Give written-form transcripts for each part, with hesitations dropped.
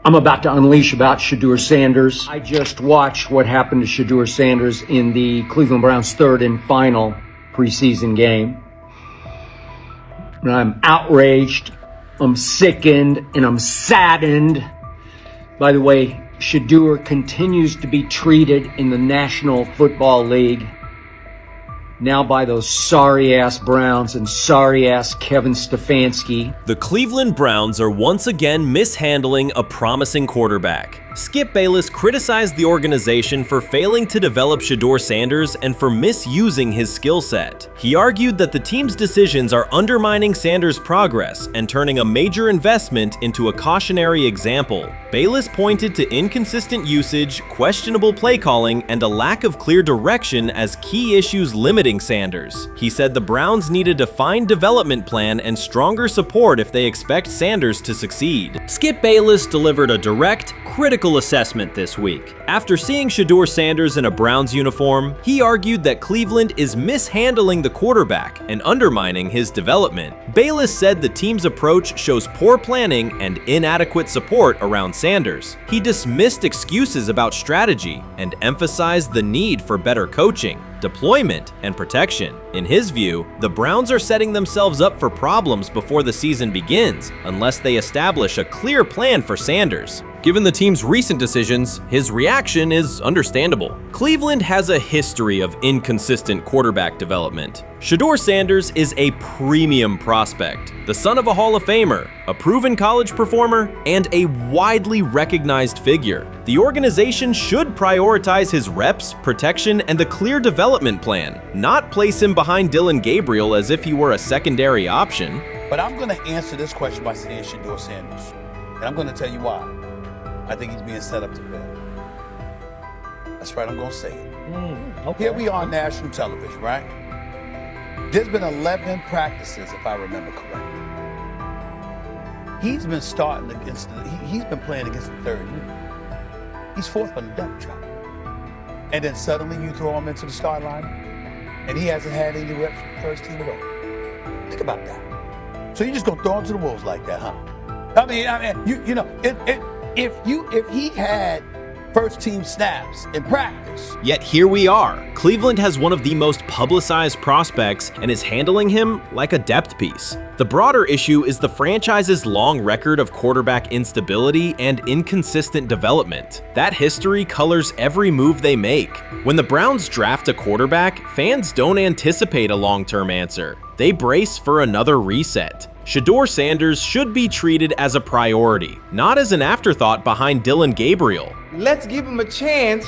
I'm about to unleash about Shedeur Sanders. I just watched what happened to Shedeur Sanders in the Cleveland Browns' third and final preseason game. And I'm outraged, I'm sickened, and I'm saddened. By the way, Shedeur continues to be treated in the National Football League now by those sorry-ass Browns and sorry-ass Kevin Stefanski. The Cleveland Browns are once again mishandling a promising quarterback. Skip Bayless criticized the organization for failing to develop Shedeur Sanders and for misusing his skill set. He argued that the team's decisions are undermining Sanders' progress and turning a major investment into a cautionary example. Bayless pointed to inconsistent usage, questionable play calling, and a lack of clear direction as key issues limiting Sanders. He said the Browns need a defined development plan and stronger support if they expect Sanders to succeed. Skip Bayless delivered a direct, critical assessment this week. After seeing Shedeur Sanders in a Browns uniform, he argued that Cleveland is mishandling the quarterback and undermining his development. Bayless said the team's approach shows poor planning and inadequate support around Sanders. He dismissed excuses about strategy and emphasized the need for better coaching, deployment, and protection. In his view, the Browns are setting themselves up for problems before the season begins unless they establish a clear plan for Sanders. Given the team's recent decisions, his reaction is understandable. Cleveland has a history of inconsistent quarterback development. Shedeur Sanders is a premium prospect, the son of a Hall of Famer, a proven college performer, and a widely recognized figure. The organization should prioritize his reps, protection, and a clear development plan, not place him behind Dillon Gabriel as if he were a secondary option. But I'm going to answer this question by saying Shedeur Sanders, and I'm going to tell you why. I think he's being set up to fail. That's right, I'm going to say it. Okay. Here we are on national television, right? There's been 11 practices, if I remember correctly. He's been starting against he's been playing against the third unit. He's fourth on the depth chart. And then suddenly you throw him into the start line, and he hasn't had any reps for the first team at all. Think about that. So you're just going to throw him to the wolves like that, huh? I mean, you know, if he had first team snaps in practice. Yet here we are. Cleveland has one of the most publicized prospects and is handling him like a depth piece. The broader issue is the franchise's long record of quarterback instability and inconsistent development. That history colors every move they make. When the Browns draft a quarterback, fans don't anticipate a long-term answer. They brace for another reset. Shedeur Sanders should be treated as a priority, not as an afterthought behind Dillon Gabriel. Let's give him a chance.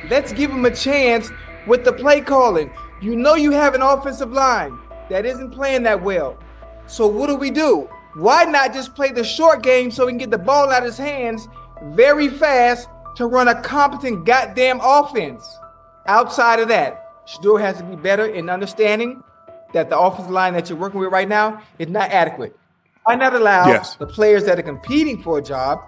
Let's give him a chance with the play calling. You know you have an offensive line that isn't playing that well. So what do? Why not just play the short game so he can get the ball out of his hands very fast to run a competent goddamn offense? Outside of that, Shedeur has to be better in understanding that the offensive line that you're working with right now is not adequate. Why not allow the players that are competing for a job,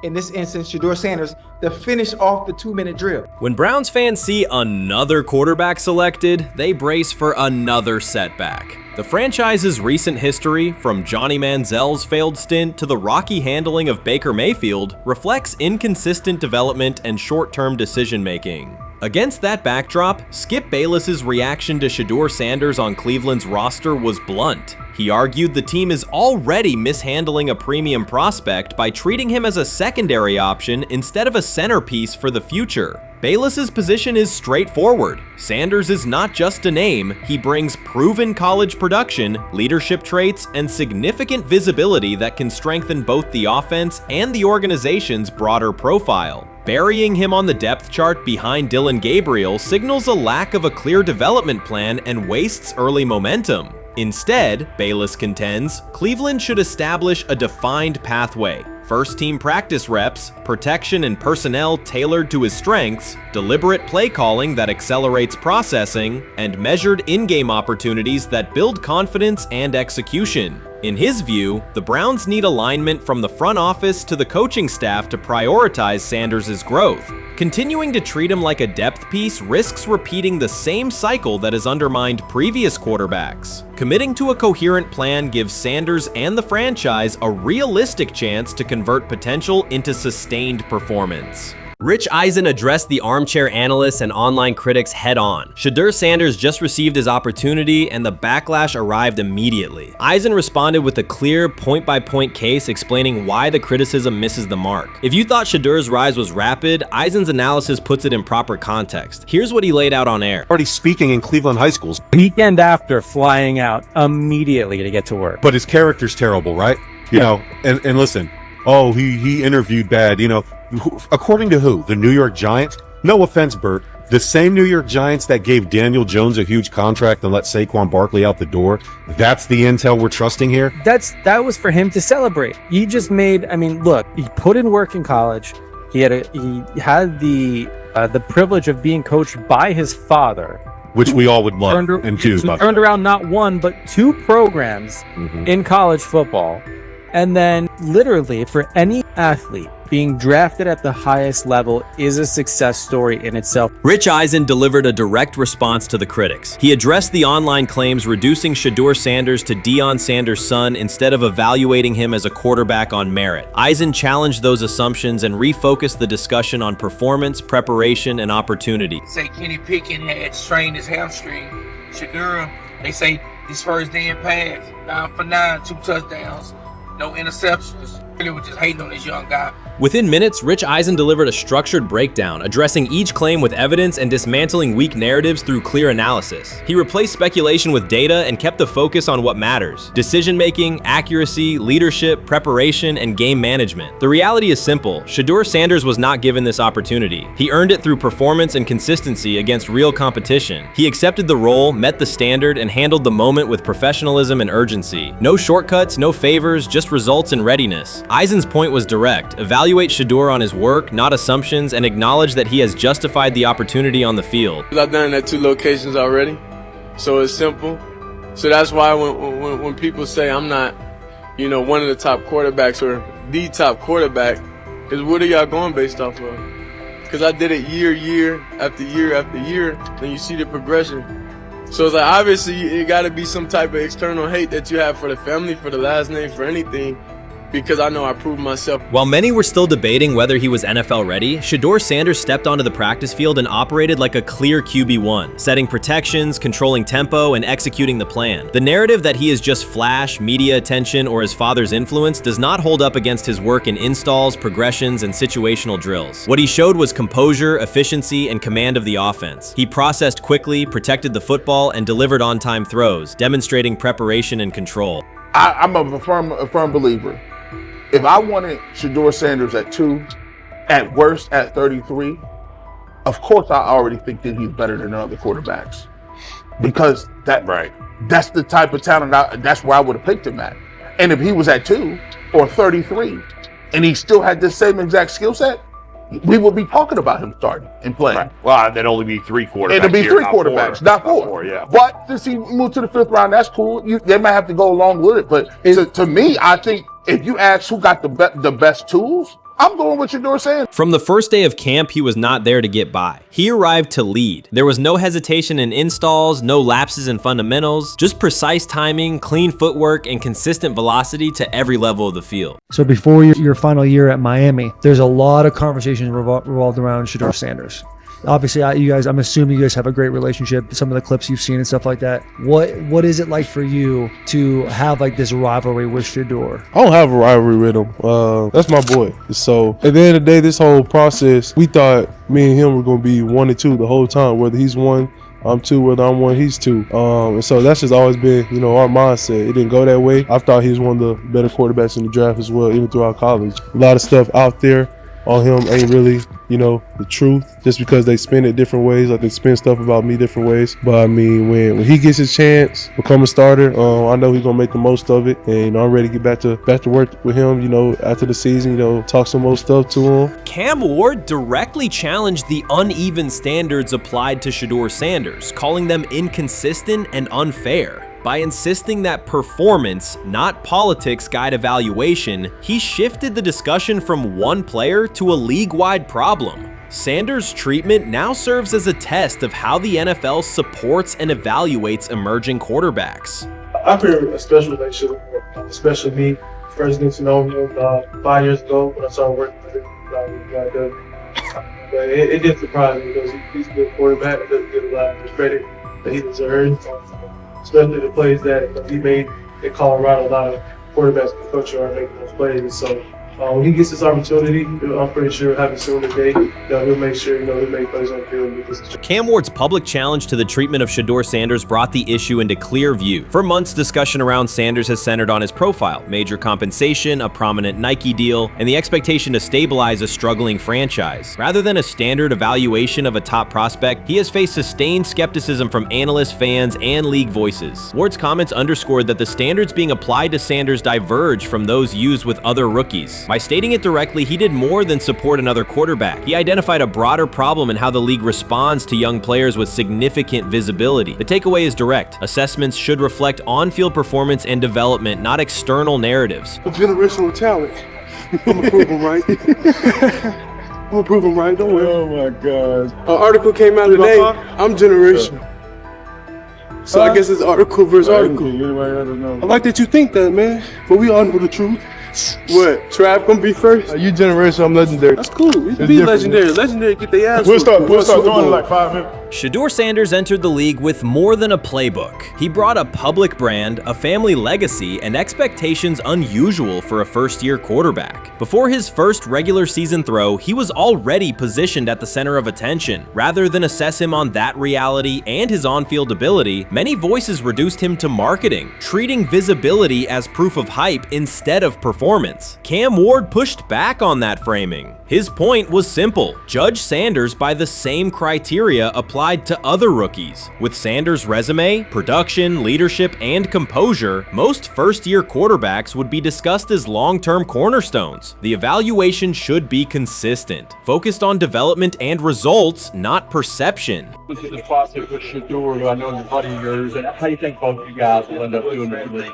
in this instance, Shedeur Sanders, to finish off the 2-minute drill? When Browns fans see another quarterback selected, they brace for another setback. The franchise's recent history, from Johnny Manziel's failed stint to the rocky handling of Baker Mayfield, reflects inconsistent development and short-term decision-making. Against that backdrop, Skip Bayless's reaction to Shedeur Sanders on Cleveland's roster was blunt. He argued the team is already mishandling a premium prospect by treating him as a secondary option instead of a centerpiece for the future. Bayless's position is straightforward. Sanders is not just a name, he brings proven college production, leadership traits, and significant visibility that can strengthen both the offense and the organization's broader profile. Burying him on the depth chart behind Dillon Gabriel signals a lack of a clear development plan and wastes early momentum. Instead, Bayless contends, Cleveland should establish a defined pathway. First-team practice reps, protection and personnel tailored to his strengths, deliberate play calling that accelerates processing, and measured in-game opportunities that build confidence and execution. In his view, the Browns need alignment from the front office to the coaching staff to prioritize Sanders' growth. Continuing to treat him like a depth piece risks repeating the same cycle that has undermined previous quarterbacks. Committing to a coherent plan gives Sanders and the franchise a realistic chance to convert potential into sustained performance. Rich Eisen addressed the armchair analysts and online critics head-on. Shedeur Sanders just received his opportunity, and the backlash arrived immediately. Eisen responded with a clear, point-by-point case explaining why the criticism misses the mark. If you thought Shedeur's rise was rapid, Eisen's analysis puts it in proper context. Here's what he laid out on air. Already speaking in Cleveland high schools. Weekend after, flying out immediately to get to work. But his character's terrible, right? You know, and listen, oh, he interviewed bad, you know. According to who? The New York Giants? No offense, Bert. The same New York Giants that gave Daniel Jones a huge contract and let Saquon Barkley out the door. That's the intel we're trusting here? That was for him to celebrate. He just made, I mean, look, he put in work in college. He had the privilege of being coached by his father, which we all would love and choose. Turned around not one, but two programs in college football. And then literally for any athlete, being drafted at the highest level is a success story in itself. Rich Eisen delivered a direct response to the critics. He addressed the online claims reducing Shedeur Sanders to Deion Sanders' son instead of evaluating him as a quarterback on merit. Eisen challenged those assumptions and refocused the discussion on performance, preparation, and opportunity. Say Kenny Pickett had strained his hamstring. Shedeur, they say his first day in pass, 9 for 9, 2 touchdowns, no interceptions. Really was just hating on this young guy. Within minutes, Rich Eisen delivered a structured breakdown, addressing each claim with evidence and dismantling weak narratives through clear analysis. He replaced speculation with data and kept the focus on what matters: decision-making, accuracy, leadership, preparation, and game management. The reality is simple. Shedeur Sanders was not given this opportunity. He earned it through performance and consistency against real competition. He accepted the role, met the standard, and handled the moment with professionalism and urgency. No shortcuts, no favors, just results and readiness. Eisen's point was direct. Evaluate Shedeur on his work, not assumptions, and acknowledge that he has justified the opportunity on the field. I've done it at 2 locations already, so it's simple. So that's why when people say I'm not, you know, one of the top quarterbacks or the top quarterback, is what are y'all going based off of? Because I did it year after year after year, and you see the progression. So it's like, obviously it got to be some type of external hate that you have for the family, for the last name, for anything. Because I know I proved myself. While many were still debating whether he was NFL ready, Shedeur Sanders stepped onto the practice field and operated like a clear QB1, setting protections, controlling tempo, and executing the plan. The narrative that he is just flash, media attention, or his father's influence does not hold up against his work in installs, progressions, and situational drills. What he showed was composure, efficiency, and command of the offense. He processed quickly, protected the football, and delivered on-time throws, demonstrating preparation and control. I'm a firm believer. If I wanted Shedeur Sanders at 2, at worst at 33, of course I already think that he's better than other quarterbacks. Because that's the type of talent, that's where I would have picked him at. And if he was at 2 or 33, and he still had this same exact skill set, we would be talking about him starting and playing. Right. Well, there'd only be 3 quarterbacks. It'd be 3 quarterbacks, not 4. Yeah. But since he moved to the 5th round, that's cool. They might have to go along with it. But to me, I think if you ask who got the best tools, I'm going with Shedeur Sanders. From the first day of camp, he was not there to get by. He arrived to lead. There was no hesitation in installs, no lapses in fundamentals, just precise timing, clean footwork, and consistent velocity to every level of the field. So before your final year at Miami, there's a lot of conversations revolved around Shedeur Sanders. Obviously, I'm assuming you guys have a great relationship. Some of the clips you've seen and stuff like that. What is it like for you to have like this rivalry with Shedeur? I don't have a rivalry with him. That's my boy. So at the end of the day, this whole process, we thought me and him were going to be 1 and 2 the whole time. Whether he's 1, I'm 2. Whether I'm 1, he's 2. And so that's just always been, our mindset. It didn't go that way. I thought he was one of the better quarterbacks in the draft as well, even throughout college. A lot of stuff out there on him ain't really, the truth, just because they spin it different ways, like they spin stuff about me different ways. But I mean, when he gets his chance, become a starter, I know he's gonna make the most of it, and I'm ready to get back to work with him. After the season, talk some more stuff to him. Cam Ward directly challenged the uneven standards applied to Shedeur Sanders, calling them inconsistent and unfair. By insisting that performance, not politics, guide evaluation, he shifted the discussion from one player to a league-wide problem. Sanders' treatment now serves as a test of how the NFL supports and evaluates emerging quarterbacks. I feel a special relationship with him, especially me. First getting to know him 5 years ago when I started working with him. But it did surprise me because he's a good quarterback. He doesn't get a lot of the credit that he deserves, especially the plays that he made in Colorado. A lot of quarterbacks in the country are making those plays. And so when he gets this opportunity, I'm pretty sure having soon today that he'll make sure he'll make plays on the field. Cam Ward's public challenge to the treatment of Shedeur Sanders brought the issue into clear view. For months, discussion around Sanders has centered on his profile, major compensation, a prominent Nike deal, and the expectation to stabilize a struggling franchise. Rather than a standard evaluation of a top prospect, he has faced sustained skepticism from analysts, fans, and league voices. Ward's comments underscored that the standards being applied to Sanders diverge from those used with other rookies. By stating it directly, he did more than support another quarterback. He identified a broader problem in how the league responds to young players with significant visibility. The takeaway is direct. Assessments should reflect on-field performance and development, not external narratives. A generational talent. I'm gonna prove him right. I'm gonna prove him right. Don't worry. Oh my God. An article came out today. I'm generational. So I guess it's article versus article. I like that you think that, man. But we all know the truth. What? Trav gonna be first? You generation, I'm legendary. That's cool. We can be legendary. Legendary, get their ass. We'll start doing it in like 5 minutes. Shedeur Sanders entered the league with more than a playbook. He brought a public brand, a family legacy, and expectations unusual for a first-year quarterback. Before his first regular season throw, he was already positioned at the center of attention. Rather than assess him on that reality and his on-field ability, many voices reduced him to marketing, treating visibility as proof of hype instead of performance. Cam Ward pushed back on that framing. His point was simple: judge Sanders by the same criteria applied to other rookies. With Sanders' resume, production, leadership, and composure, most first-year quarterbacks would be discussed as long-term cornerstones. The evaluation should be consistent, focused on development and results, not perception. Look at the process with Shedeur, who I know is a buddy of yours, and how do you think both of you guys will end up doing in the league?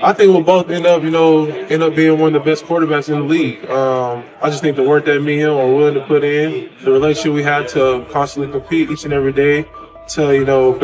I think we'll both end up being one of the best quarterbacks in the league. I just think the work that me and him are willing to put in, the relationship we have to constantly compete each and every day, to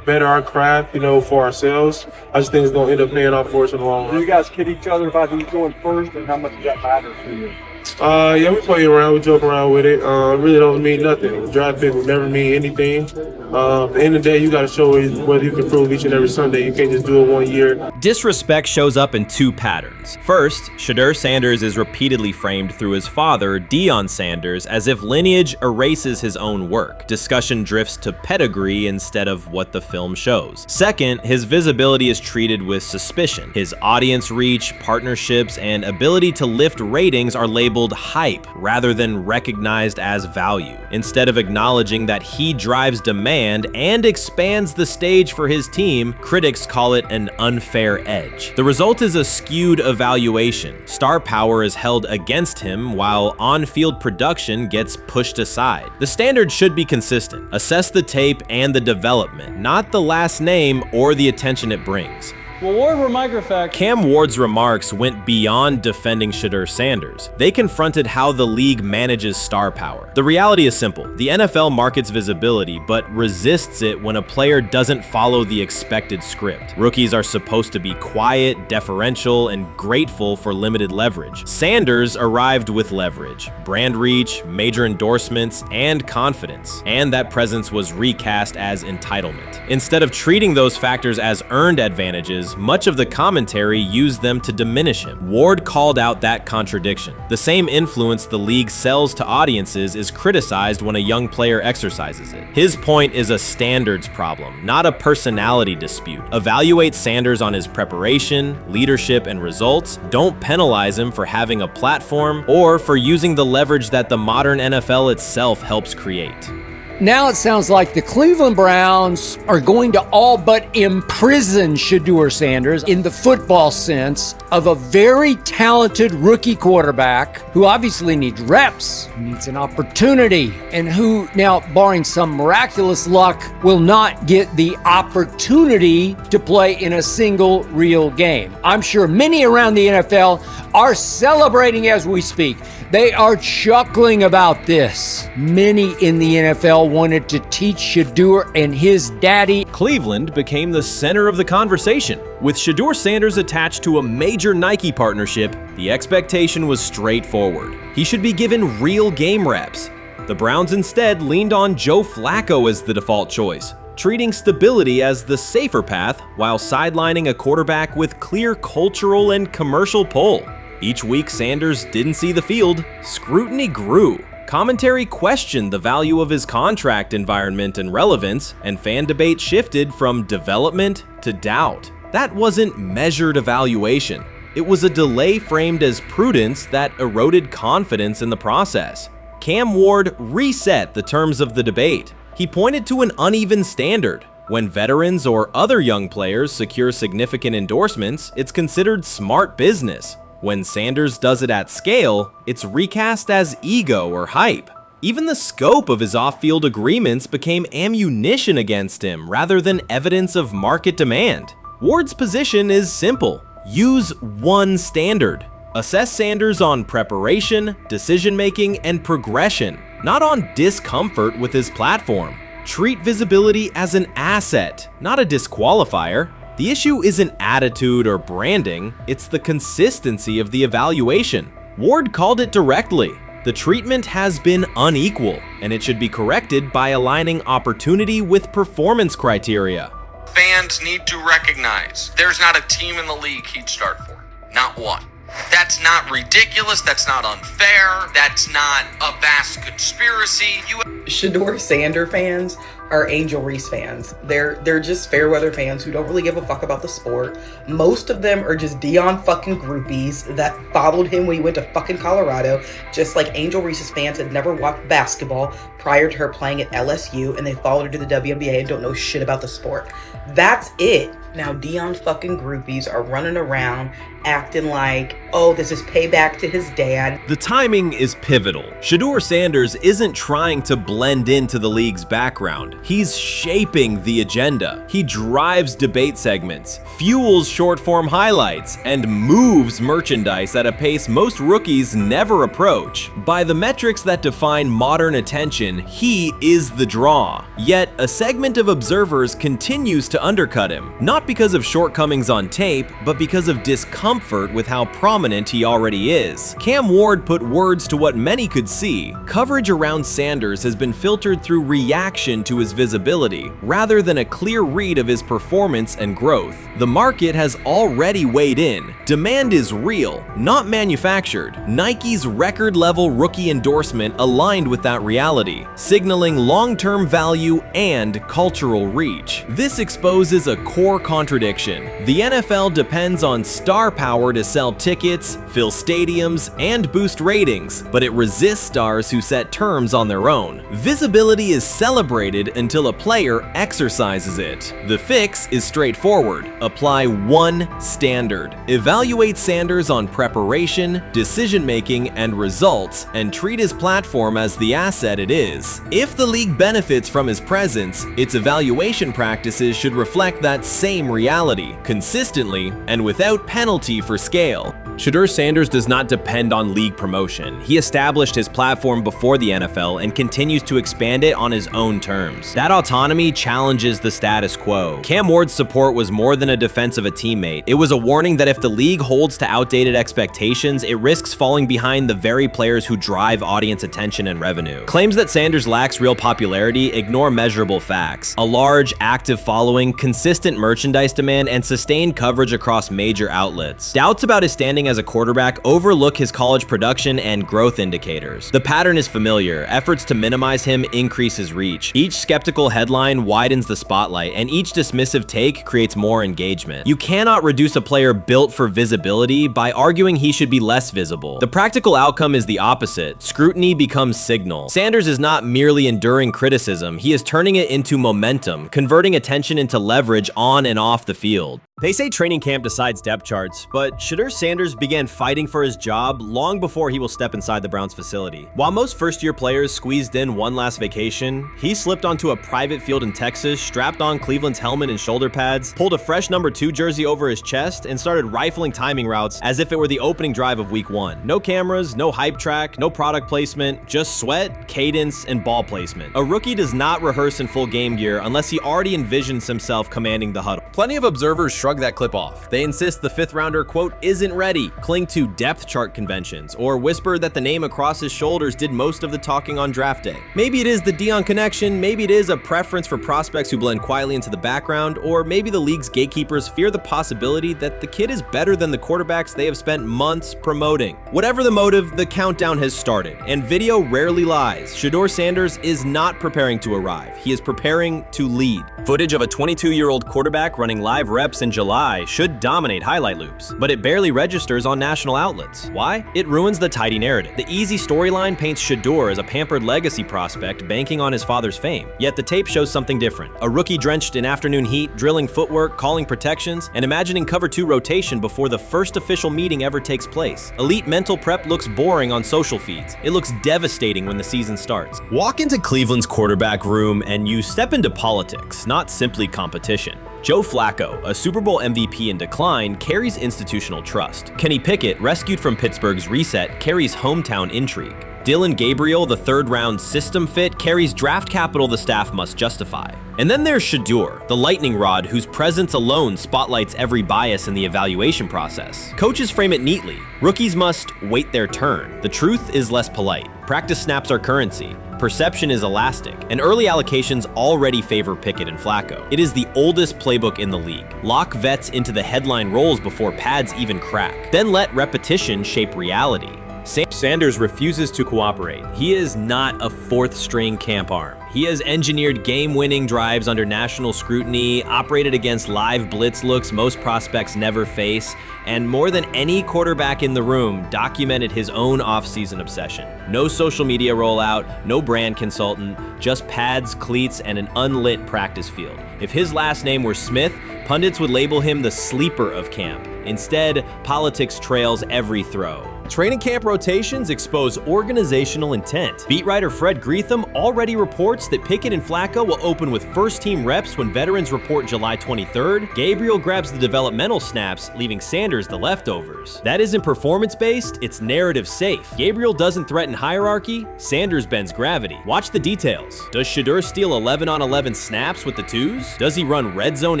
better our craft, for ourselves. I just think it's gonna end up paying off for us in the long run. Do you guys kid each other about who's going first and how much does that matter to you? Yeah, we play around, we joke around with it. It really don't mean nothing. The draft pick will never mean anything. At the end of the day, you got to show whether you can prove each and every Sunday. You can't just do it 1 year. Disrespect shows up in two patterns. First, Shedeur Sanders is repeatedly framed through his father, Deion Sanders, as if lineage erases his own work. Discussion drifts to pedigree instead of what the film shows. Second, his visibility is treated with suspicion. His audience reach, partnerships, and ability to lift ratings are labeled hype rather than recognized as value. Instead of acknowledging that he drives demand and expands the stage for his team, critics call it an unfair edge. The result is a skewed evaluation. Star power is held against him while on-field production gets pushed aside. The standard should be consistent. Assess the tape and the development, not the last name or the attention it brings. Well, Ward were microfacts. Cam Ward's remarks went beyond defending Shedeur Sanders. They confronted how the league manages star power. The reality is simple. The NFL markets visibility, but resists it when a player doesn't follow the expected script. Rookies are supposed to be quiet, deferential, and grateful for limited leverage. Sanders arrived with leverage, brand reach, major endorsements, and confidence. And that presence was recast as entitlement. Instead of treating those factors as earned advantages, much of the commentary used them to diminish him. Ward called out that contradiction. The same influence the league sells to audiences is criticized when a young player exercises it. His point is a standards problem, not a personality dispute. Evaluate Sanders on his preparation, leadership, and results. Don't penalize him for having a platform or for using the leverage that the modern NFL itself helps create. Now it sounds like the Cleveland Browns are going to all but imprison Shedeur Sanders in the football sense of a very talented rookie quarterback who obviously needs reps, needs an opportunity, and who now, barring some miraculous luck, will not get the opportunity to play in a single real game. I'm sure many around the NFL are celebrating as we speak. They are chuckling about this. Many in the NFL wanted to teach Shedeur and his daddy. Cleveland became the center of the conversation. With Shedeur Sanders attached to a major Nike partnership, the expectation was straightforward. He should be given real game reps. The Browns instead leaned on Joe Flacco as the default choice, treating stability as the safer path while sidelining a quarterback with clear cultural and commercial pull. Each week Sanders didn't see the field, scrutiny grew. Commentary questioned the value of his contract environment and relevance, and fan debate shifted from development to doubt. That wasn't measured evaluation. It was a delay framed as prudence that eroded confidence in the process. Cam Ward reset the terms of the debate. He pointed to an uneven standard. When veterans or other young players secure significant endorsements, it's considered smart business. When Sanders does it at scale, it's recast as ego or hype. Even the scope of his off-field agreements became ammunition against him rather than evidence of market demand. Ward's position is simple. Use one standard. Assess Sanders on preparation, decision-making, and progression, not on discomfort with his platform. Treat visibility as an asset, not a disqualifier. The issue isn't attitude or branding, it's the consistency of the evaluation. Ward called it directly. The treatment has been unequal, and it should be corrected by aligning opportunity with performance criteria. Fans need to recognize there's not a team in the league he'd start for. Not one. That's not ridiculous, that's not unfair, that's not a vast conspiracy. Shedeur Sanders fans are Angel Reese fans. They're just fair weather fans who don't really give a fuck about the sport. Most of them are just Dion fucking groupies that followed him when he went to fucking Colorado, just like Angel Reese's fans had never watched basketball prior to her playing at LSU, and they followed her to the WNBA and don't know shit about the sport. That's it. Now Dion fucking groupies are running around acting like, oh, this is payback to his dad. The timing is pivotal. Shedeur Sanders isn't trying to blend into the league's background. He's shaping the agenda. He drives debate segments, fuels short-form highlights, and moves merchandise at a pace most rookies never approach. By the metrics that define modern attention, he is the draw. Yet, a segment of observers continues to undercut him, not because of shortcomings on tape, but because of discomfort with how prominent he already is. Cam Ward put words to what many could see. Coverage around Sanders has been filtered through reaction to his visibility, rather than a clear read of his performance and growth. The market has already weighed in. Demand is real, not manufactured. Nike's record-level rookie endorsement aligned with that reality, signaling long-term value and cultural reach. This exposes a core contradiction. The NFL depends on star power to sell tickets, fill stadiums, and boost ratings, but it resists stars who set terms on their own. Visibility is celebrated until a player exercises it. The fix is straightforward. Apply one standard. Evaluate Sanders on preparation, decision-making, and results, and treat his platform as the asset it is. If the league benefits from his presence, its evaluation practices should reflect that same reality, consistently and without penalty for scale. Shedeur Sanders does not depend on league promotion. He established his platform before the NFL and continues to expand it on his own terms. That autonomy challenges the status quo. Cam Ward's support was more than a defense of a teammate. It was a warning that if the league holds to outdated expectations, it risks falling behind the very players who drive audience attention and revenue. Claims that Sanders lacks real popularity ignore measurable facts. A large, active following, consistent merchandise demand, and sustained coverage across major outlets. Doubts about his standing signing as a quarterback overlook his college production and growth indicators. The pattern is familiar. Efforts to minimize him increase his reach. Each skeptical headline widens the spotlight, and each dismissive take creates more engagement. You cannot reduce a player built for visibility by arguing he should be less visible. The practical outcome is the opposite. Scrutiny becomes signal. Sanders is not merely enduring criticism, he is turning it into momentum, converting attention into leverage on and off the field. They say training camp decides depth charts, but Shedeur Sanders began fighting for his job long before he will step inside the Browns facility. While most first-year players squeezed in one last vacation, he slipped onto a private field in Texas, strapped on Cleveland's helmet and shoulder pads, pulled a fresh number 2 jersey over his chest, and started rifling timing routes as if it were the opening drive of week 1. No cameras, no hype track, no product placement, just sweat, cadence, and ball placement. A rookie does not rehearse in full game gear unless he already envisions himself commanding the huddle. Plenty of observers shrug that clip off. They insist the 5th rounder, quote, isn't ready, cling to depth chart conventions, or whisper that the name across his shoulders did most of the talking on draft day. Maybe it is the Deion connection, maybe it is a preference for prospects who blend quietly into the background, or maybe the league's gatekeepers fear the possibility that the kid is better than the quarterbacks they have spent months promoting. Whatever the motive, the countdown has started, and video rarely lies. Shedeur Sanders is not preparing to arrive. He is preparing to lead. Footage of a 22-year-old quarterback running live reps in July should dominate highlight loops, but it barely registers on national outlets. Why? It ruins the tidy narrative. The easy storyline paints Shedeur as a pampered legacy prospect banking on his father's fame. Yet the tape shows something different. A rookie drenched in afternoon heat, drilling footwork, calling protections, and imagining cover 2 rotation before the first official meeting ever takes place. Elite mental prep looks boring on social feeds. It looks devastating when the season starts. Walk into Cleveland's quarterback room and you step into politics, not simply competition. Joe Flacco, a Super Bowl MVP in decline, carries institutional trust. Kenny Pickett, rescued from Pittsburgh's reset, carries hometown intrigue. Dylan Gabriel, the 3rd-round system fit, carries draft capital the staff must justify. And then there's Shedeur, the lightning rod whose presence alone spotlights every bias in the evaluation process. Coaches frame it neatly. Rookies must wait their turn. The truth is less polite. Practice snaps are currency. Perception is elastic, and early allocations already favor Pickett and Flacco. It is the oldest playbook in the league. Lock vets into the headline roles before pads even crack. Then let repetition shape reality. Sanders refuses to cooperate. He is not a 4th-string camp arm. He has engineered game-winning drives under national scrutiny, operated against live blitz looks most prospects never face, and more than any quarterback in the room, documented his own offseason obsession. No social media rollout, no brand consultant, just pads, cleats, and an unlit practice field. If his last name were Smith, pundits would label him the sleeper of camp. Instead, politics trails every throw. Training camp rotations expose organizational intent. Beat writer Fred Greetham already reports that Pickett and Flacco will open with first-team reps when veterans report July 23rd. Gabriel grabs the developmental snaps, leaving Sanders the leftovers. That isn't performance-based, it's narrative-safe. Gabriel doesn't threaten hierarchy, Sanders bends gravity. Watch the details. Does Shedeur steal 11-on-11 snaps with the 2s? Does he run red zone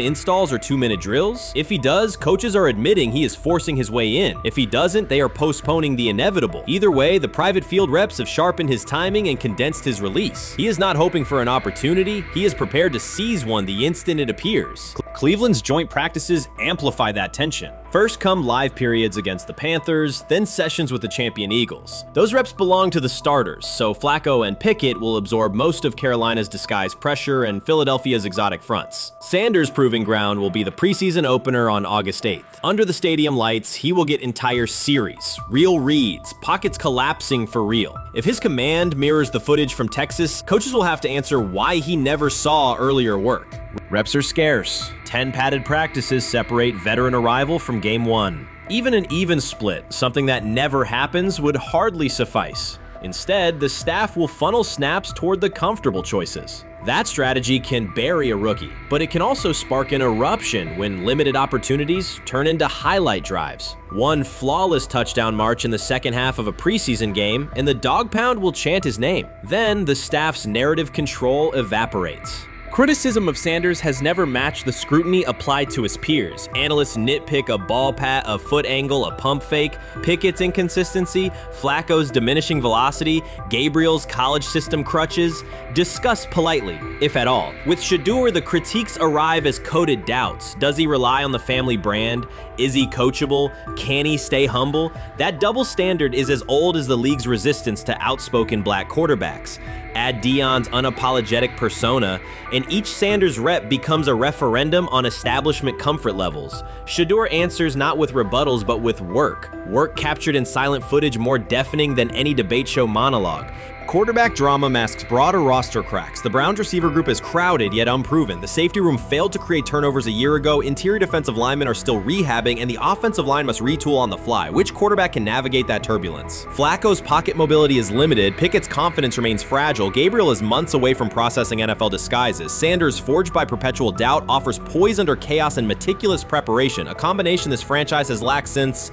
installs or 2-minute drills? If he does, coaches are admitting he is forcing his way in. If he doesn't, they are postponing the inevitable. Either way, the private field reps have sharpened his timing and condensed his release. He is not hoping for an opportunity, he is prepared to seize one the instant it appears. Cleveland's joint practices amplify that tension. First come live periods against the Panthers, then sessions with the champion Eagles. Those reps belong to the starters, so Flacco and Pickett will absorb most of Carolina's disguised pressure and Philadelphia's exotic fronts. Sanders' proving ground will be the preseason opener on August 8th. Under the stadium lights, he will get entire series, real reads, pockets collapsing for real. If his command mirrors the footage from Texas, coaches will have to answer why he never saw earlier work. Reps are scarce. 10 padded practices separate veteran arrival from game 1. Even an even split, something that never happens, would hardly suffice. Instead, the staff will funnel snaps toward the comfortable choices. That strategy can bury a rookie, but it can also spark an eruption when limited opportunities turn into highlight drives. One flawless touchdown march in the second half of a preseason game, and the dog pound will chant his name. Then the staff's narrative control evaporates. Criticism of Sanders has never matched the scrutiny applied to his peers. Analysts nitpick a ball pat, a foot angle, a pump fake, Pickett's inconsistency, Flacco's diminishing velocity, Gabriel's college system crutches, discuss politely, if at all. With Shedeur, the critiques arrive as coded doubts. Does he rely on the family brand? Is he coachable? Can he stay humble? That double standard is as old as the league's resistance to outspoken black quarterbacks. Add Deion's unapologetic persona, and each Sanders rep becomes a referendum on establishment comfort levels. Shedeur answers not with rebuttals, but with work. Work captured in silent footage more deafening than any debate show monologue. Quarterback drama masks broader roster cracks. The Browns receiver group is crowded yet unproven. The safety room failed to create turnovers a year ago, interior defensive linemen are still rehabbing, and the offensive line must retool on the fly. Which quarterback can navigate that turbulence? Flacco's pocket mobility is limited, Pickett's confidence remains fragile, Gabriel is months away from processing NFL disguises, Sanders, forged by perpetual doubt, offers poise under chaos and meticulous preparation, a combination this franchise has lacked since,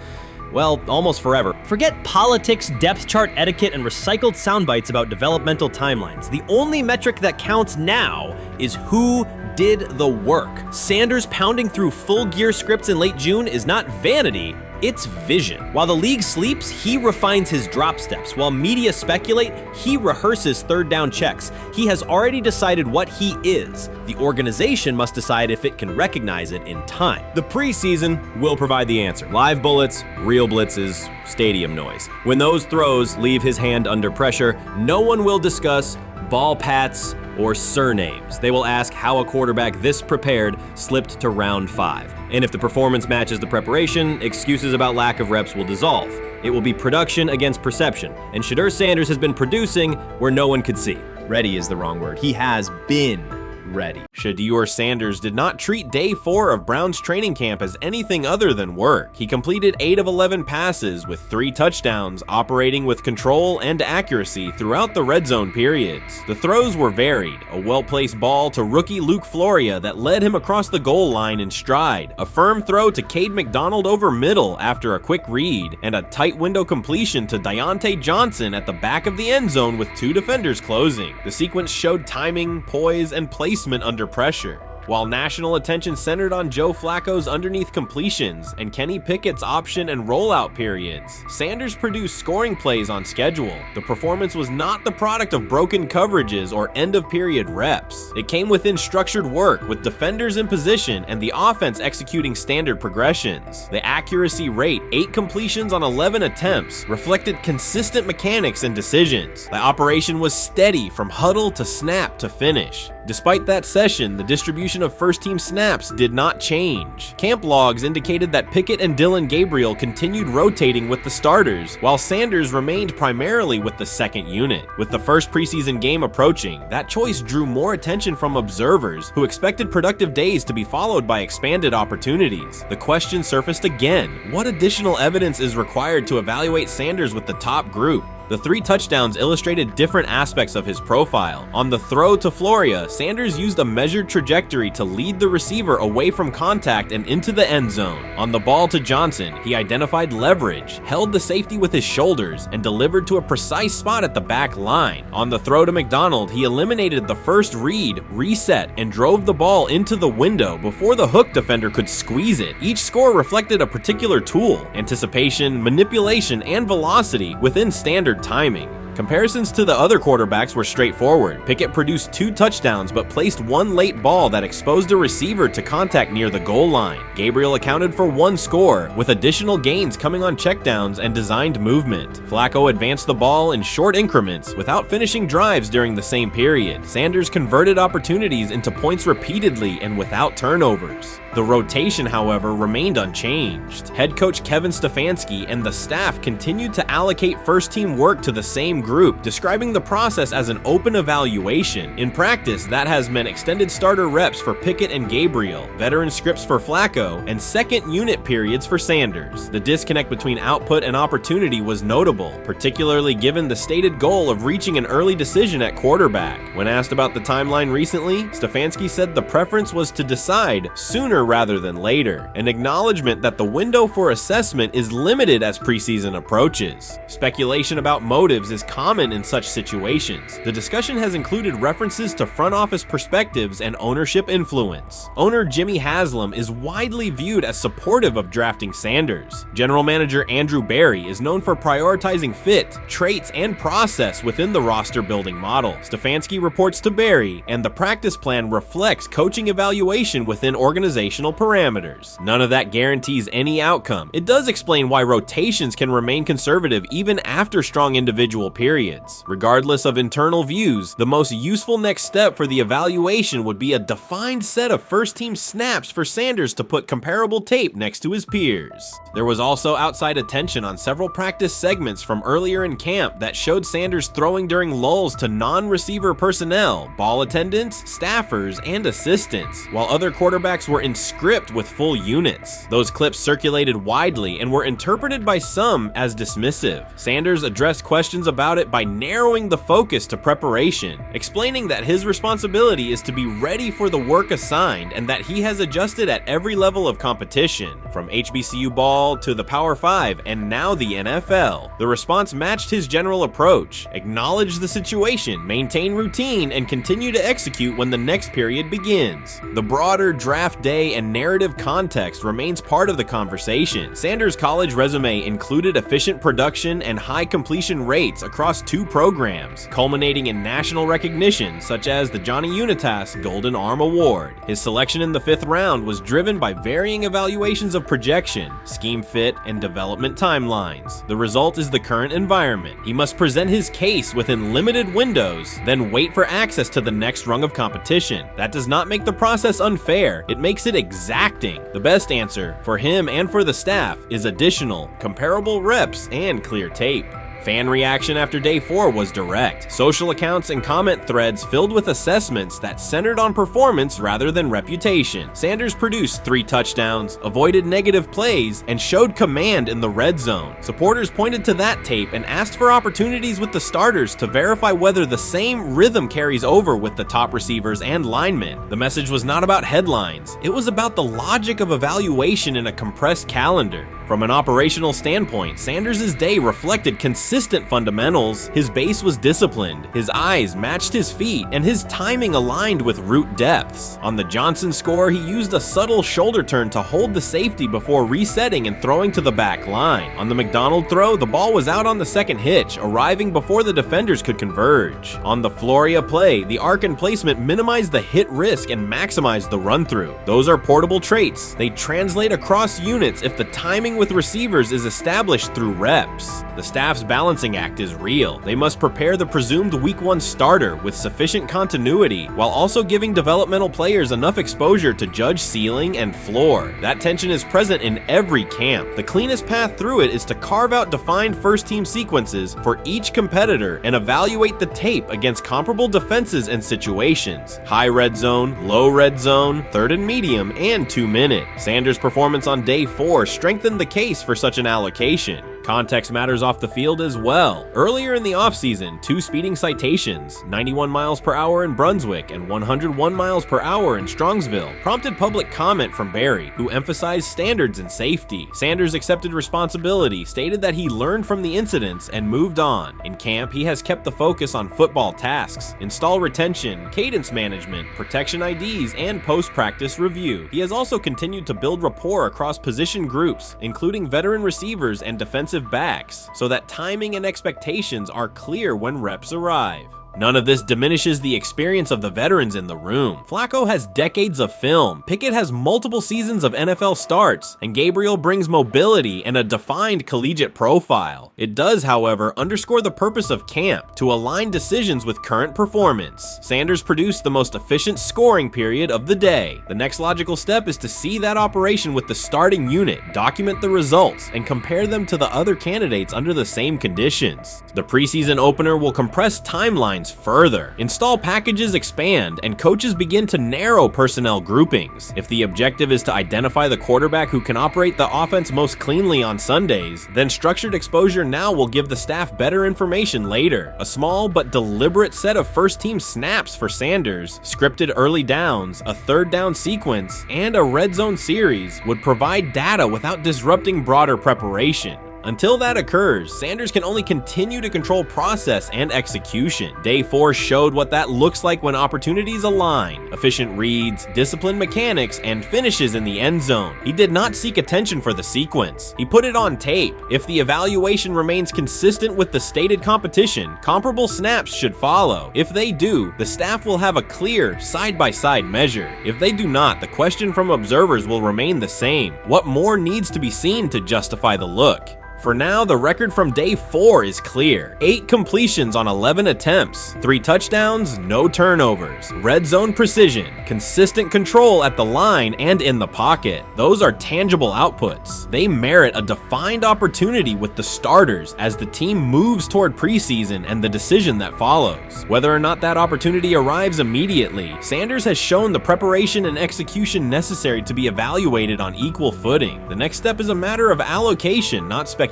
well, almost forever. Forget politics, depth chart etiquette, and recycled sound bites about developmental timelines. The only metric that counts now is who did the work. Sanders pounding through full gear scripts in late June is not vanity, it's vision. While the league sleeps, he refines his drop steps. While media speculate, he rehearses third down checks. He has already decided what he is. The organization must decide if it can recognize it in time. The preseason will provide the answer. Live bullets, real blitzes, stadium noise. When those throws leave his hand under pressure, no one will discuss ball pats or surnames. They will ask how a quarterback this prepared slipped to round 5. And if the performance matches the preparation, excuses about lack of reps will dissolve. It will be production against perception, and Shedeur Sanders has been producing where no one could see. Ready is the wrong word. He has been ready. Shedeur Sanders did not treat day 4 of Browns training camp as anything other than work. He completed 8 of 11 passes with 3 touchdowns, operating with control and accuracy throughout the red zone periods. The throws were varied, a well-placed ball to rookie Luke Floria that led him across the goal line in stride, a firm throw to Cade McDonald over middle after a quick read, and a tight window completion to Deontay Johnson at the back of the end zone with 2 defenders closing. The sequence showed timing, poise, and placement under pressure. While national attention centered on Joe Flacco's underneath completions and Kenny Pickett's option and rollout periods, Sanders produced scoring plays on schedule. The performance was not the product of broken coverages or end-of-period reps. It came within structured work, with defenders in position and the offense executing standard progressions. The accuracy rate, 8 completions on 11 attempts, reflected consistent mechanics and decisions. The operation was steady from huddle to snap to finish. Despite that session, the distribution of first-team snaps did not change. Camp logs indicated that Pickett and Dillon Gabriel continued rotating with the starters, while Sanders remained primarily with the second unit. With the first preseason game approaching, that choice drew more attention from observers who expected productive days to be followed by expanded opportunities. The question surfaced again: what additional evidence is required to evaluate Sanders with the top group? The 3 touchdowns illustrated different aspects of his profile. On the throw to Floria, Sanders used a measured trajectory to lead the receiver away from contact and into the end zone. On the ball to Johnson, he identified leverage, held the safety with his shoulders, and delivered to a precise spot at the back line. On the throw to McDonald, he eliminated the first read, reset, and drove the ball into the window before the hook defender could squeeze it. Each score reflected a particular tool: anticipation, manipulation, and velocity within standard timing. Comparisons to the other quarterbacks were straightforward. Pickett produced 2 touchdowns but placed 1 late ball that exposed a receiver to contact near the goal line. Gabriel accounted for 1 score, with additional gains coming on checkdowns and designed movement. Flacco advanced the ball in short increments without finishing drives during the same period. Sanders converted opportunities into points repeatedly and without turnovers. The rotation, however, remained unchanged. Head coach Kevin Stefanski and the staff continued to allocate first-team work to the same group, describing the process as an open evaluation. In practice, that has meant extended starter reps for Pickett and Gabriel, veteran scripts for Flacco, and second unit periods for Sanders. The disconnect between output and opportunity was notable, particularly given the stated goal of reaching an early decision at quarterback. When asked about the timeline recently, Stefanski said the preference was to decide sooner rather than later, an acknowledgement that the window for assessment is limited as preseason approaches. Speculation about motives is common in such situations. The discussion has included references to front office perspectives and ownership influence. Owner Jimmy Haslam is widely viewed as supportive of drafting Sanders. General Manager Andrew Berry is known for prioritizing fit, traits, and process within the roster building model. Stefanski reports to Berry, and the practice plan reflects coaching evaluation within organizational parameters. None of that guarantees any outcome. It does explain why rotations can remain conservative even after strong individual periods. Regardless of internal views, the most useful next step for the evaluation would be a defined set of first-team snaps for Sanders to put comparable tape next to his peers. There was also outside attention on several practice segments from earlier in camp that showed Sanders throwing during lulls to non-receiver personnel, ball attendants, staffers, and assistants, while other quarterbacks were in script with full units. Those clips circulated widely and were interpreted by some as dismissive. Sanders addressed questions about it by narrowing the focus to preparation, explaining that his responsibility is to be ready for the work assigned and that he has adjusted at every level of competition, from HBCU ball to the Power 5 and now the NFL. The response matched his general approach: acknowledge the situation, maintain routine, and continue to execute when the next period begins. The broader draft day and narrative context remains part of the conversation. Sanders' college resume included efficient production and high completion rates across 2 programs, culminating in national recognition such as the Johnny Unitas Golden Arm Award. His selection in the 5th round was driven by varying evaluations of projection, scheme fit, and development timelines. The result is the current environment. He must present his case within limited windows, then wait for access to the next rung of competition. That does not make the process unfair, it makes it exacting. The best answer, for him and for the staff, is additional, comparable reps and clear tape. Fan reaction after day 4 was direct. Social accounts and comment threads filled with assessments that centered on performance rather than reputation. Sanders produced 3 touchdowns, avoided negative plays, and showed command in the red zone. Supporters pointed to that tape and asked for opportunities with the starters to verify whether the same rhythm carries over with the top receivers and linemen. The message was not about headlines. It was about the logic of evaluation in a compressed calendar. From an operational standpoint, Sanders' day reflected consistent fundamentals. His base was disciplined, his eyes matched his feet, and his timing aligned with route depths. On the Johnson score, he used a subtle shoulder turn to hold the safety before resetting and throwing to the back line. On the McDonald throw, the ball was out on the second hitch, arriving before the defenders could converge. On the Floria play, the arc and placement minimized the hit risk and maximized the run-through. Those are portable traits. They translate across units if the timing with receivers is established through reps. The staff's balancing act is real. They must prepare the presumed week 1 starter with sufficient continuity while also giving developmental players enough exposure to judge ceiling and floor. That tension is present in every camp. The cleanest path through it is to carve out defined first-team sequences for each competitor and evaluate the tape against comparable defenses and situations: high red zone, low red zone, 3rd and medium, and 2-minute. Sanders' performance on day 4 strengthened the case for such an allocation. Context matters off the field as well. Earlier in the offseason, 2 speeding citations, 91 miles per hour in Brunswick and 101 miles per hour in Strongsville, prompted public comment from Berry, who emphasized standards and safety. Sanders accepted responsibility, stated that he learned from the incidents and moved on. In camp, he has kept the focus on football tasks, install retention, cadence management, protection IDs, and post-practice review. He has also continued to build rapport across position groups, including veteran receivers and defensive backs, so that timing and expectations are clear when reps arrive. None of this diminishes the experience of the veterans in the room. Flacco has decades of film, Pickett has multiple seasons of NFL starts, and Gabriel brings mobility and a defined collegiate profile. It does, however, underscore the purpose of camp, to align decisions with current performance. Sanders produced the most efficient scoring period of the day. The next logical step is to see that operation with the starting unit, document the results, and compare them to the other candidates under the same conditions. The preseason opener will compress timelines further. Install packages expand, and coaches begin to narrow personnel groupings. If the objective is to identify the quarterback who can operate the offense most cleanly on Sundays, then structured exposure now will give the staff better information later. A small but deliberate set of first-team snaps for Sanders, scripted early downs, a 3rd down sequence, and a red zone series would provide data without disrupting broader preparation. Until that occurs, Sanders can only continue to control process and execution. Day 4 showed what that looks like when opportunities align. Efficient reads, disciplined mechanics, and finishes in the end zone. He did not seek attention for the sequence. He put it on tape. If the evaluation remains consistent with the stated competition, comparable snaps should follow. If they do, the staff will have a clear, side-by-side measure. If they do not, the question from observers will remain the same. What more needs to be seen to justify the look? For now, the record from day 4 is clear. 8 completions on 11 attempts, 3 touchdowns, no turnovers, red zone precision, consistent control at the line and in the pocket. Those are tangible outputs. They merit a defined opportunity with the starters as the team moves toward preseason and the decision that follows. Whether or not that opportunity arrives immediately, Sanders has shown the preparation and execution necessary to be evaluated on equal footing. The next step is a matter of allocation, not speculation.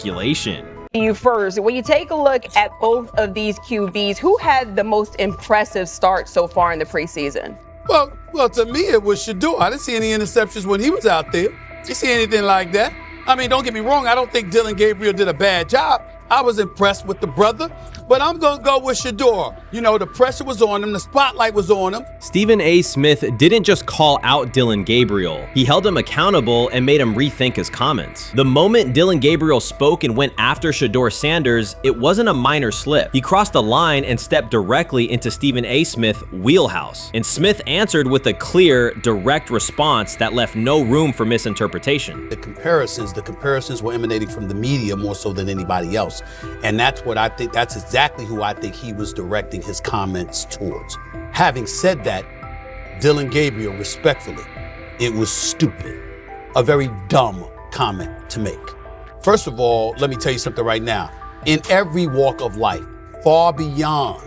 You first, when you take a look at both of these QBs, who had the most impressive start so far in the preseason? Well, to me, it was Shedeur. I didn't see any interceptions when he was out there. Did you see anything like that? I mean, don't get me wrong. I don't think Dillon Gabriel did a bad job. I was impressed with the brother, but I'm going to go with Shedeur. You know, the pressure was on him. The spotlight was on him. Stephen A. Smith didn't just call out Dillon Gabriel. He held him accountable and made him rethink his comments. The moment Dillon Gabriel spoke and went after Shedeur Sanders, it wasn't a minor slip. He crossed the line and stepped directly into Stephen A. Smith's wheelhouse. And Smith answered with a clear, direct response that left no room for misinterpretation. The comparisons were emanating from the media more so than anybody else. And that's what I think, that's exactly who I think he was directing his comments towards. Having said that, Dillon Gabriel, respectfully, it was stupid. A very dumb comment to make. First of all, let me tell you something right now. In every walk of life, far beyond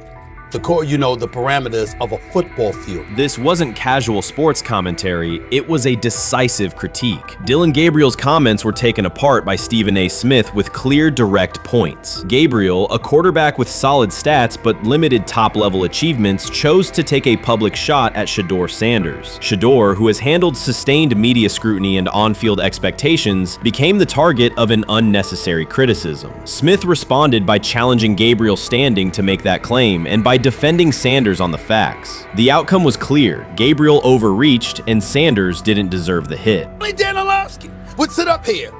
the parameters of a football field. This wasn't casual sports commentary, it was a decisive critique. Dillon Gabriel's comments were taken apart by Stephen A. Smith with clear, direct points. Gabriel, a quarterback with solid stats but limited top-level achievements, chose to take a public shot at Shedeur Sanders. Shedeur, who has handled sustained media scrutiny and on-field expectations, became the target of an unnecessary criticism. Smith responded by challenging Gabriel's standing to make that claim, and by defending Sanders on the facts. The outcome was clear. Gabriel overreached, and Sanders didn't deserve the hit. Dan Orlovsky would sit up here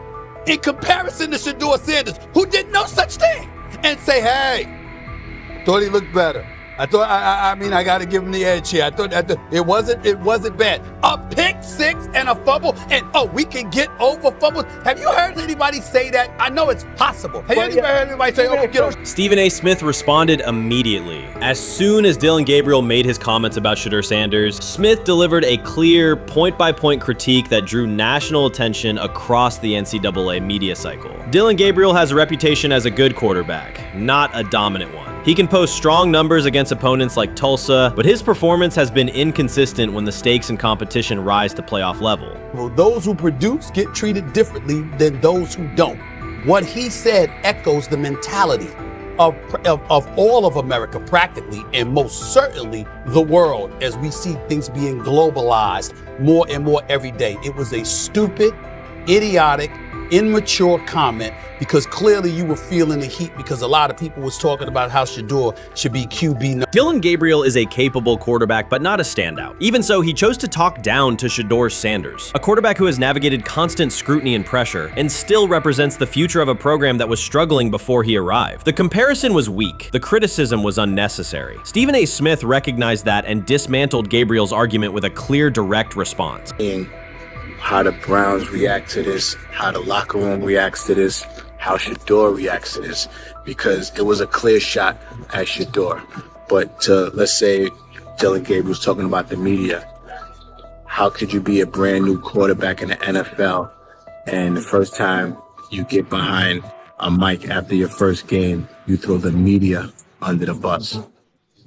in comparison to Shedeur Sanders, who did no such thing, and say, hey, thought he looked better. I got to give him the edge here. I thought it wasn't bad. A pick six and a fumble, and we can get over fumbles. Have you heard anybody say that? I know it's possible. Have you ever heard anybody say, we get over? Stephen A. Smith responded immediately. As soon as Dillon Gabriel made his comments about Shedeur Sanders, Smith delivered a clear, point-by-point critique that drew national attention across the NCAA media cycle. Dillon Gabriel has a reputation as a good quarterback, not a dominant one. He can post strong numbers against opponents like Tulsa, but his performance has been inconsistent when the stakes and competition rise to playoff level. Well, those who produce get treated differently than those who don't. What he said echoes the mentality of all of America practically, and most certainly the world, as we see things being globalized more and more every day. It was a stupid, idiotic, immature comment, because clearly you were feeling the heat because a lot of people was talking about how Shedeur should be QB. Dillon Gabriel is a capable quarterback, but not a standout. Even so, he chose to talk down to Shedeur Sanders, a quarterback who has navigated constant scrutiny and pressure and still represents the future of a program that was struggling before he arrived. The comparison was weak. The criticism was unnecessary. Stephen A. Smith recognized that and dismantled Gabriel's argument with a clear, direct response. How the Browns react to this, how the locker room reacts to this, how Shedeur reacts to this, because it was a clear shot at Shedeur. But let's say Dillon Gabriel's talking about the media. How could you be a brand new quarterback in the NFL and the first time you get behind a mic after your first game, you throw the media under the bus?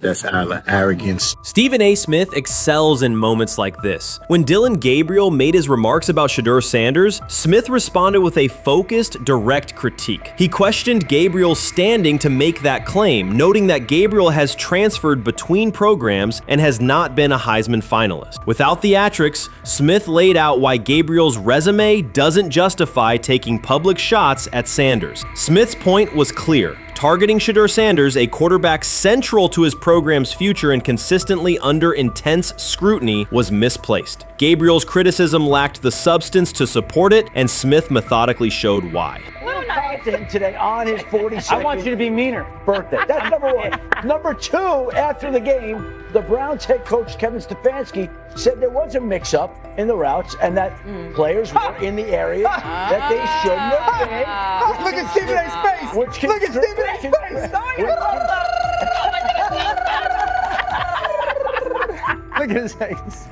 That's out of arrogance. Stephen A. Smith excels in moments like this. When Dillon Gabriel made his remarks about Shedeur Sanders, Smith responded with a focused, direct critique. He questioned Gabriel's standing to make that claim, noting that Gabriel has transferred between programs and has not been a Heisman finalist. Without theatrics, Smith laid out why Gabriel's resume doesn't justify taking public shots at Sanders. Smith's point was clear. Targeting Shedeur Sanders, a quarterback central to his program's future and consistently under intense scrutiny, was misplaced. Gabriel's criticism lacked the substance to support it, and Smith methodically showed why. Today on his 42nd. I want you to be meaner. Birthday. That's number one. Number two, after the game, the Browns head coach Kevin Stefanski said there was a mix-up in the routes and that players were in the area that they shouldn't have been. Look at Stephen A's face. Look at Stephen A's face. Look at his face.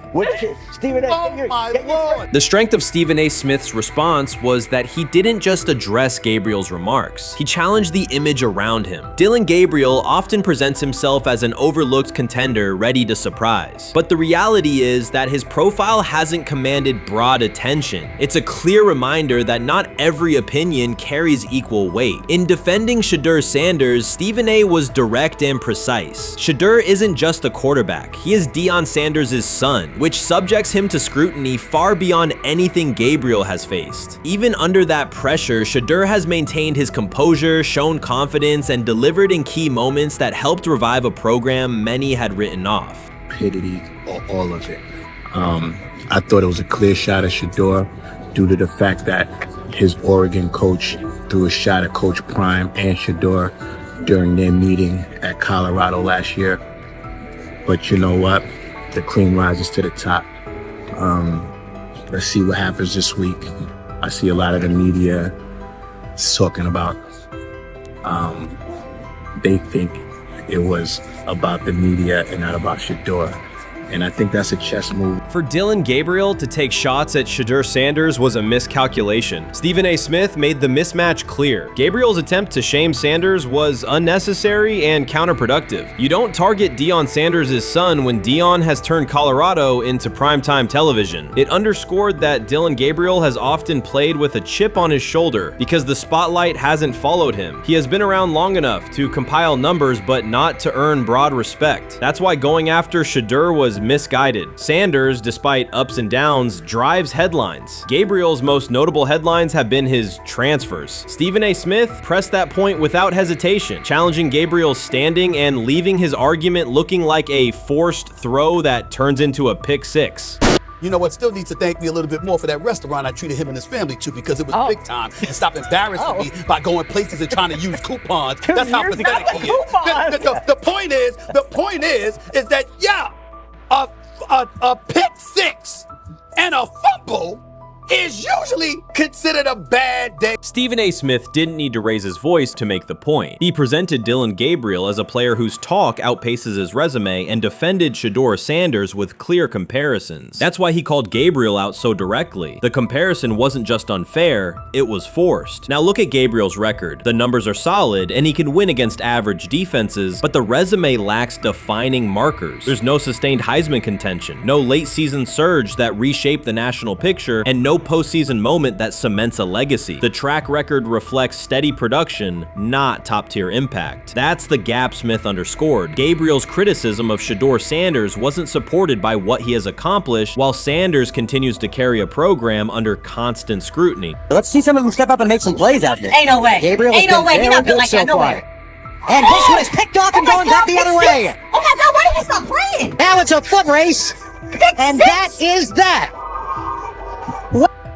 Stephen A. Oh my Lord. The strength of Stephen A. Smith's response was that he didn't just address Gabriel's remarks. He challenged the image around him. Dillon Gabriel often presents himself as an overlooked contender ready to surprise. But the reality is that his profile hasn't commanded broad attention. It's a clear reminder that not every opinion carries equal weight. In defending Shedeur Sanders, Stephen A. was direct and precise. Shedeur isn't just a quarterback. He is Deion Sanders' son, which subjects him to scrutiny far beyond anything Gabriel has faced. Even under that pressure, Shedeur has maintained his composure, shown confidence, and delivered in key moments that helped revive a program many had written off. Stupidity, all of it. I thought it was a clear shot at Shedeur due to the fact that his Oregon coach threw a shot at Coach Prime and Shedeur during their meeting at Colorado last year. But you know what? The cream rises to the top. Let's see what happens this week. I see a lot of the media talking about they think it was about the media and not about Shedeur. And I think that's a chess move. For Dillon Gabriel to take shots at Shedeur Sanders was a miscalculation. Stephen A. Smith made the mismatch clear. Gabriel's attempt to shame Sanders was unnecessary and counterproductive. You don't target Deion Sanders' son when Deion has turned Colorado into primetime television. It underscored that Dillon Gabriel has often played with a chip on his shoulder because the spotlight hasn't followed him. He has been around long enough to compile numbers but not to earn broad respect. That's why going after Shedeur was misguided. Sanders, despite ups and downs, drives headlines. Gabriel's most notable headlines have been his transfers. Stephen A. Smith pressed that point without hesitation, challenging Gabriel's standing and leaving his argument looking like a forced throw that turns into a pick six. You know what? Still needs to thank me a little bit more for that restaurant I treated him and his family to because it was big time and stopped embarrassing me by going places and trying to use coupons. That's how pathetic he is. The point is that a pick six and a fumble is usually considered a bad day. Stephen A. Smith didn't need to raise his voice to make the point. He presented Dillon Gabriel as a player whose talk outpaces his resume and defended Shedeur Sanders with clear comparisons. That's why he called Gabriel out so directly. The comparison wasn't just unfair, it was forced. Now look at Gabriel's record. The numbers are solid and he can win against average defenses, but the resume lacks defining markers. There's no sustained Heisman contention, no late season surge that reshaped the national picture, and no postseason moment that cements a legacy. The track record reflects steady production, not top-tier impact. That's the gap Smith underscored. Gabriel's criticism of Shedeur Sanders wasn't supported by what he has accomplished, while Sanders continues to carry a program under constant scrutiny. Let's see some of them step up and make some plays out there. Ain't no way. Gabriel Ain't no way. He's not built like that. No way. And this one is picked off and going back the other way. Oh my God, why did he stop playing? Now it's a foot race. And that is that.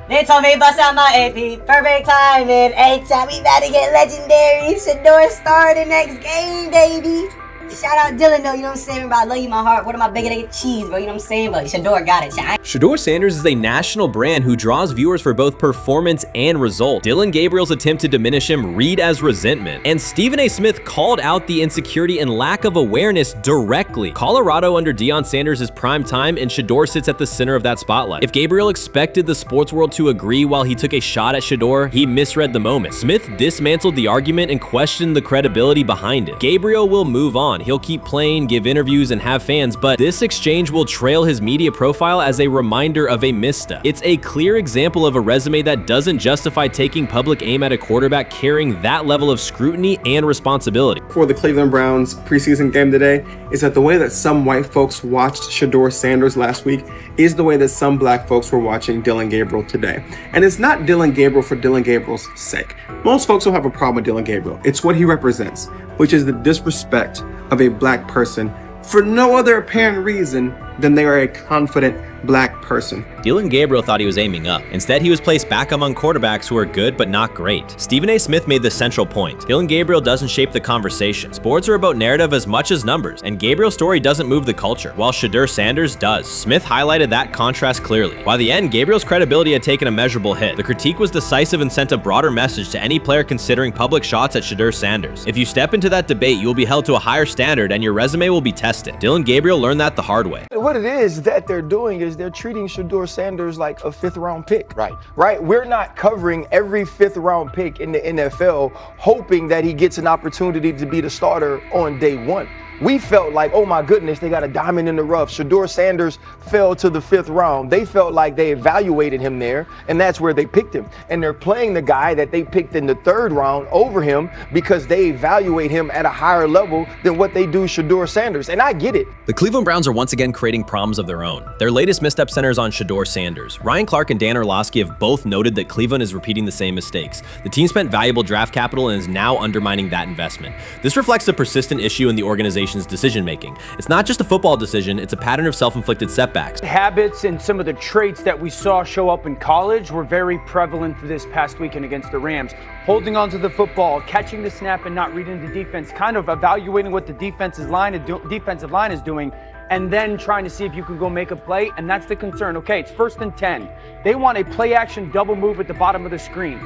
They told me bust out my AP, perfect timing. H-time, we about to get legendary. Shedeur start the next game, baby. Shout out Dillon though, you know what I'm saying? Bro, I love you, my heart. What am I bigger than cheese, bro? You know what I'm saying? But Shedeur got it. Shedeur Sanders is a national brand who draws viewers for both performance and result. Dillon Gabriel's attempt to diminish him read as resentment. And Stephen A. Smith called out the insecurity and lack of awareness directly. Colorado under Deion Sanders is prime time and Shedeur sits at the center of that spotlight. If Gabriel expected the sports world to agree while he took a shot at Shedeur, he misread the moment. Smith dismantled the argument and questioned the credibility behind it. Gabriel will move on. on. He'll keep playing, give interviews, and have fans, but this exchange will trail his media profile as a reminder of a misstep. It's a clear example of a resume that doesn't justify taking public aim at a quarterback carrying that level of scrutiny and responsibility. For the Cleveland Browns preseason game today is that the way that some white folks watched Shedeur Sanders last week is the way that some black folks were watching Dillon Gabriel today. And it's not Dillon Gabriel for Dillon Gabriel's sake. Most folks don't have a problem with Dillon Gabriel. It's what he represents, which is the disrespect of a black person for no other apparent reason than they are a confident black person. Dillon Gabriel thought he was aiming up. Instead, he was placed back among quarterbacks who are good but not great. Stephen A. Smith made the central point. Dillon Gabriel doesn't shape the conversation. Sports are about narrative as much as numbers, and Gabriel's story doesn't move the culture, while Shedeur Sanders does. Smith highlighted that contrast clearly. By the end, Gabriel's credibility had taken a measurable hit. The critique was decisive and sent a broader message to any player considering public shots at Shedeur Sanders. If you step into that debate, you will be held to a higher standard and your resume will be tested. Dillon Gabriel learned that the hard way. What it is that they're doing is they're treating Shedeur Sanders like a 5th round pick. Right. We're not covering every 5th round pick in the NFL hoping that he gets an opportunity to be the starter on day one. We felt like, oh my goodness, they got a diamond in the rough. Shedeur Sanders fell to the 5th round. They felt like they evaluated him there, and that's where they picked him. And they're playing the guy that they picked in the 3rd round over him because they evaluate him at a higher level than what they do Shedeur Sanders. And I get it. The Cleveland Browns are once again creating problems of their own. Their latest misstep centers on Shedeur Sanders. Ryan Clark and Dan Orlovsky have both noted that Cleveland is repeating the same mistakes. The team spent valuable draft capital and is now undermining that investment. This reflects a persistent issue in the organization's decision-making. It's not just a football decision, it's a pattern of self-inflicted setbacks. Habits and some of the traits that we saw show up in college were very prevalent this past weekend against the Rams. Holding onto the football, catching the snap and not reading the defense, kind of evaluating what the defensive line is doing, and then trying to see if you can go make a play, and that's the concern. Okay, it's 1st and 10. They want a play-action double move at the bottom of the screen.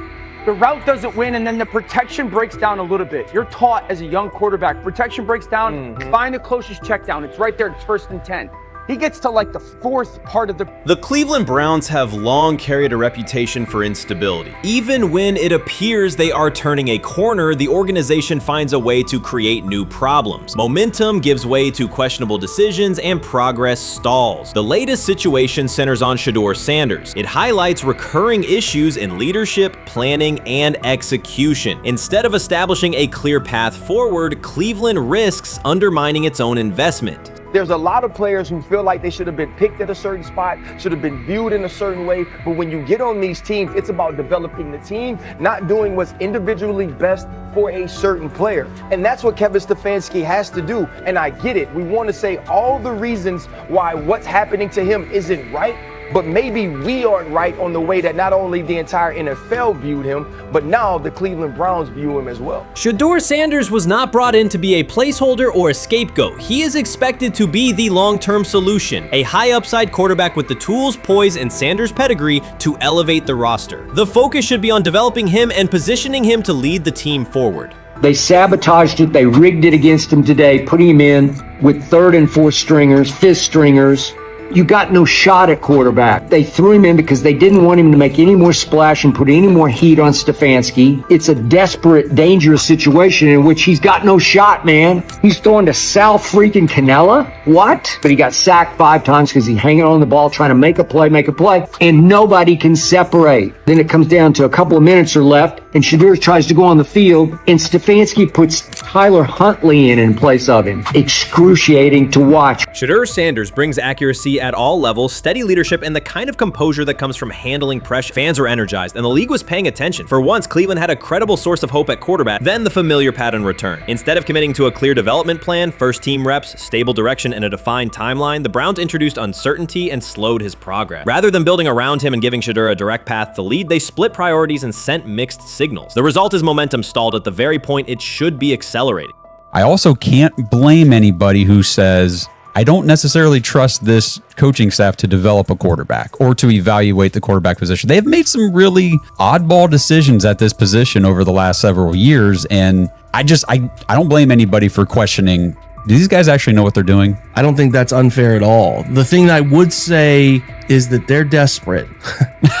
The route doesn't win, and then the protection breaks down a little bit. You're taught as a young quarterback, protection breaks down, find the closest check down. It's right there, it's 1st and 10. He gets to like the 4th part of the... The Cleveland Browns have long carried a reputation for instability. Even when it appears they are turning a corner, the organization finds a way to create new problems. Momentum gives way to questionable decisions and progress stalls. The latest situation centers on Shedeur Sanders. It highlights recurring issues in leadership, planning, and execution. Instead of establishing a clear path forward, Cleveland risks undermining its own investment. There's a lot of players who feel like they should have been picked at a certain spot, should have been viewed in a certain way. But when you get on these teams, it's about developing the team, not doing what's individually best for a certain player. And that's what Kevin Stefanski has to do. And I get it. We want to say all the reasons why what's happening to him isn't right. But maybe we aren't right on the way that not only the entire NFL viewed him, but now the Cleveland Browns view him as well. Shedeur Sanders was not brought in to be a placeholder or a scapegoat. He is expected to be the long-term solution, a high-upside quarterback with the tools, poise, and Sanders' pedigree to elevate the roster. The focus should be on developing him and positioning him to lead the team forward. They sabotaged it. They rigged it against him today, putting him in with 3rd and 4th stringers, 5th stringers. You got no shot at quarterback. They threw him in because they didn't want him to make any more splash and put any more heat on Stefanski. It's a desperate, dangerous situation in which he's got no shot, man. He's throwing to Sal freaking Cannella? What? But he got sacked 5 times because he's hanging on the ball trying to make a play, and nobody can separate. Then it comes down to a couple of minutes are left, and Shedeur tries to go on the field, and Stefanski puts Tyler Huntley in place of him. Excruciating to watch. Shedeur Sanders brings accuracy at all levels, steady leadership, and the kind of composure that comes from handling pressure. Fans were energized, and the league was paying attention. For once, Cleveland had a credible source of hope at quarterback, then the familiar pattern returned. Instead of committing to a clear development plan, first-team reps, stable direction, and a defined timeline, the Browns introduced uncertainty and slowed his progress. Rather than building around him and giving Shedeur a direct path to lead, they split priorities and sent mixed signals. The result is momentum stalled at the very point it should be accelerating. I also can't blame anybody who says, I don't necessarily trust this coaching staff to develop a quarterback or to evaluate the quarterback position. They have made some really oddball decisions at this position over the last several years, and I don't blame anybody for questioning, do these guys actually know what they're doing? I don't think that's unfair at all. The thing that I would say is that they're desperate.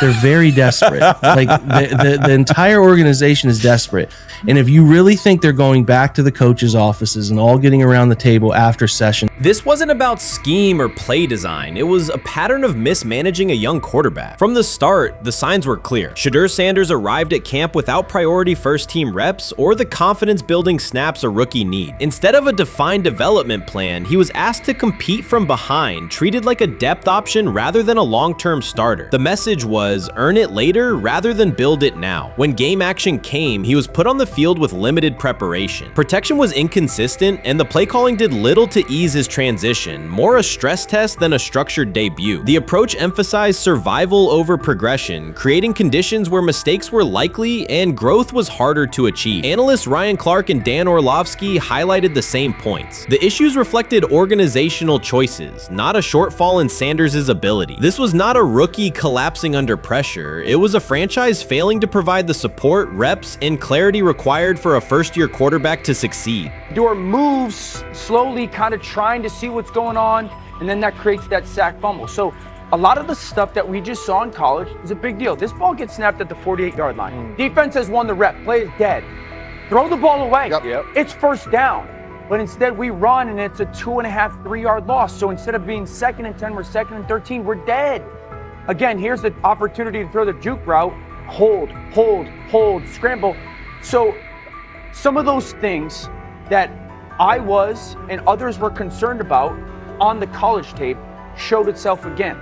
They're very desperate. Like the entire organization is desperate. And if you really think they're going back to the coaches' offices and all getting around the table after session. This wasn't about scheme or play design. It was a pattern of mismanaging a young quarterback. From the start, the signs were clear. Shedeur Sanders arrived at camp without priority first-team reps or the confidence-building snaps a rookie need. Instead of a defined development plan, he was asked to compete from behind, treated like a depth option rather than a long-term starter. The message was earn it later rather than build it now. When game action came, he was put on the field with limited preparation. Protection was inconsistent, and the play calling did little to ease his transition, more a stress test than a structured debut. The approach emphasized survival over progression, creating conditions where mistakes were likely and growth was harder to achieve. Analysts Ryan Clark and Dan Orlovsky highlighted the same points. The issues reflected organizational choices, not a shortfall in Sanders' ability. This was not a rookie collapsing under pressure. It was a franchise failing to provide the support, reps, and clarity required for a first-year quarterback to succeed. Shedeur moves slowly, kind of trying to see what's going on, and then that creates that sack fumble. So a lot of the stuff that we just saw in college is a big deal. This ball gets snapped at the 48-yard line. Defense has won the rep. Play is dead. Throw the ball away. It's first down. But instead we run and it's a 2.5, 3-yard loss. So instead of being 2nd and 10, we're 2nd and 13, we're dead. Again, here's the opportunity to throw the juke route. Hold, scramble. So some of those things that I was and others were concerned about on the college tape showed itself again.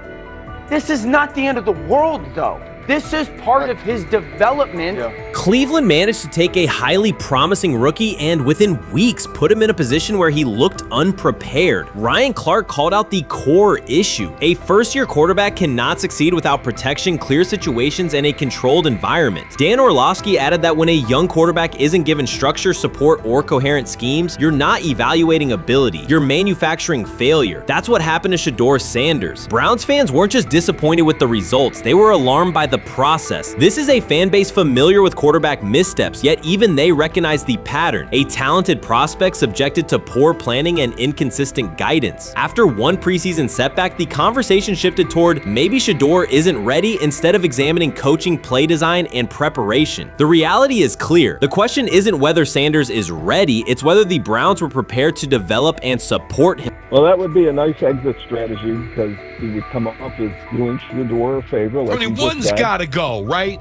This is not the end of the world, though. This is part of his development. Cleveland managed to take a highly promising rookie and within weeks put him in a position where he looked unprepared. Ryan Clark called out the core issue. A first-year quarterback cannot succeed without protection, clear situations, and a controlled environment. Dan Orlovsky added that when a young quarterback isn't given structure, support, or coherent schemes, you're not evaluating ability, you're manufacturing failure. That's what happened to Shedeur Sanders. Browns fans weren't just disappointed with the results, they were alarmed by the process. This is a fan base familiar with quarterback missteps, yet even they recognize the pattern. A talented prospect subjected to poor planning and inconsistent guidance. After one preseason setback, the conversation shifted toward maybe Shedeur isn't ready instead of examining coaching, play design, and preparation. The reality is clear. The question isn't whether Sanders is ready, it's whether the Browns were prepared to develop and support him. Well, that would be a nice exit strategy because he would come up as doing Shedeur a favor. I mean, one's got to go, right?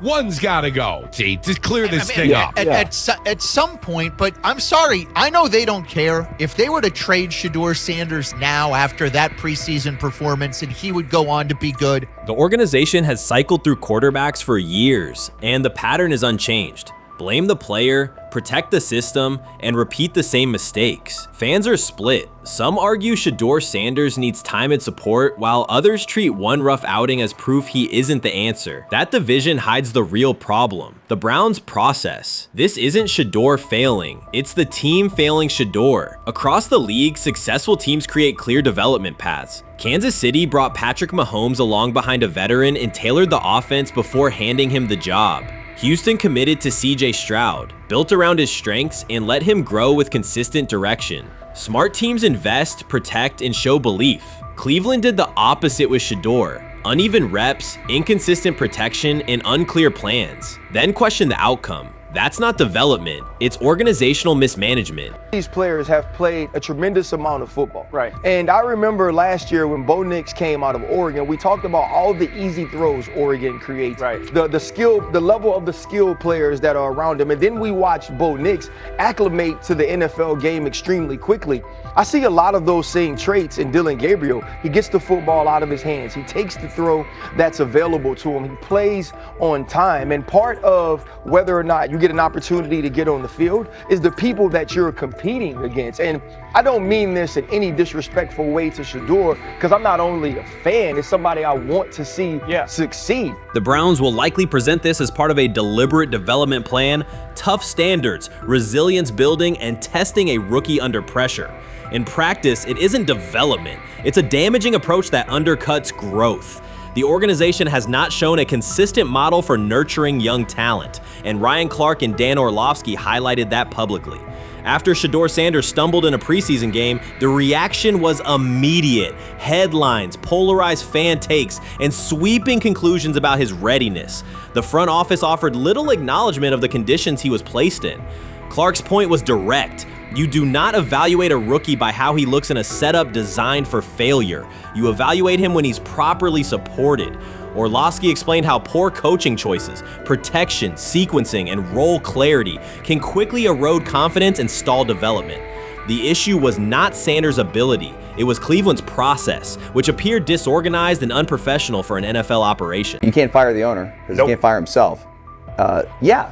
One's got to go, to clear this thing up. At some point, but I'm sorry, I know they don't care. If they were to trade Shedeur Sanders now after that preseason performance and he would go on to be good. The organization has cycled through quarterbacks for years, and the pattern is unchanged. Blame the player, protect the system, and repeat the same mistakes. Fans are split. Some argue Shedeur Sanders needs time and support, while others treat one rough outing as proof he isn't the answer. That division hides the real problem, the Browns' process. This isn't Shedeur failing, it's the team failing Shedeur. Across the league, successful teams create clear development paths. Kansas City brought Patrick Mahomes along behind a veteran and tailored the offense before handing him the job. Houston committed to CJ Stroud, built around his strengths, and let him grow with consistent direction. Smart teams invest, protect, and show belief. Cleveland did the opposite with Shedeur. Uneven reps, inconsistent protection, and unclear plans. Then question the outcome. That's not development, it's organizational mismanagement. These players have played a tremendous amount of football. Right. And I remember last year when Bo Nix came out of Oregon, we talked about all the easy throws Oregon creates. Right. The skill, the level of the skilled players that are around him. And then we watched Bo Nix acclimate to the NFL game extremely quickly. I see a lot of those same traits in Dillon Gabriel. He gets the football out of his hands. He takes the throw that's available to him. He plays on time. And part of whether or not you get an opportunity to get on the field is the people that you're competing against. And I don't mean this in any disrespectful way to Shedeur, because I'm not only a fan, it's somebody I want to see succeed. The Browns will likely present this as part of a deliberate development plan, tough standards, resilience building, and testing a rookie under pressure. In practice, it isn't development. It's a damaging approach that undercuts growth. The organization has not shown a consistent model for nurturing young talent, and Ryan Clark and Dan Orlovsky highlighted that publicly. After Shedeur Sanders stumbled in a preseason game, the reaction was immediate. Headlines, polarized fan takes, and sweeping conclusions about his readiness. The front office offered little acknowledgement of the conditions he was placed in. Clark's point was direct. You do not evaluate a rookie by how he looks in a setup designed for failure. You evaluate him when he's properly supported. Orlovsky explained how poor coaching choices, protection, sequencing, and role clarity can quickly erode confidence and stall development. The issue was not Sanders' ability, it was Cleveland's process, which appeared disorganized and unprofessional for an NFL operation. You can't fire the owner because he can't fire himself.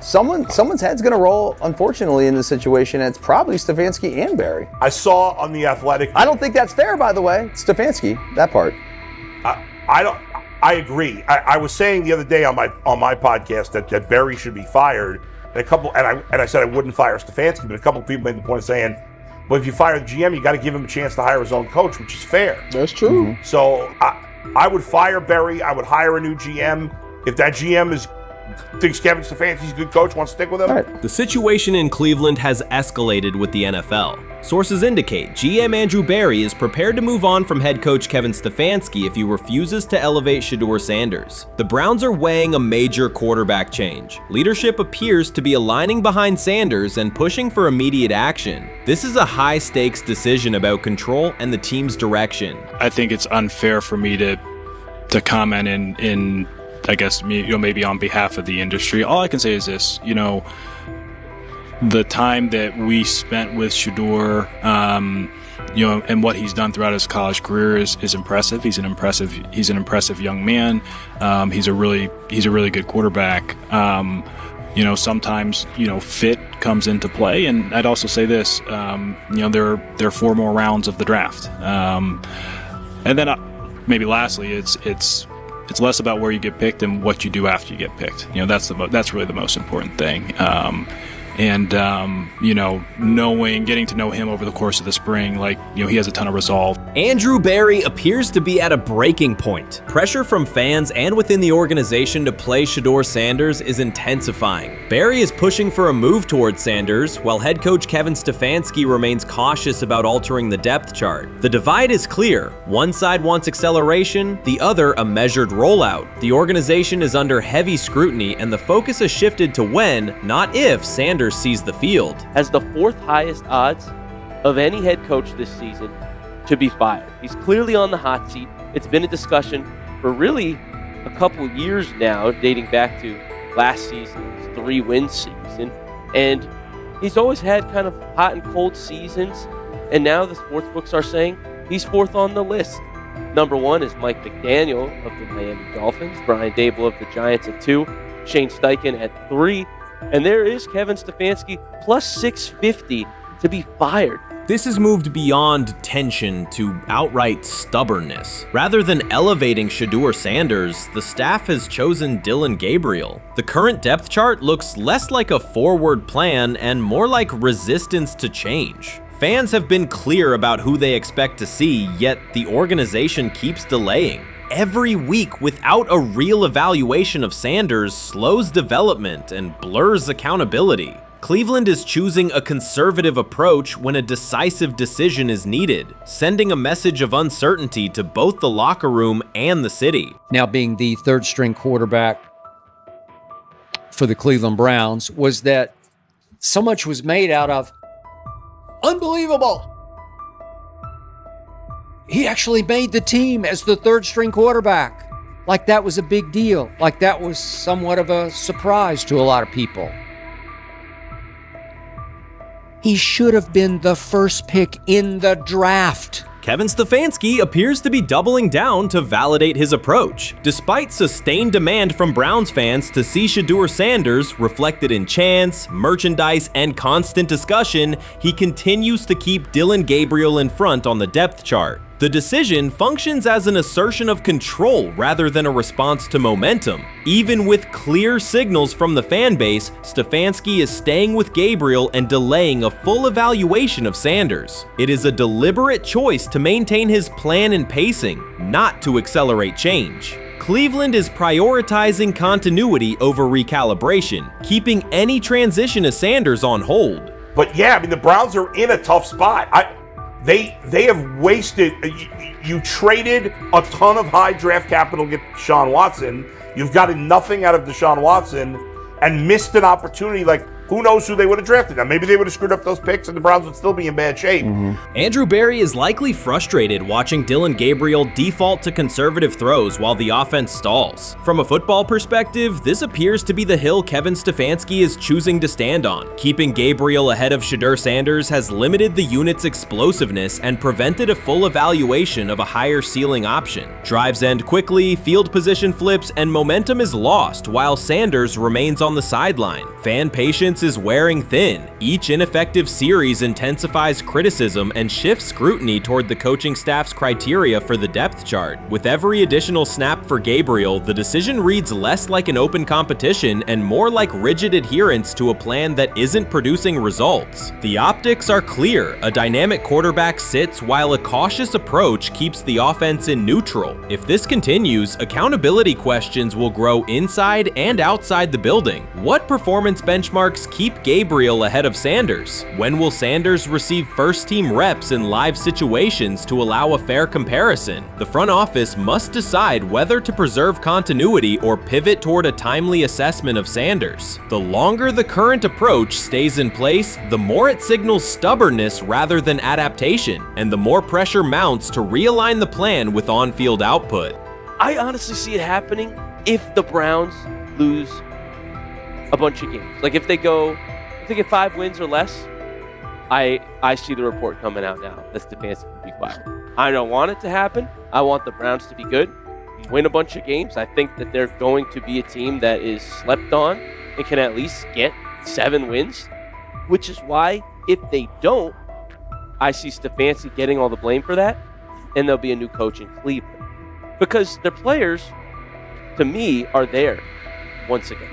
Someone's head's going to roll, unfortunately, in this situation, and it's probably Stefanski and Barry. I saw on The Athletic. I don't think that's fair, by the way. Stefanski, that part. I agree. I was saying the other day on my podcast that Barry should be fired. And I said I wouldn't fire Stefanski, but a couple of people made the point of saying, well, if you fire the GM, you got to give him a chance to hire his own coach, which is fair. That's true. So I would fire Barry. I would hire a new GM. If that GM thinks Kevin Stefanski's a good coach, wants to stick with him. The situation in Cleveland has escalated with the NFL. Sources indicate GM Andrew Barry is prepared to move on from head coach Kevin Stefanski if he refuses to elevate Shedeur Sanders. The Browns are weighing a major quarterback change. Leadership appears to be aligning behind Sanders and pushing for immediate action. This is a high-stakes decision about control and the team's direction. I think it's unfair for me to comment in I guess, maybe on behalf of the industry. All I can say is this, the time that we spent with Shedeur, and what he's done throughout his college career is impressive. He's an impressive young man. He's a really good quarterback. Sometimes, fit comes into play. And I'd also say this, there are 4 more rounds of the draft. And then maybe lastly, it's less about where you get picked and what you do after you get picked. That's really the most important thing. Getting to know him over the course of the spring, he has a ton of resolve. Andrew Barry appears to be at a breaking point. Pressure from fans and within the organization to play Shedeur Sanders is intensifying. Barry is pushing for a move towards Sanders, while head coach Kevin Stefanski remains cautious about altering the depth chart. The divide is clear. One side wants acceleration, the other a measured rollout. The organization is under heavy scrutiny, and the focus has shifted to when, not if, Sanders sees the field. Has the 4th highest odds of any head coach this season to be fired. He's clearly on the hot seat. It's been a discussion for really a couple years now, dating back to last season's 3-win season. And he's always had kind of hot and cold seasons. And now the sports books are saying he's 4th on the list. Number 1 is Mike McDaniel of the Miami Dolphins, Brian Dable of the Giants at 2, Shane Steichen at 3, and there is Kevin Stefanski plus 650 to be fired. This has moved beyond tension to outright stubbornness. Rather than elevating Shedeur Sanders, the staff has chosen Dillon Gabriel. The current depth chart looks less like a forward plan and more like resistance to change. Fans have been clear about who they expect to see, yet the organization keeps delaying. Every week without a real evaluation of Sanders slows development and blurs accountability. Cleveland is choosing a conservative approach when a decisive decision is needed, sending a message of uncertainty to both the locker room and the city. Now being the 3rd string quarterback for the Cleveland Browns, was that so much was made out of unbelievable. He actually made the team as the 3rd string quarterback. Like that was a big deal. Like that was somewhat of a surprise to a lot of people. He should have been the 1st pick in the draft. Kevin Stefanski appears to be doubling down to validate his approach. Despite sustained demand from Browns fans to see Shedeur Sanders reflected in chants, merchandise, and constant discussion, he continues to keep Dillon Gabriel in front on the depth chart. The decision functions as an assertion of control rather than a response to momentum. Even with clear signals from the fan base, Stefanski is staying with Gabriel and delaying a full evaluation of Sanders. It is a deliberate choice to maintain his plan and pacing, not to accelerate change. Cleveland is prioritizing continuity over recalibration, keeping any transition to Sanders on hold. But yeah, I mean, the Browns are in a tough spot. They have wasted. You traded a ton of high draft capital to get Deshaun Watson. You've gotten nothing out of Deshaun Watson and missed an opportunity. Like, who knows who they would have drafted? Now, maybe they would have screwed up those picks and the Browns would still be in bad shape. Andrew Berry is likely frustrated watching Dillon Gabriel default to conservative throws while the offense stalls. From a football perspective, this appears to be the hill Kevin Stefanski is choosing to stand on. Keeping Gabriel ahead of Shedeur Sanders has limited the unit's explosiveness and prevented a full evaluation of a higher ceiling option. Drives end quickly, field position flips, and momentum is lost while Sanders remains on the sideline. Fan patience is wearing thin. Each ineffective series intensifies criticism and shifts scrutiny toward the coaching staff's criteria for the depth chart. With every additional snap for Gabriel, the decision reads less like an open competition and more like rigid adherence to a plan that isn't producing results. The optics are clear. A dynamic quarterback sits while a cautious approach keeps the offense in neutral. If this continues, accountability questions will grow inside and outside the building. What performance benchmarks keep Gabriel ahead of Sanders? When will Sanders receive first-team reps in live situations to allow a fair comparison? The front office must decide whether to preserve continuity or pivot toward a timely assessment of Sanders. The longer the current approach stays in place, the more it signals stubbornness rather than adaptation, and the more pressure mounts to realign the plan with on-field output. I honestly see it happening if the Browns lose a bunch of games. Like if they get 5 wins or less, I see the report coming out now that Stefanski will be fired. I don't want it to happen. I want the Browns to be good, win a bunch of games. I think that they're going to be a team that is slept on and can at least get 7 wins, which is why if they don't, I see Stefanski getting all the blame for that, and there'll be a new coach in Cleveland. Because their players, to me, are there once again.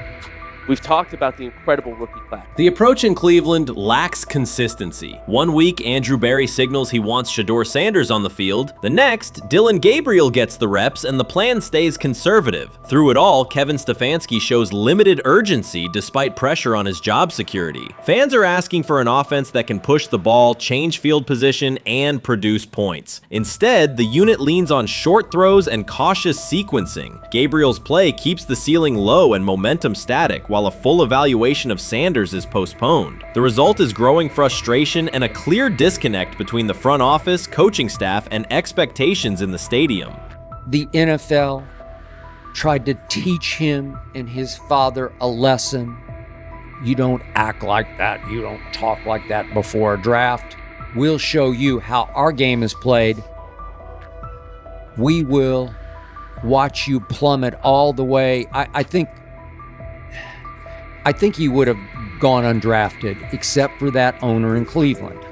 We've talked about the incredible rookie class. The approach in Cleveland lacks consistency. One week, Andrew Berry signals he wants Shedeur Sanders on the field. The next, Dillon Gabriel gets the reps and the plan stays conservative. Through it all, Kevin Stefanski shows limited urgency despite pressure on his job security. Fans are asking for an offense that can push the ball, change field position, and produce points. Instead, the unit leans on short throws and cautious sequencing. Gabriel's play keeps the ceiling low and momentum static, while a full evaluation of Sanders is postponed. The result is growing frustration and a clear disconnect between the front office, coaching staff, and expectations in the stadium. The NFL tried to teach him and his father a lesson. You don't act like that. You don't talk like that before a draft. We'll show you how our game is played. We will watch you plummet all the way. I think he would have gone undrafted except for that owner in Cleveland.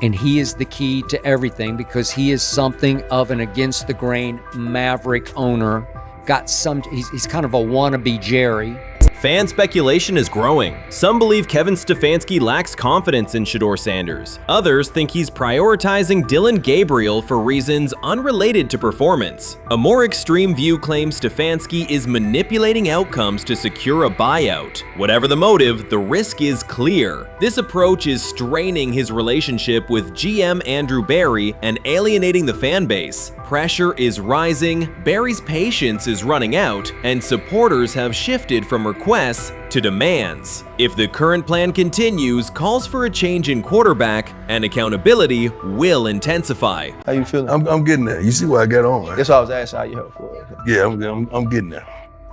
And he is the key to everything because he is something of an against-the-grain maverick owner. He's kind of a wannabe Jerry. Fan speculation is growing. Some believe Kevin Stefanski lacks confidence in Shedeur Sanders. Others think he's prioritizing Dillon Gabriel for reasons unrelated to performance. A more extreme view claims Stefanski is manipulating outcomes to secure a buyout. Whatever the motive, the risk is clear. This approach is straining his relationship with GM Andrew Berry and alienating the fan base. Pressure is rising, Berry's patience is running out, and supporters have shifted from requests to demands. If the current plan continues, calls for a change in quarterback and accountability will intensify. How you feeling? I'm getting there. You see what I got on, right? That's what I was asking how you help for. Yeah, I'm getting there.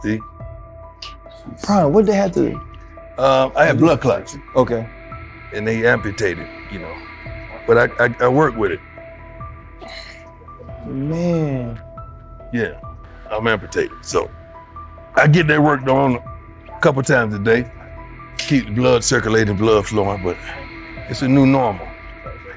See? Brian, what did they have to do? I had blood clots. Okay. And they amputated, But I work with it. Man. Yeah, I'm amputated. So I get that work done a couple times a day. Keep the blood circulating, blood flowing, but it's a new normal.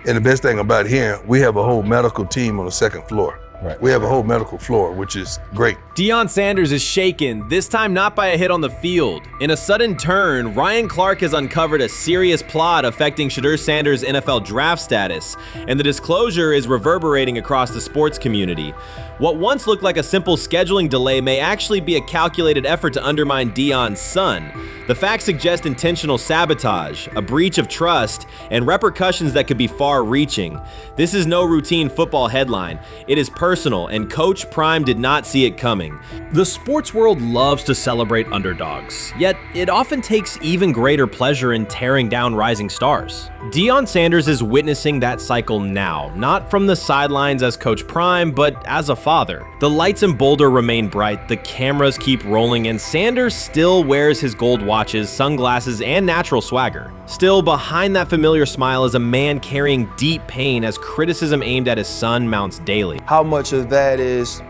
And the best thing about here, we have a whole medical team on the second floor. Right. We have a whole medical floor, which is great. Deion Sanders is shaken, this time not by a hit on the field. In a sudden turn, Ryan Clark has uncovered a serious plot affecting Shedeur Sanders' NFL draft status, and the disclosure is reverberating across the sports community. What once looked like a simple scheduling delay may actually be a calculated effort to undermine Deion's son. The facts suggest intentional sabotage, a breach of trust, and repercussions that could be far-reaching. This is no routine football headline. It is personal, and Coach Prime did not see it coming. The sports world loves to celebrate underdogs, yet it often takes even greater pleasure in tearing down rising stars. Deion Sanders is witnessing that cycle now, not from the sidelines as Coach Prime, but as a father. The lights in Boulder remain bright, the cameras keep rolling, and Sanders still wears his gold watches, sunglasses, and natural swagger. Still, behind that familiar smile is a man carrying deep pain as criticism aimed at his son mounts daily. How much of that is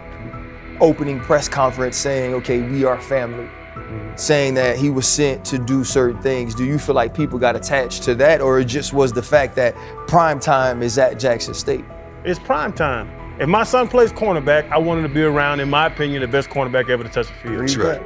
opening press conference saying, okay, we are family, saying that he was sent to do certain things? Do you feel like people got attached to that, or it just was the fact that prime time is at Jackson State? It's prime time. If my son plays cornerback, I want him to be around, in my opinion, the best cornerback ever to touch the field. That's right.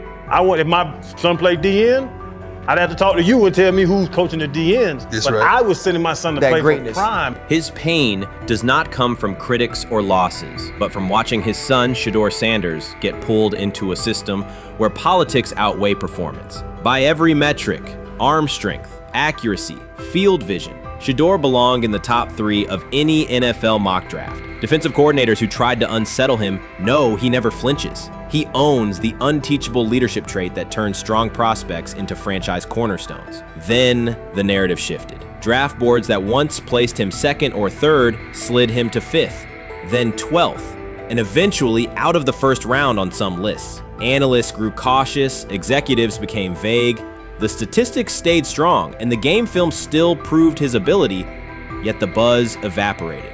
If my son played DN, I'd have to talk to you and tell me who's coaching the DNs. That's but right. I was sending my son to play for prime. His pain does not come from critics or losses, but from watching his son, Shedeur Sanders, get pulled into a system where politics outweigh performance. By every metric, arm strength, accuracy, field vision, Shedeur belonged in the top 3 of any NFL mock draft. Defensive coordinators who tried to unsettle him know he never flinches. He owns the unteachable leadership trait that turns strong prospects into franchise cornerstones. Then the narrative shifted. Draft boards that once placed him 2nd or 3rd slid him to 5th, then 12th, and eventually out of the 1st round on some lists. Analysts grew cautious, executives became vague, the statistics stayed strong, and the game film still proved his ability, yet the buzz evaporated.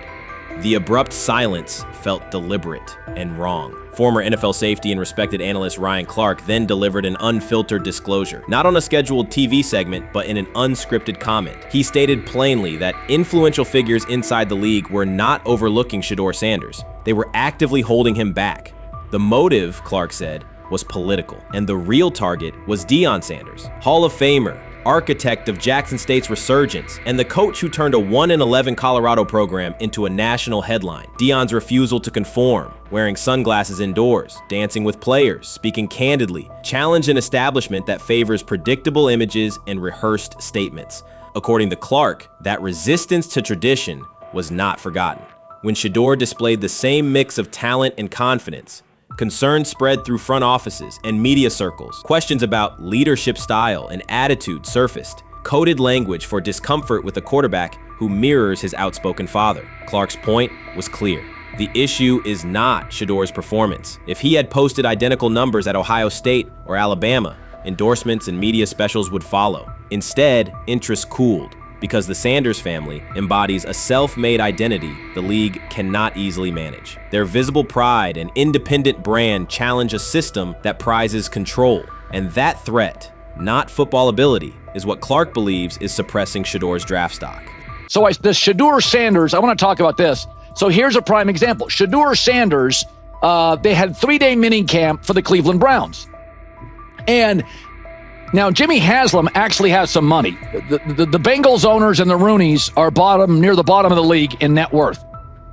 The abrupt silence felt deliberate and wrong. Former NFL safety and respected analyst Ryan Clark then delivered an unfiltered disclosure, not on a scheduled TV segment, but in an unscripted comment. He stated plainly that influential figures inside the league were not overlooking Shedeur Sanders. They were actively holding him back. The motive, Clark said, was political, and the real target was Deion Sanders, Hall of Famer, architect of Jackson State's resurgence, and the coach who turned a 1-11 Colorado program into a national headline. Deion's refusal to conform, wearing sunglasses indoors, dancing with players, speaking candidly, challenged an establishment that favors predictable images and rehearsed statements. According to Clark, that resistance to tradition was not forgotten. When Shedeur displayed the same mix of talent and confidence, concern spread through front offices and media circles. Questions about leadership style and attitude surfaced. Coded language for discomfort with a quarterback who mirrors his outspoken father. Clark's point was clear. The issue is not Shedeur's performance. If he had posted identical numbers at Ohio State or Alabama, endorsements and media specials would follow. Instead, interest cooled, because the Sanders family embodies a self-made identity the league cannot easily manage. Their visible pride and independent brand challenge a system that prizes control. And that threat, not football ability, is what Clark believes is suppressing Shedeur's draft stock. So the Shedeur Sanders, I want to talk about this. So here's a prime example. Shedeur Sanders, they had 3-day mini camp for the Cleveland Browns. And now, Jimmy Haslam actually has some money. The Bengals owners and the Rooneys are near the bottom of the league in net worth.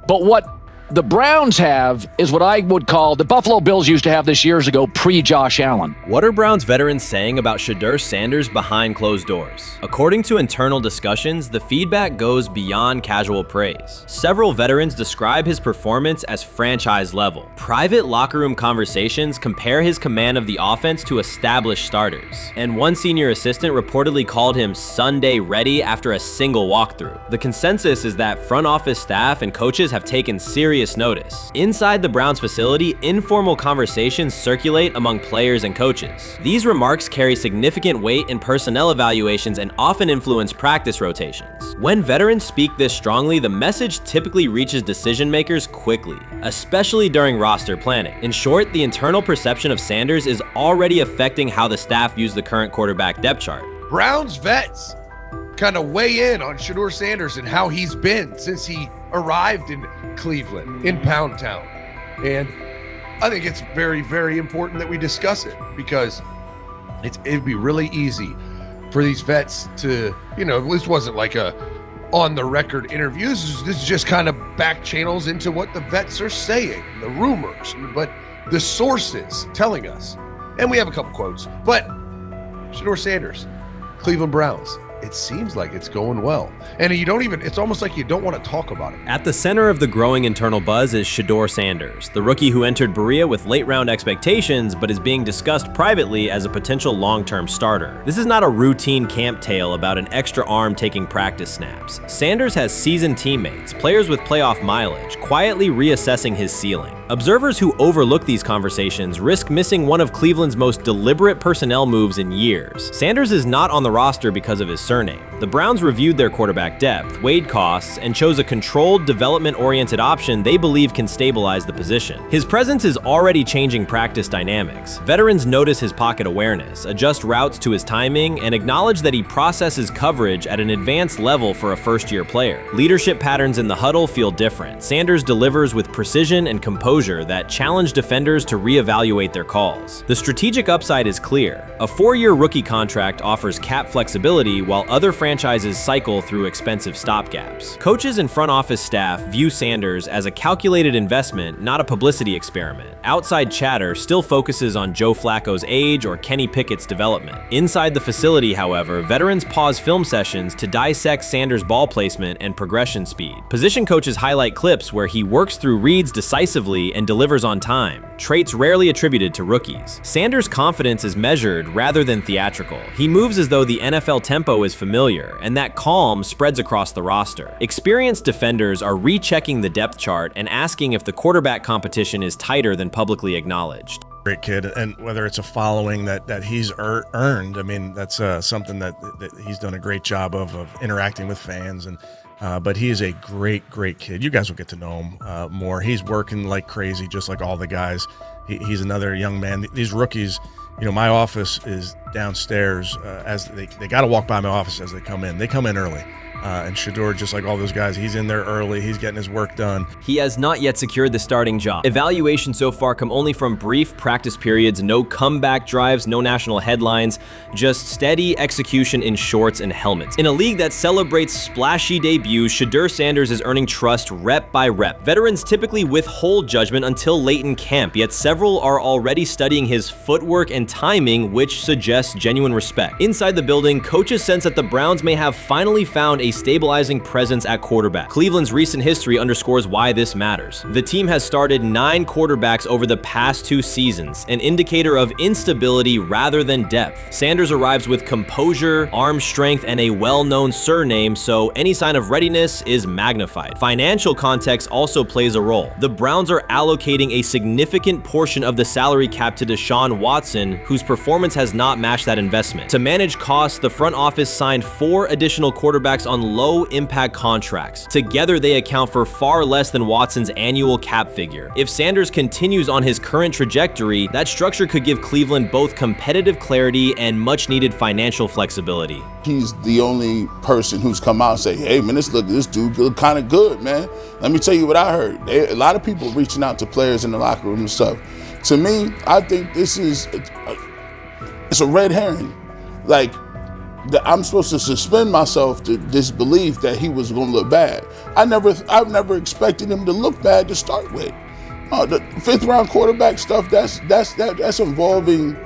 But what the Browns have is what I would call the Buffalo Bills used to have this years ago, pre-Josh Allen. What are Browns veterans saying about Shedeur Sanders behind closed doors? According to internal discussions, the feedback goes beyond casual praise. Several veterans describe his performance as franchise level. Private locker room conversations compare his command of the offense to established starters. And one senior assistant reportedly called him Sunday ready after a single walkthrough. The consensus is that front office staff and coaches have taken serious notice. Inside the Browns facility, informal conversations circulate among players and coaches. These remarks carry significant weight in personnel evaluations and often influence practice rotations. When veterans speak this strongly, the message typically reaches decision makers quickly, especially during roster planning. In short, the internal perception of Sanders is already affecting how the staff views the current quarterback depth chart. Browns vets kind of weigh in on Shedeur Sanders and how he's been since he arrived in Cleveland, in Pound Town. And I think it's very, very important that we discuss it, because it'd be really easy for these vets to, this wasn't like a on-the-record interview. This is just kind of back channels into what the vets are saying, the rumors, but the sources telling us. And we have a couple quotes, but Shedeur Sanders, Cleveland Browns. It seems like it's going well. And it's almost like you don't want to talk about it. At the center of the growing internal buzz is Shedeur Sanders, the rookie who entered Berea with late-round expectations but is being discussed privately as a potential long-term starter. This is not a routine camp tale about an extra arm taking practice snaps. Sanders has seasoned teammates, players with playoff mileage, quietly reassessing his ceiling. Observers who overlook these conversations risk missing one of Cleveland's most deliberate personnel moves in years. Sanders is not on the roster because of his surname. The Browns reviewed their quarterback depth, weighed costs, and chose a controlled, development-oriented option they believe can stabilize the position. His presence is already changing practice dynamics. Veterans notice his pocket awareness, adjust routes to his timing, and acknowledge that he processes coverage at an advanced level for a first-year player. Leadership patterns in the huddle feel different. Sanders delivers with precision and composure that challenge defenders to reevaluate their calls. The strategic upside is clear. A 4-year rookie contract offers cap flexibility while other franchises cycle through expensive stopgaps. Coaches and front office staff view Sanders as a calculated investment, not a publicity experiment. Outside chatter still focuses on Joe Flacco's age or Kenny Pickett's development. Inside the facility, however, veterans pause film sessions to dissect Sanders' ball placement and progression speed. Position coaches highlight clips where he works through reads decisively and delivers on time, traits rarely attributed to rookies. Sanders' confidence is measured rather than theatrical. He moves as though the NFL tempo is familiar, and that calm spreads across the roster. Experienced defenders are rechecking the depth chart and asking if the quarterback competition is tighter than publicly acknowledged. Great kid, and whether it's a following that he's earned, I mean, that's something that he's done a great job of interacting with fans, and but he is a great kid. You guys will get to know him more. He's working like crazy, just like all the guys. He's another young man. These rookies, my office is downstairs. As they got to walk by my office as they come in. They come in early. And Shedeur, just like all those guys, he's in there early. He's getting his work done. He has not yet secured the starting job. Evaluations so far come only from brief practice periods, no comeback drives, no national headlines, just steady execution in shorts and helmets. In a league that celebrates splashy debuts, Shedeur Sanders is earning trust rep by rep. Veterans typically withhold judgment until late in camp, yet several are already studying his footwork and timing, which suggests genuine respect. Inside the building, coaches sense that the Browns may have finally found a stabilizing presence at quarterback. Cleveland's recent history underscores why this matters. The team has started 9 quarterbacks over the past 2 seasons, an indicator of instability rather than depth. Sanders arrives with composure, arm strength, and a well-known surname, so any sign of readiness is magnified. Financial context also plays a role. The Browns are allocating a significant portion of the salary cap to Deshaun Watson, whose performance has not matched that investment. To manage costs, the front office signed 4 additional quarterbacks on low-impact contracts. Together, they account for far less than Watson's annual cap figure. If Sanders continues on his current trajectory, that structure could give Cleveland both competitive clarity and much-needed financial flexibility. He's the only person who's come out and say, hey, man, this dude look kind of good, man. Let me tell you what I heard. A lot of people reaching out to players in the locker room and stuff. To me, I think this is it's a red herring. Like, I'm supposed to suspend myself to disbelief that he was going to look bad. I've never expected him to look bad to start with. The 5th round quarterback stuff, that's involving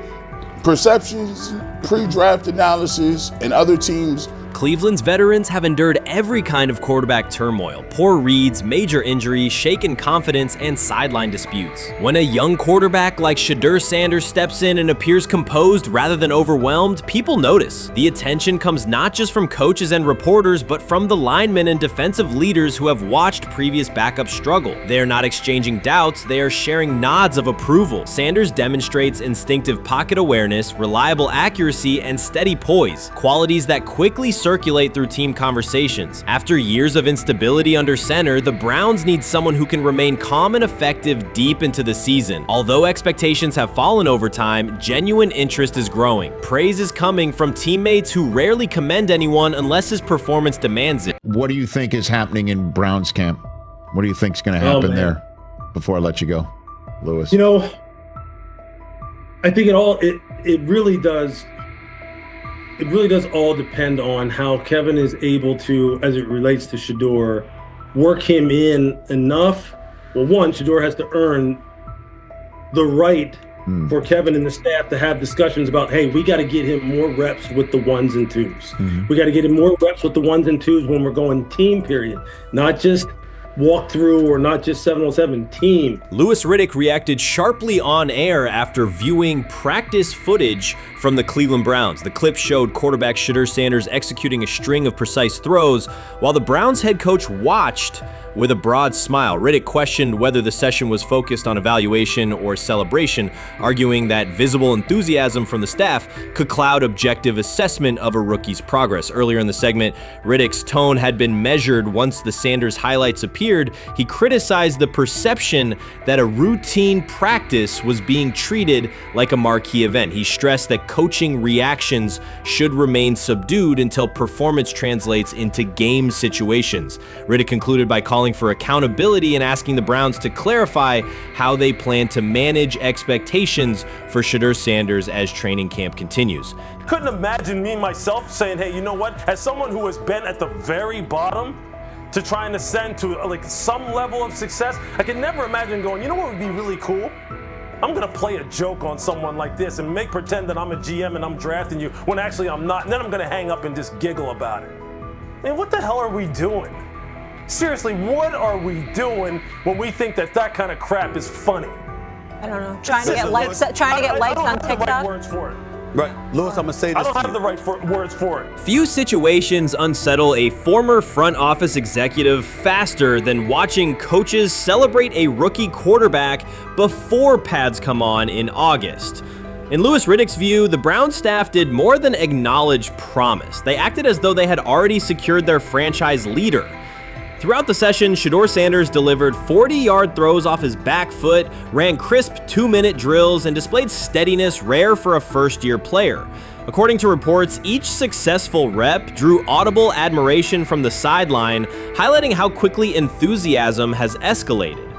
perceptions, pre-draft analysis, and other teams. Cleveland's veterans have endured every kind of quarterback turmoil, poor reads, major injuries, shaken confidence, and sideline disputes. When a young quarterback like Shedeur Sanders steps in and appears composed rather than overwhelmed, people notice. The attention comes not just from coaches and reporters, but from the linemen and defensive leaders who have watched previous backups struggle. They are not exchanging doubts, they are sharing nods of approval. Sanders demonstrates instinctive pocket awareness, reliable accuracy, and steady poise, qualities that quickly circulate through team conversations. After years of instability under center, the Browns need someone who can remain calm and effective deep into the season. Although expectations have fallen over time, genuine interest is growing. Praise is coming from teammates who rarely commend anyone unless his performance demands it. What do you think is happening in Browns camp? What do you think is going to happen there before I let you go, Lewis? I think it really does. It really does all depend on how Kevin is able to, as it relates to Shedeur, work him in enough. Well, one, Shedeur has to earn the right for Kevin and the staff to have discussions about, hey, we got to get him more reps with the 1s and 2s. We got to get him more reps with the 1s and 2s when we're going team period, not just walk through or not just 7-on-7 team. Louis Riddick reacted sharply on air after viewing practice footage from the Cleveland Browns. The clip showed quarterback Shedeur Sanders executing a string of precise throws while the Browns head coach watched with a broad smile. Riddick questioned whether the session was focused on evaluation or celebration, arguing that visible enthusiasm from the staff could cloud objective assessment of a rookie's progress. Earlier in the segment, Riddick's tone had been measured once the Sanders highlights appeared. He criticized the perception that a routine practice was being treated like a marquee event. He stressed that coaching reactions should remain subdued until performance translates into game situations. Riddick concluded by calling for accountability and asking the Browns to clarify how they plan to manage expectations for Shedeur Sanders as training camp continues. Couldn't imagine me myself saying, hey, you know what, as someone who has been at the very bottom to try and ascend to like some level of success, I could never imagine going, you know what would be really cool? I'm gonna play a joke on someone like this and make pretend that I'm a GM and I'm drafting you when actually I'm not, and then I'm gonna hang up and just giggle about it. Man, what the hell are we doing? Seriously, what are we doing when we think that that kind of crap is funny? I don't know. Trying to get likes on TikTok. I don't have the right words for it. Right, Louis, I'm gonna say this. I don't have the right words for it. Few situations unsettle a former front office executive faster than watching coaches celebrate a rookie quarterback before pads come on in August. In Louis Riddick's view, the Browns staff did more than acknowledge promise. They acted as though they had already secured their franchise leader. Throughout the session, Shedeur Sanders delivered 40-yard throws off his back foot, ran crisp 2-minute drills, and displayed steadiness rare for a first-year player. According to reports, each successful rep drew audible admiration from the sideline, highlighting how quickly enthusiasm has escalated.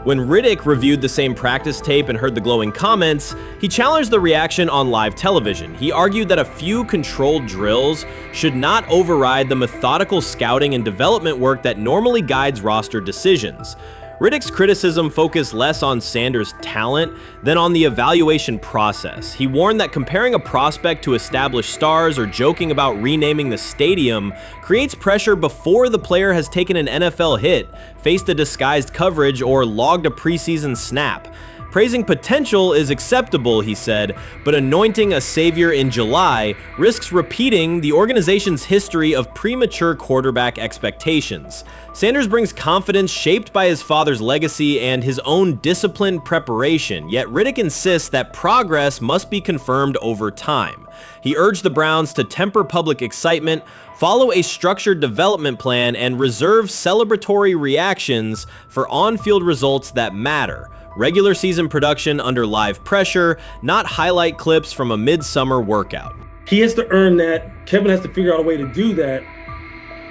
When Riddick reviewed the same practice tape and heard the glowing comments, he challenged the reaction on live television. He argued that a few controlled drills should not override the methodical scouting and development work that normally guides roster decisions. Riddick's criticism focused less on Sanders' talent than on the evaluation process. He warned that comparing a prospect to established stars or joking about renaming the stadium creates pressure before the player has taken an NFL hit, faced a disguised coverage, or logged a preseason snap. Praising potential is acceptable, he said, but anointing a savior in July risks repeating the organization's history of premature quarterback expectations. Sanders brings confidence shaped by his father's legacy and his own disciplined preparation, yet Riddick insists that progress must be confirmed over time. He urged the Browns to temper public excitement, follow a structured development plan, and reserve celebratory reactions for on-field results that matter. Regular season production under live pressure, not highlight clips from a midsummer workout. He has to earn that. Kevin has to figure out a way to do that,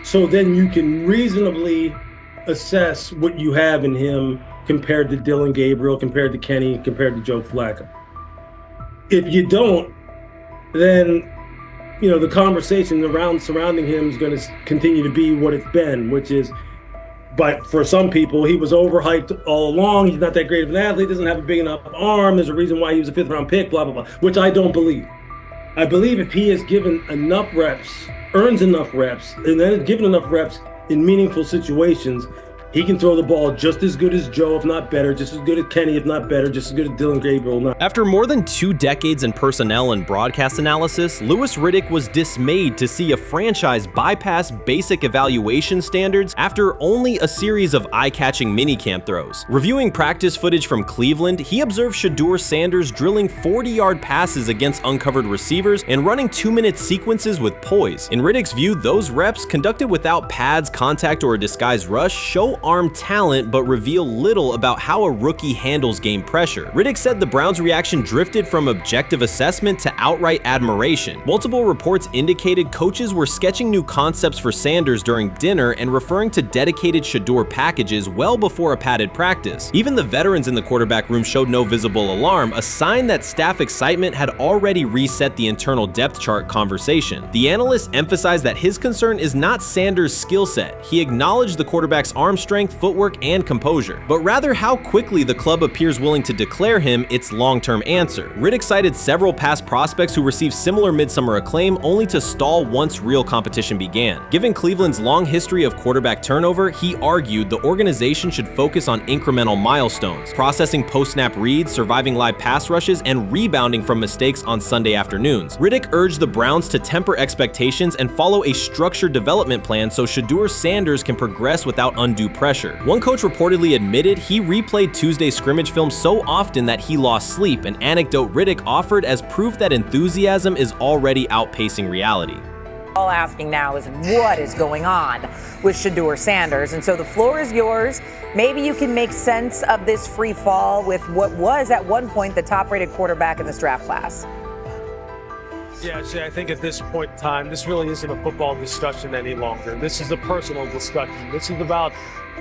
so then you can reasonably assess what you have in him compared to Dillon Gabriel, compared to Kenny, compared to Joe Flacco. If you don't, then the conversation surrounding him is going to continue to be what it's been, which is, but for some people, he was overhyped all along. He's not that great of an athlete, doesn't have a big enough arm. There's a reason why he was a 5th-round pick, blah, blah, blah, which I don't believe. I believe if he is given enough reps, earns enough reps, and then is given enough reps in meaningful situations, he can throw the ball just as good as Joe, if not better, just as good as Kenny, if not better, just as good as Dillon Gabriel. After more than 2 decades in personnel and broadcast analysis, Louis Riddick was dismayed to see a franchise bypass basic evaluation standards after only a series of eye-catching minicamp throws. Reviewing practice footage from Cleveland, he observed Shedeur Sanders drilling 40-yard passes against uncovered receivers and running 2-minute sequences with poise. In Riddick's view, those reps, conducted without pads, contact, or a disguised rush, show arm talent but reveal little about how a rookie handles game pressure. Riddick said the Browns' reaction drifted from objective assessment to outright admiration. Multiple reports indicated coaches were sketching new concepts for Sanders during dinner and referring to dedicated Shedeur packages well before a padded practice. Even the veterans in the quarterback room showed no visible alarm, a sign that staff excitement had already reset the internal depth chart conversation. The analyst emphasized that his concern is not Sanders' skill set. He acknowledged the quarterback's arm strength strength, footwork, and composure, but rather how quickly the club appears willing to declare him its long-term answer. Riddick cited several past prospects who received similar midsummer acclaim only to stall once real competition began. Given Cleveland's long history of quarterback turnover, he argued the organization should focus on incremental milestones, processing post-snap reads, surviving live pass rushes, and rebounding from mistakes on Sunday afternoons. Riddick urged the Browns to temper expectations and follow a structured development plan so Shedeur Sanders can progress without undue pressure. One coach reportedly admitted he replayed Tuesday's scrimmage film so often that he lost sleep, an anecdote Riddick offered as proof that enthusiasm is already outpacing reality. All asking now is what is going on with Shedeur Sanders, and so the floor is yours. Maybe you can make sense of this free fall with what was at one point the top-rated quarterback in this draft class. Yeah, Shay, I think at this point in time, this really isn't a football discussion any longer. This is a personal discussion. This is about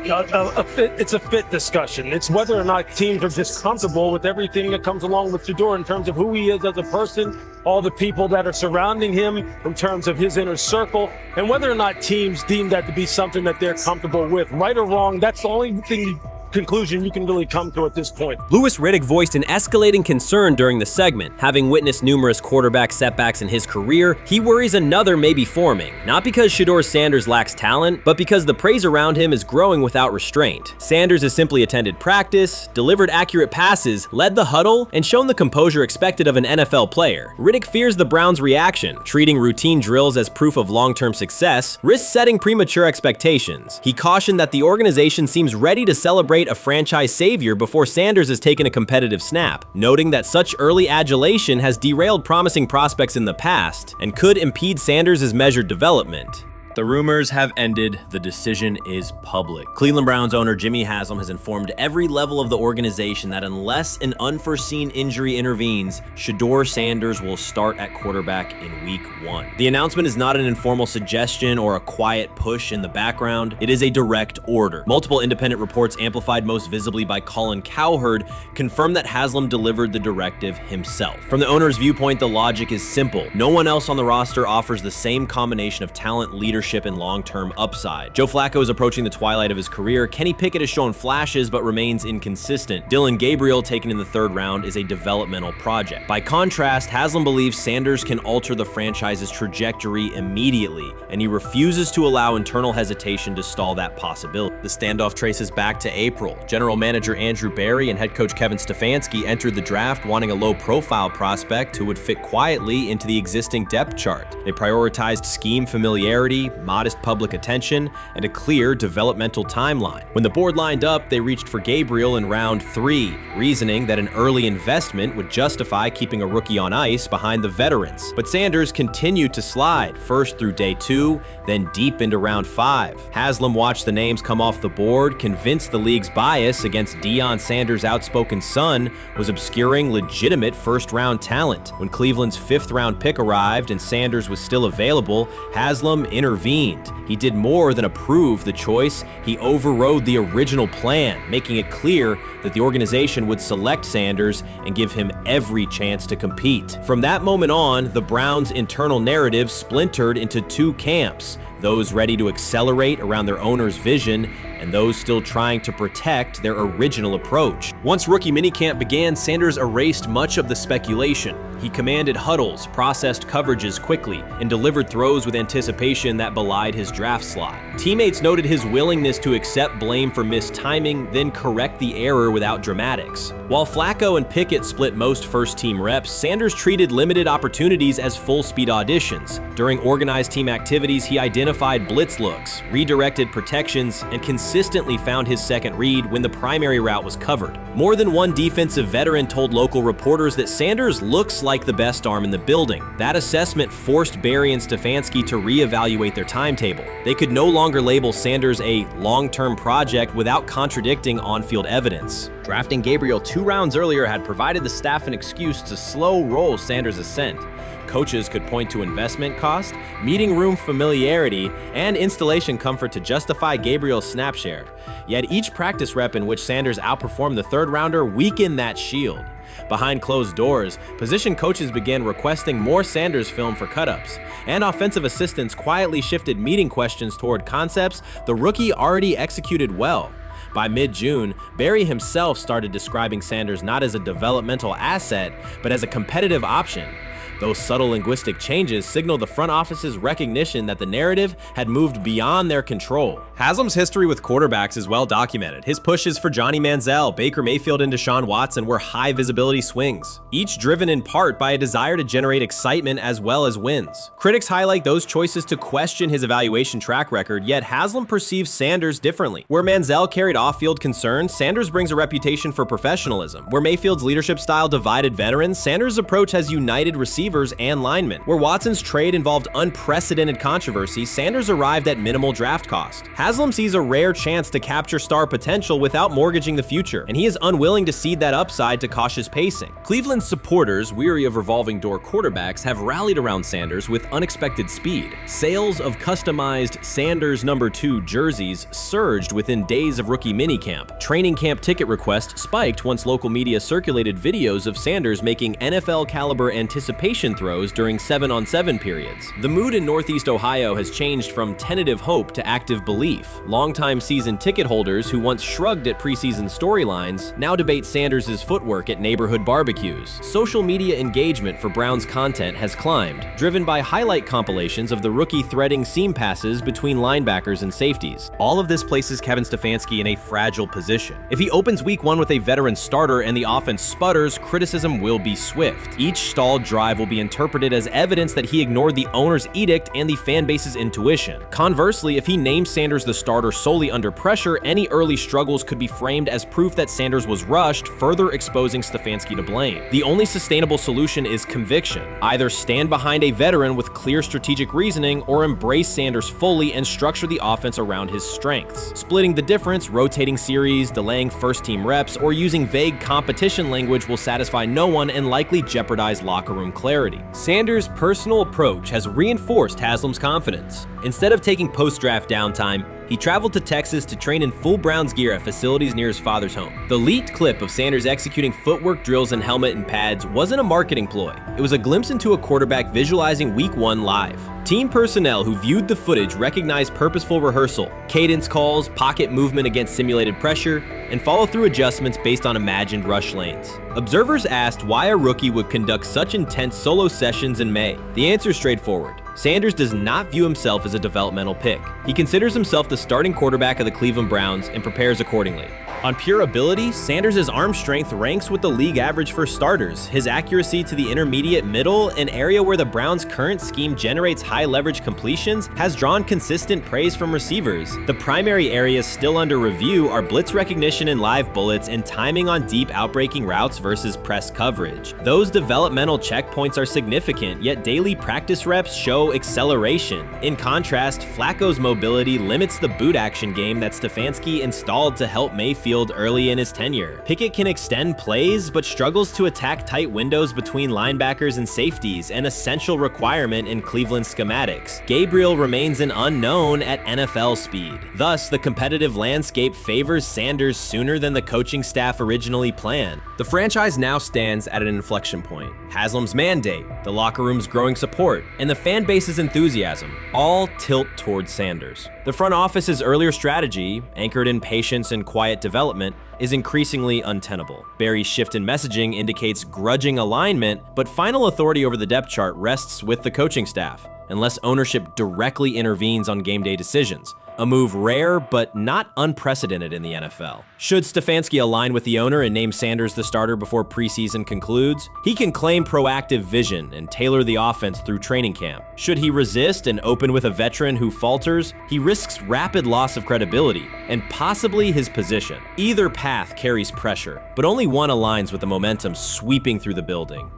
it's a fit discussion. It's whether or not teams are just comfortable with everything that comes along with Shedeur in terms of who he is as a person, all the people that are surrounding him in terms of his inner circle, and whether or not teams deem that to be something that they're comfortable with. Right or wrong, that's the only conclusion you can really come to at this point. Louis Riddick voiced an escalating concern during the segment. Having witnessed numerous quarterback setbacks in his career, he worries another may be forming, not because Shedeur Sanders lacks talent, but because the praise around him is growing without restraint. Sanders has simply attended practice, delivered accurate passes, led the huddle, and shown the composure expected of an NFL player. Riddick fears the Browns' reaction, treating routine drills as proof of long-term success, risks setting premature expectations. He cautioned that the organization seems ready to celebrate a franchise savior before Sanders has taken a competitive snap, noting that such early adulation has derailed promising prospects in the past and could impede Sanders' measured development. The rumors have ended. The decision is public. Cleveland Browns owner Jimmy Haslam has informed every level of the organization that unless an unforeseen injury intervenes, Shedeur Sanders will start at quarterback in Week 1. The announcement is not an informal suggestion or a quiet push in the background. It is a direct order. Multiple independent reports, amplified most visibly by Colin Cowherd, confirm that Haslam delivered the directive himself. From the owner's viewpoint, the logic is simple. No one else on the roster offers the same combination of talent, leadership, and long-term upside. Joe Flacco is approaching the twilight of his career. Kenny Pickett has shown flashes but remains inconsistent. Dillon Gabriel, taken in the 3rd round, is a developmental project. By contrast, Haslam believes Sanders can alter the franchise's trajectory immediately, and he refuses to allow internal hesitation to stall that possibility. The standoff traces back to April. General manager Andrew Berry and head coach Kevin Stefanski entered the draft wanting a low-profile prospect who would fit quietly into the existing depth chart. They prioritized scheme familiarity, modest public attention, and a clear developmental timeline. When the board lined up, they reached for Gabriel in round 3, reasoning that an early investment would justify keeping a rookie on ice behind the veterans. But Sanders continued to slide, first through day 2, then deep into round 5. Haslam watched the names come off the board, convinced the league's bias against Deion Sanders' outspoken son was obscuring legitimate first-round talent. When Cleveland's 5th-round pick arrived and Sanders was still available, Haslam intervened. He did more than approve the choice, he overrode the original plan, making it clear that the organization would select Sanders and give him every chance to compete. From that moment on, the Browns' internal narrative splintered into 2 camps, those ready to accelerate around their owner's vision and those still trying to protect their original approach. Once rookie minicamp began, Sanders erased much of the speculation. He commanded huddles, processed coverages quickly, and delivered throws with anticipation that belied his draft slot. Teammates noted his willingness to accept blame for missed timing, then correct the error without dramatics. While Flacco and Pickett split most first-team reps, Sanders treated limited opportunities as full-speed auditions. During organized team activities, he identified blitz looks, redirected protections, and consistently found his second read when the primary route was covered. More than one defensive veteran told local reporters that Sanders looks like the best arm in the building. That assessment forced Berry and Stefanski to reevaluate their timetable. They could no longer label Sanders a long-term project without contradicting on-field evidence. Drafting Gabriel 2 2 rounds earlier had provided the staff an excuse to slow roll Sanders' ascent. Coaches could point to investment cost, meeting room familiarity, and installation comfort to justify Gabriel's snap share. Yet each practice rep in which Sanders outperformed the 3rd rounder weakened that shield. Behind closed doors, position coaches began requesting more Sanders film for cut-ups, and offensive assistants quietly shifted meeting questions toward concepts the rookie already executed well. By mid-June, Barry himself started describing Sanders not as a developmental asset, but as a competitive option. Those subtle linguistic changes signal the front office's recognition that the narrative had moved beyond their control. Haslam's history with quarterbacks is well documented. His pushes for Johnny Manziel, Baker Mayfield, and Deshaun Watson were high visibility swings, each driven in part by a desire to generate excitement as well as wins. Critics highlight those choices to question his evaluation track record, yet Haslam perceives Sanders differently. Where Manziel carried off-field concerns, Sanders brings a reputation for professionalism. Where Mayfield's leadership style divided veterans, Sanders' approach has united receivers and linemen. Where Watson's trade involved unprecedented controversy, Sanders arrived at minimal draft cost. Haslam sees a rare chance to capture star potential without mortgaging the future, and he is unwilling to cede that upside to cautious pacing. Cleveland's supporters, weary of revolving door quarterbacks, have rallied around Sanders with unexpected speed. Sales of customized Sanders number 2 jerseys surged within days of rookie minicamp. Training camp ticket requests spiked once local media circulated videos of Sanders making NFL-caliber anticipation throws during 7-on-7 periods. The mood in Northeast Ohio has changed from tentative hope to active belief. Longtime season ticket holders who once shrugged at preseason storylines now debate Sanders' footwork at neighborhood barbecues. Social media engagement for Brown's content has climbed, driven by highlight compilations of the rookie threading seam passes between linebackers and safeties. All of this places Kevin Stefanski in a fragile position. If he opens week 1 with a veteran starter and the offense sputters, criticism will be swift. Each stalled drive will be interpreted as evidence that he ignored the owner's edict and the fan base's intuition. Conversely, if he names Sanders the starter solely under pressure, any early struggles could be framed as proof that Sanders was rushed, further exposing Stefanski to blame. The only sustainable solution is conviction. Either stand behind a veteran with clear strategic reasoning or embrace Sanders fully and structure the offense around his strengths. Splitting the difference, rotating series, delaying first-team reps, or using vague competition language will satisfy no one and likely jeopardize locker room clarity. Sanders' personal approach has reinforced Haslam's confidence. Instead of taking post-draft downtime, he traveled to Texas to train in full Browns gear at facilities near his father's home. The leaked clip of Sanders executing footwork drills in helmet and pads wasn't a marketing ploy. It was a glimpse into a quarterback visualizing Week 1 live. Team personnel who viewed the footage recognized purposeful rehearsal, cadence calls, pocket movement against simulated pressure, and follow-through adjustments based on imagined rush lanes. Observers asked why a rookie would conduct such intense solo sessions in May. The answer is straightforward. Sanders does not view himself as a developmental pick. He considers himself the starting quarterback of the Cleveland Browns and prepares accordingly. On pure ability, Sanders' arm strength ranks with the league average for starters. His accuracy to the intermediate middle, an area where the Browns' current scheme generates high leverage completions, has drawn consistent praise from receivers. The primary areas still under review are blitz recognition and live bullets and timing on deep outbreaking routes versus press coverage. Those developmental checkpoints are significant, yet daily practice reps show acceleration. In contrast, Flacco's mobility limits the boot action game that Stefanski installed to help Mayfield early in his tenure. Pickett can extend plays, but struggles to attack tight windows between linebackers and safeties, an essential requirement in Cleveland schematics. Gabriel remains an unknown at NFL speed. Thus, the competitive landscape favors Sanders sooner than the coaching staff originally planned. The franchise now stands at an inflection point. Haslam's mandate, the locker room's growing support, and the fan base's enthusiasm all tilt towards Sanders. The front office's earlier strategy, anchored in patience and quiet development, is increasingly untenable. Barry's shift in messaging indicates grudging alignment, but final authority over the depth chart rests with the coaching staff, unless ownership directly intervenes on game day decisions. A move rare but not unprecedented in the NFL. Should Stefanski align with the owner and name Sanders the starter before preseason concludes, he can claim proactive vision and tailor the offense through training camp. Should he resist and open with a veteran who falters, he risks rapid loss of credibility and possibly his position. Either path carries pressure, but only one aligns with the momentum sweeping through the building.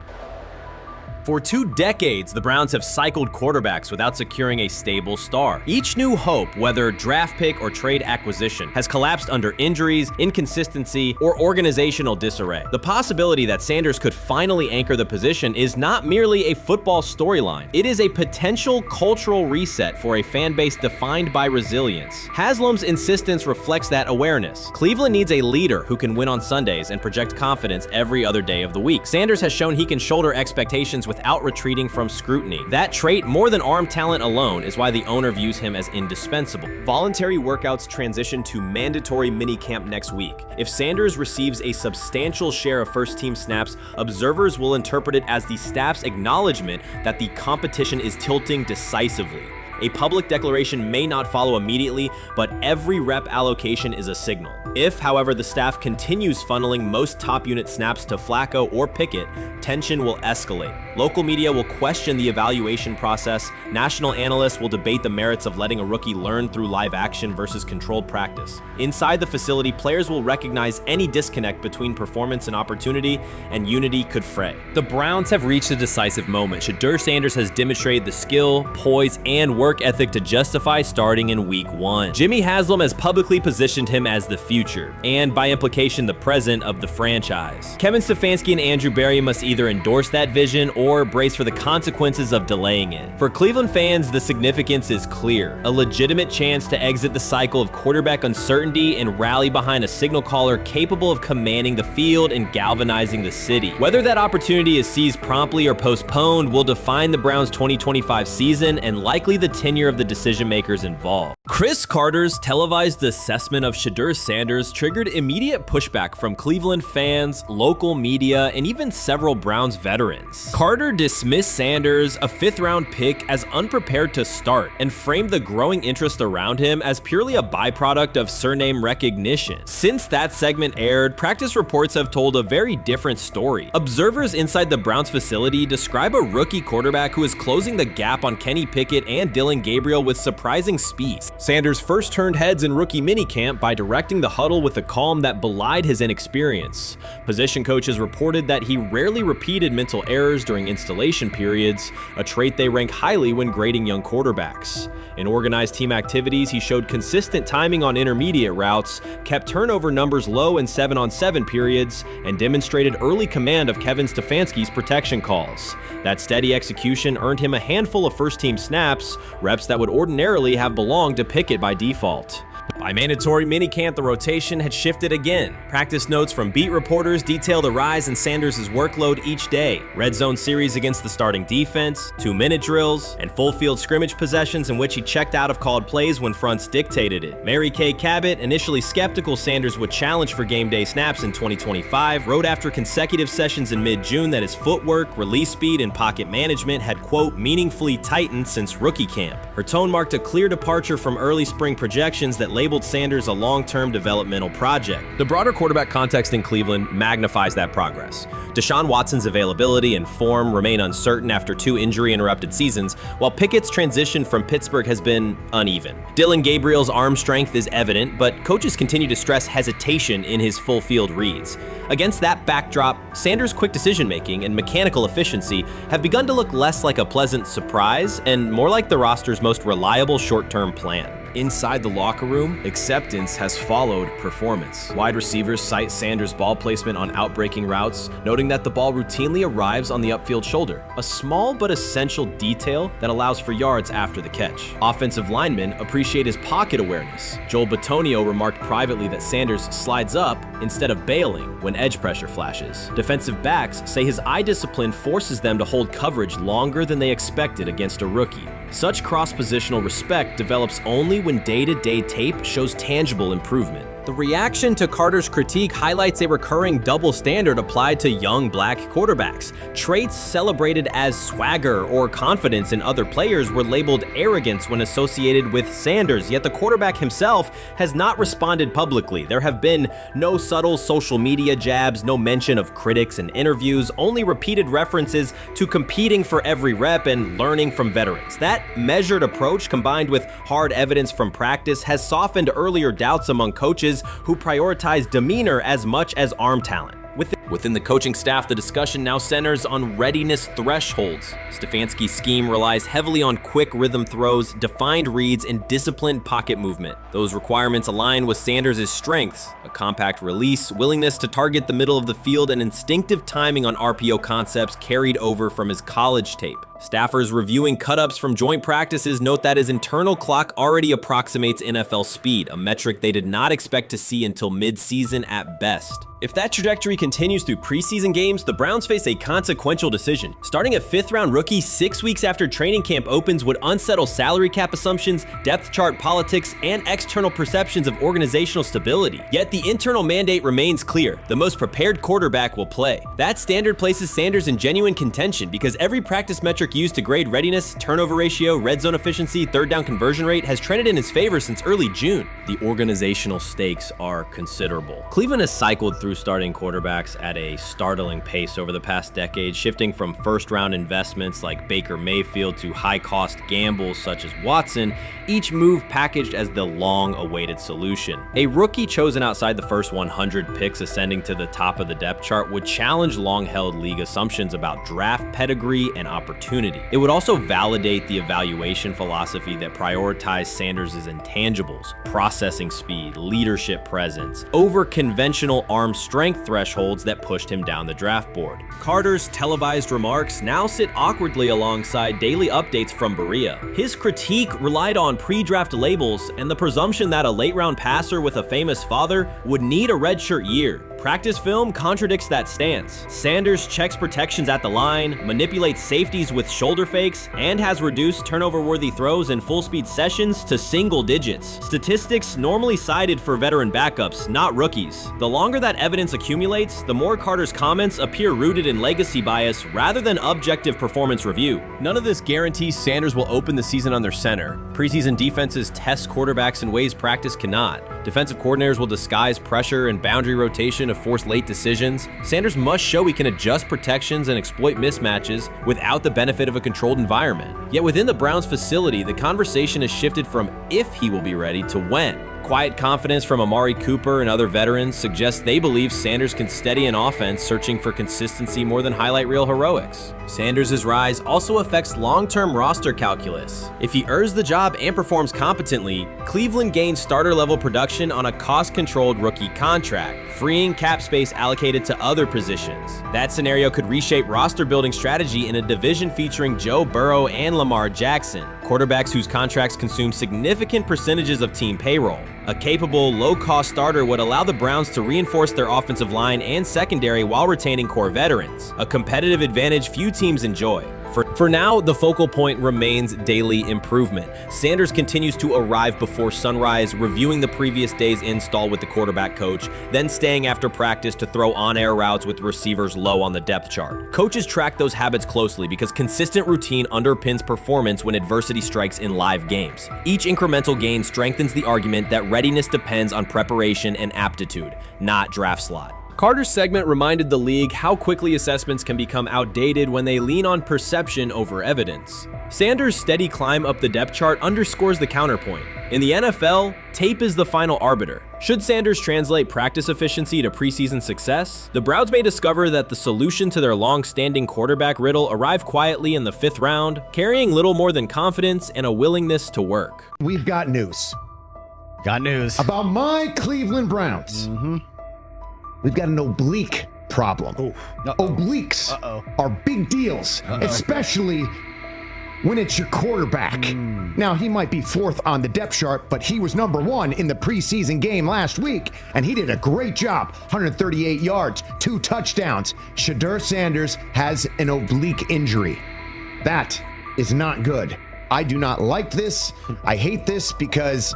For 2 decades, the Browns have cycled quarterbacks without securing a stable star. Each new hope, whether draft pick or trade acquisition, has collapsed under injuries, inconsistency, or organizational disarray. The possibility that Sanders could finally anchor the position is not merely a football storyline. It is a potential cultural reset for a fan base defined by resilience. Haslam's insistence reflects that awareness. Cleveland needs a leader who can win on Sundays and project confidence every other day of the week. Sanders has shown he can shoulder expectations without retreating from scrutiny. That trait, more than arm talent alone, is why the owner views him as indispensable. Voluntary workouts transition to mandatory minicamp next week. If Sanders receives a substantial share of first-team snaps, observers will interpret it as the staff's acknowledgement that the competition is tilting decisively. A public declaration may not follow immediately, but every rep allocation is a signal. If, however, the staff continues funneling most top unit snaps to Flacco or Pickett, tension will escalate. Local media will question the evaluation process. National analysts will debate the merits of letting a rookie learn through live action versus controlled practice. Inside the facility, players will recognize any disconnect between performance and opportunity, and unity could fray. The Browns have reached a decisive moment. Shedeur Sanders has demonstrated the skill, poise, and work ethic to justify starting in week 1. Jimmy Haslam has publicly positioned him as the future, and by implication the present of the franchise. Kevin Stefanski and Andrew Berry must either endorse that vision or brace for the consequences of delaying it. For Cleveland fans, the significance is clear. A legitimate chance to exit the cycle of quarterback uncertainty and rally behind a signal caller capable of commanding the field and galvanizing the city. Whether that opportunity is seized promptly or postponed will define the Browns' 2025 season and likely the tenure of the decision makers involved. Chris Carter's televised assessment of Shedeur Sanders triggered immediate pushback from Cleveland fans, local media, and even several Browns veterans. Carter dismissed Sanders, a 5th-round pick, as unprepared to start and framed the growing interest around him as purely a byproduct of surname recognition. Since that segment aired, practice reports have told a very different story. Observers inside the Browns facility describe a rookie quarterback who is closing the gap on Kenny Pickett and Dylan Gabriel with surprising speed. Sanders first turned heads in rookie minicamp by directing the huddle with a calm that belied his inexperience. Position coaches reported that he rarely repeated mental errors during installation periods, a trait they rank highly when grading young quarterbacks. In organized team activities, he showed consistent timing on intermediate routes, kept turnover numbers low in 7-on-7 periods, and demonstrated early command of Kevin Stefanski's protection calls. That steady execution earned him a handful of first-team snaps, reps that would ordinarily have belonged to Pickett by default. By mandatory minicamp, the rotation had shifted again. Practice notes from beat reporters detail the rise in Sanders' workload each day. Red zone series against the starting defense, 2-minute drills, and full field scrimmage possessions in which he checked out of called plays when fronts dictated it. Mary Kay Cabot, initially skeptical Sanders would challenge for game day snaps in 2025, wrote after consecutive sessions in mid-June that his footwork, release speed, and pocket management had, quote, meaningfully tightened since rookie camp. Her tone marked a clear departure from early spring projections that labeled Sanders a long-term developmental project. The broader quarterback context in Cleveland magnifies that progress. Deshaun Watson's availability and form remain uncertain after 2 injury-interrupted seasons, while Pickett's transition from Pittsburgh has been uneven. Dylan Gabriel's arm strength is evident, but coaches continue to stress hesitation in his full-field reads. Against that backdrop, Sanders' quick decision-making and mechanical efficiency have begun to look less like a pleasant surprise and more like the roster's most reliable short-term plan. Inside the locker room, acceptance has followed performance. Wide receivers cite Sanders' ball placement on outbreaking routes, noting that the ball routinely arrives on the upfield shoulder, a small but essential detail that allows for yards after the catch. Offensive linemen appreciate his pocket awareness. Joel Bitonio remarked privately that Sanders slides up instead of bailing when edge pressure flashes. Defensive backs say his eye discipline forces them to hold coverage longer than they expected against a rookie. Such cross-positional respect develops only when day-to-day tape shows tangible improvement. The reaction to Carter's critique highlights a recurring double standard applied to young black quarterbacks. Traits celebrated as swagger or confidence in other players were labeled arrogance when associated with Sanders, yet the quarterback himself has not responded publicly. There have been no subtle social media jabs, no mention of critics in interviews, only repeated references to competing for every rep and learning from veterans. That measured approach, combined with hard evidence from practice, has softened earlier doubts among coaches who prioritize demeanor as much as arm talent. Within the coaching staff, the discussion now centers on readiness thresholds. Stefanski's scheme relies heavily on quick rhythm throws, defined reads, and disciplined pocket movement. Those requirements align with Sanders' strengths: a compact release, willingness to target the middle of the field, and instinctive timing on RPO concepts carried over from his college tape. Staffers reviewing cut-ups from joint practices note that his internal clock already approximates NFL speed, a metric they did not expect to see until mid-season at best. If that trajectory continues through preseason games, the Browns face a consequential decision. Starting a 5th-round rookie 6 weeks after training camp opens would unsettle salary cap assumptions, depth chart politics, and external perceptions of organizational stability. Yet the internal mandate remains clear: the most prepared quarterback will play. That standard places Sanders in genuine contention because every practice metric used to grade readiness, turnover ratio, red zone efficiency, third down conversion rate has trended in his favor since early June. The organizational stakes are considerable. Cleveland has cycled through starting quarterbacks at a startling pace over the past decade, shifting from first-round investments like Baker Mayfield to high-cost gambles such as Watson, each move packaged as the long-awaited solution. A rookie chosen outside the first 100 picks ascending to the top of the depth chart would challenge long-held league assumptions about draft pedigree and opportunity. It would also validate the evaluation philosophy that prioritized Sanders' intangibles: processing speed, leadership presence, over conventional arm strength thresholds that pushed him down the draft board. Carter's televised remarks now sit awkwardly alongside daily updates from Berea. His critique relied on pre-draft labels and the presumption that a late-round passer with a famous father would need a redshirt year. Practice film contradicts that stance. Sanders checks protections at the line, manipulates safeties with shoulder fakes, and has reduced turnover-worthy throws in full-speed sessions to single digits. Statistics normally cited for veteran backups, not rookies. The longer that evidence accumulates, the more Carter's comments appear rooted in legacy bias rather than objective performance review. None of this guarantees Sanders will open the season under center. Preseason defenses test quarterbacks in ways practice cannot. Defensive coordinators will disguise pressure and boundary rotation to force late decisions. Sanders must show he can adjust protections and exploit mismatches without the benefit of a controlled environment. Yet within the Browns facility, the conversation has shifted from if he will be ready to when. Quiet confidence from Amari Cooper and other veterans suggests they believe Sanders can steady an offense searching for consistency more than highlight reel heroics. Sanders' rise also affects long-term roster calculus. If he earns the job and performs competently, Cleveland gains starter-level production on a cost-controlled rookie contract, freeing cap space allocated to other positions. That scenario could reshape roster-building strategy in a division featuring Joe Burrow and Lamar Jackson, quarterbacks whose contracts consume significant percentages of team payroll. A capable, low-cost starter would allow the Browns to reinforce their offensive line and secondary while retaining core veterans, a competitive advantage few teams enjoy. For now, the focal point remains daily improvement. Sanders continues to arrive before sunrise, reviewing the previous day's install with the quarterback coach, then staying after practice to throw on-air routes with receivers low on the depth chart. Coaches track those habits closely because consistent routine underpins performance when adversity strikes in live games. Each incremental gain strengthens the argument that readiness depends on preparation and aptitude, not draft slot. Carter's segment reminded the league how quickly assessments can become outdated when they lean on perception over evidence. Sanders' steady climb up the depth chart underscores the counterpoint. In the NFL, tape is the final arbiter. Should Sanders translate practice efficiency to preseason success, the Browns may discover that the solution to their long-standing quarterback riddle arrived quietly in the 5th round, carrying little more than confidence and a willingness to work. We've got news. Got news. About my Cleveland Browns. We've got an oblique problem. Obliques are big deals, especially when it's your quarterback. Now, he might be 4th on the depth chart, but he was number 1 in the preseason game last week, and he did a great job. 138 yards, 2 touchdowns. Shedeur Sanders has an oblique injury. That is not good. I do not like this. I hate this because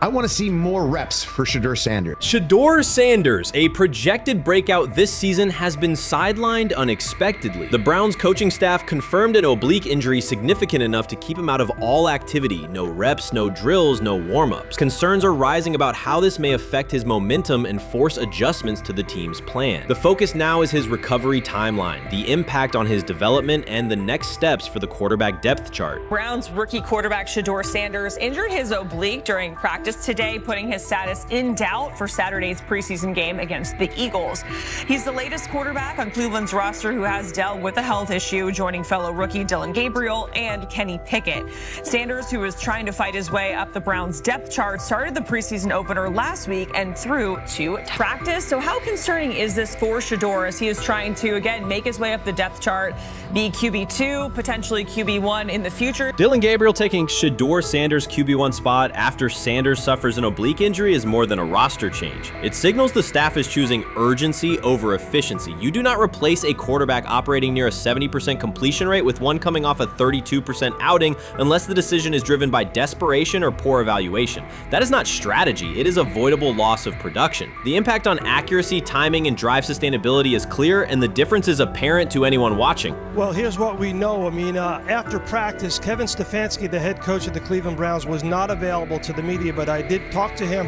I want to see more reps for Shedeur Sanders. Shedeur Sanders, a projected breakout this season, has been sidelined unexpectedly. The Browns coaching staff confirmed an oblique injury significant enough to keep him out of all activity. No reps, no drills, no warm-ups. Concerns are rising about how this may affect his momentum and force adjustments to the team's plan. The focus now is his recovery timeline, the impact on his development, and the next steps for the quarterback depth chart. Browns rookie quarterback Shedeur Sanders injured his oblique during practice practice today, putting his status in doubt for Saturday's preseason game against the Eagles. He's the latest quarterback on Cleveland's roster who has dealt with a health issue, joining fellow rookie Dillon Gabriel and Kenny Pickett. Sanders, who is trying to fight his way up the Browns' depth chart, started the preseason opener last week and threw 2 practice. So how concerning is this for Shedeur as he is trying to, again, make his way up the depth chart, be QB2, potentially QB1 in the future? Dillon Gabriel taking Shedeur Sanders' QB1 spot after Sanders suffers an oblique injury is more than a roster change. It signals the staff is choosing urgency over efficiency. You do not replace a quarterback operating near a 70% completion rate with one coming off a 32% outing unless the decision is driven by desperation or poor evaluation. That is not strategy, it is avoidable loss of production. The impact on accuracy, timing, and drive sustainability is clear, and the difference is apparent to anyone watching. Well, here's what we know. I mean, after practice, Kevin Stefanski, the head coach of the Cleveland Browns, was not available to the media, but I did talk to him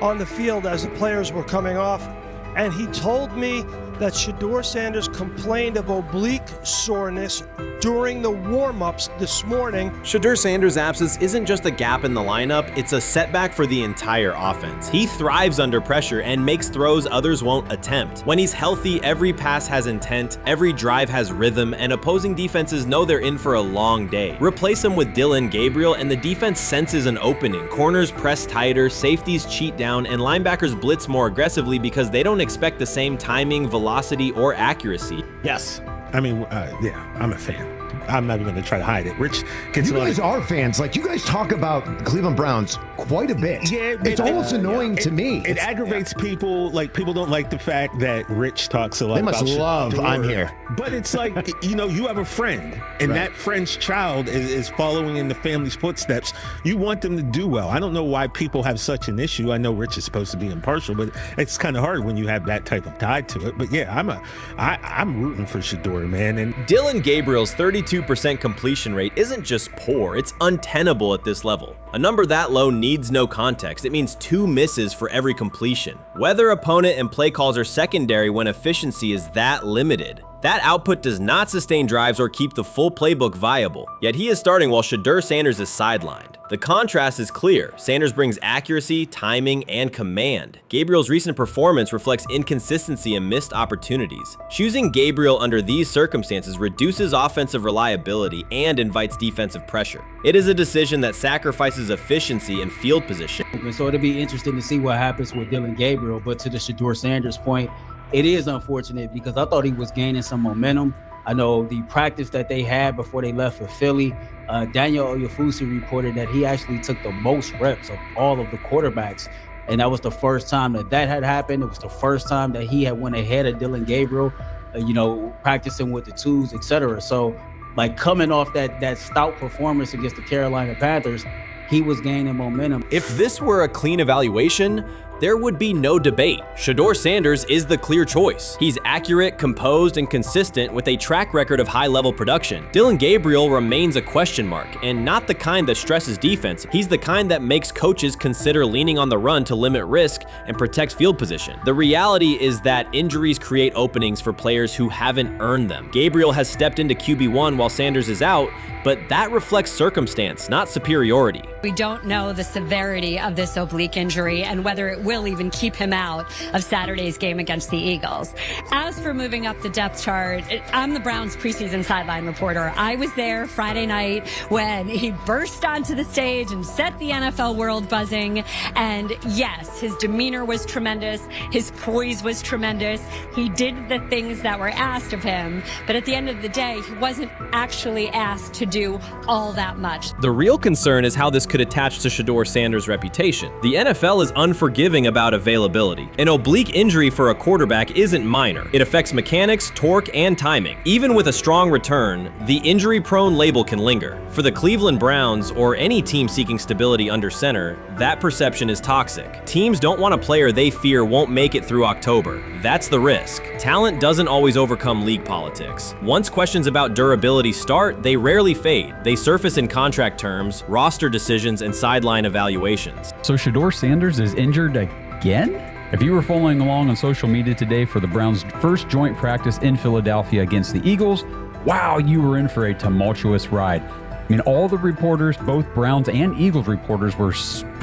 on the field as the players were coming off, and he told me that Shedeur Sanders complained of oblique soreness during the warm-ups this morning. Shedeur Sanders' absence isn't just a gap in the lineup, it's a setback for the entire offense. He thrives under pressure and makes throws others won't attempt. When he's healthy, every pass has intent, every drive has rhythm, and opposing defenses know they're in for a long day. Replace him with Dillon Gabriel and the defense senses an opening. Corners press tighter, safeties cheat down, and linebackers blitz more aggressively because they don't expect the same timing, velocity, or accuracy. Yes. I mean, yeah, I'm a fan. I'm not even going to try to hide it. Rich gets You guys are fans. Like, you guys talk about the Cleveland Browns quite a bit. Yeah, it's almost annoying to me. It aggravates people. Like, people don't like the fact that Rich talks a lot They about must love I'm here. But it's like, you know, you have a friend, and Right. that friend's child is following in the family's footsteps. You want them to do well. I don't know why people have such an issue. I know Rich is supposed to be impartial, but it's kind of hard when you have that type of tie to it. But yeah, I'm rooting for Shedeur, man. And Dillon Gabriel's 32% completion rate isn't just poor, it's untenable at this level. A number that low needs no context. It means 2 misses for every completion. Weather, opponent, and play calls are secondary when efficiency is that limited. That output does not sustain drives or keep the full playbook viable, yet he is starting while Shedeur Sanders is sidelined. The contrast is clear. Sanders brings accuracy, timing, and command. Gabriel's recent performance reflects inconsistency and missed opportunities. Choosing Gabriel under these circumstances reduces offensive reliability and invites defensive pressure. It is a decision that sacrifices efficiency and field position. So it'll be interesting to see what happens with Dillon Gabriel, but to the Shedeur Sanders point, it is unfortunate because I thought he was gaining some momentum. I know the practice that they had before they left for Philly, Daniel Oyefusi reported that he actually took the most reps of all of the quarterbacks. And that was the first time that had happened. It was the first time that he had went ahead of Dillon Gabriel, practicing with the twos, etc. So, like, coming off that stout performance against the Carolina Panthers, he was gaining momentum. If this were a clean evaluation, there would be no debate. Shedeur Sanders is the clear choice. He's accurate, composed, and consistent with a track record of high-level production. Dillon Gabriel remains a question mark, and not the kind that stresses defense. He's the kind that makes coaches consider leaning on the run to limit risk and protect field position. The reality is that injuries create openings for players who haven't earned them. Gabriel has stepped into QB1 while Sanders is out, but that reflects circumstance, not superiority. We don't know the severity of this oblique injury and whether it will even keep him out of Saturday's game against the Eagles. As for moving up the depth chart, I'm the Browns preseason sideline reporter. I was there Friday night when he burst onto the stage and set the NFL world buzzing. And yes, his demeanor was tremendous. His poise was tremendous. He did the things that were asked of him. But at the end of the day, he wasn't actually asked to do all that much. The real concern is how this could attach to Shedeur Sanders' reputation. The NFL is unforgiving about availability. An oblique injury for a quarterback isn't minor. It affects mechanics, torque, and timing. Even with a strong return, the injury-prone label can linger. For the Cleveland Browns, or any team seeking stability under center, that perception is toxic. Teams don't want a player they fear won't make it through October. That's the risk. Talent doesn't always overcome league politics. Once questions about durability start, they rarely fade. They surface in contract terms, roster decisions, and sideline evaluations. So Shedeur Sanders is injured again? If you were following along on social media today for the Browns' first joint practice in Philadelphia against the Eagles, wow, you were in for a tumultuous ride. I mean, all the reporters, both Browns and Eagles reporters, were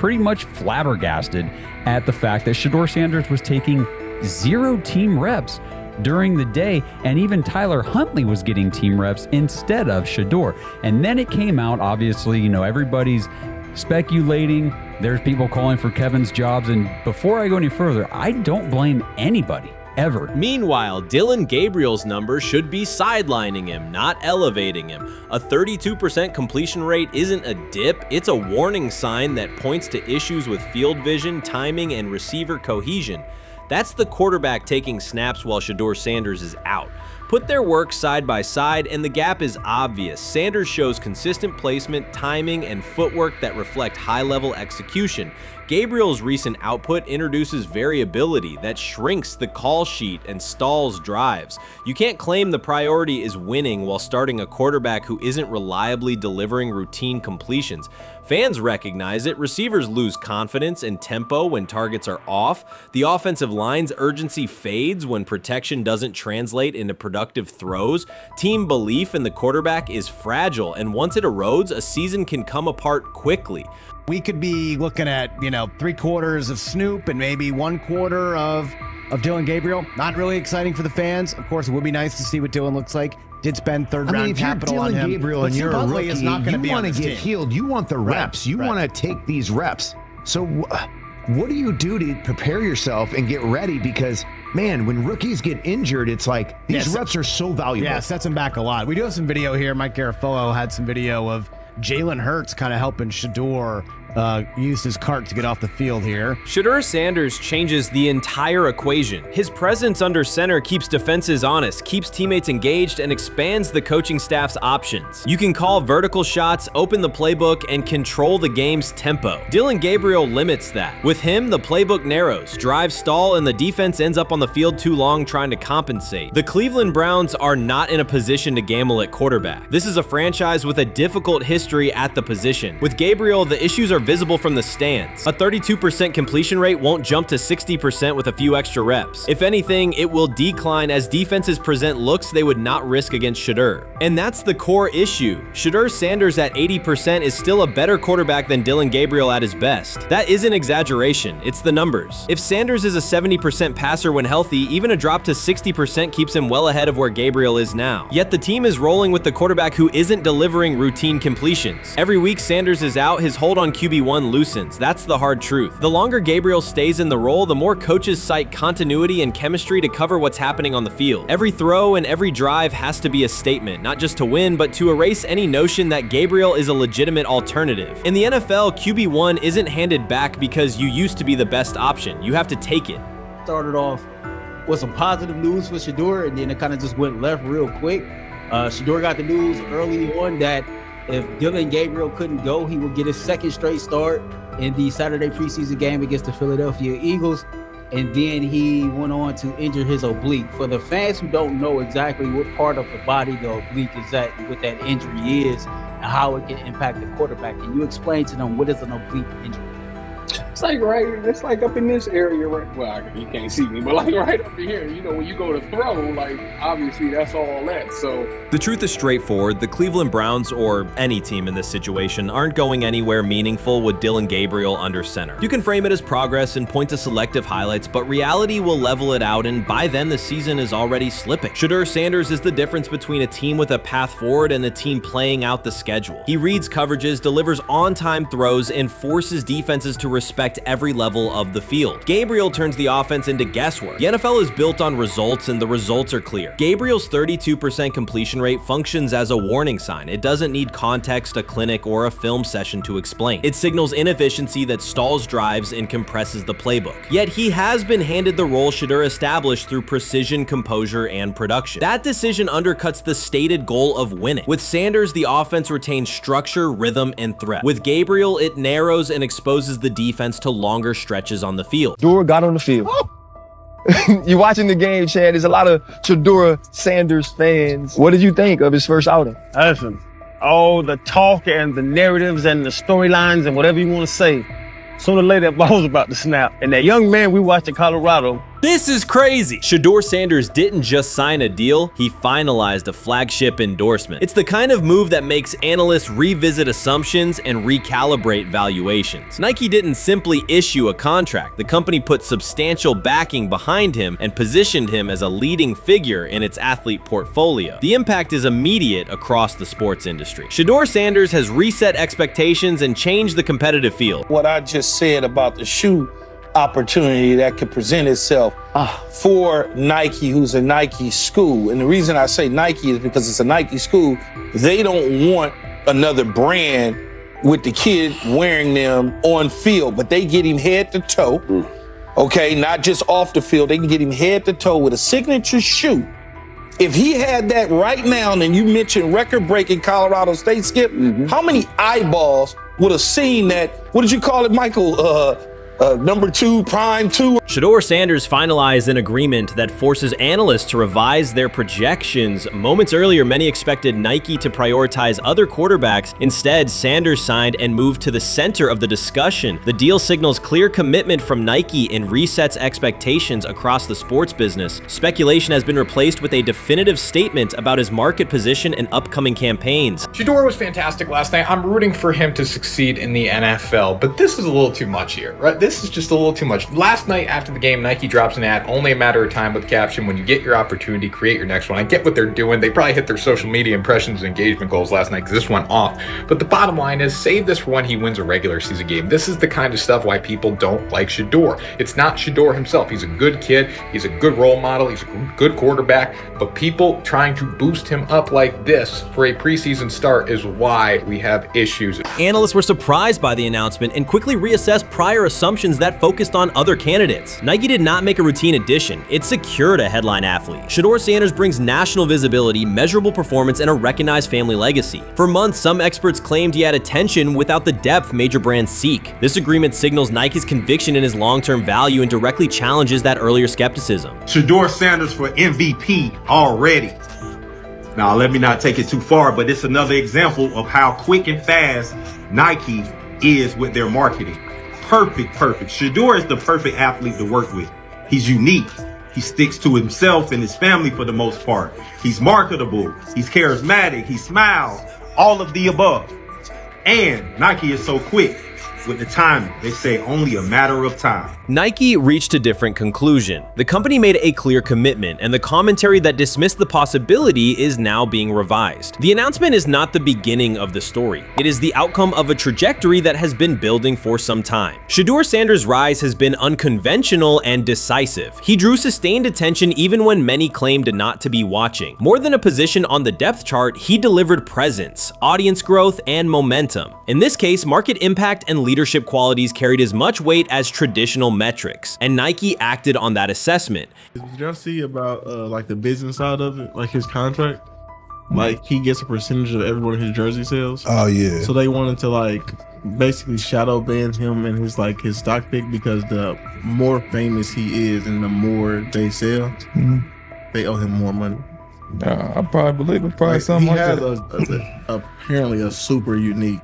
pretty much flabbergasted at the fact that Shedeur Sanders was taking 0 team reps during the day, and even Tyler Huntley was getting team reps instead of Shedeur. And then it came out, obviously, everybody's speculating. There's people calling for Kevin's jobs. And before I go any further, I don't blame anybody, ever. Meanwhile, Dillon Gabriel's numbers should be sidelining him, not elevating him. A 32% completion rate isn't a dip, it's a warning sign that points to issues with field vision, timing, and receiver cohesion. That's the quarterback taking snaps while Shedeur Sanders is out. Put their work side by side and the gap is obvious. Sanders shows consistent placement, timing, and footwork that reflect high-level execution. Gabriel's recent output introduces variability that shrinks the call sheet and stalls drives. You can't claim the priority is winning while starting a quarterback who isn't reliably delivering routine completions. Fans recognize it, receivers lose confidence and tempo when targets are off, the offensive line's urgency fades when protection doesn't translate into productive throws, team belief in the quarterback is fragile, and once it erodes, a season can come apart quickly. We could be looking at, 3/4 of Snoop and maybe 1/4 of Dillon Gabriel. Not really exciting for the fans. Of course, it would be nice to see what Dillon looks like. Did spend third-round capital on him. If you're Dillon Gabriel and you're a rookie, is not going to be you on want to this get team. healed. You want the reps. You want to take these reps. So what do you do to prepare yourself and get ready? Because, man, when rookies get injured, it's like these reps are so valuable. Yeah, sets him back a lot. We do have some video here. Mike Garafolo had some video of Jalen Hurts kind of helping Shedeur use his cart to get off the field here. Shedeur Sanders changes the entire equation. His presence under center keeps defenses honest, keeps teammates engaged, and expands the coaching staff's options. You can call vertical shots, open the playbook, and control the game's tempo. Dillon Gabriel limits that. With him, the playbook narrows, drives stall, and the defense ends up on the field too long trying to compensate. The Cleveland Browns are not in a position to gamble at quarterback. This is a franchise with a difficult history at the position. With Gabriel, the issues are visible from the stands. A 32% completion rate won't jump to 60% with a few extra reps. If anything, it will decline as defenses present looks they would not risk against Shedeur. And that's the core issue. Shedeur Sanders at 80% is still a better quarterback than Dillon Gabriel at his best. That isn't exaggeration, it's the numbers. If Sanders is a 70% passer when healthy, even a drop to 60% keeps him well ahead of where Gabriel is now. Yet the team is rolling with the quarterback who isn't delivering routine completions. Every week Sanders is out, his hold on QB1 loosens. That's the hard truth. The longer Gabriel stays in the role, the more coaches cite continuity and chemistry to cover what's happening on the field. Every throw and every drive has to be a statement, not just to win, but to erase any notion that Gabriel is a legitimate alternative. In the NFL, QB1 isn't handed back because you used to be the best option. You have to take it. Started off with some positive news for Shedeur, and then it kind of just went left real quick. Shedeur got the news early on that if Dillon Gabriel couldn't go, he would get his second straight start in the Saturday preseason game against the Philadelphia Eagles. And then he went on to injure his oblique. For the fans who don't know exactly what part of the body the oblique is at, and what that injury is, and how it can impact the quarterback, can you explain to them what is an oblique injury? It's like up in this area, right? Well, you can't see me, but like right up in here, when you go to throw, like obviously that's all that. So the truth is straightforward. The Cleveland Browns, or any team in this situation, aren't going anywhere meaningful with Dillon Gabriel under center. You can frame it as progress and point to selective highlights, but reality will level it out, and by then the season is already slipping. Shedeur Sanders is the difference between a team with a path forward and a team playing out the schedule. He reads coverages, delivers on-time throws, and forces defenses to respect every level of the field. Gabriel turns the offense into guesswork. The NFL is built on results, and the results are clear. Gabriel's 32% completion rate functions as a warning sign. It doesn't need context, a clinic, or a film session to explain. It signals inefficiency that stalls drives and compresses the playbook. Yet he has been handed the role Shedeur established through precision, composure, and production. That decision undercuts the stated goal of winning. With Sanders, the offense retains structure, rhythm, and threat. With Gabriel, it narrows and exposes the defense to longer stretches on the field. Shedeur got on the field. You're watching the game, Chad. There's a lot of Shedeur Sanders fans. What did you think of his first outing? Listen, all the talk and the narratives and the storylines and whatever you want to say, sooner or later that ball was about to snap. And that young man we watched in Colorado This is crazy! Shedeur Sanders didn't just sign a deal, he finalized a flagship endorsement. It's the kind of move that makes analysts revisit assumptions and recalibrate valuations. Nike didn't simply issue a contract, the company put substantial backing behind him and positioned him as a leading figure in its athlete portfolio. The impact is immediate across the sports industry. Shedeur Sanders has reset expectations and changed the competitive field. What I just said about the shoe opportunity that could present itself for Nike, who's a Nike school. And the reason I say Nike is because it's a Nike school. They don't want another brand with the kid wearing them on field, but they get him head to toe. Okay, not just off the field. They can get him head to toe with a signature shoe. If he had that right now, and you mentioned record-breaking Colorado State, Skip, how many eyeballs would have seen that? What did you call it, Michael? Number 2, prime 2. Shedeur Sanders finalized an agreement that forces analysts to revise their projections. Moments earlier, many expected Nike to prioritize other quarterbacks. Instead, Sanders signed and moved to the center of the discussion. The deal signals clear commitment from Nike and resets expectations across the sports business. Speculation has been replaced with a definitive statement about his market position and upcoming campaigns. Shedeur was fantastic last night. I'm rooting for him to succeed in the NFL, but this is a little too much here, right? This is just a little too much. Last night after the game, Nike drops an ad, only a matter of time with the caption, when you get your opportunity, create your next one. I get what they're doing. They probably hit their social media impressions and engagement goals last night because this went off. But the bottom line is, save this for when he wins a regular season game. This is the kind of stuff why people don't like Shedeur. It's not Shedeur himself. He's a good kid. He's a good role model. He's a good quarterback. But people trying to boost him up like this for a preseason start is why we have issues. Analysts were surprised by the announcement and quickly reassessed prior assumptions that focused on other candidates. Nike did not make a routine addition. It secured a headline athlete. Shedeur Sanders brings national visibility, measurable performance, and a recognized family legacy. For months, some experts claimed he had attention without the depth major brands seek. This agreement signals Nike's conviction in his long-term value and directly challenges that earlier skepticism. Shedeur Sanders for MVP already. Now, let me not take it too far, but it's another example of how quick and fast Nike is with their marketing. Perfect. Shedeur is the perfect athlete to work with. He's unique. He sticks to himself and his family for the most part. He's marketable. He's charismatic. He smiles. All of the above. And Nike is so quick with the timing. They say only a matter of time. Nike reached a different conclusion. The company made a clear commitment, and the commentary that dismissed the possibility is now being revised. The announcement is not the beginning of the story. It is the outcome of a trajectory that has been building for some time. Shedeur Sanders' rise has been unconventional and decisive. He drew sustained attention even when many claimed not to be watching. More than a position on the depth chart, he delivered presence, audience growth, and momentum. In this case, market impact and leadership qualities carried as much weight as traditional metrics, and Nike acted on that assessment. Did y'all see about like the business side of it, like his contract? Like he gets a percentage of every one of his jersey sales. Oh yeah. So they wanted to like basically shadow ban him and his stock pick, because the more famous he is and the more they sell, they owe him more money. I probably believe it. Probably something he like has that. Apparently a super unique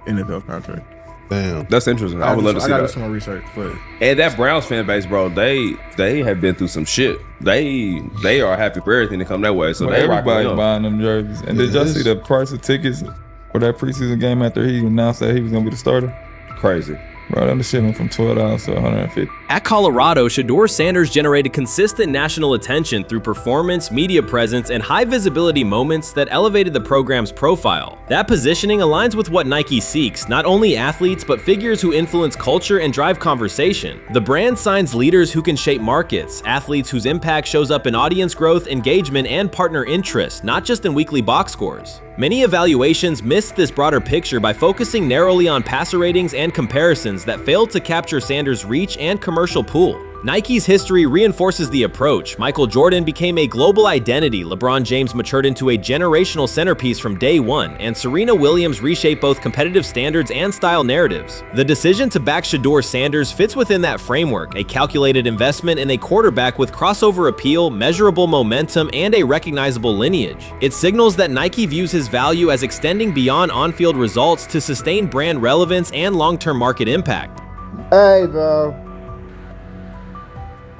NFL contract. Damn, that's interesting. I would love to see that. I gotta do some more research, but and that Browns fan base, bro, they have been through some shit. They are happy for everything to come that way. So they everybody buying them jerseys. And did y'all see the price of tickets for that preseason game after he announced that he was gonna be the starter? Crazy. Bro, that shit went from $12 to $150. At Colorado, Shedeur Sanders generated consistent national attention through performance, media presence, and high visibility moments that elevated the program's profile. That positioning aligns with what Nike seeks, not only athletes, but figures who influence culture and drive conversation. The brand signs leaders who can shape markets, athletes whose impact shows up in audience growth, engagement, and partner interest, not just in weekly box scores. Many evaluations missed this broader picture by focusing narrowly on passer ratings and comparisons that failed to capture Sanders' reach and commercial pool. Nike's history reinforces the approach. Michael Jordan became a global identity, LeBron James matured into a generational centerpiece from day one, and Serena Williams reshaped both competitive standards and style narratives. The decision to back Shedeur Sanders fits within that framework, a calculated investment in a quarterback with crossover appeal, measurable momentum, and a recognizable lineage. It signals that Nike views his value as extending beyond on-field results to sustain brand relevance and long-term market impact. Hey, bro.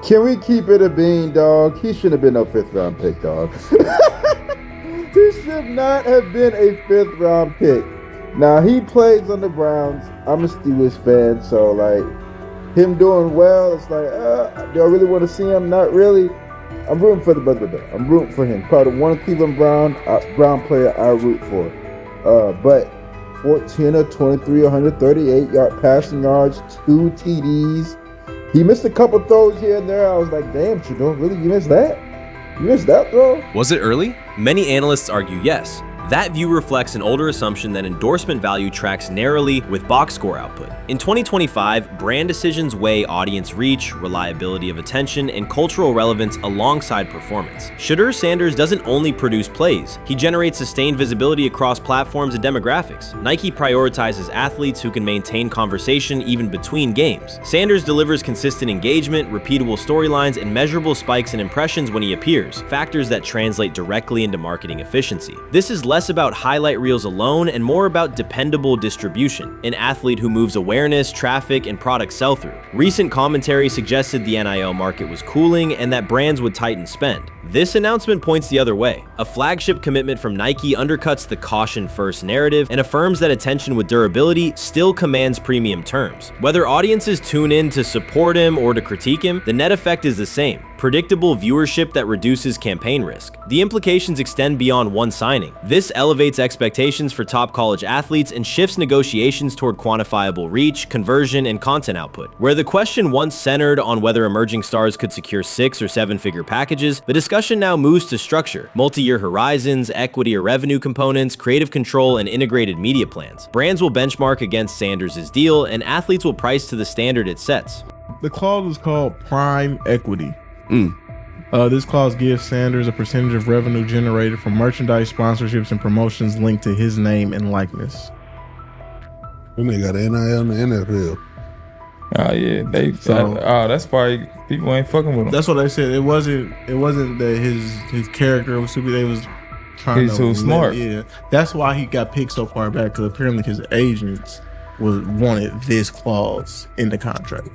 Can we keep it a bean, dog? He shouldn't have been no 5th round pick, dog. He should not have been a 5th round pick. Now, he plays on the Browns. I'm a Steelers fan, so like him doing well, it's like, do I really want to see him? Not really. I'm rooting for the brother. I'm rooting for him. Probably one Cleveland Brown player I root for. But 14 of 23, 138 passing yards, 2 TDs. He missed a couple throws here and there. I was like, damn, Shedeur, really? You missed that? You missed that throw? Was it early? Many analysts argue yes. That view reflects an older assumption that endorsement value tracks narrowly with box score output. In 2025, brand decisions weigh audience reach, reliability of attention, and cultural relevance alongside performance. Shedeur Sanders doesn't only produce plays, he generates sustained visibility across platforms and demographics. Nike prioritizes athletes who can maintain conversation even between games. Sanders delivers consistent engagement, repeatable storylines, and measurable spikes in impressions when he appears, factors that translate directly into marketing efficiency. This is less about highlight reels alone and more about dependable distribution, an athlete who moves awareness, traffic, and product sell-through. Recent commentary suggested the NIL market was cooling and that brands would tighten spend. This announcement points the other way. A flagship commitment from Nike undercuts the caution-first narrative and affirms that attention with durability still commands premium terms. Whether audiences tune in to support him or to critique him, the net effect is the same: predictable viewership that reduces campaign risk. The implications extend beyond one signing. This elevates expectations for top college athletes and shifts negotiations toward quantifiable reach, conversion, and content output. Where the question once centered on whether emerging stars could secure 6- or 7-figure packages, the discussion now moves to structure, multi-year horizons, equity or revenue components, creative control, and integrated media plans. Brands will benchmark against Sanders' deal, and athletes will price to the standard it sets. The clause is called prime equity. This clause gives Sanders a percentage of revenue generated from merchandise, sponsorships, and promotions linked to his name and likeness. When they got NIL in the NFL. Oh yeah, that's why people ain't fucking with him. That's what I said. It wasn't that his character was stupid. They was trying He's too smart. Yeah, that's why he got picked so far back, because apparently his agents wanted this clause in the contract.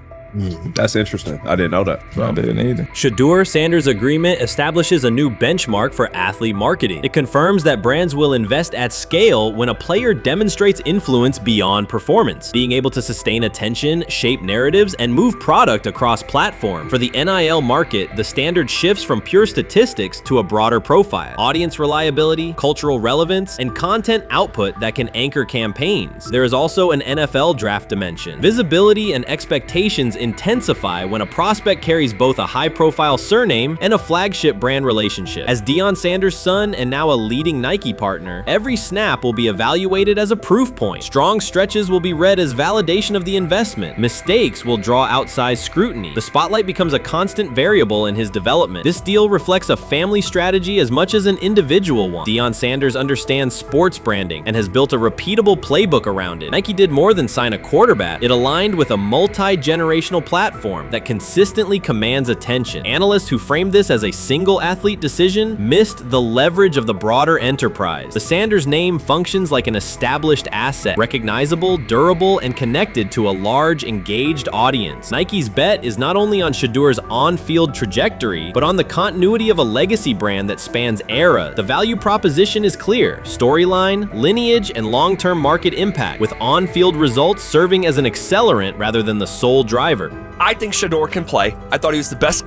That's interesting. I didn't know that. I didn't either. Shedeur Sanders' agreement establishes a new benchmark for athlete marketing. It confirms that brands will invest at scale when a player demonstrates influence beyond performance, being able to sustain attention, shape narratives, and move product across platform. For the NIL market, the standard shifts from pure statistics to a broader profile: audience reliability, cultural relevance, and content output that can anchor campaigns. There is also an NFL draft dimension. Visibility and expectations intensify when a prospect carries both a high-profile surname and a flagship brand relationship. As Deion Sanders' son and now a leading Nike partner, every snap will be evaluated as a proof point. Strong stretches will be read as validation of the investment. Mistakes will draw outsized scrutiny. The spotlight becomes a constant variable in his development. This deal reflects a family strategy as much as an individual one. Deion Sanders understands sports branding and has built a repeatable playbook around it. Nike did more than sign a quarterback. It aligned with a multi-generational platform that consistently commands attention. Analysts who framed this as a single athlete decision missed the leverage of the broader enterprise. The Sanders name functions like an established asset, recognizable, durable, and connected to a large, engaged audience. Nike's bet is not only on Shedeur's on-field trajectory, but on the continuity of a legacy brand that spans eras. The value proposition is clear: storyline, lineage, and long-term market impact, with on-field results serving as an accelerant rather than the sole driver. I think Shedeur can play. I thought he was the best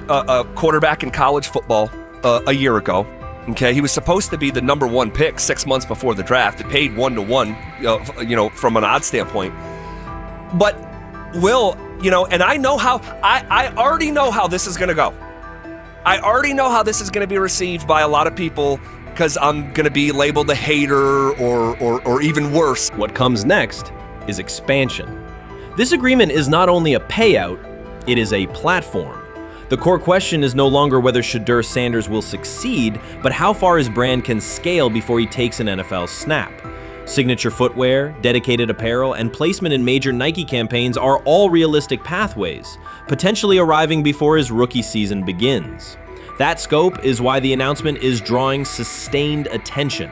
quarterback in college football a year ago. Okay, he was supposed to be the #1 pick 6 months before the draft. It paid 1-to-1, from an odds standpoint. But Will, and I know how. I already know how this is going to go. I already know how this is going to be received by a lot of people, because I'm going to be labeled a hater or even worse. What comes next is expansion. This agreement is not only a payout, it is a platform. The core question is no longer whether Shedeur Sanders will succeed, but how far his brand can scale before he takes an NFL snap. Signature footwear, dedicated apparel, and placement in major Nike campaigns are all realistic pathways, potentially arriving before his rookie season begins. That scope is why the announcement is drawing sustained attention.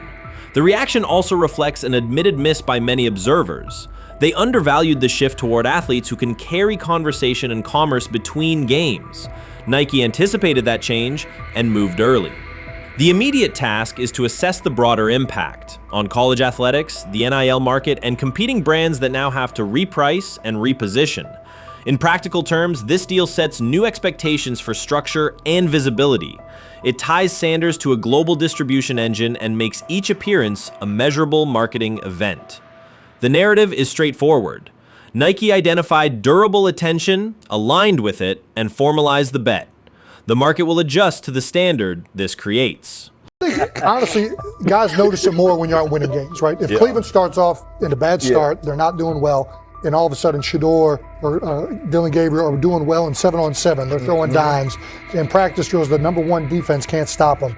The reaction also reflects an admitted miss by many observers. They undervalued the shift toward athletes who can carry conversation and commerce between games. Nike anticipated that change and moved early. The immediate task is to assess the broader impact on college athletics, the NIL market, and competing brands that now have to reprice and reposition. In practical terms, this deal sets new expectations for structure and visibility. It ties Sanders to a global distribution engine and makes each appearance a measurable marketing event. The narrative is straightforward. Nike identified durable attention, aligned with it, and formalized the bet. The market will adjust to the standard this creates. Honestly, guys notice it more when you're out winning games, right? If Cleveland starts off in a bad start, they're not doing well, and all of a sudden Shedeur or Dillon Gabriel are doing well in 7-on-7, they're throwing dimes. In practice drills, the number one defense can't stop them.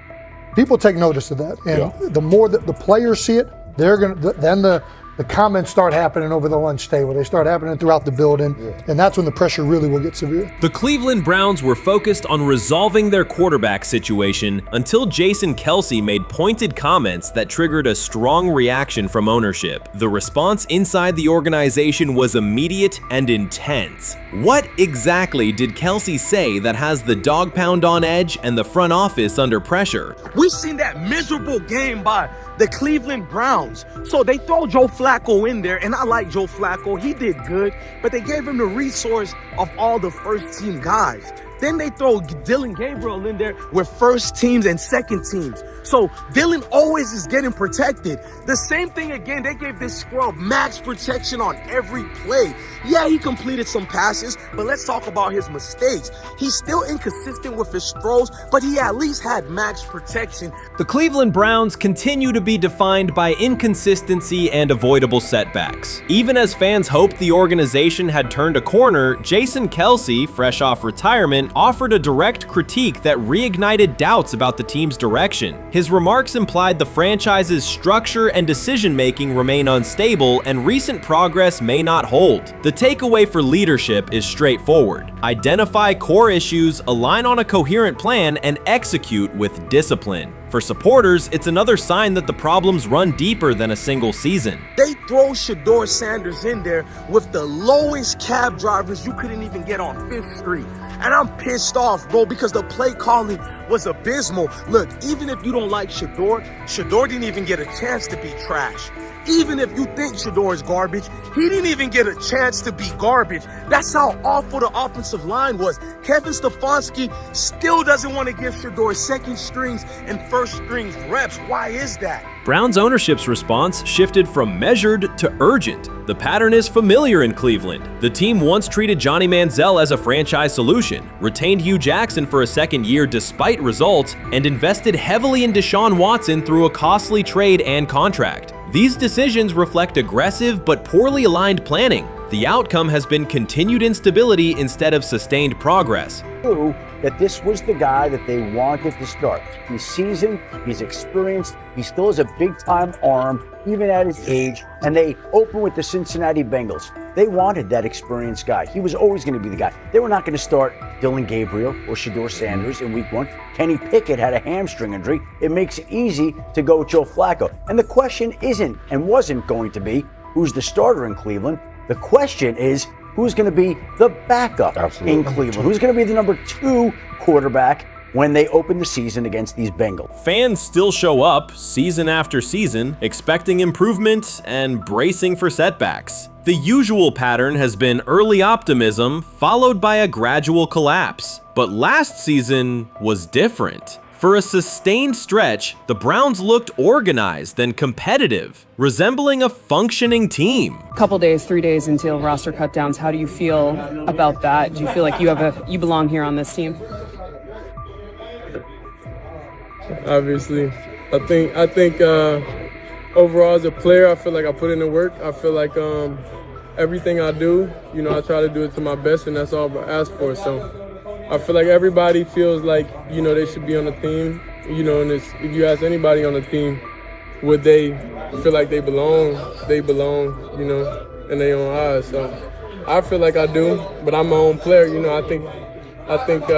People take notice of that, and the more that the players see it, they're gonna then the comments start happening over the lunch table. They start happening throughout the building, and that's when the pressure really will get severe. The Cleveland Browns were focused on resolving their quarterback situation until Jason Kelce made pointed comments that triggered a strong reaction from ownership. The response inside the organization was immediate and intense. What exactly did Kelce say that has the dog pound on edge and the front office under pressure? We've seen that miserable game by the Cleveland Browns. So they throw Joe Flacco in there, and I like Joe Flacco. He did good, but they gave him the resource of all the first-team guys. Then they throw Dillon Gabriel in there with first teams and second teams. So Dillon always is getting protected. The same thing again, they gave this scrub max protection on every play. Yeah, he completed some passes, but let's talk about his mistakes. He's still inconsistent with his throws, but he at least had max protection. The Cleveland Browns continue to be defined by inconsistency and avoidable setbacks. Even as fans hoped the organization had turned a corner, Jason Kelce, fresh off retirement, offered a direct critique that reignited doubts about the team's direction. His remarks implied the franchise's structure and decision-making remain unstable and recent progress may not hold. The takeaway for leadership is straightforward. Identify core issues, align on a coherent plan, and execute with discipline. For supporters, it's another sign that the problems run deeper than a single season. They throw Shedeur Sanders in there with the lowest cab drivers you couldn't even get on 5th Street. And I'm pissed off, bro, because the play calling was abysmal. Look, even if you don't like Shedeur didn't even get a chance to be trash. Even if you think Shedeur is garbage, he didn't even get a chance to be garbage. That's how awful the offensive line was. Kevin Stefanski still doesn't want to give Shedeur second strings and first strings reps. Why is that? Browns ownership's response shifted from measured to urgent. The pattern is familiar in Cleveland. The team once treated Johnny Manziel as a franchise solution, retained Hugh Jackson for a second year despite results, and invested heavily in Deshaun Watson through a costly trade and contract. These decisions reflect aggressive but poorly aligned planning. The outcome has been continued instability instead of sustained progress. That this was the guy that they wanted to start. He's seasoned, he's experienced, he still has a big-time arm, even at his age, and they open with the Cincinnati Bengals. They wanted that experienced guy. He was always going to be the guy. They were not going to start Dillon Gabriel or Shedeur Sanders in week 1. Kenny Pickett had a hamstring injury. It makes it easy to go with Joe Flacco. And the question isn't and wasn't going to be who's the starter in Cleveland. The question is, who's going to be the backup in Cleveland? Who's going to be the number 2 quarterback when they open the season against these Bengals? Fans still show up season after season, expecting improvement and bracing for setbacks. The usual pattern has been early optimism followed by a gradual collapse. But last season was different. For a sustained stretch, the Browns looked organized and competitive, resembling a functioning team. Couple days, 3 days until roster cutdowns, how do you feel about that? Do you feel like you belong here on this team? Obviously, I think overall as a player, I feel like I put in the work. I feel like everything I do, I try to do it to my best, and that's all I ask for. So I feel like everybody feels like, they should be on the team, and if you ask anybody on the team, would they feel like they belong, in their own eyes. So I feel like I do, but I'm my own player, I think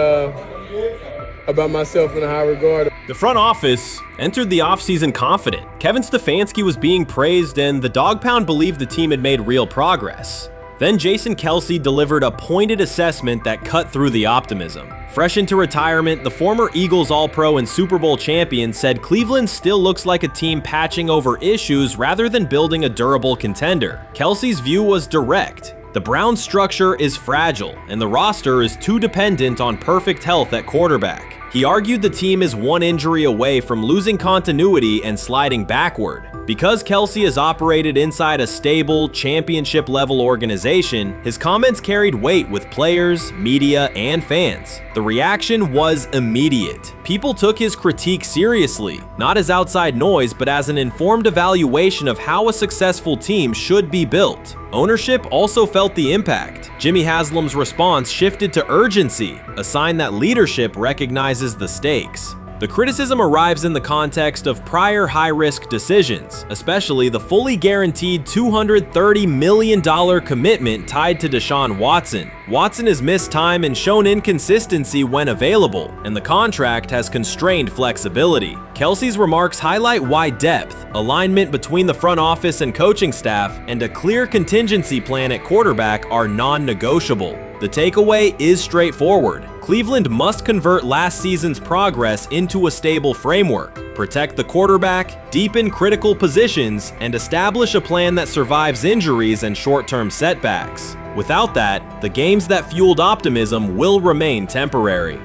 about myself in a high regard. The front office entered the offseason confident. Kevin Stefanski was being praised and the Dog Pound believed the team had made real progress. Then Jason Kelce delivered a pointed assessment that cut through the optimism. Fresh into retirement, the former Eagles All-Pro and Super Bowl champion said Cleveland still looks like a team patching over issues rather than building a durable contender. Kelce's view was direct. The Browns' structure is fragile, and the roster is too dependent on perfect health at quarterback. He argued the team is one injury away from losing continuity and sliding backward. Because Kelce has operated inside a stable, championship-level organization, his comments carried weight with players, media, and fans. The reaction was immediate. People took his critique seriously, not as outside noise, but as an informed evaluation of how a successful team should be built. Ownership also felt the impact. Jimmy Haslam's response shifted to urgency, a sign that leadership recognizes the stakes. The criticism arrives in the context of prior high-risk decisions, especially the fully guaranteed $230 million commitment tied to Deshaun Watson. Watson has missed time and shown inconsistency when available, and the contract has constrained flexibility. Kelce's remarks highlight why depth, alignment between the front office and coaching staff, and a clear contingency plan at quarterback are non-negotiable. The takeaway is straightforward. Cleveland must convert last season's progress into a stable framework, protect the quarterback, deepen critical positions, and establish a plan that survives injuries and short-term setbacks. Without that, the games that fueled optimism will remain temporary.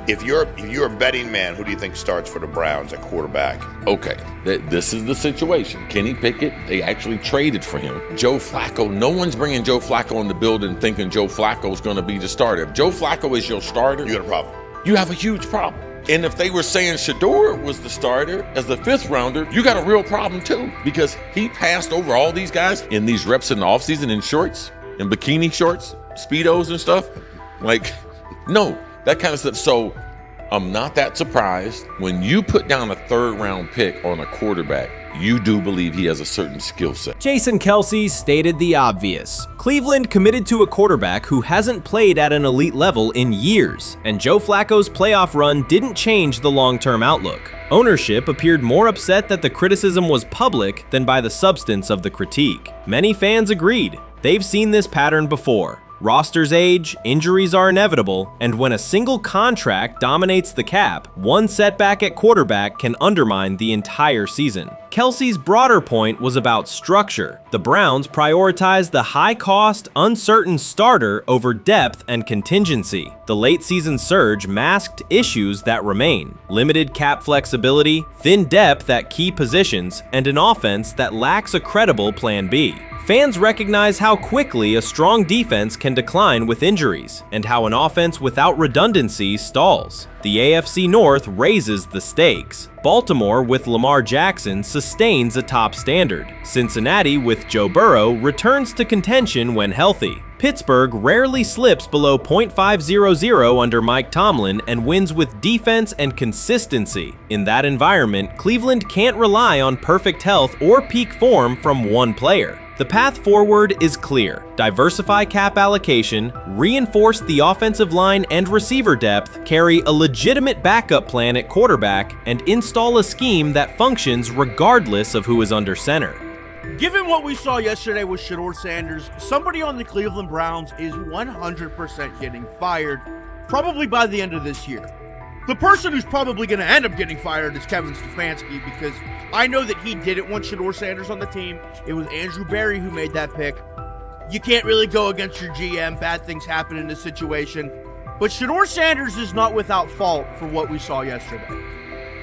If you're a betting man, who do you think starts for the Browns at quarterback? Okay, this is the situation. Kenny Pickett, they actually traded for him. Joe Flacco, no one's bringing Joe Flacco in the building thinking Joe Flacco's going to be the starter. If Joe Flacco is your starter, you got a problem. You have a huge problem. And if they were saying Shedeur was the starter as the 5th rounder, you got a real problem too, because he passed over all these guys in these reps in the offseason in shorts, in bikini shorts, Speedos and stuff. Like, no. That kind of stuff. So I'm not that surprised when you put down a 3rd round pick on a quarterback. You do believe he has a certain skill set. Jason Kelce stated the obvious. Cleveland committed to a quarterback who hasn't played at an elite level in years, and Joe Flacco's playoff run didn't change the long-term outlook. Ownership appeared more upset that the criticism was public than by the substance of the critique. Many fans agreed. They've seen this pattern before. Rosters age, injuries are inevitable, and when a single contract dominates the cap, one setback at quarterback can undermine the entire season. Kelce's broader point was about structure. The Browns prioritized the high-cost, uncertain starter over depth and contingency. The late-season surge masked issues that remain: limited cap flexibility, thin depth at key positions, and an offense that lacks a credible plan B. Fans recognize how quickly a strong defense can decline with injuries, and how an offense without redundancy stalls. The AFC North raises the stakes. Baltimore with Lamar Jackson sustains a top standard. Cincinnati with Joe Burrow returns to contention when healthy. Pittsburgh rarely slips below .500 under Mike Tomlin and wins with defense and consistency. In that environment, Cleveland can't rely on perfect health or peak form from one player. The path forward is clear. Diversify cap allocation, reinforce the offensive line and receiver depth, carry a legitimate backup plan at quarterback, and install a scheme that functions regardless of who is under center. Given what we saw yesterday with Shedeur Sanders, somebody on the Cleveland Browns is 100% getting fired, probably by the end of this year. The person who's probably going to end up getting fired is Kevin Stefanski, because I know that he didn't want Shedeur Sanders on the team. It was Andrew Berry who made that pick. You can't really go against your GM. Bad things happen in this situation. But Shedeur Sanders is not without fault for what we saw yesterday.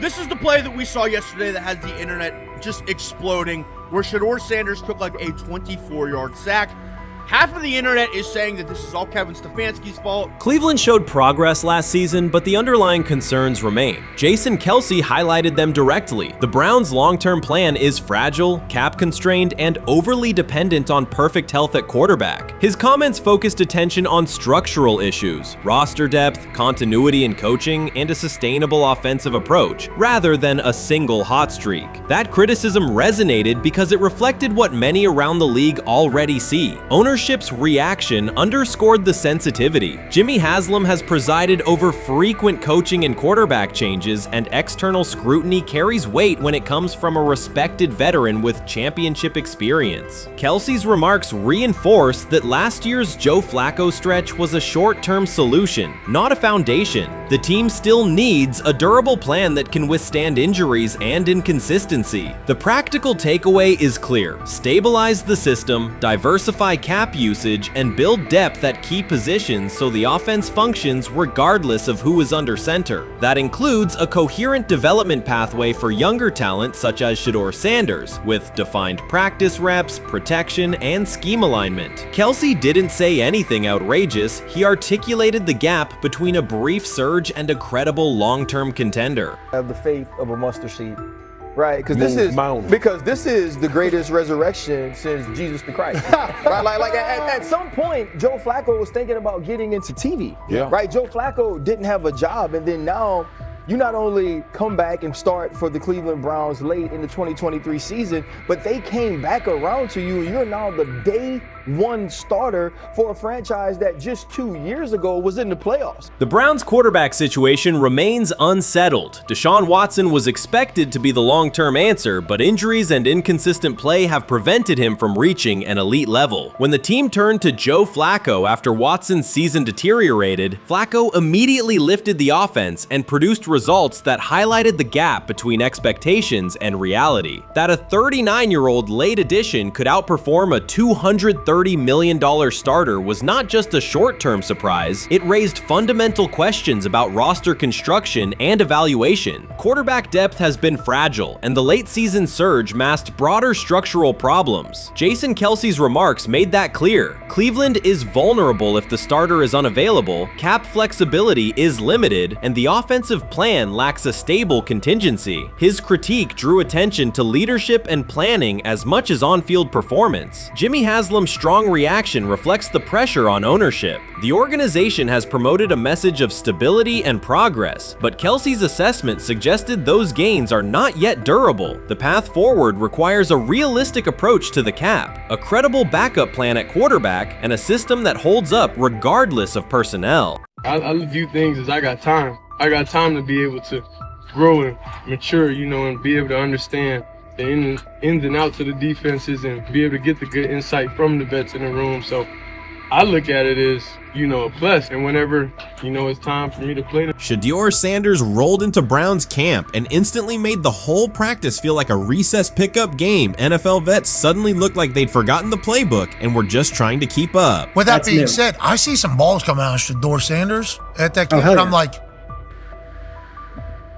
This is the play that we saw yesterday that has the internet just exploding, where Shedeur Sanders took like a 24-yard sack. Half of the internet is saying that this is all Kevin Stefanski's fault. Cleveland showed progress last season, but the underlying concerns remain. Jason Kelce highlighted them directly. The Browns' long-term plan is fragile, cap-constrained, and overly dependent on perfect health at quarterback. His comments focused attention on structural issues, roster depth, continuity in coaching, and a sustainable offensive approach, rather than a single hot streak. That criticism resonated because it reflected what many around the league already see. Ownership ownership's reaction underscored the sensitivity. Jimmy Haslam has presided over frequent coaching and quarterback changes, and external scrutiny carries weight when it comes from a respected veteran with championship experience. Kelsey's remarks reinforce that last year's Joe Flacco stretch was a short-term solution, not a foundation. The team still needs a durable plan that can withstand injuries and inconsistency. The practical takeaway is clear: stabilize the system, diversify cap usage, and build depth at key positions so the offense functions regardless of who is under center. That includes a coherent development pathway for younger talent such as Shedeur Sanders, with defined practice reps, protection, and scheme alignment. Kelsey didn't say anything outrageous. He articulated the gap between a brief surge and a credible long-term contender. I have the faith of a mustard seed. Right, because this is the greatest resurrection since Jesus the Christ. Right, like at some point, Joe Flacco was thinking about getting into TV. Yeah. Right, Joe Flacco didn't have a job, and then now you not only come back and start for the Cleveland Browns late in the 2023 season, but they came back around to you, and you're now the day one starter for a franchise that just 2 years ago was in the playoffs. The Browns' quarterback situation remains unsettled. Deshaun Watson was expected to be the long-term answer, but injuries and inconsistent play have prevented him from reaching an elite level. When the team turned to Joe Flacco after Watson's season deteriorated, Flacco immediately lifted the offense and produced results that highlighted the gap between expectations and reality. That a 39-year-old late addition could outperform a $230 million starter was not just a short-term surprise, it raised fundamental questions about roster construction and evaluation. Quarterback depth has been fragile, and the late-season surge masked broader structural problems. Jason Kelsey's remarks made that clear. Cleveland is vulnerable if the starter is unavailable, cap flexibility is limited, and the offensive plan lacks a stable contingency. His critique drew attention to leadership and planning as much as on-field performance. Jimmy Haslam's strong reaction reflects the pressure on ownership. The organization has promoted a message of stability and progress, but Kelsey's assessment suggested those gains are not yet durable. The path forward requires a realistic approach to the cap, a credible backup plan at quarterback, and a system that holds up regardless of personnel. I view things as I got time. I got time to be able to grow and mature, and be able to understand the ins and outs of the defenses and be able to get the good insight from the vets in the room. So I look at it as, a plus. And whenever, it's time for me to play. Shedeur Sanders rolled into Browns camp and instantly made the whole practice feel like a recess pickup game. NFL vets suddenly looked like they'd forgotten the playbook and were just trying to keep up. With that being said, I see some balls coming out of Shedeur Sanders at that camp, and I'm like,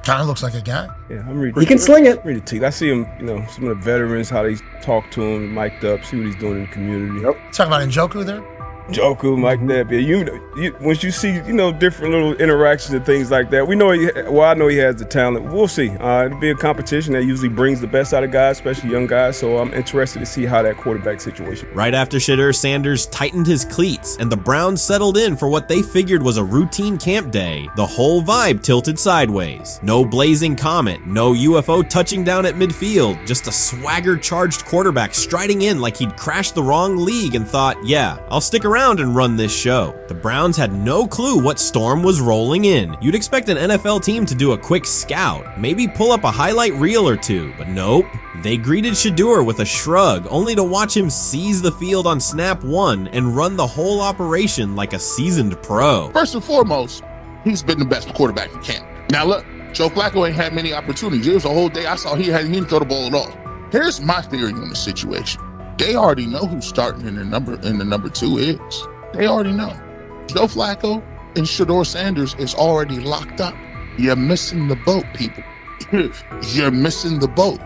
kind of looks like a guy. Yeah, I'm ready. He can sling it. Ready to I see him, some of the veterans, how they talk to him, mic'd up, see what he's doing in the community. Talking about Njoku there? Njoku, Mike that, but once you see, different little interactions and things like that, I know he has the talent. We'll see. It'll be a competition that usually brings the best out of guys, especially young guys, so I'm interested to see how that quarterback situation. Right after Shedeur Sanders tightened his cleats and the Browns settled in for what they figured was a routine camp day, the whole vibe tilted sideways. No blazing comet, no UFO touching down at midfield, just a swagger-charged quarterback striding in like he'd crashed the wrong league and thought, yeah, I'll stick around and run this show. The Browns had no clue what storm was rolling in. You'd expect an NFL team to do a quick scout, maybe pull up a highlight reel or two, but nope. They greeted Shedeur with a shrug, only to watch him seize the field on snap one and run the whole operation like a seasoned pro. First and foremost, he's been the best quarterback in camp. Now look, Joe Flacco ain't had many opportunities. There was a whole day I saw he didn't throw the ball at all. Here's my theory on the situation. They already know who's starting in the number 2 is. They already know. Joe Flacco and Shedeur Sanders is already locked up. You're missing the boat, people. You're missing the boat.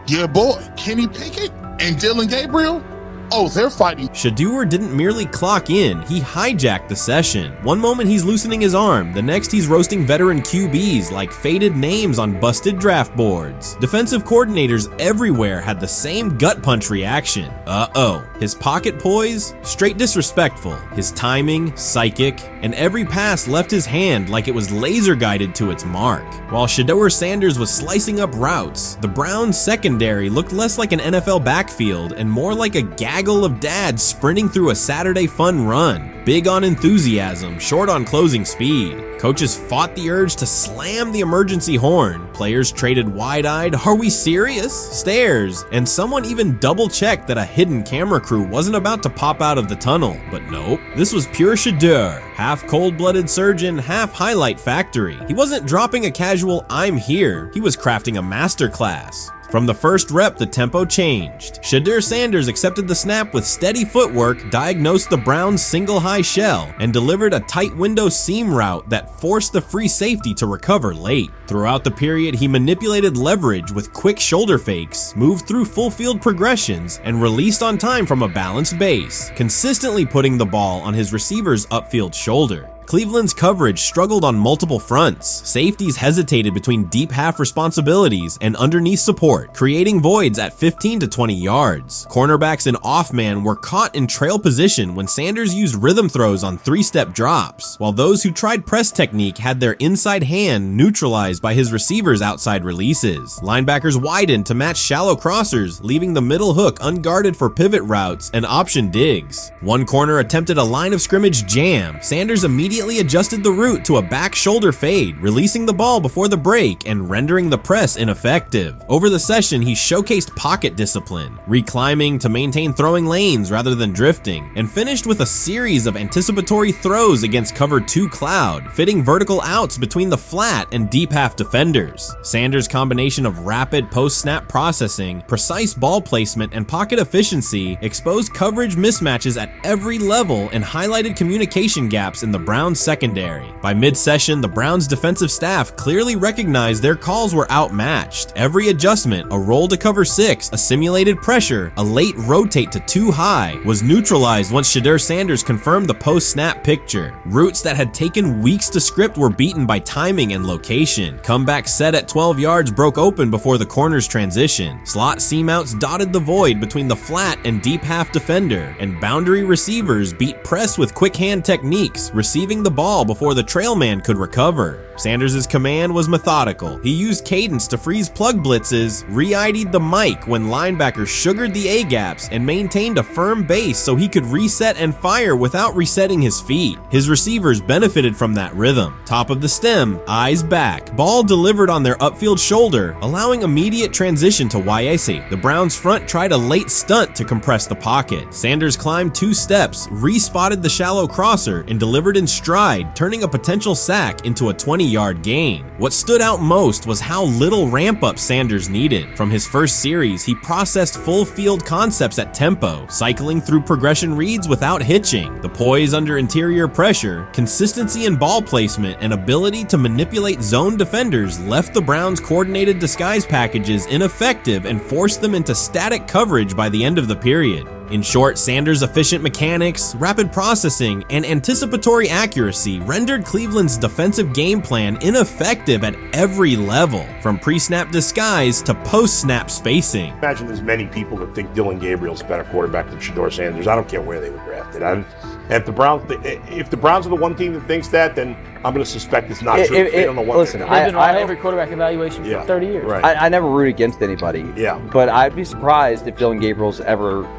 Your boy, Kenny Pickett and Dylan Gabriel, oh, they're fighting. Shedeur didn't merely clock in, he hijacked the session. One moment he's loosening his arm, the next he's roasting veteran QBs like faded names on busted draft boards. Defensive coordinators everywhere had the same gut punch reaction. Uh-oh. His pocket poise? Straight disrespectful. His timing? Psychic. And every pass left his hand like it was laser guided to its mark. While Shedeur Sanders was slicing up routes, the Browns secondary looked less like an NFL backfield and more like a gas gaggle of dads sprinting through a Saturday fun run. Big on enthusiasm, short on closing speed. Coaches fought the urge to slam the emergency horn. Players traded wide-eyed, "Are we serious?" stares, and someone even double-checked that a hidden camera crew wasn't about to pop out of the tunnel. But nope, this was pure Shedeur, half cold-blooded surgeon, half highlight factory. He wasn't dropping a casual "I'm here," he was crafting a masterclass. From the first rep, the tempo changed. Shedeur Sanders accepted the snap with steady footwork, diagnosed the Browns' single high shell, and delivered a tight window seam route that forced the free safety to recover late. Throughout the period, he manipulated leverage with quick shoulder fakes, moved through full field progressions, and released on time from a balanced base, consistently putting the ball on his receiver's upfield shoulder. Cleveland's coverage struggled on multiple fronts. Safeties hesitated between deep half responsibilities and underneath support, creating voids at 15 to 20 yards. Cornerbacks and off-man were caught in trail position when Sanders used rhythm throws on three-step drops, while those who tried press technique had their inside hand neutralized by his receivers' outside releases. Linebackers widened to match shallow crossers, leaving the middle hook unguarded for pivot routes and option digs. One corner attempted a line of scrimmage jam. Sanders immediately adjusted the route to a back shoulder fade, releasing the ball before the break and rendering the press ineffective. Over the session, he showcased pocket discipline, reclimbing to maintain throwing lanes rather than drifting, and finished with a series of anticipatory throws against cover 2 cloud, fitting vertical outs between the flat and deep half defenders. Sanders' combination of rapid post-snap processing, precise ball placement, and pocket efficiency exposed coverage mismatches at every level and highlighted communication gaps in the Browns secondary. By mid-session, the Browns defensive staff clearly recognized their calls were outmatched. Every adjustment, a roll to cover 6, a simulated pressure, a late rotate to 2 high, was neutralized once Shedeur Sanders confirmed the post-snap picture. Routes that had taken weeks to script were beaten by timing and location. Comeback set at 12 yards broke open before the corner's transition. Slot seam-outs dotted the void between the flat and deep half defender, and boundary receivers beat press with quick hand techniques, receiving the ball before the trail man could recover. Sanders' command was methodical. He used cadence to freeze plug blitzes, re-ID'd the mic when linebackers sugared the A-gaps, and maintained a firm base so he could reset and fire without resetting his feet. His receivers benefited from that rhythm. Top of the stem, eyes back, ball delivered on their upfield shoulder, allowing immediate transition to YAC. The Browns front tried a late stunt to compress the pocket. Sanders climbed 2 steps, re-spotted the shallow crosser, and delivered in stride, turning a potential sack into a 20-yard gain. What stood out most was how little ramp-up Sanders needed. From his first series, he processed full-field concepts at tempo, cycling through progression reads without hitching. The poise under interior pressure, consistency in ball placement, and ability to manipulate zone defenders left the Browns' coordinated disguise packages ineffective and forced them into static coverage by the end of the period. In short, Sanders' efficient mechanics, rapid processing, and anticipatory accuracy rendered Cleveland's defensive game plan ineffective at every level, from pre-snap disguise to post-snap spacing. Imagine there's many people that think Dylan Gabriel's a better quarterback than Shedeur Sanders. I don't care where they were drafted. And if the Browns are the one team that thinks that, then I'm going to suspect it's not true. They don't know what listen, they're doing. I every quarterback evaluation for 30 years. Right. I never root against anybody. Yeah. But I'd be surprised if Dylan Gabriel's ever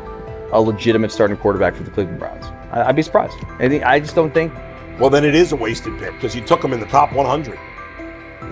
a legitimate starting quarterback for the Cleveland Browns. I'd be surprised. I just don't think. Well, then it is a wasted pick because you took him in the top 100.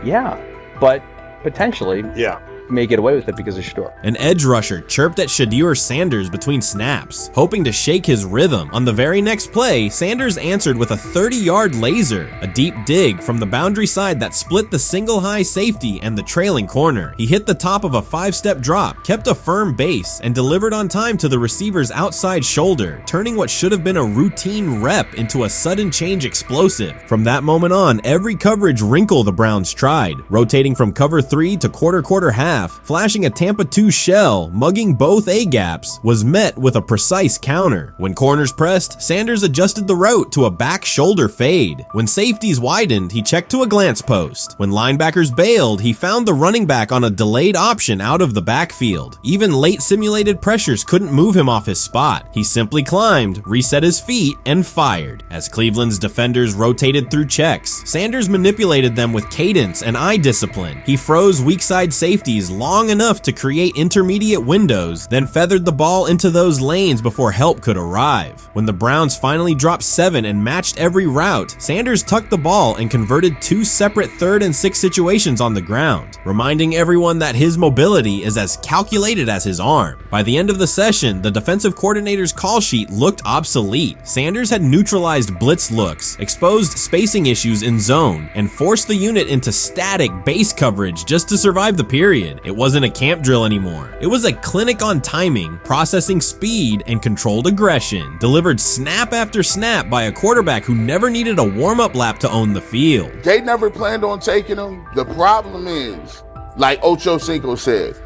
Yeah, but potentially. Yeah. May get away with it because of Shedeur. An edge rusher chirped at Shedeur Sanders between snaps, hoping to shake his rhythm. On the very next play, Sanders answered with a 30-yard laser, a deep dig from the boundary side that split the single high safety and the trailing corner. He hit the top of a 5-step drop, kept a firm base, and delivered on time to the receiver's outside shoulder, turning what should have been a routine rep into a sudden change explosive. From that moment on, every coverage wrinkle the Browns tried, rotating from cover 3 to quarter half, flashing a Tampa 2 shell, mugging both A-gaps, was met with a precise counter. When corners pressed, Sanders adjusted the route to a back shoulder fade. When safeties widened, he checked to a glance post. When linebackers bailed, he found the running back on a delayed option out of the backfield. Even late simulated pressures couldn't move him off his spot. He simply climbed, reset his feet, and fired. As Cleveland's defenders rotated through checks, Sanders manipulated them with cadence and eye discipline. He froze weak side safeties plays long enough to create intermediate windows, then feathered the ball into those lanes before help could arrive. When the Browns finally dropped 7 and matched every route, Sanders tucked the ball and converted 2 separate 3rd and 6 situations on the ground, reminding everyone that his mobility is as calculated as his arm. By the end of the session, the defensive coordinator's call sheet looked obsolete. Sanders had neutralized blitz looks, exposed spacing issues in zone, and forced the unit into static base coverage just to survive the period. It wasn't a camp drill anymore. It was a clinic on timing, processing speed, and controlled aggression, delivered snap after snap by a quarterback who never needed a warm-up lap to own the field. They never planned on taking him. The problem is, like Ocho Cinco said,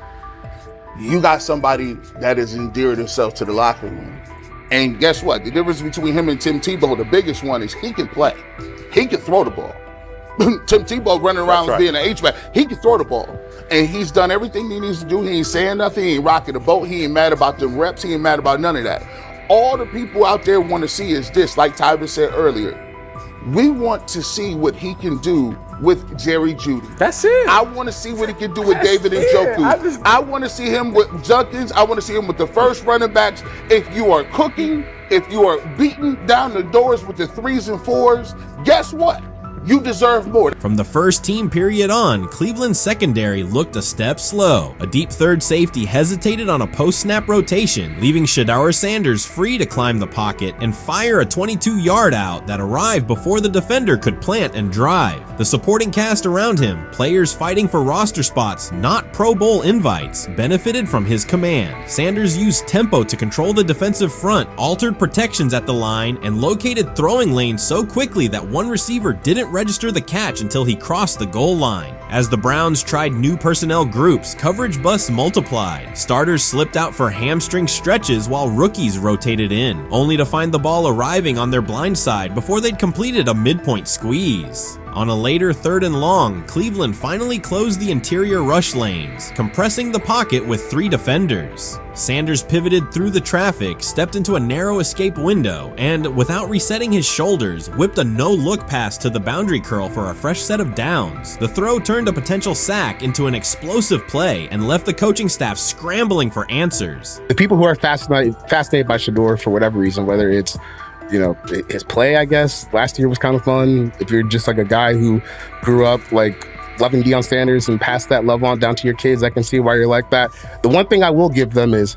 you got somebody that has endeared himself to the locker room. And guess what? The difference between him and Tim Tebow, the biggest one, is he can play. He can throw the ball. Tim Tebow running around being an H-back. He can throw the ball. And he's done everything he needs to do. He ain't saying nothing. He ain't rocking the boat. He ain't mad about the reps. He ain't mad about none of that. All the people out there want to see is this, like Tyler said earlier. We want to see what he can do with Jerry Jeudy. That's it. I want to see what he can do with David Njoku. I want to see him with Junkins. I want to see him with the first running backs. If you are cooking, if you are beating down the doors with the 3s and 4s, guess what? You deserve more. From the first team period on, Cleveland's secondary looked a step slow. A deep third safety hesitated on a post-snap rotation, leaving Shedeur Sanders free to climb the pocket and fire a 22-yard out that arrived before the defender could plant and drive. The supporting cast around him, players fighting for roster spots, not Pro Bowl invites, benefited from his command. Sanders used tempo to control the defensive front, altered protections at the line, and located throwing lanes so quickly that one receiver didn't register the catch until he crossed the goal line. As the Browns tried new personnel groups, coverage busts multiplied. Starters slipped out for hamstring stretches while rookies rotated in, only to find the ball arriving on their blind side before they'd completed a midpoint squeeze. On a later 3rd and long, Cleveland finally closed the interior rush lanes, compressing the pocket with 3 defenders. Sanders pivoted through the traffic, stepped into a narrow escape window, and, without resetting his shoulders, whipped a no-look pass to the boundary curl for a fresh set of downs. The throw turned a potential sack into an explosive play and left the coaching staff scrambling for answers. The people who are fascinated by Shedeur for whatever reason, whether it's his play, I guess, last year was kind of fun. If you're just like a guy who grew up like loving Deion Sanders and passed that love on down to your kids, I can see why you're like that. The one thing I will give them is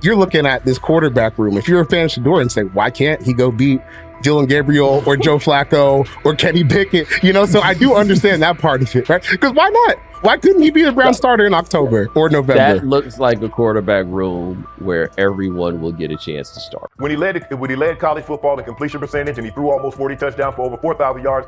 you're looking at this quarterback room. If you're a fan of Shedeur and say, why can't he go beat Dylan Gabriel or Joe Flacco or Kenny Pickett? So I do understand that part of it, right? Because why not? Why couldn't he be the Brown starter in October or November? That looks like a quarterback room where everyone will get a chance to start. When he led college football in completion percentage and he threw almost 40 touchdowns for over 4,000 yards,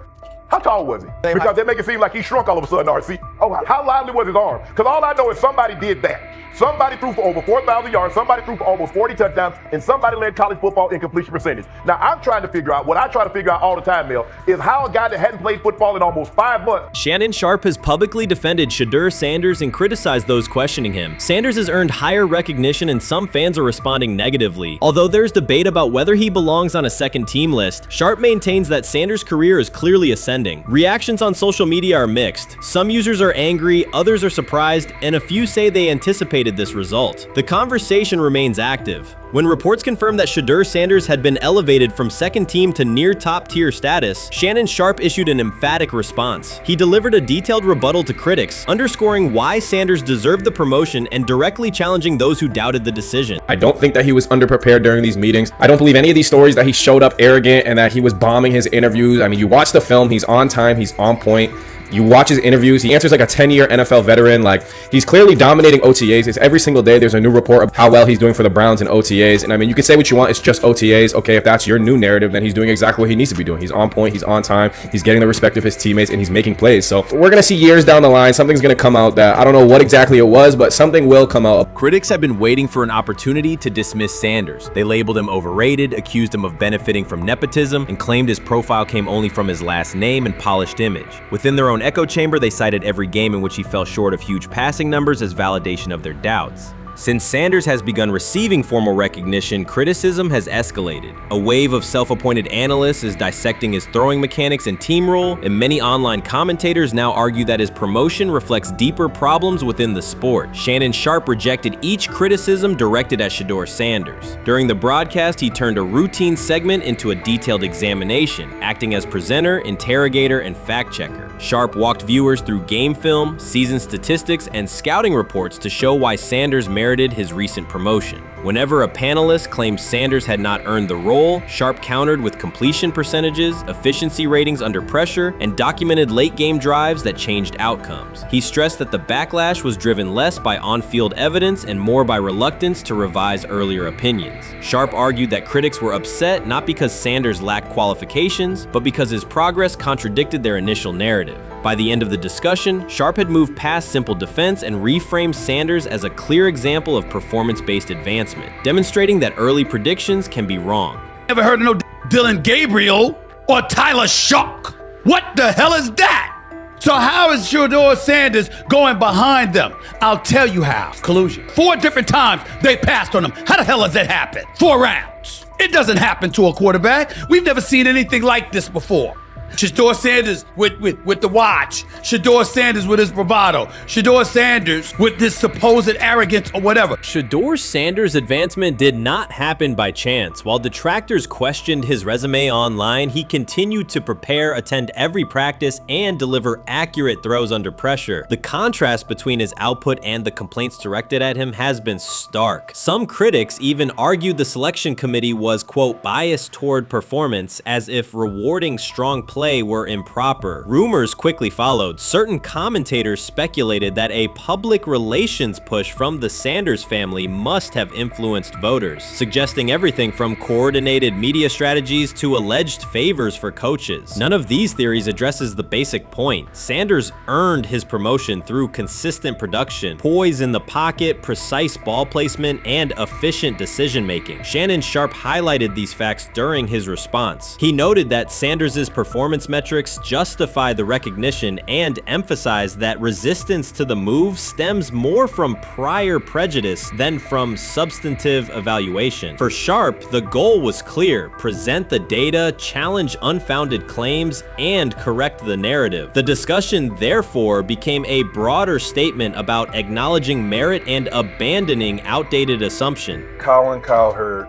how tall was he? Because they make it seem like he shrunk all of a sudden, RC. Oh, how lively was his arm? Because all I know is somebody did that. Somebody threw for over 4,000 yards, somebody threw for almost 40 touchdowns, and somebody led college football in completion percentage. Now, I'm trying to figure out, what I try to figure out all the time, Mel, is how a guy that hadn't played football in almost 5 months. Shannon Sharpe has publicly defended Shedeur Sanders and criticized those questioning him. Sanders has earned higher recognition and some fans are responding negatively. Although there's debate about whether he belongs on a second team list, Sharpe maintains that Sanders' career is clearly ascending. Reactions on social media are mixed. Some users are angry, others are surprised, and a few say they anticipated this result. The conversation remains active. When reports confirmed that Shedeur Sanders had been elevated from second team to near top tier status, Shannon Sharpe issued an emphatic response. He delivered a detailed rebuttal to critics, underscoring why Sanders deserved the promotion and directly challenging those who doubted the decision. I don't think that he was underprepared during these meetings. I don't believe any of these stories that he showed up arrogant and that he was bombing his interviews. I mean, you watch the film, he's on time, he's on point. You watch his interviews, he answers like a 10-year NFL veteran. Like, he's clearly dominating OTAs. It's every single day there's a new report of how well he's doing for the Browns in OTAs. And I mean, you can say what you want, it's just OTAs. Okay, if that's your new narrative, then he's doing exactly what he needs to be doing. He's on point, he's on time, he's getting the respect of his teammates, and he's making plays. So we're gonna see years down the line, something's gonna come out that I don't know what exactly it was, but something will come out. Critics have been waiting for an opportunity to dismiss Sanders. They labeled him overrated, accused him of benefiting from nepotism, and claimed his profile came only from his last name and polished image. Within their own echo chamber, they cited every game in which he fell short of huge passing numbers as validation of their doubts. Since Sanders has begun receiving formal recognition, criticism has escalated. A wave of self-appointed analysts is dissecting his throwing mechanics and team role, and many online commentators now argue that his promotion reflects deeper problems within the sport. Shannon Sharpe rejected each criticism directed at Shedeur Sanders. During the broadcast, he turned a routine segment into a detailed examination, acting as presenter, interrogator, and fact-checker. Sharpe walked viewers through game film, season statistics, and scouting reports to show why Sanders merited his recent promotion. Whenever a panelist claimed Sanders had not earned the role, Sharpe countered with completion percentages, efficiency ratings under pressure, and documented late-game drives that changed outcomes. He stressed that the backlash was driven less by on-field evidence and more by reluctance to revise earlier opinions. Sharpe argued that critics were upset not because Sanders lacked qualifications, but because his progress contradicted their initial narrative. By the end of the discussion, Sharpe had moved past simple defense and reframed Sanders as a clear example of performance-based advancement, demonstrating that early predictions can be wrong. Never heard of no Dylan Gabriel or Tyler Shock. What the hell is that? So how is Shedeur Sanders going behind them? I'll tell you how. Collusion. 4 different times they passed on him. How the hell does that happen? 4 rounds. It doesn't happen to a quarterback. We've never seen anything like this before. Shedeur Sanders with the watch. Shedeur Sanders with his bravado. Shedeur Sanders with this supposed arrogance or whatever. Shedeur Sanders' advancement did not happen by chance. While detractors questioned his resume online, he continued to prepare, attend every practice, and deliver accurate throws under pressure. The contrast between his output and the complaints directed at him has been stark. Some critics even argued the selection committee was, quote, biased toward performance, as if rewarding strong play were improper. Rumors quickly followed. Certain commentators speculated that a public relations push from the Sanders family must have influenced voters, suggesting everything from coordinated media strategies to alleged favors for coaches. None of these theories addresses the basic point. Sanders earned his promotion through consistent production, poise in the pocket, precise ball placement, and efficient decision-making. Shannon Sharpe highlighted these facts during his response. He noted that Sanders' performance metrics justify the recognition and emphasize that resistance to the move stems more from prior prejudice than from substantive evaluation. For Sharpe, the goal was clear: present the data, challenge unfounded claims, and correct the narrative. The discussion, therefore, became a broader statement about acknowledging merit and abandoning outdated assumptions. Colin Cowherd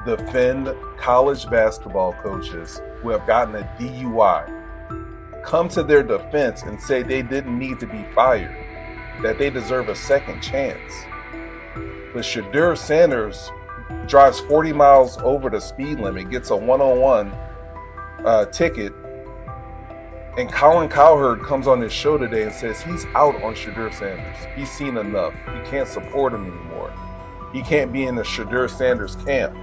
defend college basketball coaches who have gotten a DUI, come to their defense and say they didn't need to be fired, that they deserve a second chance. But Shedeur Sanders drives 40 miles over the speed limit, gets a one-on-one ticket, and Colin Cowherd comes on his show today and says he's out on Shedeur Sanders. He's seen enough. He can't support him anymore. He can't be in the Shedeur Sanders camp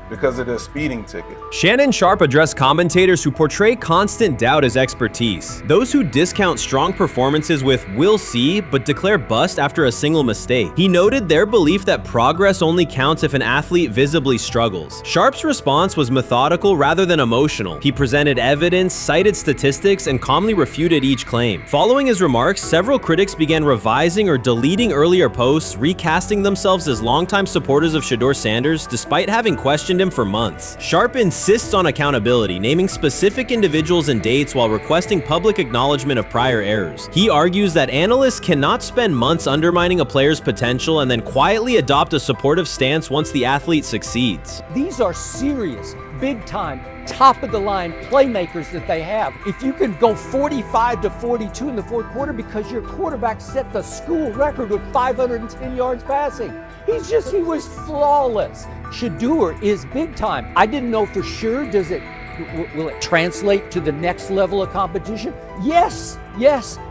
because of this speeding ticket. Shannon Sharpe addressed commentators who portray constant doubt as expertise. Those who discount strong performances with "we'll see," but declare bust after a single mistake. He noted their belief that progress only counts if an athlete visibly struggles. Sharpe's response was methodical rather than emotional. He presented evidence, cited statistics, and calmly refuted each claim. Following his remarks, several critics began revising or deleting earlier posts, recasting themselves as longtime supporters of Shedeur Sanders despite having questioned him for months. Sharpe insists on accountability, naming specific individuals and dates while requesting public acknowledgement of prior errors. He argues that analysts cannot spend months undermining a player's potential and then quietly adopt a supportive stance once the athlete succeeds. These are serious, big-time, top-of-the-line playmakers that they have. If you can go 45 to 42 in the fourth quarter because your quarterback set the school record with 510 yards passing. He was flawless. Shedeur is big time. I didn't know for sure, will it translate to the next level of competition? Yes,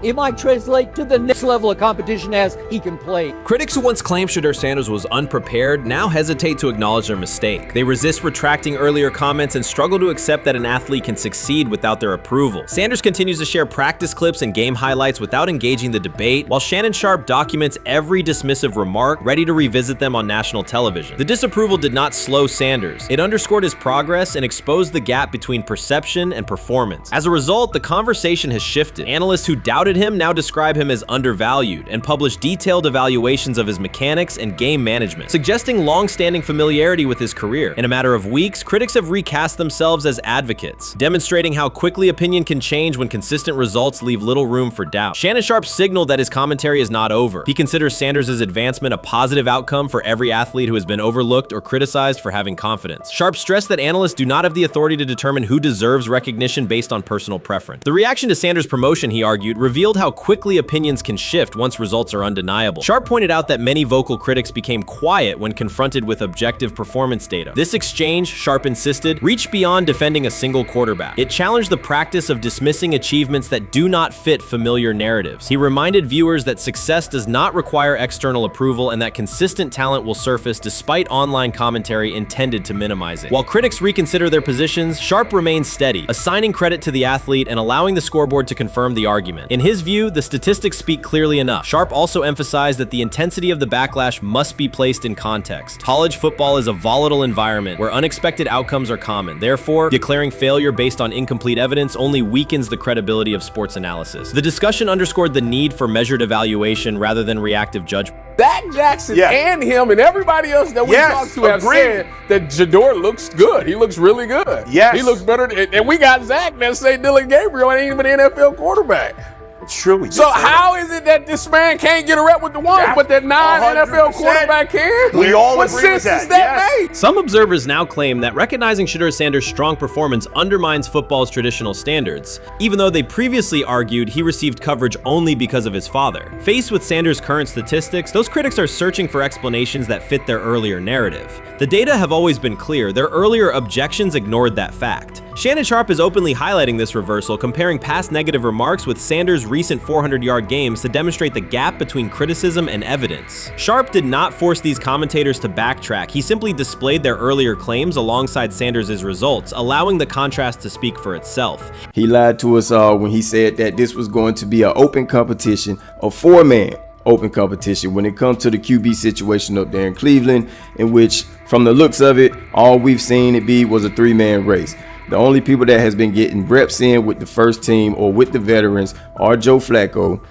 it might translate to the next level of competition as he can play. Critics who once claimed Shedeur Sanders was unprepared now hesitate to acknowledge their mistake. They resist retracting earlier comments and struggle to accept that an athlete can succeed without their approval. Sanders continues to share practice clips and game highlights without engaging the debate, while Shannon Sharpe documents every dismissive remark, ready to revisit them on national television. The disapproval did not slow Sanders. It underscored his progress and exposed the gap between perception and performance. As a result, the conversation has has shifted. Analysts who doubted him now describe him as undervalued and publish detailed evaluations of his mechanics and game management, suggesting long-standing familiarity with his career. In a matter of weeks, critics have recast themselves as advocates, demonstrating how quickly opinion can change when consistent results leave little room for doubt. Shannon Sharpe signaled that his commentary is not over. He considers Sanders' advancement a positive outcome for every athlete who has been overlooked or criticized for having confidence. Sharpe stressed that analysts do not have the authority to determine who deserves recognition based on personal preference. The reaction to Sanders' promotion, he argued, revealed how quickly opinions can shift once results are undeniable. Sharpe pointed out that many vocal critics became quiet when confronted with objective performance data. This exchange, Sharpe insisted, reached beyond defending a single quarterback. It challenged the practice of dismissing achievements that do not fit familiar narratives. He reminded viewers that success does not require external approval and that consistent talent will surface despite online commentary intended to minimize it. While critics reconsider their positions, Sharpe remains steady, assigning credit to the athlete and allowing the scoreboard to confirm the argument. In his view, the statistics speak clearly enough. Sharpe also emphasized that the intensity of the backlash must be placed in context. College football is a volatile environment where unexpected outcomes are common. Therefore, declaring failure based on incomplete evidence only weakens the credibility of sports analysis. The discussion underscored the need for measured evaluation rather than reactive judgment. Dak Jackson and him and everybody else that we talked to have said that Shedeur looks good. He looks really good. Yes. He looks better. And we got Zach that say Dylan Gabriel ain't even an NFL quarterback. It's true. So how is it that this man can't get a rep with the ones, but that non-NFL quarterback can? We all what agree sense with that. does that make? Some observers now claim that recognizing Shedeur Sanders' strong performance undermines football's traditional standards, even though they previously argued he received coverage only because of his father. Faced with Sanders' current statistics, those critics are searching for explanations that fit their earlier narrative. The data have always been clear. Their earlier objections ignored that fact. Shannon Sharpe is openly highlighting this reversal, comparing past negative remarks with Sanders' recent 400-yard games to demonstrate the gap between criticism and evidence. Sharpe did not force these commentators to backtrack. He simply displayed their earlier claims alongside Sanders' results, allowing the contrast to speak for itself. He lied to us all when he said that this was going to be an open competition, a four-man open competition when it comes to the QB situation up there in Cleveland, in which, from the looks of it, all we've seen it be was a three-man race. The only people that has been getting reps in with the first team or with the veterans are Joe Flacco,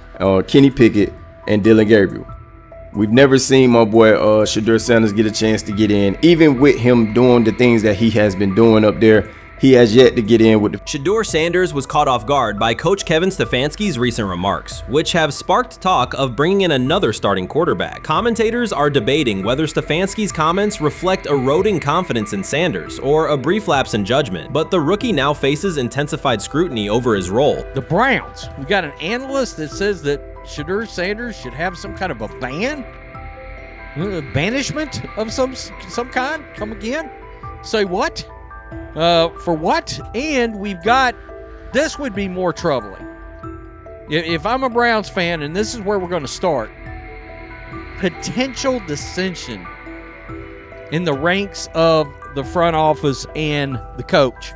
Kenny Pickett, and Dylan Gabriel. We've never seen my boy Shedeur Sanders get a chance to get in. Even with him doing the things that he has been doing up there, he has yet to get in with the... Shedeur Sanders was caught off guard by Coach Kevin Stefanski's recent remarks, which have sparked talk of bringing in another starting quarterback. Commentators are debating whether Stefanski's comments reflect eroding confidence in Sanders or a brief lapse in judgment, but the rookie now faces intensified scrutiny over his role. The Browns, we got an analyst that says that Shedeur Sanders should have some kind of a ban? Banishment of some kind? Come again? Say what? For what? And we've got, this would be more troubling. If I'm a Browns fan, and this is where we're going to start, potential dissension in the ranks of the front office and the coach.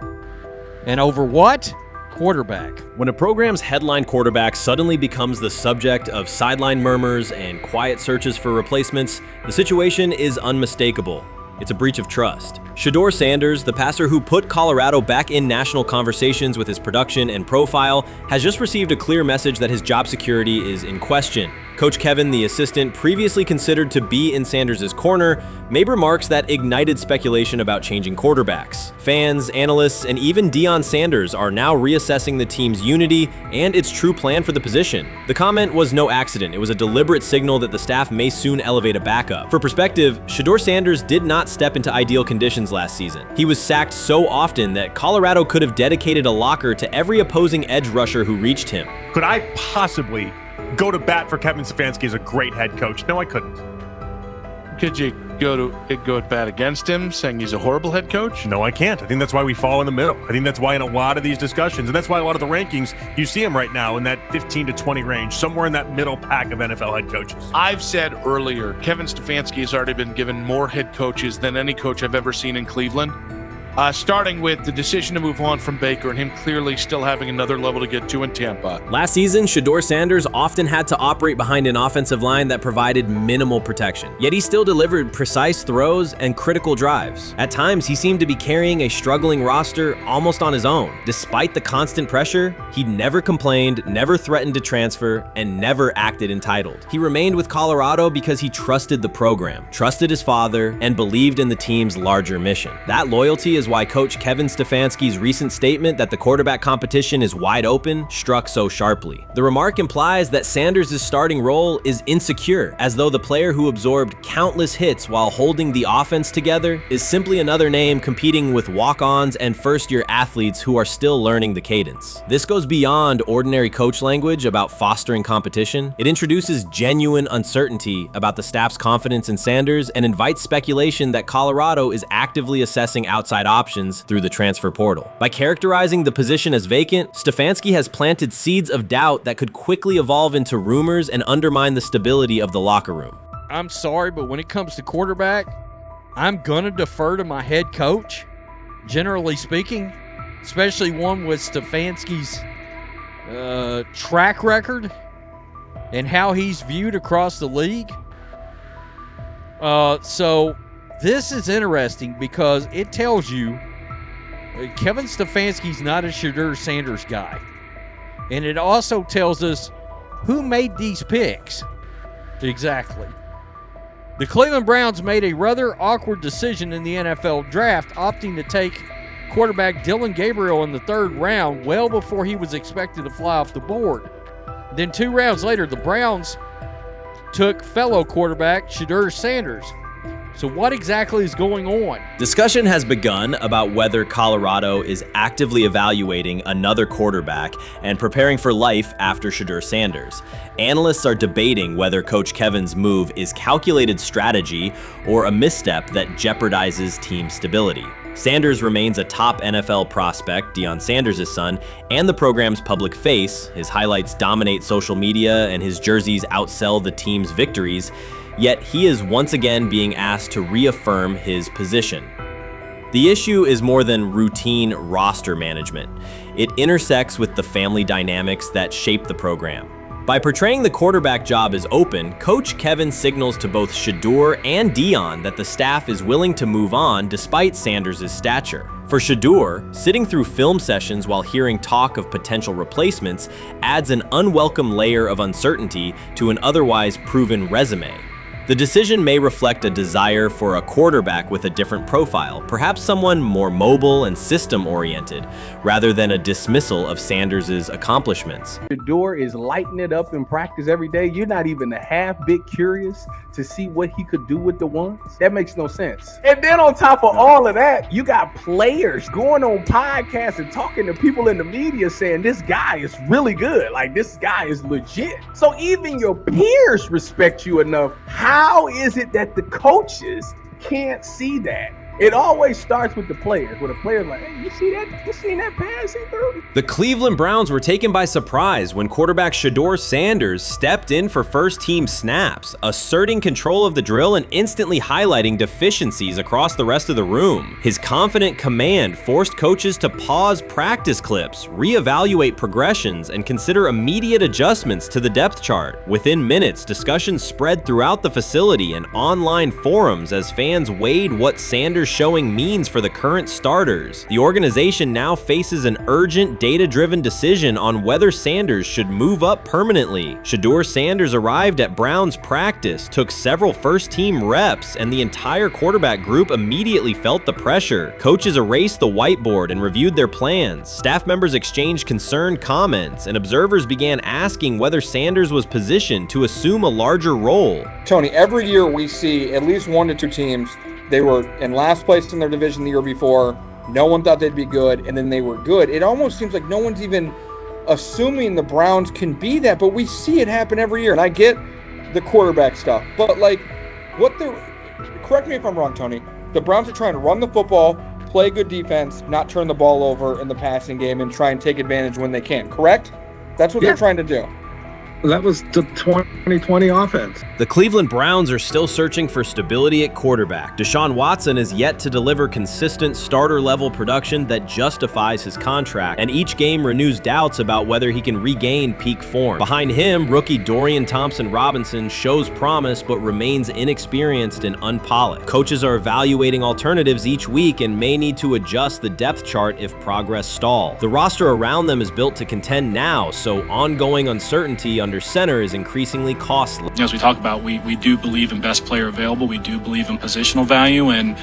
And over what? Quarterback. When a program's headline quarterback suddenly becomes the subject of sideline murmurs and quiet searches for replacements, the situation is unmistakable. It's a breach of trust. Shedeur Sanders, the passer who put Colorado back in national conversations with his production and profile, has just received a clear message that his job security is in question. Coach Kevin, the assistant previously considered to be in Sanders' corner, made remarks that ignited speculation about changing quarterbacks. Fans, analysts, and even Deion Sanders are now reassessing the team's unity and its true plan for the position. The comment was no accident. It was a deliberate signal that the staff may soon elevate a backup. For perspective, Shedeur Sanders did not step into ideal conditions last season. He was sacked so often that Colorado could have dedicated a locker to every opposing edge rusher who reached him. Could I possibly go to bat for Kevin Stefanski as a great head coach? No, I couldn't. Could you go to bat against him, saying he's a horrible head coach? No, I can't. I think that's why we fall in the middle. I think that's why in a lot of these discussions, and that's why a lot of the rankings, you see him right now in that 15 to 20 range, somewhere in that middle pack of NFL head coaches. I've said earlier, Kevin Stefanski has already been given more head coaches than any coach I've ever seen in Cleveland. Starting with the decision to move on from Baker and him clearly still having another level to get to in Tampa. Last season, Shedeur Sanders often had to operate behind an offensive line that provided minimal protection, yet he still delivered precise throws and critical drives. At times, he seemed to be carrying a struggling roster almost on his own. Despite the constant pressure, he never complained, never threatened to transfer, and never acted entitled. He remained with Colorado because he trusted the program, trusted his father, and believed in the team's larger mission. That loyalty is why Coach Kevin Stefanski's recent statement that the quarterback competition is wide open struck so sharply. The remark implies that Sanders' starting role is insecure, as though the player who absorbed countless hits while holding the offense together is simply another name competing with walk-ons and first-year athletes who are still learning the cadence. This goes beyond ordinary coach language about fostering competition. It introduces genuine uncertainty about the staff's confidence in Sanders and invites speculation that Colorado is actively assessing outside options through the transfer portal. By characterizing the position as vacant, Stefanski has planted seeds of doubt that could quickly evolve into rumors and undermine the stability of the locker room. I'm sorry, but when it comes to quarterback, I'm gonna defer to my head coach, generally speaking, especially one with Stefanski's track record and how he's viewed across the league. So this is interesting because it tells you Kevin Stefanski's not a Shedeur Sanders guy. And it also tells us who made these picks. Exactly. The Cleveland Browns made a rather awkward decision in the NFL draft, opting to take quarterback Dillon Gabriel in the 3rd round, well before he was expected to fly off the board. Then 2 rounds later, the Browns took fellow quarterback Shedeur Sanders. So what exactly is going on? Discussion has begun about whether Colorado is actively evaluating another quarterback and preparing for life after Shedeur Sanders. Analysts are debating whether Coach Kevin's move is calculated strategy or a misstep that jeopardizes team stability. Sanders remains a top NFL prospect, Deion Sanders' son, and the program's public face. His highlights dominate social media and his jerseys outsell the team's victories. Yet he is once again being asked to reaffirm his position. The issue is more than routine roster management. It intersects with the family dynamics that shape the program. By portraying the quarterback job as open, Coach Kevin signals to both Shedeur and Deion that the staff is willing to move on despite Sanders' stature. For Shedeur, sitting through film sessions while hearing talk of potential replacements adds an unwelcome layer of uncertainty to an otherwise proven resume. The decision may reflect a desire for a quarterback with a different profile, perhaps someone more mobile and system-oriented, rather than a dismissal of Sanders' accomplishments. Shedeur is lighting it up in practice every day. You're not even a half bit curious to see what he could do with the ones. That makes no sense. And then on top of all of that, you got players going on podcasts and talking to people in the media saying this guy is really good. Like, this guy is legit. So even your peers respect you enough. How is it that the coaches can't see that? It always starts with the players, where the player's like, hey, you see that? You seen that pass he threw? The Cleveland Browns were taken by surprise when quarterback Shedeur Sanders stepped in for first-team snaps, asserting control of the drill and instantly highlighting deficiencies across the rest of the room. His confident command forced coaches to pause practice clips, reevaluate progressions, and consider immediate adjustments to the depth chart. Within minutes, discussions spread throughout the facility and online forums as fans weighed what Sanders' showing means for the current starters. The organization now faces an urgent, data-driven decision on whether Sanders should move up permanently. Shedeur Sanders arrived at Browns practice, took several first-team reps, and the entire quarterback group immediately felt the pressure. Coaches erased the whiteboard and reviewed their plans. Staff members exchanged concerned comments, and observers began asking whether Sanders was positioned to assume a larger role. Tony, every year we see at least 1 to 2 teams. They were in last place in their division the year before. No one thought they'd be good, and then they were good. It almost seems like no one's even assuming the Browns can be that, but we see it happen every year. And I get the quarterback stuff, but like, correct me if I'm wrong, Tony. The Browns are trying to run the football, play good defense, not turn the ball over in the passing game, and try and take advantage when they can, correct? That's what they're trying to do. That was the 2020 offense. The Cleveland Browns are still searching for stability at quarterback. Deshaun Watson is yet to deliver consistent starter-level production that justifies his contract, and each game renews doubts about whether he can regain peak form. Behind him, rookie Dorian Thompson-Robinson shows promise but remains inexperienced and unpolished. Coaches are evaluating alternatives each week and may need to adjust the depth chart if progress stalls. The roster around them is built to contend now, so ongoing uncertainty under center is increasingly costly. As we talk about, we do believe in best player available. We do believe in positional value, and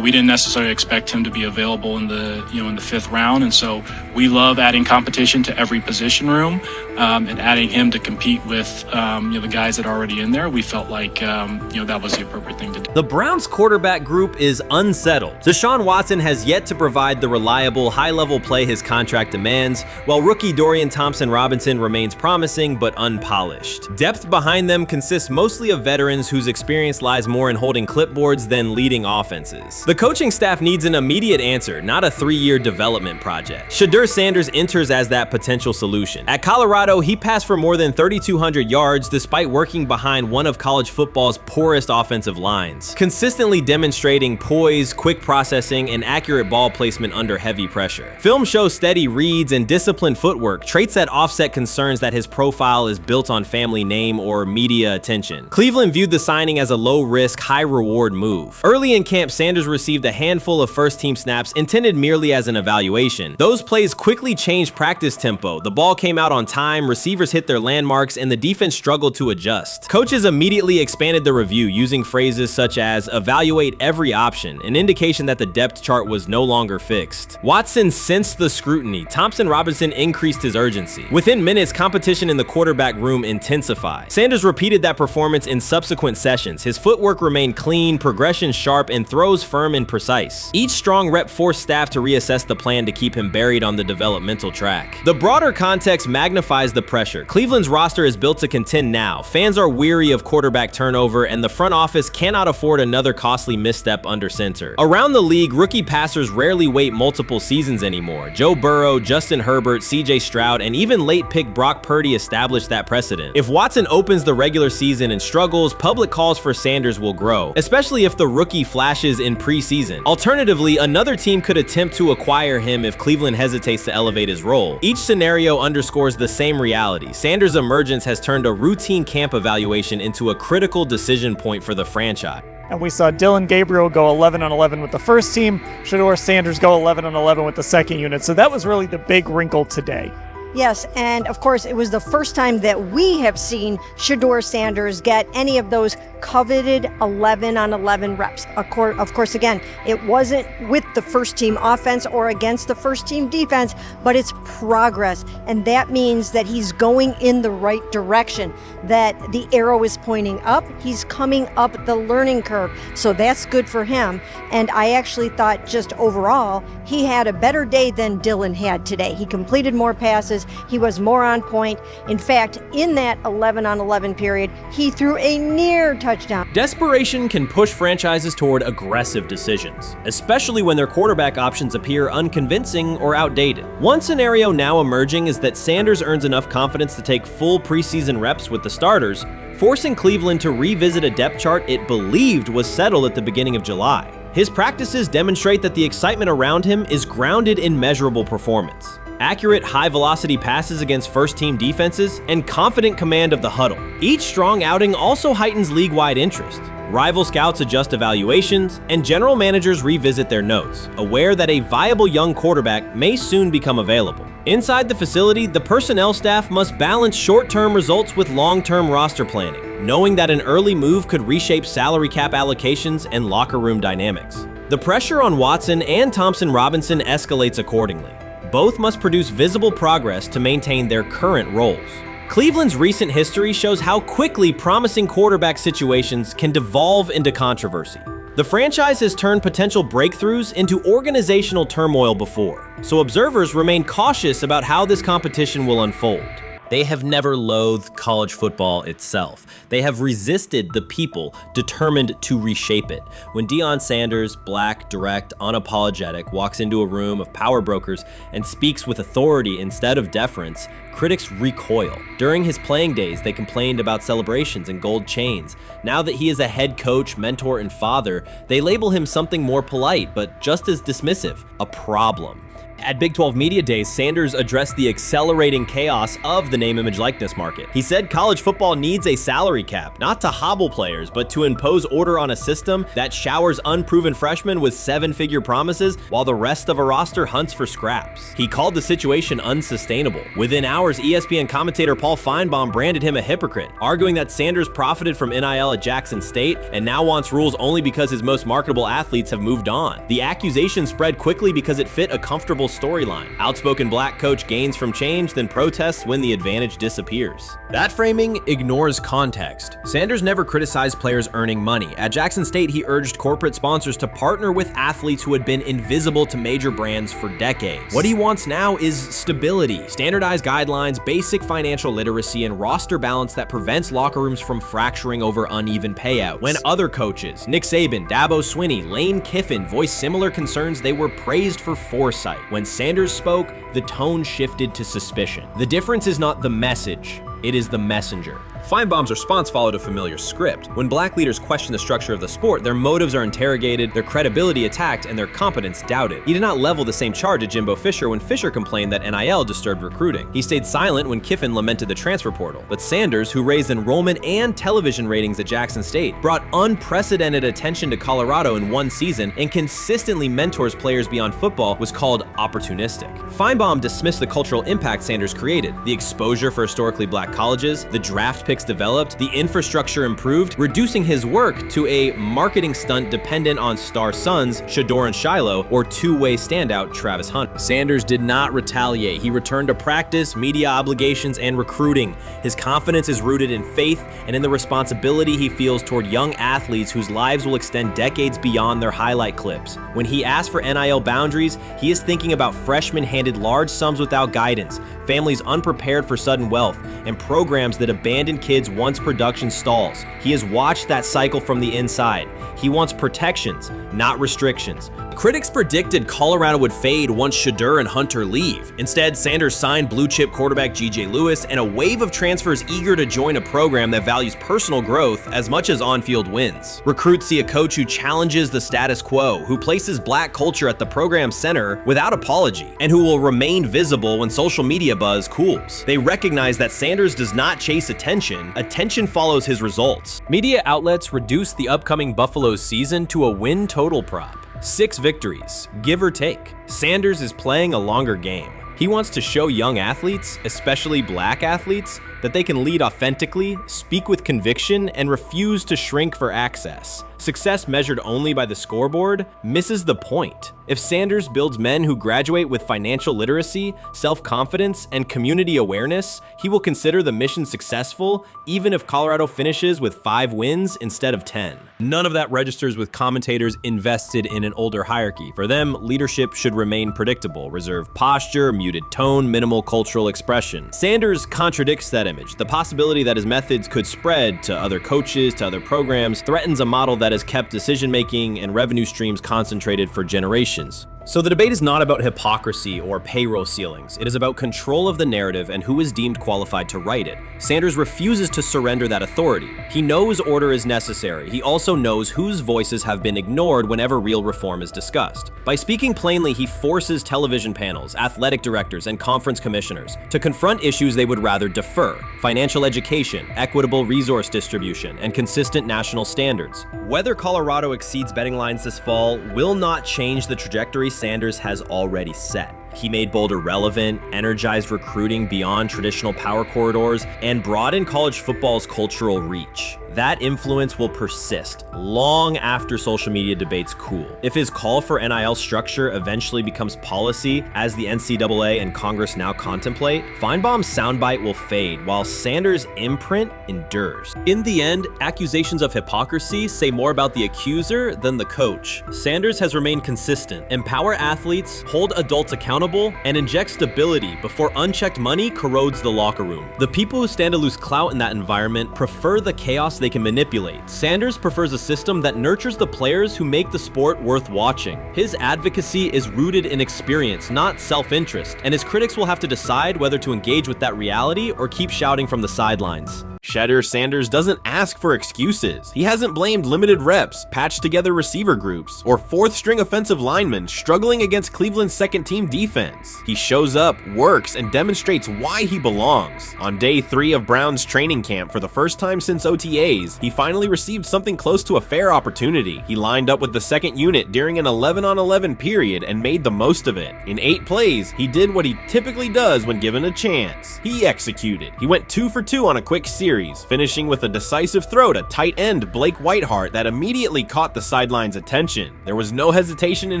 we didn't necessarily expect him to be available in the in the 5th round, and so we love adding competition to every position room and adding him to compete with the guys that are already in there. We felt like that was the appropriate thing to do. The Browns quarterback group is unsettled. Deshaun Watson has yet to provide the reliable, high-level play his contract demands, while rookie Dorian Thompson-Robinson remains promising but unpolished. Depth behind them consists mostly of veterans whose experience lies more in holding clipboards than leading offenses. The coaching staff needs an immediate answer, not a 3-year development project. Shedeur Sanders enters as that potential solution. At Colorado, he passed for more than 3,200 yards despite working behind one of college football's poorest offensive lines, consistently demonstrating poise, quick processing, and accurate ball placement under heavy pressure. Film shows steady reads and disciplined footwork, traits that offset concerns that his profile is built on family name or media attention. Cleveland viewed the signing as a low-risk, high-reward move. Early in camp, Sanders received a handful of first-team snaps intended merely as an evaluation. Those plays quickly changed practice tempo. The ball came out on time, receivers hit their landmarks, and the defense struggled to adjust. Coaches immediately expanded the review, using phrases such as evaluate every option, an indication that the depth chart was no longer fixed. Watson sensed the scrutiny. Thompson-Robinson increased his urgency. Within minutes, competition in the quarterback room intensified. Sanders repeated that performance in subsequent sessions. His footwork remained clean, progression sharp, and throws firm and precise. Each strong rep forced staff to reassess the plan to keep him buried on the developmental track. The broader context magnifies the pressure. Cleveland's roster is built to contend now. Fans are weary of quarterback turnover, and the front office cannot afford another costly misstep under center. Around the league, rookie passers rarely wait multiple seasons anymore. Joe Burrow, Justin Herbert, CJ Stroud, and even late pick Brock Purdy established that precedent. If Watson opens the regular season and struggles, public calls for Sanders will grow, especially if the rookie flashes in preseason. Alternatively, another team could attempt to acquire him if Cleveland hesitates to elevate his role. Each scenario underscores the same reality. Sanders' emergence has turned a routine camp evaluation into a critical decision point for the franchise. And we saw Dillon Gabriel go 11-on-11 with the first team, Shedeur Sanders go 11-on-11 with the second unit. So that was really the big wrinkle today. Yes, and of course, it was the first time that we have seen Shedeur Sanders get any of those coveted 11-on-11 reps. Of course, again, it wasn't with the first team offense or against the first team defense, but it's progress. And that means that he's going in the right direction, that the arrow is pointing up. He's coming up the learning curve. So that's good for him. And I actually thought just overall, he had a better day than Dillon had today. He completed more passes. He was more on point. In fact, in that 11-on-11 period, he threw a near touchdown. Desperation can push franchises toward aggressive decisions, especially when their quarterback options appear unconvincing or outdated. One scenario now emerging is that Sanders earns enough confidence to take full preseason reps with the starters, forcing Cleveland to revisit a depth chart it believed was settled at the beginning of July. His practices demonstrate that the excitement around him is grounded in measurable performance. Accurate, high-velocity passes against first-team defenses, and confident command of the huddle. Each strong outing also heightens league-wide interest. Rival scouts adjust evaluations, and general managers revisit their notes, aware that a viable young quarterback may soon become available. Inside the facility, the personnel staff must balance short-term results with long-term roster planning, knowing that an early move could reshape salary cap allocations and locker room dynamics. The pressure on Watson and Thompson-Robinson escalates accordingly. Both must produce visible progress to maintain their current roles. Cleveland's recent history shows how quickly promising quarterback situations can devolve into controversy. The franchise has turned potential breakthroughs into organizational turmoil before, so observers remain cautious about how this competition will unfold. They have never loathed college football itself. They have resisted the people determined to reshape it. When Deion Sanders, black, direct, unapologetic, walks into a room of power brokers and speaks with authority instead of deference, critics recoil. During his playing days, they complained about celebrations and gold chains. Now that he is a head coach, mentor, and father, they label him something more polite, but just as dismissive, a problem. At Big 12 Media Days, Sanders addressed the accelerating chaos of the name, image, likeness market. He said college football needs a salary cap, not to hobble players, but to impose order on a system that showers unproven freshmen with seven-figure promises while the rest of a roster hunts for scraps. He called the situation unsustainable. Within hours, ESPN commentator Paul Feinbaum branded him a hypocrite, arguing that Sanders profited from NIL at Jackson State and now wants rules only because his most marketable athletes have moved on. The accusation spread quickly because it fit a comfortable storyline. Outspoken black coach gains from change, then protests when the advantage disappears. That framing ignores context. Sanders never criticized players earning money. At Jackson State, he urged corporate sponsors to partner with athletes who had been invisible to major brands for decades. What he wants now is stability, standardized guidelines, basic financial literacy, and roster balance that prevents locker rooms from fracturing over uneven payouts. When other coaches, Nick Saban, Dabo Swinney, Lane Kiffin, voiced similar concerns, they were praised for foresight. When Sanders spoke, the tone shifted to suspicion. The difference is not the message, it is the messenger. Feinbaum's response followed a familiar script. When black leaders question the structure of the sport, their motives are interrogated, their credibility attacked, and their competence doubted. He did not level the same charge at Jimbo Fisher when Fisher complained that NIL disturbed recruiting. He stayed silent when Kiffin lamented the transfer portal. But Sanders, who raised enrollment and television ratings at Jackson State, brought unprecedented attention to Colorado in one season and consistently mentors players beyond football, was called opportunistic. Feinbaum dismissed the cultural impact Sanders created, the exposure for historically black colleges, the draft picks developed, the infrastructure improved, reducing his work to a marketing stunt dependent on star sons Shedeur and Shiloh or two-way standout Travis Hunter. Sanders did not retaliate. He returned to practice, media obligations, and recruiting. His confidence is rooted in faith and in the responsibility he feels toward young athletes whose lives will extend decades beyond their highlight clips. When he asks for NIL boundaries, he is thinking about freshmen handed large sums without guidance, families unprepared for sudden wealth, and programs that abandon kids once production stalls. He has watched that cycle from the inside. He wants protections, not restrictions. Critics predicted Colorado would fade once Shedeur and Hunter leave. Instead, Sanders signed blue-chip quarterback G.J. Lewis and a wave of transfers eager to join a program that values personal growth as much as on-field wins. Recruits see a coach who challenges the status quo, who places black culture at the program's center without apology, and who will remain visible when social media buzz cools. They recognize that Sanders does not chase attention, attention follows his results. Media outlets reduced the upcoming Buffalo season to a win total prop. 6 victories, give or take. Sanders is playing a longer game. He wants to show young athletes, especially black athletes, that they can lead authentically, speak with conviction, and refuse to shrink for access. Success measured only by the scoreboard misses the point. If Sanders builds men who graduate with financial literacy, self-confidence, and community awareness, he will consider the mission successful, even if Colorado finishes with 5 wins instead of 10. None of that registers with commentators invested in an older hierarchy. For them, leadership should remain predictable, reserved posture, muted tone, minimal cultural expression. Sanders contradicts that image. The possibility that his methods could spread to other coaches, to other programs, threatens a model that has kept decision-making and revenue streams concentrated for generations. So the debate is not about hypocrisy or payroll ceilings. It is about control of the narrative and who is deemed qualified to write it. Sanders refuses to surrender that authority. He knows order is necessary. He also knows whose voices have been ignored whenever real reform is discussed. By speaking plainly, he forces television panels, athletic directors, and conference commissioners to confront issues they would rather defer: financial education, equitable resource distribution, and consistent national standards. Whether Colorado exceeds betting lines this fall will not change the trajectory Sanders has already set. He made Boulder relevant, energized recruiting beyond traditional power corridors, and broadened college football's cultural reach. that influence will persist long after social media debates cool. If his call for NIL structure eventually becomes policy, as the NCAA and Congress now contemplate, Feinbaum's soundbite will fade while Sanders' imprint endures. In the end, accusations of hypocrisy say more about the accuser than the coach. Sanders has remained consistent, empower athletes, hold adults accountable, and inject stability before unchecked money corrodes the locker room. The people who stand to lose clout in that environment prefer the chaos they can manipulate. Sanders prefers a system that nurtures the players who make the sport worth watching. His advocacy is rooted in experience, not self-interest, and his critics will have to decide whether to engage with that reality or keep shouting from the sidelines. Shedeur Sanders doesn't ask for excuses. He hasn't blamed limited reps, patched together receiver groups, or fourth-string offensive linemen struggling against Cleveland's second-team defense. He shows up, works, and demonstrates why he belongs. On day 3 of Brown's training camp for the first time since OTAs, he finally received something close to a fair opportunity. He lined up with the second unit during an 11-on-11 period and made the most of it. In 8 plays, he did what he typically does when given a chance. He executed. He went 2 for 2 on a quick series, finishing with a decisive throw to tight end Blake Whiteheart that immediately caught the sideline's attention. There was no hesitation in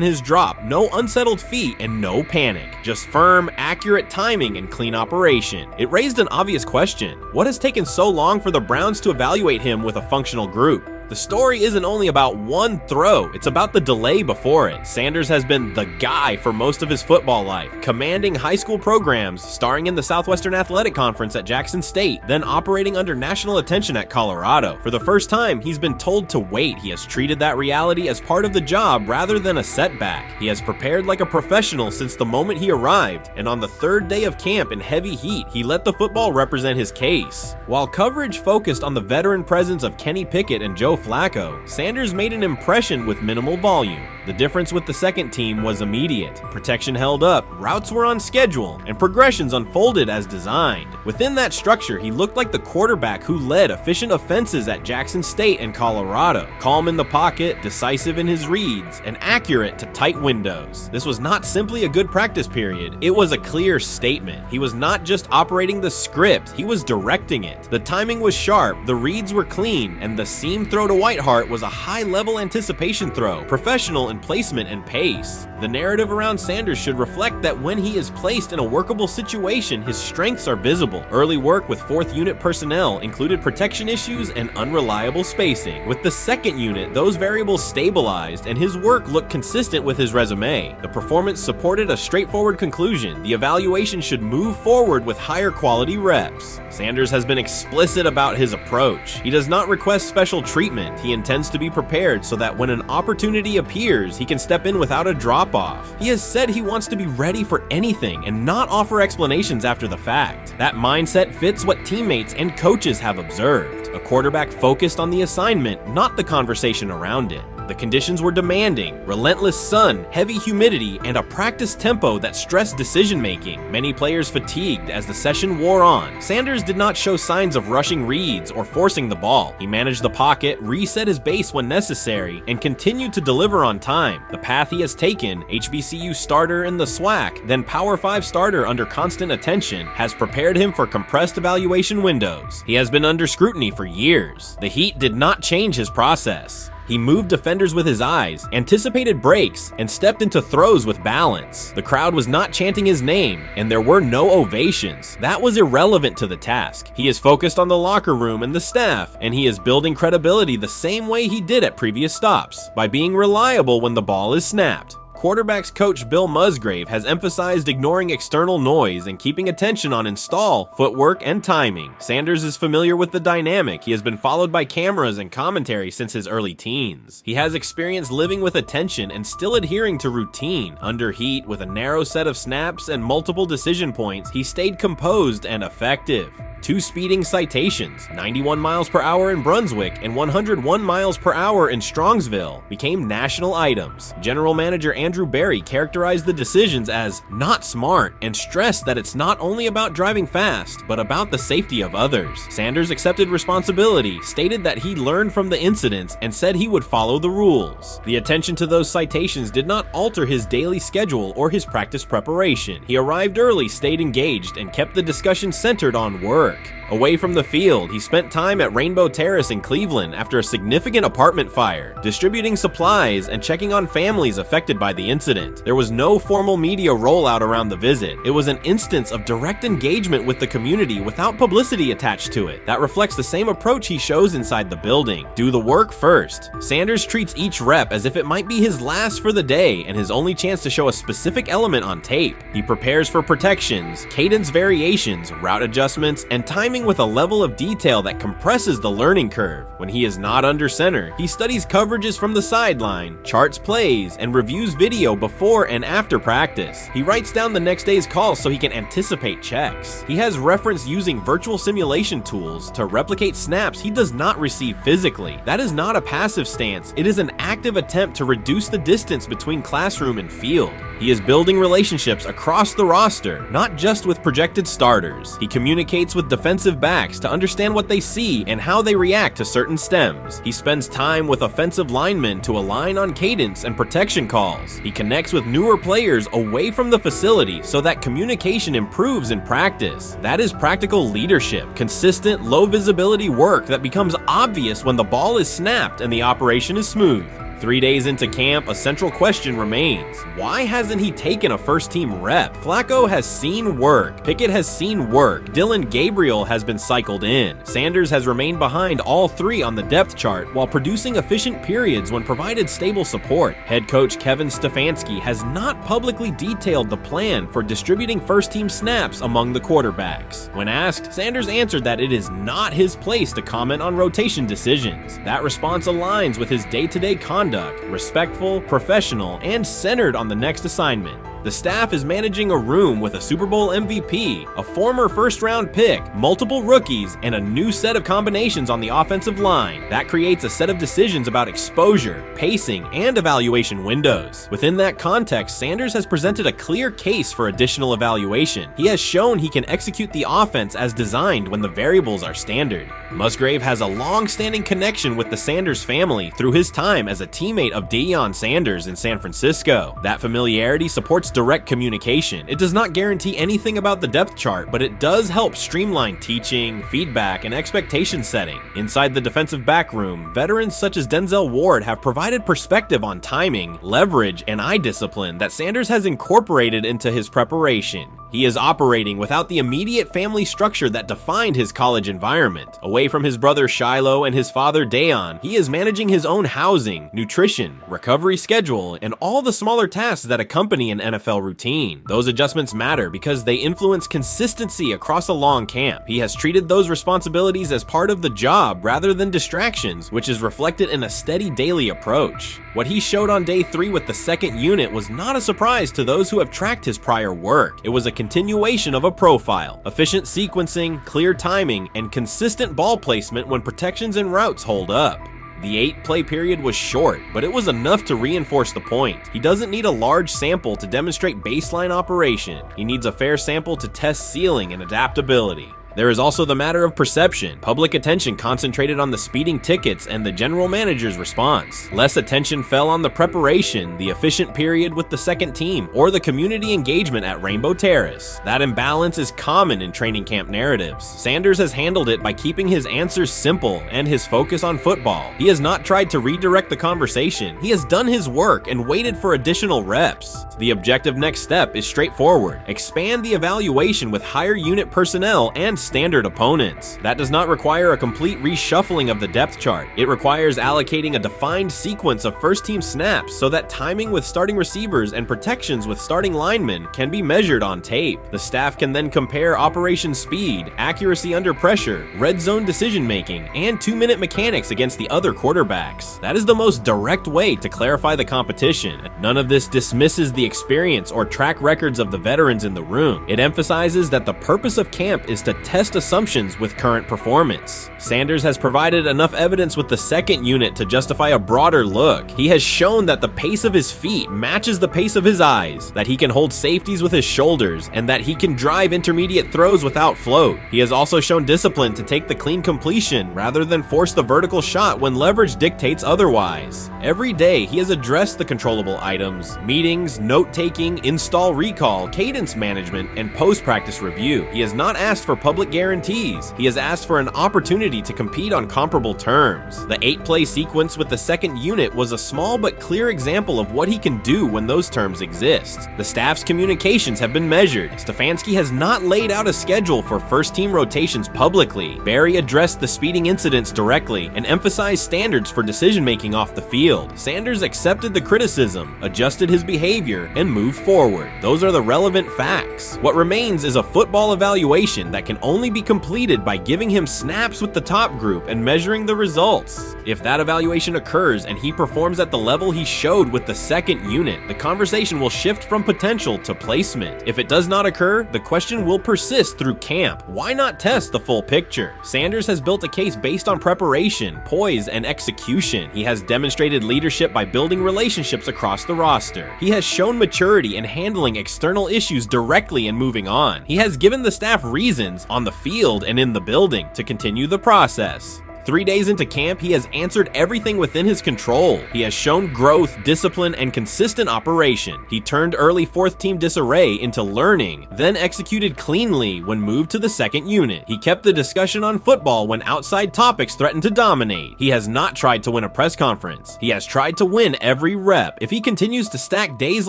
his drop, no unsettled feet, and no panic. Just firm, accurate timing and clean operation. It raised an obvious question. What has taken so long for the Browns to evaluate him with a functional group? The story isn't only about one throw, it's about the delay before it. Sanders has been the guy for most of his football life, commanding high school programs, starring in the Southwestern Athletic Conference at Jackson State, then operating under national attention at Colorado. For the first time, he's been told to wait. He has treated that reality as part of the job rather than a setback. He has prepared like a professional since the moment he arrived, and on the 3rd day of camp in heavy heat, he let the football represent his case. While coverage focused on the veteran presence of Kenny Pickett and Joe Flacco, Sanders made an impression with minimal volume. The difference with the second team was immediate. Protection held up, routes were on schedule, and progressions unfolded as designed. Within that structure, he looked like the quarterback who led efficient offenses at Jackson State and Colorado. Calm in the pocket, decisive in his reads, and accurate to tight windows. This was not simply a good practice period, it was a clear statement. He was not just operating the script, he was directing it. The timing was sharp, the reads were clean, and the seam throw to Whiteheart was a high-level anticipation throw, professional in placement and pace. The narrative around Sanders should reflect that when he is placed in a workable situation, his strengths are visible. Early work with 4th unit personnel included protection issues and unreliable spacing. With the 2nd unit, those variables stabilized and his work looked consistent with his resume. The performance supported a straightforward conclusion. The evaluation should move forward with higher quality reps. Sanders has been explicit about his approach. He does not request special treatment. He intends to be prepared so that when an opportunity appears, he can step in without a drop-off. He has said he wants to be ready for anything and not offer explanations after the fact. That mindset fits what teammates and coaches have observed. A quarterback focused on the assignment, not the conversation around it. The conditions were demanding: relentless sun, heavy humidity, and a practice tempo that stressed decision-making. Many players fatigued as the session wore on. Sanders did not show signs of rushing reads or forcing the ball. He managed the pocket, reset his base when necessary, and continued to deliver on time. The path he has taken, HBCU starter in the SWAC, then Power 5 starter under constant attention, has prepared him for compressed evaluation windows. He has been under scrutiny for years. The heat did not change his process. He moved defenders with his eyes, anticipated breaks, and stepped into throws with balance. The crowd was not chanting his name, and there were no ovations. That was irrelevant to the task. He is focused on the locker room and the staff, and he is building credibility the same way he did at previous stops, by being reliable when the ball is snapped. Quarterbacks coach Bill Musgrave has emphasized ignoring external noise and keeping attention on install, footwork, and timing. Sanders is familiar with the dynamic. He has been followed by cameras and commentary since his early teens. He has experience living with attention and still adhering to routine. Under heat, with a narrow set of snaps and multiple decision points, he stayed composed and effective. 2 speeding citations, 91 miles per hour in Brunswick and 101 miles per hour in Strongsville, became national items. General Manager Andrew Andrew Berry characterized the decisions as not smart and stressed that it's not only about driving fast, but about the safety of others. Sanders accepted responsibility, stated that he learned from the incidents, and said he would follow the rules. The attention to those citations did not alter his daily schedule or his practice preparation. He arrived early, stayed engaged, and kept the discussion centered on work. Away from the field, he spent time at Rainbow Terrace in Cleveland after a significant apartment fire, distributing supplies and checking on families affected by the incident. There was no formal media rollout around the visit. It was an instance of direct engagement with the community without publicity attached to it. That reflects the same approach he shows inside the building. Do the work first. Sanders treats each rep as if it might be his last for the day and his only chance to show a specific element on tape. He prepares for protections, cadence variations, route adjustments, and timing with a level of detail that compresses the learning curve. When he is not under center, he studies coverages from the sideline, charts plays, and reviews video before and after practice. He writes down the next day's calls so he can anticipate checks. He has referenced using virtual simulation tools to replicate snaps he does not receive physically. That is not a passive stance, it is an active attempt to reduce the distance between classroom and field. He is building relationships across the roster, not just with projected starters. He communicates with defensive backs to understand what they see and how they react to certain stems. He spends time with offensive linemen to align on cadence and protection calls. He connects with newer players away from the facility so that communication improves in practice. That is practical leadership, consistent, low visibility work that becomes obvious when the ball is snapped and the operation is smooth. 3 days into camp, a central question remains. Why hasn't he taken a first-team rep? Flacco has seen work. Pickett has seen work. Dillon Gabriel has been cycled in. Sanders has remained behind all three on the depth chart while producing efficient periods when provided stable support. Head coach Kevin Stefanski has not publicly detailed the plan for distributing first-team snaps among the quarterbacks. When asked, Sanders answered that it is not his place to comment on rotation decisions. That response aligns with his day-to-day conduct, respectful, professional, and centered on the next assignment. The staff is managing a room with a Super Bowl MVP, a former first-round pick, multiple rookies, and a new set of combinations on the offensive line. That creates a set of decisions about exposure, pacing, and evaluation windows. Within that context, Sanders has presented a clear case for additional evaluation. He has shown he can execute the offense as designed when the variables are standard. Musgrave has a long-standing connection with the Sanders family through his time as a teammate of Deion Sanders in San Francisco. That familiarity supports direct communication. It does not guarantee anything about the depth chart, but it does help streamline teaching, feedback, and expectation setting. Inside the defensive back room, veterans such as Denzel Ward have provided perspective on timing, leverage, and eye discipline that Sanders has incorporated into his preparation. He is operating without the immediate family structure that defined his college environment. Away from his brother Shiloh and his father Dayon, he is managing his own housing, nutrition, recovery schedule, and all the smaller tasks that accompany an NFL routine. Those adjustments matter because they influence consistency across a long camp. He has treated those responsibilities as part of the job rather than distractions, which is reflected in a steady daily approach. What he showed on day 3 with the second unit was not a surprise to those who have tracked his prior work. It was a continuation of a profile: efficient sequencing, clear timing, and consistent ball placement when protections and routes hold up. The 8-play period was short, but it was enough to reinforce the point. He doesn't need a large sample to demonstrate baseline operation. He needs a fair sample to test ceiling and adaptability. There is also the matter of perception. Public attention concentrated on the speeding tickets and the general manager's response. Less attention fell on the preparation, the efficient period with the second team, or the community engagement at Rainbow Terrace. That imbalance is common in training camp narratives. Sanders has handled it by keeping his answers simple and his focus on football. He has not tried to redirect the conversation. He has done his work and waited for additional reps. The objective next step is straightforward: expand the evaluation with higher unit personnel and standard opponents. That does not require a complete reshuffling of the depth chart. It requires allocating a defined sequence of first-team snaps so that timing with starting receivers and protections with starting linemen can be measured on tape. The staff can then compare operation speed, accuracy under pressure, red zone decision-making, and 2-minute mechanics against the other quarterbacks. That is the most direct way to clarify the competition. None of this dismisses the experience or track records of the veterans in the room. It emphasizes that the purpose of camp is to test assumptions with current performance. Sanders has provided enough evidence with the second unit to justify a broader look. He has shown that the pace of his feet matches the pace of his eyes, that he can hold safeties with his shoulders, and that he can drive intermediate throws without float. He has also shown discipline to take the clean completion rather than force the vertical shot when leverage dictates otherwise. Every day, he has addressed the controllable items, meetings, note-taking, install recall, cadence management, and post-practice review. He has not asked for public guarantees. He has asked for an opportunity to compete on comparable terms. The 8-play sequence with the second unit was a small but clear example of what he can do when those terms exist. The staff's communications have been measured. Stefanski has not laid out a schedule for first-team rotations publicly. Barry addressed the speeding incidents directly and emphasized standards for decision-making off the field. Sanders accepted the criticism, adjusted his behavior, and moved forward. Those are the relevant facts. What remains is a football evaluation that can only be completed by giving him snaps with the top group and measuring the results. If that evaluation occurs and he performs at the level he showed with the second unit, the conversation will shift from potential to placement. If it does not occur, the question will persist through camp. Why not test the full picture? Sanders has built a case based on preparation, poise, and execution. He has demonstrated leadership by building relationships across the roster. He has shown maturity in handling external issues directly and moving on. He has given the staff reasons, on the field and in the building, to continue the process. 3 days into camp, he has answered everything within his control. He has shown growth, discipline, and consistent operation. He turned early fourth-team disarray into learning, then executed cleanly when moved to the second unit. He kept the discussion on football when outside topics threatened to dominate. He has not tried to win a press conference. He has tried to win every rep. If he continues to stack days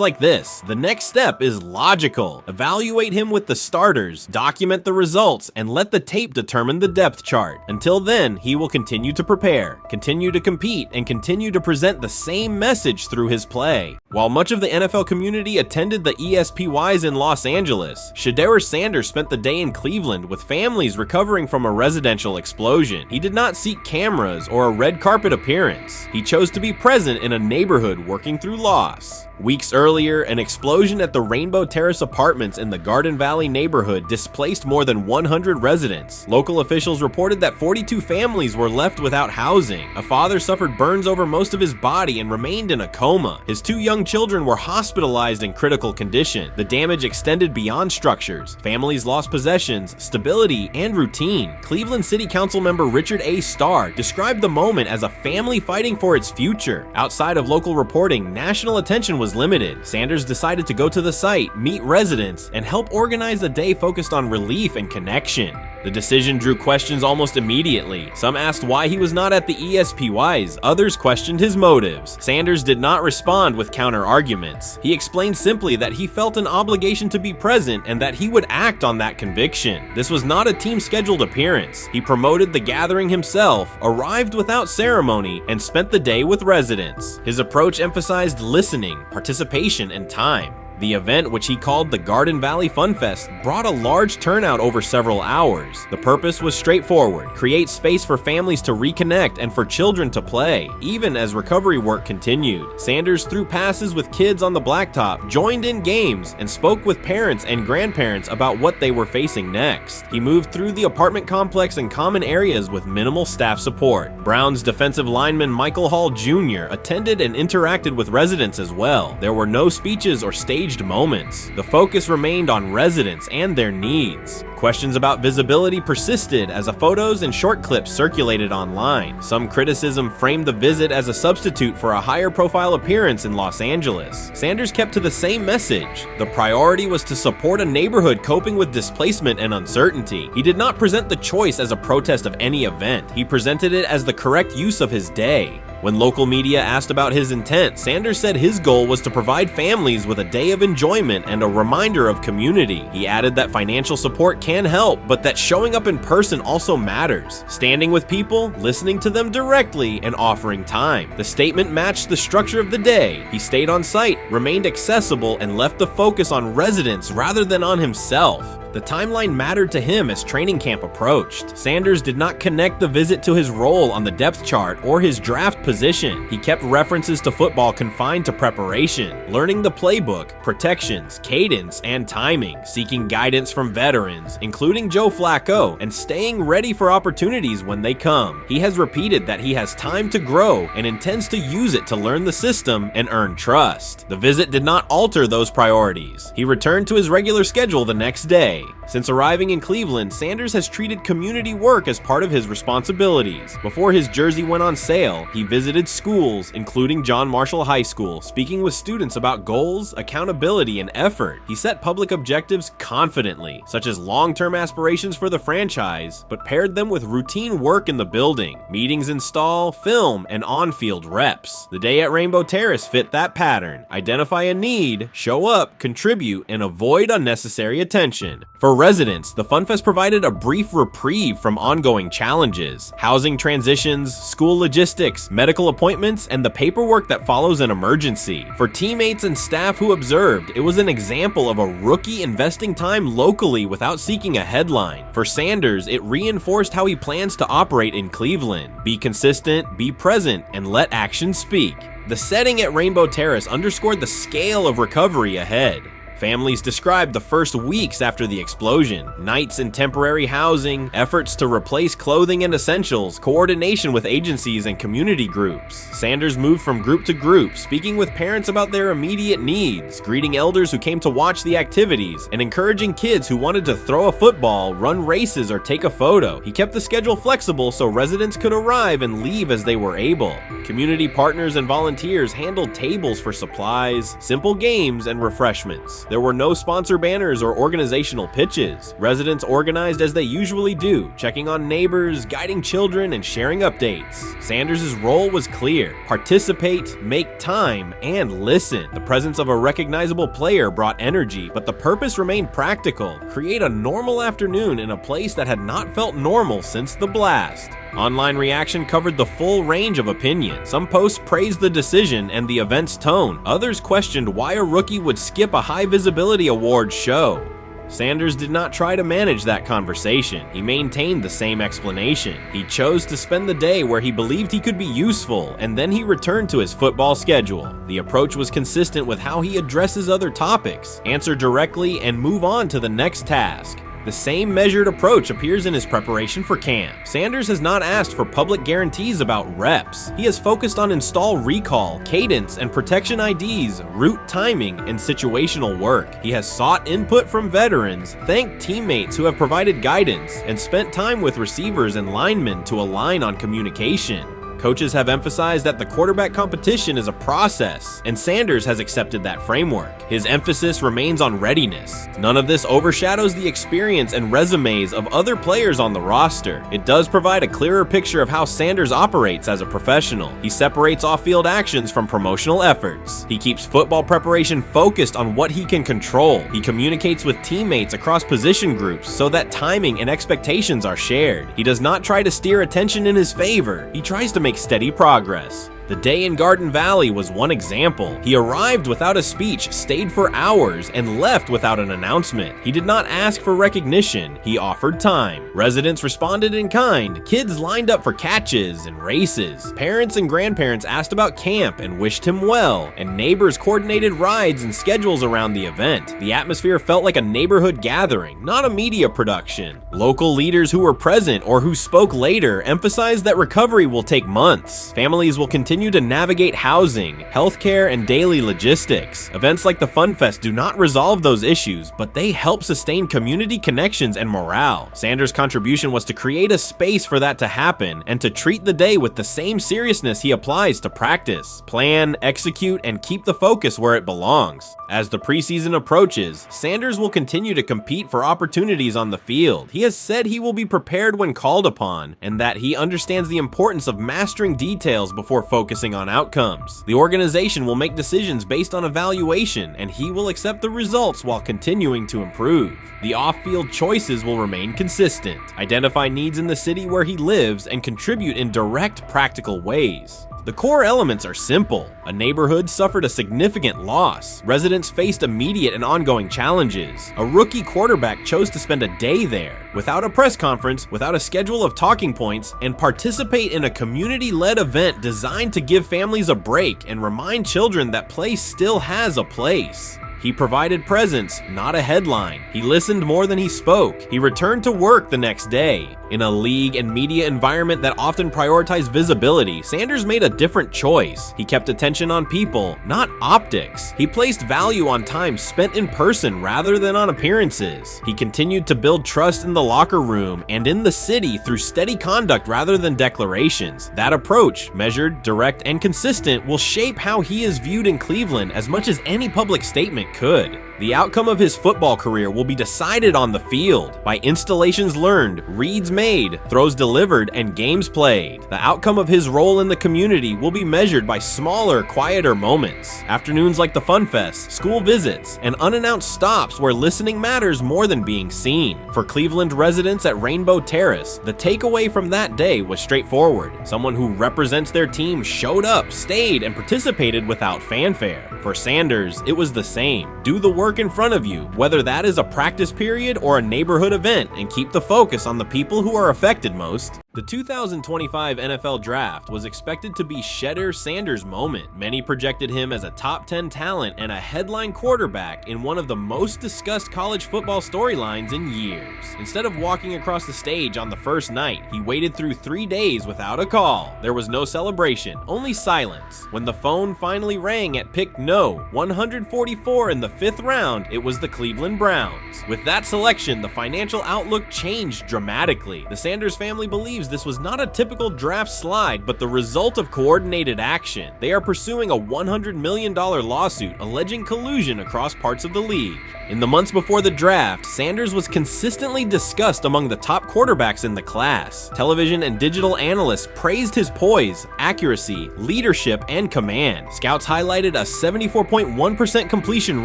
like this, the next step is logical. Evaluate him with the starters, document the results, and let the tape determine the depth chart. Until then, he will continue to prepare, continue to compete, and continue to present the same message through his play. While much of the NFL community attended the ESPYs in Los Angeles, Shedeur Sanders spent the day in Cleveland with families recovering from a residential explosion. He did not seek cameras or a red carpet appearance. He chose to be present in a neighborhood working through loss. Weeks earlier, an explosion at the Rainbow Terrace Apartments in the Garden Valley neighborhood displaced more than 100 residents. Local officials reported that 42 families were left without housing. A father suffered burns over most of his body and remained in a coma. His 2 young children were hospitalized in critical condition. The damage extended beyond structures. Families lost possessions, stability, and routine. Cleveland City Council member Richard A. Starr described the moment as a family fighting for its future. Outside of local reporting, national attention was limited. Sanders decided to go to the site, meet residents, and help organize a day focused on relief and connection. The decision drew questions almost immediately. Some asked why he was not at the ESPYs, others questioned his motives. Sanders did not respond with counter-arguments. He explained simply that he felt an obligation to be present and that he would act on that conviction. This was not a team-scheduled appearance. He promoted the gathering himself, arrived without ceremony, and spent the day with residents. His approach emphasized listening, participation, and time. The event, which he called the Garden Valley Fun Fest, brought a large turnout over several hours. The purpose was straightforward: create space for families to reconnect and for children to play, even as recovery work continued. Sanders threw passes with kids on the blacktop, joined in games, and spoke with parents and grandparents about what they were facing next. He moved through the apartment complex and common areas with minimal staff support. Browns defensive lineman Michael Hall Jr. attended and interacted with residents as well. There were no speeches or staged moments. The focus remained on residents and their needs. Questions about visibility persisted as photos and short clips circulated online. Some criticism framed the visit as a substitute for a higher profile appearance in Los Angeles. Sanders kept to the same message. The priority was to support a neighborhood coping with displacement and uncertainty. He did not present the choice as a protest of any event. He presented it as the correct use of his day. When local media asked about his intent, Sanders said his goal was to provide families with a day of enjoyment and a reminder of community. He added that financial support can help, but that showing up in person also matters. Standing with people, listening to them directly, and offering time. The statement matched the structure of the day. He stayed on site, remained accessible, and left the focus on residents rather than on himself. The timeline mattered to him as training camp approached. Sanders did not connect the visit to his role on the depth chart or his draft position. He kept references to football confined to preparation, learning the playbook, protections, cadence, and timing, seeking guidance from veterans, including Joe Flacco, and staying ready for opportunities when they come. He has repeated that he has time to grow and intends to use it to learn the system and earn trust. The visit did not alter those priorities. He returned to his regular schedule the next day. Since arriving in Cleveland, Sanders has treated community work as part of his responsibilities. Before his jersey went on sale, he visited schools, including John Marshall High School, speaking with students about goals, accountability, and effort. He set public objectives confidently, such as long-term aspirations for the franchise, but paired them with routine work in the building, meetings in stall, film, and on-field reps. The day at Rainbow Terrace fit that pattern. Identify a need, show up, contribute, and avoid unnecessary attention. For residents, the FunFest provided a brief reprieve from ongoing challenges: housing transitions, school logistics, medical appointments, and the paperwork that follows an emergency. For teammates and staff who observed, it was an example of a rookie investing time locally without seeking a headline. For Sanders, it reinforced how he plans to operate in Cleveland: be consistent, be present, and let actions speak. The setting at Rainbow Terrace underscored the scale of recovery ahead. Families described the first weeks after the explosion: nights in temporary housing, efforts to replace clothing and essentials, coordination with agencies and community groups. Sanders moved from group to group, speaking with parents about their immediate needs, greeting elders who came to watch the activities, and encouraging kids who wanted to throw a football, run races, or take a photo. He kept the schedule flexible so residents could arrive and leave as they were able. Community partners and volunteers handled tables for supplies, simple games, and refreshments. There were no sponsor banners or organizational pitches. Residents organized as they usually do, checking on neighbors, guiding children, and sharing updates. Sanders' role was clear: participate, make time, and listen. The presence of a recognizable player brought energy, but the purpose remained practical: create a normal afternoon in a place that had not felt normal since the blast. Online reaction covered the full range of opinion. Some posts praised the decision and the event's tone. Others questioned why a rookie would skip a high visibility awards show. Sanders did not try to manage that conversation. He maintained the same explanation. He chose to spend the day where he believed he could be useful, and then he returned to his football schedule. The approach was consistent with how he addresses other topics: answer directly and move on to the next task. The same measured approach appears in his preparation for camp. Sanders has not asked for public guarantees about reps. He has focused on install recall, cadence, and protection IDs, route timing, and situational work. He has sought input from veterans, thanked teammates who have provided guidance, and spent time with receivers and linemen to align on communication. Coaches have emphasized that the quarterback competition is a process, and Sanders has accepted that framework. His emphasis remains on readiness. None of this overshadows the experience and resumes of other players on the roster. It does provide a clearer picture of how Sanders operates as a professional. He separates off-field actions from promotional efforts. He keeps football preparation focused on what he can control. He communicates with teammates across position groups so that timing and expectations are shared. He does not try to steer attention in his favor. He tries to make steady progress. The day in Garden Valley was one example. He arrived without a speech, stayed for hours, and left without an announcement. He did not ask for recognition. He offered time. Residents responded in kind. Kids lined up for catches and races. Parents and grandparents asked about camp and wished him well, and neighbors coordinated rides and schedules around the event. The atmosphere felt like a neighborhood gathering, not a media production. Local leaders who were present or who spoke later emphasized that recovery will take months. Families will continue to navigate housing, healthcare, and daily logistics. Events like the FunFest do not resolve those issues, but they help sustain community connections and morale. Sanders' contribution was to create a space for that to happen and to treat the day with the same seriousness he applies to practice, plan, execute, and keep the focus where it belongs. As the preseason approaches, Sanders will continue to compete for opportunities on the field. He has said he will be prepared when called upon, and that he understands the importance of mastering details before focusing on outcomes. The organization will make decisions based on evaluation, and he will accept the results while continuing to improve. The off-field choices will remain consistent: identify needs in the city where he lives and contribute in direct, practical ways. The core elements are simple. A neighborhood suffered a significant loss. Residents faced immediate and ongoing challenges. A rookie quarterback chose to spend a day there, without a press conference, without a schedule of talking points, and participate in a community-led event designed to give families a break and remind children that play still has a place. He provided presence, not a headline. He listened more than he spoke. He returned to work the next day. In a league and media environment that often prioritize visibility, Sanders made a different choice. He kept attention on people, not optics. He placed value on time spent in person rather than on appearances. He continued to build trust in the locker room and in the city through steady conduct rather than declarations. That approach, measured, direct, and consistent, will shape how he is viewed in Cleveland as much as any public statement could. The outcome of his football career will be decided on the field by installations learned, reads made, throws delivered, and games played. The outcome of his role in the community will be measured by smaller, quieter moments. Afternoons like the Fun Fest, school visits, and unannounced stops where listening matters more than being seen. For Cleveland residents at Rainbow Terrace, the takeaway from that day was straightforward. Someone who represents their team showed up, stayed, and participated without fanfare. For Sanders, it was the same. Do the work in front of you, whether that is a practice period or a neighborhood event, and keep the focus on the people who are affected most. The 2025 NFL Draft was expected to be Shedeur Sanders' moment. Many projected him as a top 10 talent and a headline quarterback in one of the most discussed college football storylines in years. Instead of walking across the stage on the first night, he waited through 3 days without a call. There was no celebration, only silence. When the phone finally rang at pick no. 144 in the 5th round, it was the Cleveland Browns. With that selection, the financial outlook changed dramatically. The Sanders family believes this was not a typical draft slide, but the result of coordinated action. They are pursuing a $100 million lawsuit alleging collusion across parts of the league. In the months before the draft, Sanders was consistently discussed among the top quarterbacks in the class. Television and digital analysts praised his poise, accuracy, leadership, and command. Scouts highlighted a 74.1% completion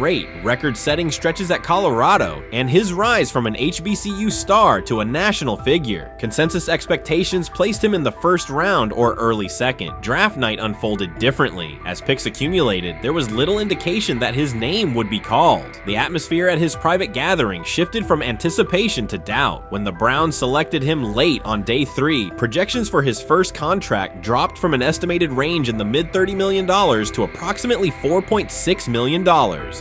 rate, record-setting stretches at Colorado, and his rise from an HBCU star to a national figure. Consensus expectations placed him in the first round or early second. Draft night unfolded differently. As picks accumulated, there was little indication that his name would be called. The atmosphere at his private gathering shifted from anticipation to doubt. When the Browns selected him late on day 3, projections for his first contract dropped from an estimated range in the mid-$30 million to approximately $4.6 million,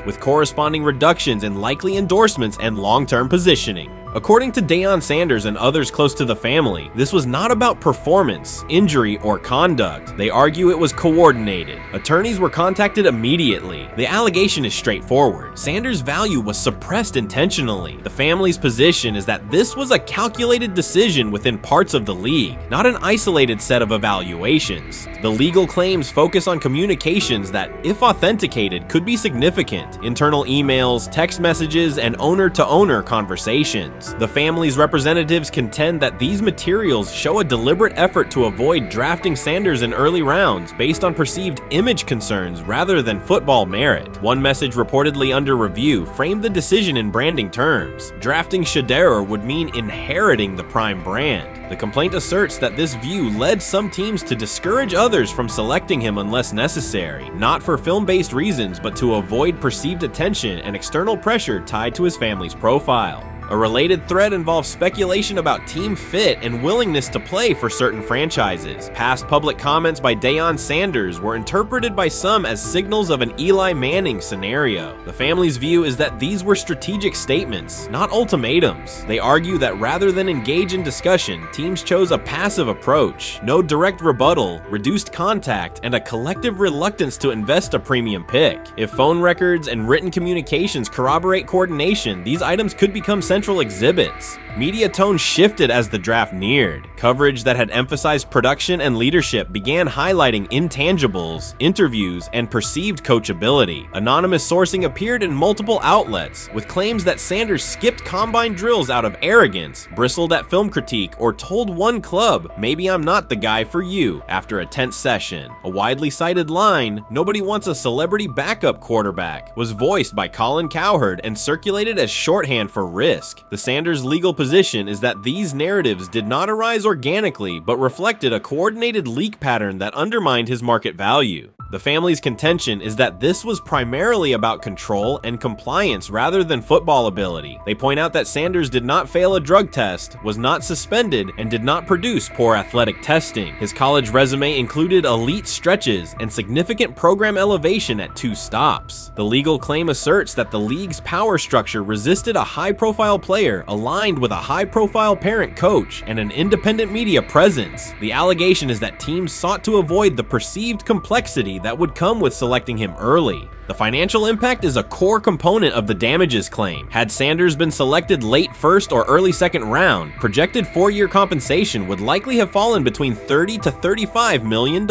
with corresponding reductions in likely endorsements and long-term positioning. According to Deion Sanders and others close to the family, this was not about performance, injury, or conduct. They argue it was coordinated. Attorneys were contacted immediately. The allegation is straightforward. Sanders' value was suppressed intentionally. The family's position is that this was a calculated decision within parts of the league, not an isolated set of evaluations. The legal claims focus on communications that, if authenticated, could be significant. Internal emails, text messages, and owner-to-owner conversations. The family's representatives contend that these materials show a deliberate effort to avoid drafting Sanders in early rounds based on perceived image concerns rather than football merit. One message reportedly under review framed the decision in branding terms. Drafting Shedeur would mean inheriting the Prime brand. The complaint asserts that this view led some teams to discourage others from selecting him unless necessary, not for film-based reasons, but to avoid perceived attention and external pressure tied to his family's profile. A related thread involves speculation about team fit and willingness to play for certain franchises. Past public comments by Deion Sanders were interpreted by some as signals of an Eli Manning scenario. The family's view is that these were strategic statements, not ultimatums. They argue that rather than engage in discussion, teams chose a passive approach, no direct rebuttal, reduced contact, and a collective reluctance to invest a premium pick. If phone records and written communications corroborate coordination, these items could become central exhibits. Media tone shifted as the draft neared. Coverage that had emphasized production and leadership began highlighting intangibles, interviews, and perceived coachability. Anonymous sourcing appeared in multiple outlets, with claims that Sanders skipped combine drills out of arrogance, bristled at film critique, or told one club, "Maybe I'm not the guy for you," after a tense session. A widely cited line, "Nobody wants a celebrity backup quarterback," was voiced by Colin Cowherd and circulated as shorthand for risk. The Sanders legal position position is that these narratives did not arise organically, but reflected a coordinated leak pattern that undermined his market value. The family's contention is that this was primarily about control and compliance rather than football ability. They point out that Sanders did not fail a drug test, was not suspended, and did not produce poor athletic testing. His college resume included elite stretches and significant program elevation at 2 stops. The legal claim asserts that the league's power structure resisted a high-profile player aligned with a high-profile parent coach and an independent media presence. The allegation is that teams sought to avoid the perceived complexity that would come with selecting him early. The financial impact is a core component of the damages claim. Had Sanders been selected late first or early second round, projected 4-year compensation would likely have fallen between $30 to $35 million,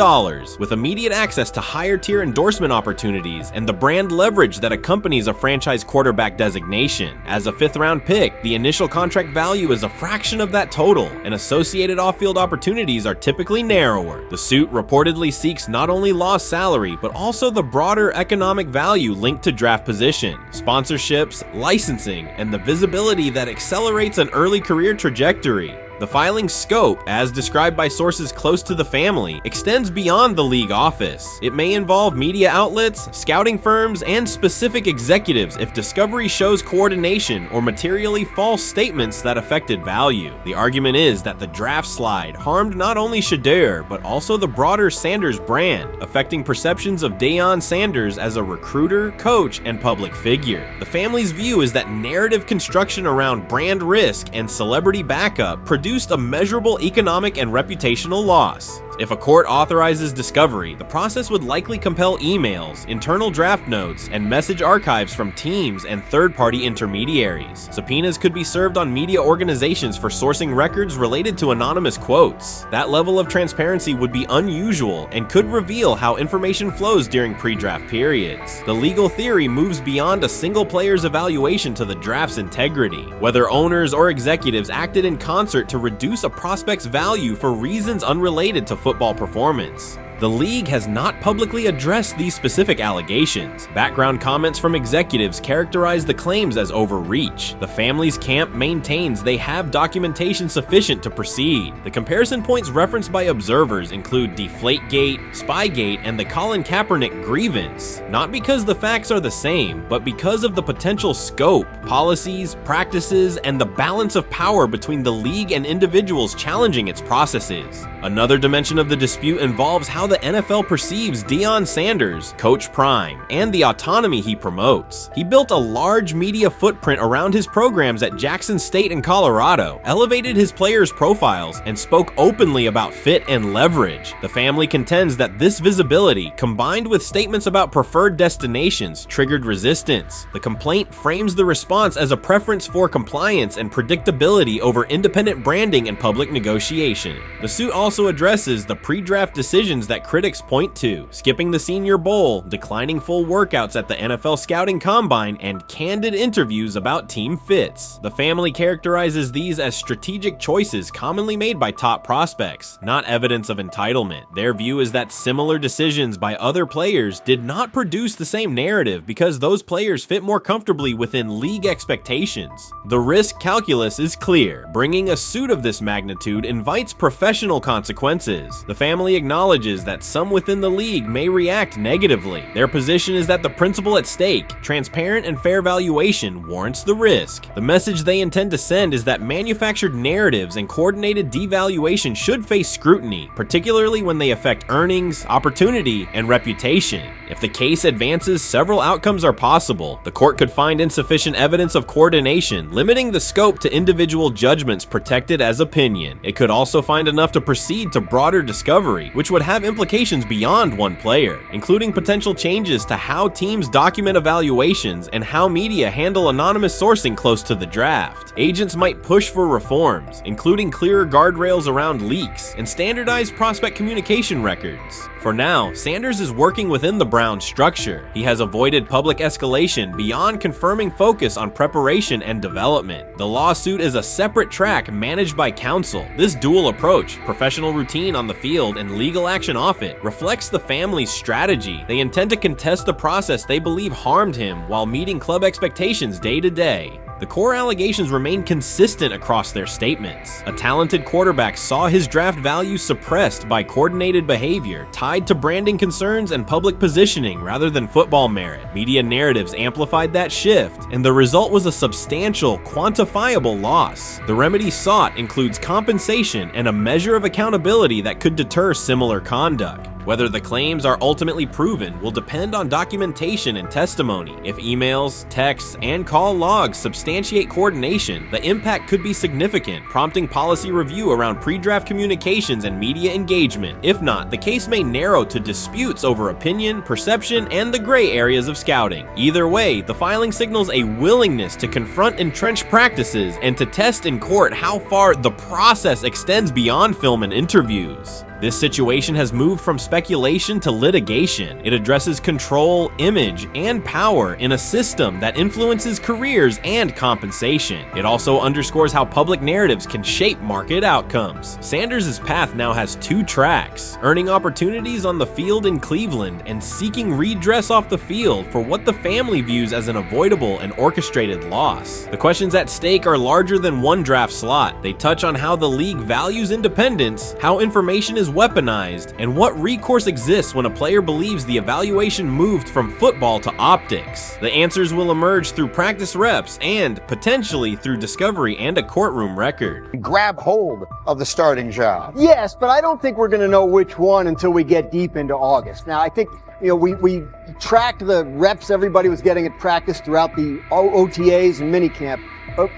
with immediate access to higher tier endorsement opportunities and the brand leverage that accompanies a franchise quarterback designation. As a 5th round pick, the initial contract value is a fraction of that total, and associated off-field opportunities are typically narrower. The suit reportedly seeks not only lost salary, but also the broader economic value linked to draft position, sponsorships, licensing, and the visibility that accelerates an early career trajectory. The filing's scope, as described by sources close to the family, extends beyond the league office. It may involve media outlets, scouting firms, and specific executives if discovery shows coordination or materially false statements that affected value. The argument is that the draft slide harmed not only Shedeur, but also the broader Sanders brand, affecting perceptions of Deion Sanders as a recruiter, coach, and public figure. The family's view is that narrative construction around brand risk and celebrity backup produced a measurable economic and reputational loss. If a court authorizes discovery, the process would likely compel emails, internal draft notes, and message archives from teams and third-party intermediaries. Subpoenas could be served on media organizations for sourcing records related to anonymous quotes. That level of transparency would be unusual and could reveal how information flows during pre-draft periods. The legal theory moves beyond a single player's evaluation to the draft's integrity, whether owners or executives acted in concert to reduce a prospect's value for reasons unrelated to football performance. The league has not publicly addressed these specific allegations. Background comments from executives characterize the claims as overreach. The family's camp maintains they have documentation sufficient to proceed. The comparison points referenced by observers include Deflategate, Spygate, and the Colin Kaepernick grievance, not because the facts are the same, but because of the potential scope, policies, practices, and the balance of power between the league and individuals challenging its processes. Another dimension of the dispute involves how the NFL perceives Deion Sanders, Coach Prime, and the autonomy he promotes. He built a large media footprint around his programs at Jackson State and Colorado, elevated his players' profiles, and spoke openly about fit and leverage. The family contends that this visibility, combined with statements about preferred destinations, triggered resistance. The complaint frames the response as a preference for compliance and predictability over independent branding and public negotiation. The suit also addresses the pre-draft decisions that critics point to, skipping the Senior Bowl, declining full workouts at the NFL Scouting Combine, and candid interviews about team fits. The family characterizes these as strategic choices commonly made by top prospects, not evidence of entitlement. Their view is that similar decisions by other players did not produce the same narrative because those players fit more comfortably within league expectations. The risk calculus is clear. Bringing a suit of this magnitude invites professional consequences. The family acknowledges that some within the league may react negatively. Their position is that the principle at stake, transparent and fair valuation, warrants the risk. The message they intend to send is that manufactured narratives and coordinated devaluation should face scrutiny, particularly when they affect earnings, opportunity, and reputation. If the case advances, several outcomes are possible. The court could find insufficient evidence of coordination, limiting the scope to individual judgments protected as opinion. It could also find enough to proceed to broader discovery, which would have implications beyond one player, including potential changes to how teams document evaluations and how media handle anonymous sourcing close to the draft. Agents might push for reforms, including clearer guardrails around leaks and standardized prospect communication records. For now, Sanders is working within the Browns structure. He has avoided public escalation beyond confirming focus on preparation and development. The lawsuit is a separate track managed by counsel. This dual approach, professional routine on the field and legal action off it, reflects the family's strategy. They intend to contest the process they believe harmed him while meeting club expectations day to day. The core allegations remain consistent across their statements. A talented quarterback saw his draft value suppressed by coordinated behavior tied to branding concerns and public positioning rather than football merit. Media narratives amplified that shift, and the result was a substantial, quantifiable loss. The remedy sought includes compensation and a measure of accountability that could deter similar conduct. Whether the claims are ultimately proven will depend on documentation and testimony. If emails, texts, and call logs substantiate coordination, the impact could be significant, prompting policy review around pre-draft communications and media engagement. If not, the case may narrow to disputes over opinion, perception, and the gray areas of scouting. Either way, the filing signals a willingness to confront entrenched practices and to test in court how far the process extends beyond film and interviews. This situation has moved from speculation to litigation. It addresses control, image, and power in a system that influences careers and compensation. It also underscores how public narratives can shape market outcomes. Sanders' path now has two tracks: earning opportunities on the field in Cleveland and seeking redress off the field for what the family views as an avoidable and orchestrated loss. The questions at stake are larger than one draft slot. They touch on how the league values independence, how information is weaponized, and what recourse exists when a player believes the evaluation moved from football to optics. The answers will emerge through practice reps and potentially through discovery and a courtroom record. Grab hold of the starting job. Yes, but I don't think we're going to know which one until we get deep into August. Now, I think we tracked the reps everybody was getting at practice throughout the OTAs and minicamp, but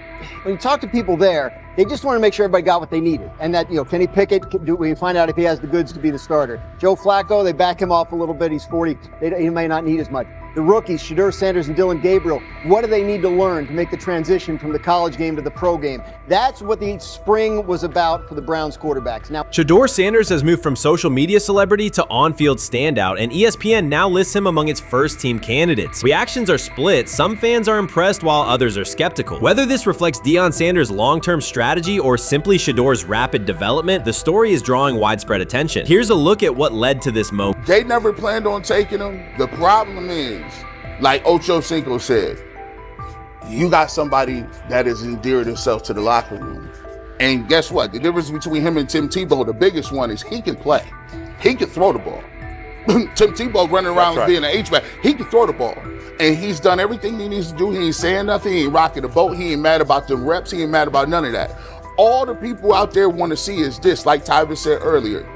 when you talk to people there, they just want to make sure everybody got what they needed. And that, Kenny Pickett, we find out if he has the goods to be the starter. Joe Flacco, they back him off a little bit. He's 40. He may not need as much. The rookies, Shedeur Sanders and Dillon Gabriel, what do they need to learn to make the transition from the college game to the pro game? That's what the spring was about for the Browns quarterbacks. Now, Shedeur Sanders has moved from social media celebrity to on-field standout, and ESPN now lists him among its first-team candidates. Reactions are split. Some fans are impressed while others are skeptical. Whether this reflects Deion Sanders' long-term strategy or simply Shedeur's rapid development, the story is drawing widespread attention. Here's a look at what led to this moment. They never planned on taking him. The problem is, like Ocho Cinco said, you got somebody that has endeared himself to the locker room. And guess what? The difference between him and Tim Tebow, the biggest one, is he can play. He can throw the ball. Tim Tebow running around being an H-back. He can throw the ball. And he's done everything he needs to do. He ain't saying nothing. He ain't rocking the boat. He ain't mad about the reps. He ain't mad about none of that. All the people out there want to see is this, like Tyver said earlier.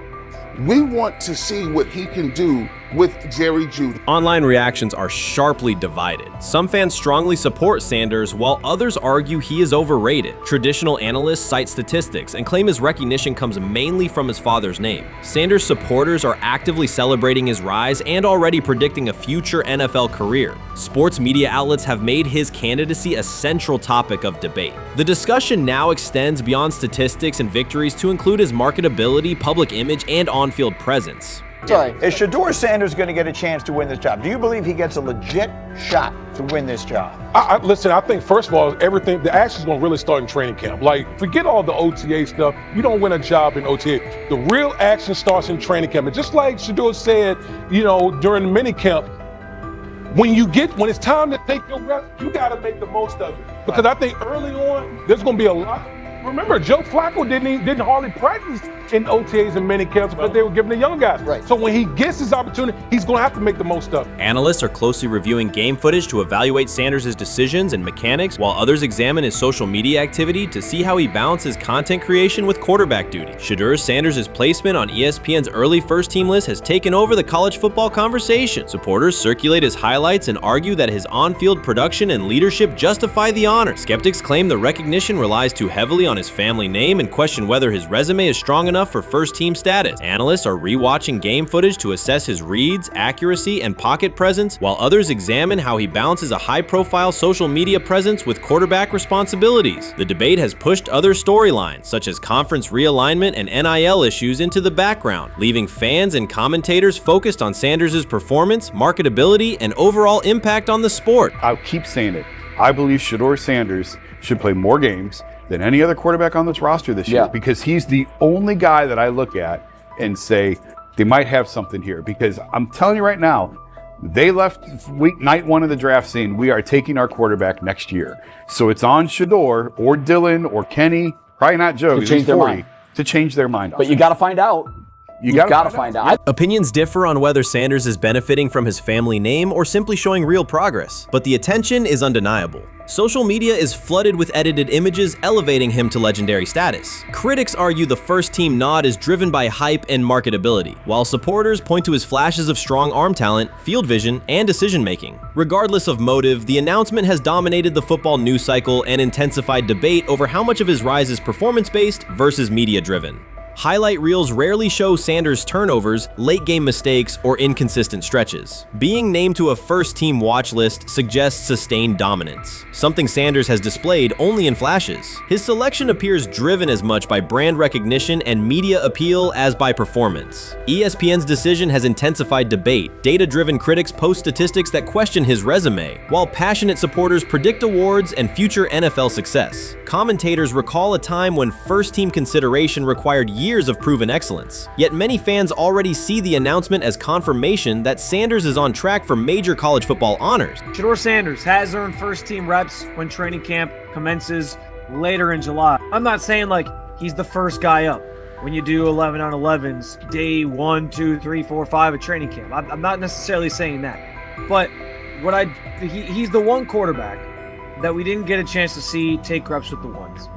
We want to see what he can do with Jerry Jeudy. Online reactions are sharply divided. Some fans strongly support Sanders, while others argue he is overrated. Traditional analysts cite statistics and claim his recognition comes mainly from his father's name. Sanders supporters are actively celebrating his rise and already predicting a future NFL career. Sports media outlets have made his candidacy a central topic of debate. The discussion now extends beyond statistics and victories to include his marketability, public image, and on-field presence. Sorry, is Shedeur Sanders going to get a chance to win this job? Do you believe he gets a legit shot to win this job? Listen, I think, first of all, the action's going to really start in training camp. Like, forget all the OTA stuff. You don't win a job in OTA. The real action starts in training camp. And just like Shedeur said, during the mini camp, when it's time to take your reps, you got to make the most of it. Because I think early on, there's going to be a lot. Remember, Joe Flacco didn't hardly practice in OTAs and mini camps because they were giving the young guys. Right. So when he gets his opportunity, he's going to have to make the most of it. Analysts are closely reviewing game footage to evaluate Sanders' decisions and mechanics, while others examine his social media activity to see how he balances content creation with quarterback duty. Shedeur Sanders' placement on ESPN's early first-team list has taken over the college football conversation. Supporters circulate his highlights and argue that his on-field production and leadership justify the honor. Skeptics claim the recognition relies too heavily on his family name and question whether his resume is strong enough for first-team status. Analysts are rewatching game footage to assess his reads, accuracy, and pocket presence, while others examine how he balances a high-profile social media presence with quarterback responsibilities. The debate has pushed other storylines, such as conference realignment and NIL issues, into the background, leaving fans and commentators focused on Sanders' performance, marketability, and overall impact on the sport. I'll keep saying it. I believe Shedeur Sanders should play more games than any other quarterback on this roster this year, because he's the only guy that I look at and say they might have something here. Because I'm telling you right now, They left night one of the draft saying, we are taking our quarterback next year. So it's on Shedeur or Dylan or Kenny, probably not Joe, to change their mind. To change their mind. But you got to find out. You got to find out. Opinions differ on whether Sanders is benefiting from his family name or simply showing real progress, but the attention is undeniable. Social media is flooded with edited images elevating him to legendary status. Critics argue the first-team nod is driven by hype and marketability, while supporters point to his flashes of strong arm talent, field vision, and decision-making. Regardless of motive, the announcement has dominated the football news cycle and intensified debate over how much of his rise is performance-based versus media-driven. Highlight reels rarely show Sanders' turnovers, late-game mistakes, or inconsistent stretches. Being named to a first-team watch list suggests sustained dominance, something Sanders has displayed only in flashes. His selection appears driven as much by brand recognition and media appeal as by performance. ESPN's decision has intensified debate. Data-driven critics post statistics that question his resume, while passionate supporters predict awards and future NFL success. Commentators recall a time when first-team consideration required years of proven excellence. Yet many fans already see the announcement as confirmation that Sanders is on track for major college football honors. Shedeur Sanders has earned first-team reps when training camp commences later in July. I'm not saying like he's the first guy up when you do 11 on 11s day 1, 2, 3, 4, 5 at training camp. I'm not necessarily saying that, but he's the one quarterback that we didn't get a chance to see take reps with the ones.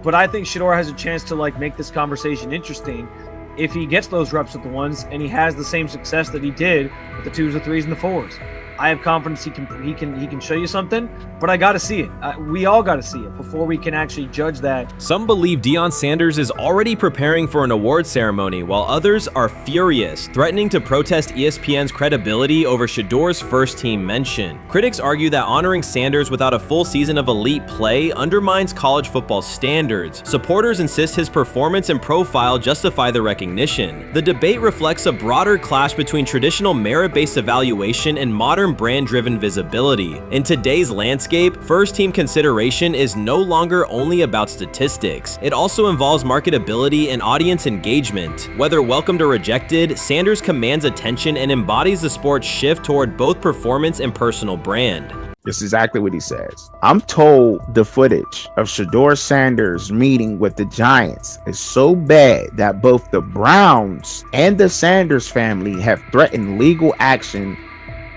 But I think Shedeur has a chance to like make this conversation interesting if he gets those reps with the ones and he has the same success that he did with the 2s, the 3s, and the 4s. I have confidence he can show you something, but I got to see it. We all got to see it before we can actually judge that. Some believe Deion Sanders is already preparing for an award ceremony, while others are furious, threatening to protest ESPN's credibility over Shedeur's first-team mention. Critics argue that honoring Sanders without a full season of elite play undermines college football standards. Supporters insist his performance and profile justify the recognition. The debate reflects a broader clash between traditional merit-based evaluation and modern brand-driven visibility. In today's landscape, first-team consideration is no longer only about statistics. It also involves marketability and audience engagement. Whether welcomed or rejected, Sanders commands attention and embodies the sport's shift toward both performance and personal brand. This is exactly what he says. I'm told the footage of Shedeur Sanders meeting with the Giants is so bad that both the Browns and the Sanders family have threatened legal action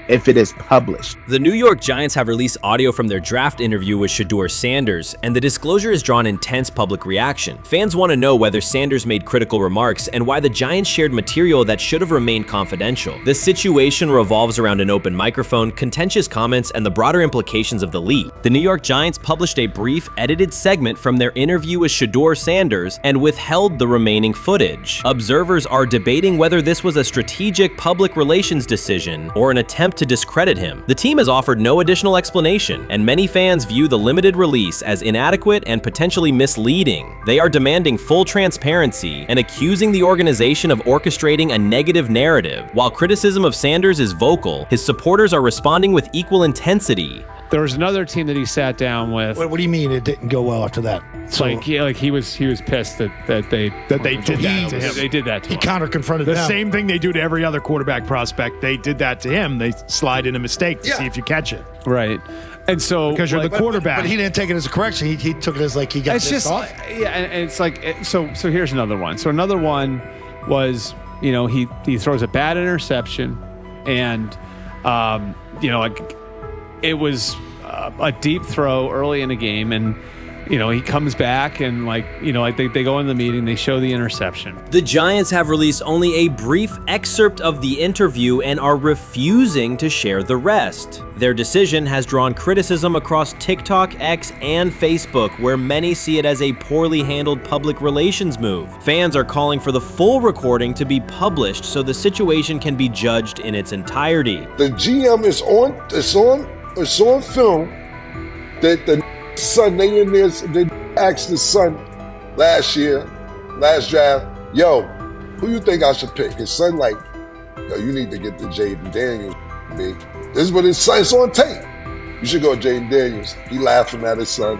if it is published. The New York Giants have released audio from their draft interview with Shedeur Sanders, and the disclosure has drawn intense public reaction. Fans want to know whether Sanders made critical remarks and why the Giants shared material that should have remained confidential. The situation revolves around an open microphone, contentious comments, and the broader implications of the leak. The New York Giants published a brief, edited segment from their interview with Shedeur Sanders and withheld the remaining footage. Observers are debating whether this was a strategic public relations decision or an attempt to discredit him. The team has offered no additional explanation, and many fans view the limited release as inadequate and potentially misleading. They are demanding full transparency and accusing the organization of orchestrating a negative narrative. While criticism of Sanders is vocal, his supporters are responding with equal intensity. There was another team that he sat down with. What do you mean it didn't go well after that? So, he was pissed that they did that to him. They did that to him. He counter-confronted the them. same thing they do to every other quarterback prospect. They did that to him. They slide in a mistake to see if you catch it. Right. And so because you're the quarterback. But he didn't take it as a correction. He took it as like he got pissed off. Yeah, and it's like so here's another one. So another one was, he throws a bad interception, and it was a deep throw early in the game, and he comes back and they go in the meeting, they show the interception. The Giants have released only a brief excerpt of the interview and are refusing to share the rest. Their decision has drawn criticism across TikTok, X, and Facebook, where many see it as a poorly handled public relations move. Fans are calling for the full recording to be published so the situation can be judged in its entirety. The GM is on film that the son, they asked the son last draft, yo, who you think I should pick? His son like, yo, you need to get the Jaden Daniels, big. This is what his son, it's on tape. You should go Jaden Daniels. He laughing at his son.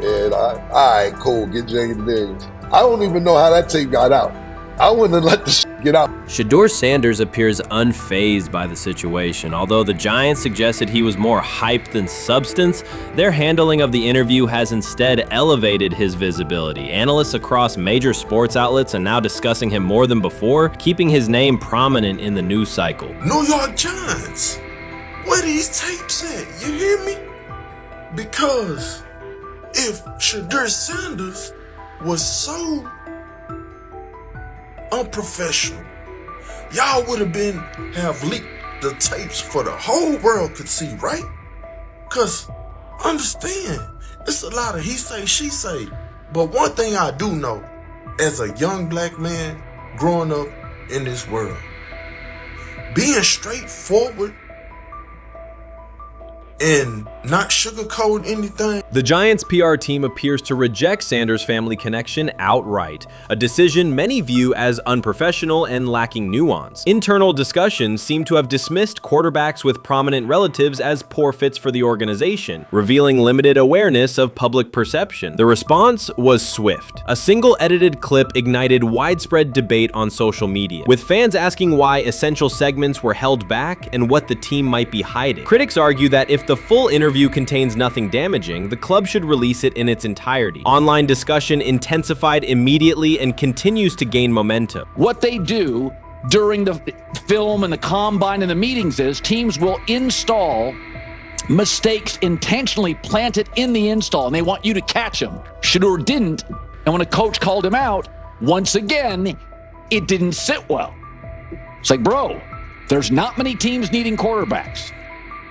And all right, cool, get Jaden Daniels. I don't even know how that tape got out. I wouldn't have let the Get out. Shedeur Sanders appears unfazed by the situation. Although the Giants suggested he was more hype than substance, their handling of the interview has instead elevated his visibility. Analysts across major sports outlets are now discussing him more than before, keeping his name prominent in the news cycle. New York Giants, where these tapes at? You hear me? Because if Shedeur Sanders was so unprofessional, y'all would have leaked the tapes for the whole world could see, right? Cause understand, it's a lot of he say, she say. But one thing I do know, as a young black man growing up in this world, being straightforward and not sugarcoat anything. The Giants' PR team appears to reject Sanders' family connection outright, a decision many view as unprofessional and lacking nuance. Internal discussions seem to have dismissed quarterbacks with prominent relatives as poor fits for the organization, revealing limited awareness of public perception. The response was swift. A single edited clip ignited widespread debate on social media, with fans asking why essential segments were held back and what the team might be hiding. Critics argue that if the full interview contains nothing damaging, the club should release it in its entirety. Online discussion intensified immediately and continues to gain momentum. What they do during the film and the combine and the meetings is teams will install mistakes intentionally planted in the install, and they want you to catch them. Shedeur didn't, and when a coach called him out, once again, it didn't sit well. It's like, bro, there's not many teams needing quarterbacks,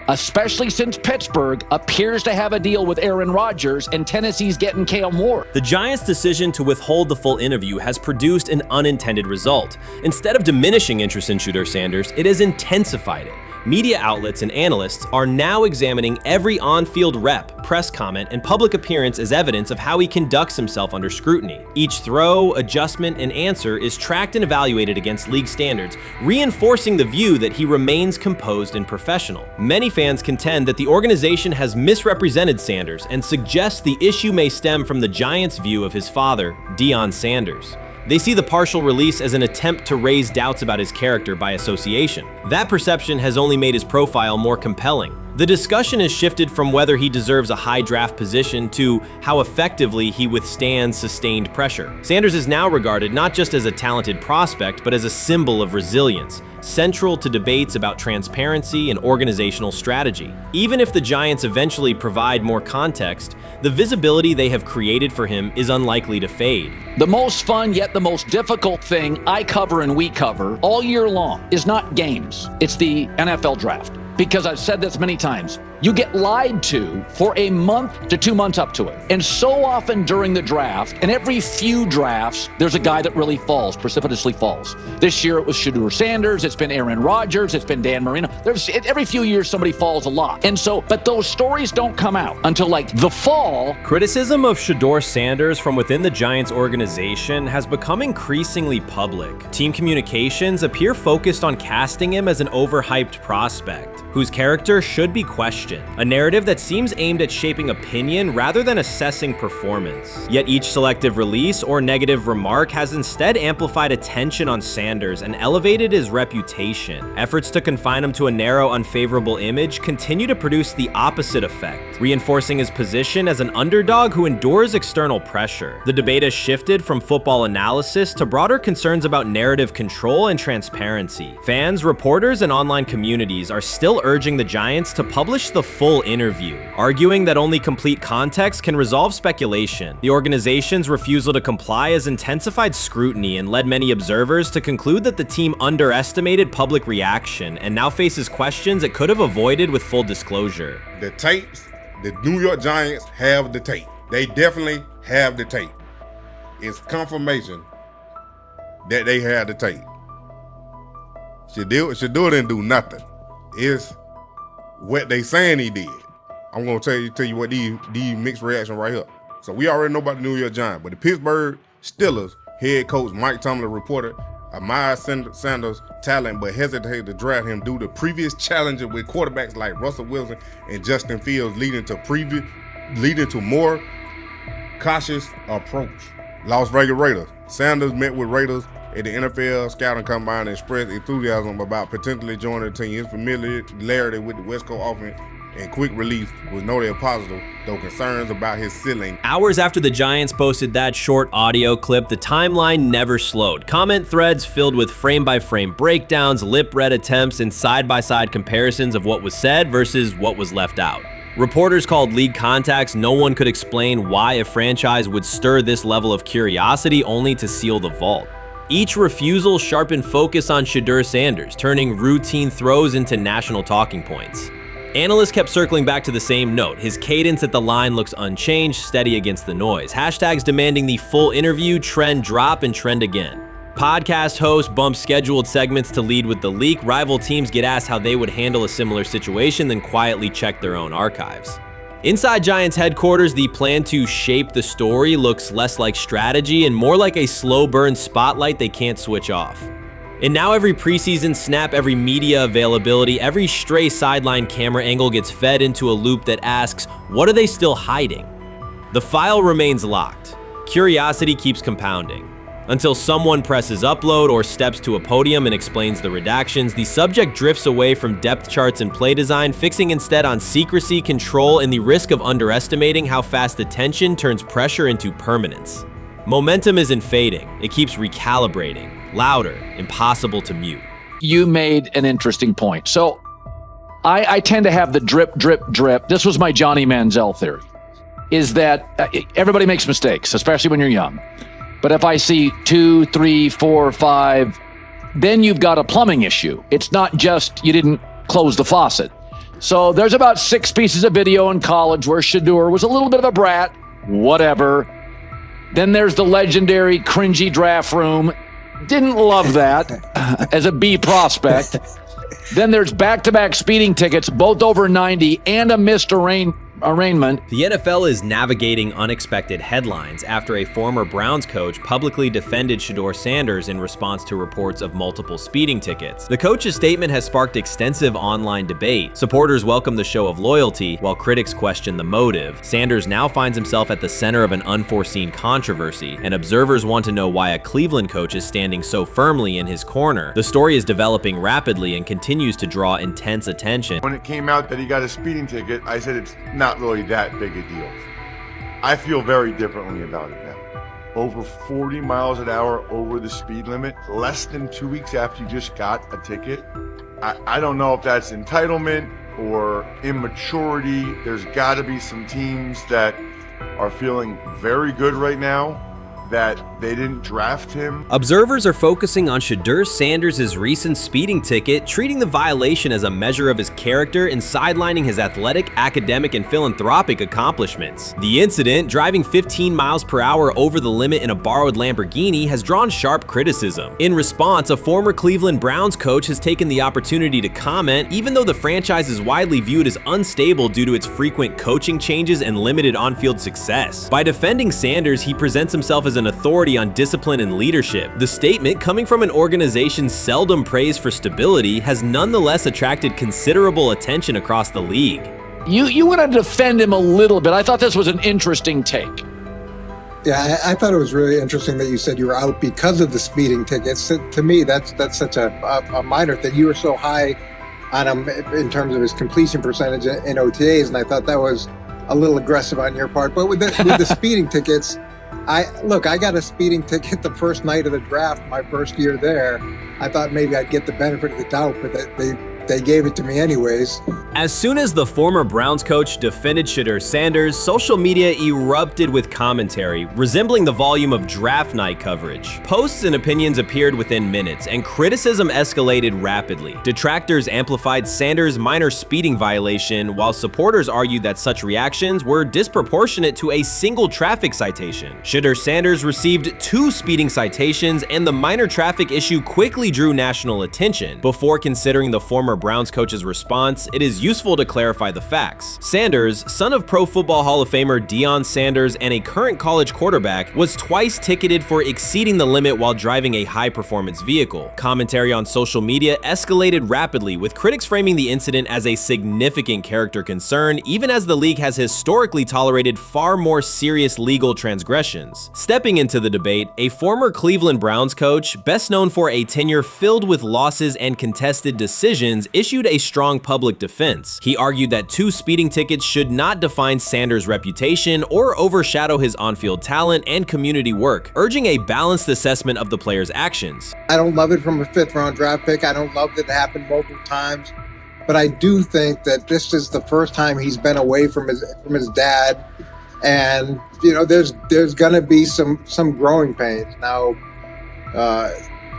especially since Pittsburgh appears to have a deal with Aaron Rodgers and Tennessee's getting Kale Moore. The Giants' decision to withhold the full interview has produced an unintended result. Instead of diminishing interest in Shedeur Sanders, it has intensified it. Media outlets and analysts are now examining every on-field rep, press comment, and public appearance as evidence of how he conducts himself under scrutiny. Each throw, adjustment, and answer is tracked and evaluated against league standards, reinforcing the view that he remains composed and professional. Many fans contend that the organization has misrepresented Sanders and suggest the issue may stem from the Giants' view of his father, Deion Sanders. They see the partial release as an attempt to raise doubts about his character by association. That perception has only made his profile more compelling. The discussion has shifted from whether he deserves a high draft position to how effectively he withstands sustained pressure. Sanders is now regarded not just as a talented prospect, but as a symbol of resilience, central to debates about transparency and organizational strategy. Even if the Giants eventually provide more context, the visibility they have created for him is unlikely to fade. The most fun yet the most difficult thing I cover and we cover all year long is not games. It's the NFL draft. Because I've said this many times, you get lied to for a month to 2 months up to it. And so often during the draft, and every few drafts, there's a guy that really falls, precipitously falls. This year it was Shedeur Sanders, it's been Aaron Rodgers, it's been Dan Marino. Every few years somebody falls a lot. And so, but those stories don't come out until like the fall. Criticism of Shedeur Sanders from within the Giants organization has become increasingly public. Team communications appear focused on casting him as an overhyped prospect, whose character should be questioned, a narrative that seems aimed at shaping opinion rather than assessing performance. Yet each selective release or negative remark has instead amplified attention on Sanders and elevated his reputation. Efforts to confine him to a narrow, unfavorable image continue to produce the opposite effect, reinforcing his position as an underdog who endures external pressure. The debate has shifted from football analysis to broader concerns about narrative control and transparency. Fans, reporters, and online communities are still urging the Giants to publish the full interview, arguing that only complete context can resolve speculation. The organization's refusal to comply has intensified scrutiny and led many observers to conclude that the team underestimated public reaction and now faces questions it could have avoided with full disclosure. The tapes, the New York Giants have the tape. They definitely have the tape. It's confirmation that they had the tape. Shedeur didn't do nothing. It's what they saying he did. I'm gonna tell you what these mixed reaction right here. So we already know about the New York Giants, but the Pittsburgh Steelers head coach Mike Tomlin reported admired Sanders' talent, but hesitated to draft him due to previous challenges with quarterbacks like Russell Wilson and Justin Fields, leading to more cautious approach. Las Vegas Raiders. Sanders met with Raiders at the NFL Scouting Combine and expressed enthusiasm about potentially joining the team. His familiarity with the West Coast offense and quick release was noted positive, though concerns about his ceiling. Hours after the Giants posted that short audio clip, the timeline never slowed. Comment threads filled with frame-by-frame breakdowns, lip-read attempts, and side-by-side comparisons of what was said versus what was left out. Reporters called league contacts. No one could explain why a franchise would stir this level of curiosity only to seal the vault. Each refusal sharpened focus on Shedeur Sanders, turning routine throws into national talking points. Analysts kept circling back to the same note. His cadence at the line looks unchanged, steady against the noise. Hashtags demanding the full interview, trend drop, and trend again. Podcast hosts bump scheduled segments to lead with the leak. Rival teams get asked how they would handle a similar situation, then quietly check their own archives. Inside Giants headquarters, the plan to shape the story looks less like strategy and more like a slow burn spotlight they can't switch off. And now every preseason snap, every media availability, every stray sideline camera angle gets fed into a loop that asks, what are they still hiding? The file remains locked. Curiosity keeps compounding. Until someone presses upload or steps to a podium and explains the redactions, the subject drifts away from depth charts and play design, fixing instead on secrecy, control, and the risk of underestimating how fast attention turns pressure into permanence. Momentum isn't fading, it keeps recalibrating. Louder, impossible to mute. You made an interesting point. So I tend to have the drip, drip, drip. This was my Johnny Manziel theory, is that everybody makes mistakes, especially when you're young. But if I see 2, 3, 4, 5, then you've got a plumbing issue. It's not just you didn't close the faucet. So there's about 6 pieces of video in college where Shedeur was a little bit of a brat, whatever. Then there's the legendary cringy draft room. Didn't love that as a B prospect. Then there's back-to-back speeding tickets, both over 90, and a missed arraignment. The NFL is navigating unexpected headlines after a former Browns coach publicly defended Shedeur Sanders in response to reports of multiple speeding tickets. The coach's statement has sparked extensive online debate. Supporters welcome the show of loyalty, while critics question the motive. Sanders now finds himself at the center of an unforeseen controversy, and observers want to know why a Cleveland coach is standing so firmly in his corner. The story is developing rapidly and continues to draw intense attention. When it came out that he got a speeding ticket, I said it's not really that big a deal. I feel very differently about it now. Over 40 miles an hour over the speed limit, less than 2 weeks after you just got a ticket. I don't know if that's entitlement or immaturity. There's got to be some teams that are feeling very good right now that they didn't draft him. Observers are focusing on Shedeur Sanders' recent speeding ticket, treating the violation as a measure of his character and sidelining his athletic, academic, and philanthropic accomplishments. The incident, driving 15 miles per hour over the limit in a borrowed Lamborghini, has drawn sharp criticism. In response, a former Cleveland Browns coach has taken the opportunity to comment, even though the franchise is widely viewed as unstable due to its frequent coaching changes and limited on-field success. By defending Sanders, he presents himself as an authority on discipline and leadership. The statement, coming from an organization seldom praised for stability, has nonetheless attracted considerable attention across the league. You want to defend him a little bit. I thought this was an interesting take. Yeah, I thought it was really interesting that you said you were out because of the speeding tickets. To me, that's such a minor thing. You were so high on him in terms of his completion percentage in OTAs, and I thought that was a little aggressive on your part. But with the speeding tickets, I got a speeding ticket the first night of the draft, my first year there. I thought maybe I'd get the benefit of the doubt, but they gave it to me anyways. As soon as the former Browns coach defended Shedeur Sanders, social media erupted with commentary, resembling the volume of draft night coverage. Posts and opinions appeared within minutes, and criticism escalated rapidly. Detractors amplified Sanders' minor speeding violation, while supporters argued that such reactions were disproportionate to a single traffic citation. Shedeur Sanders received 2 speeding citations, and the minor traffic issue quickly drew national attention. Before considering the former former Browns coach's response, it is useful to clarify the facts. Sanders, son of Pro Football Hall of Famer Deion Sanders and a current college quarterback, was twice ticketed for exceeding the limit while driving a high-performance vehicle. Commentary on social media escalated rapidly, with critics framing the incident as a significant character concern, even as the league has historically tolerated far more serious legal transgressions. Stepping into the debate, a former Cleveland Browns coach, best known for a tenure filled with losses and contested decisions, issued a strong public defense. He argued that 2 speeding tickets should not define Sanders' reputation or overshadow his on-field talent and community work, urging a balanced assessment of the player's actions. I don't love it from a 5th-round draft pick. I don't love that it happened multiple times. But I do think that this is the first time he's been away from his dad. And, you know, there's going to be some growing pains. Now,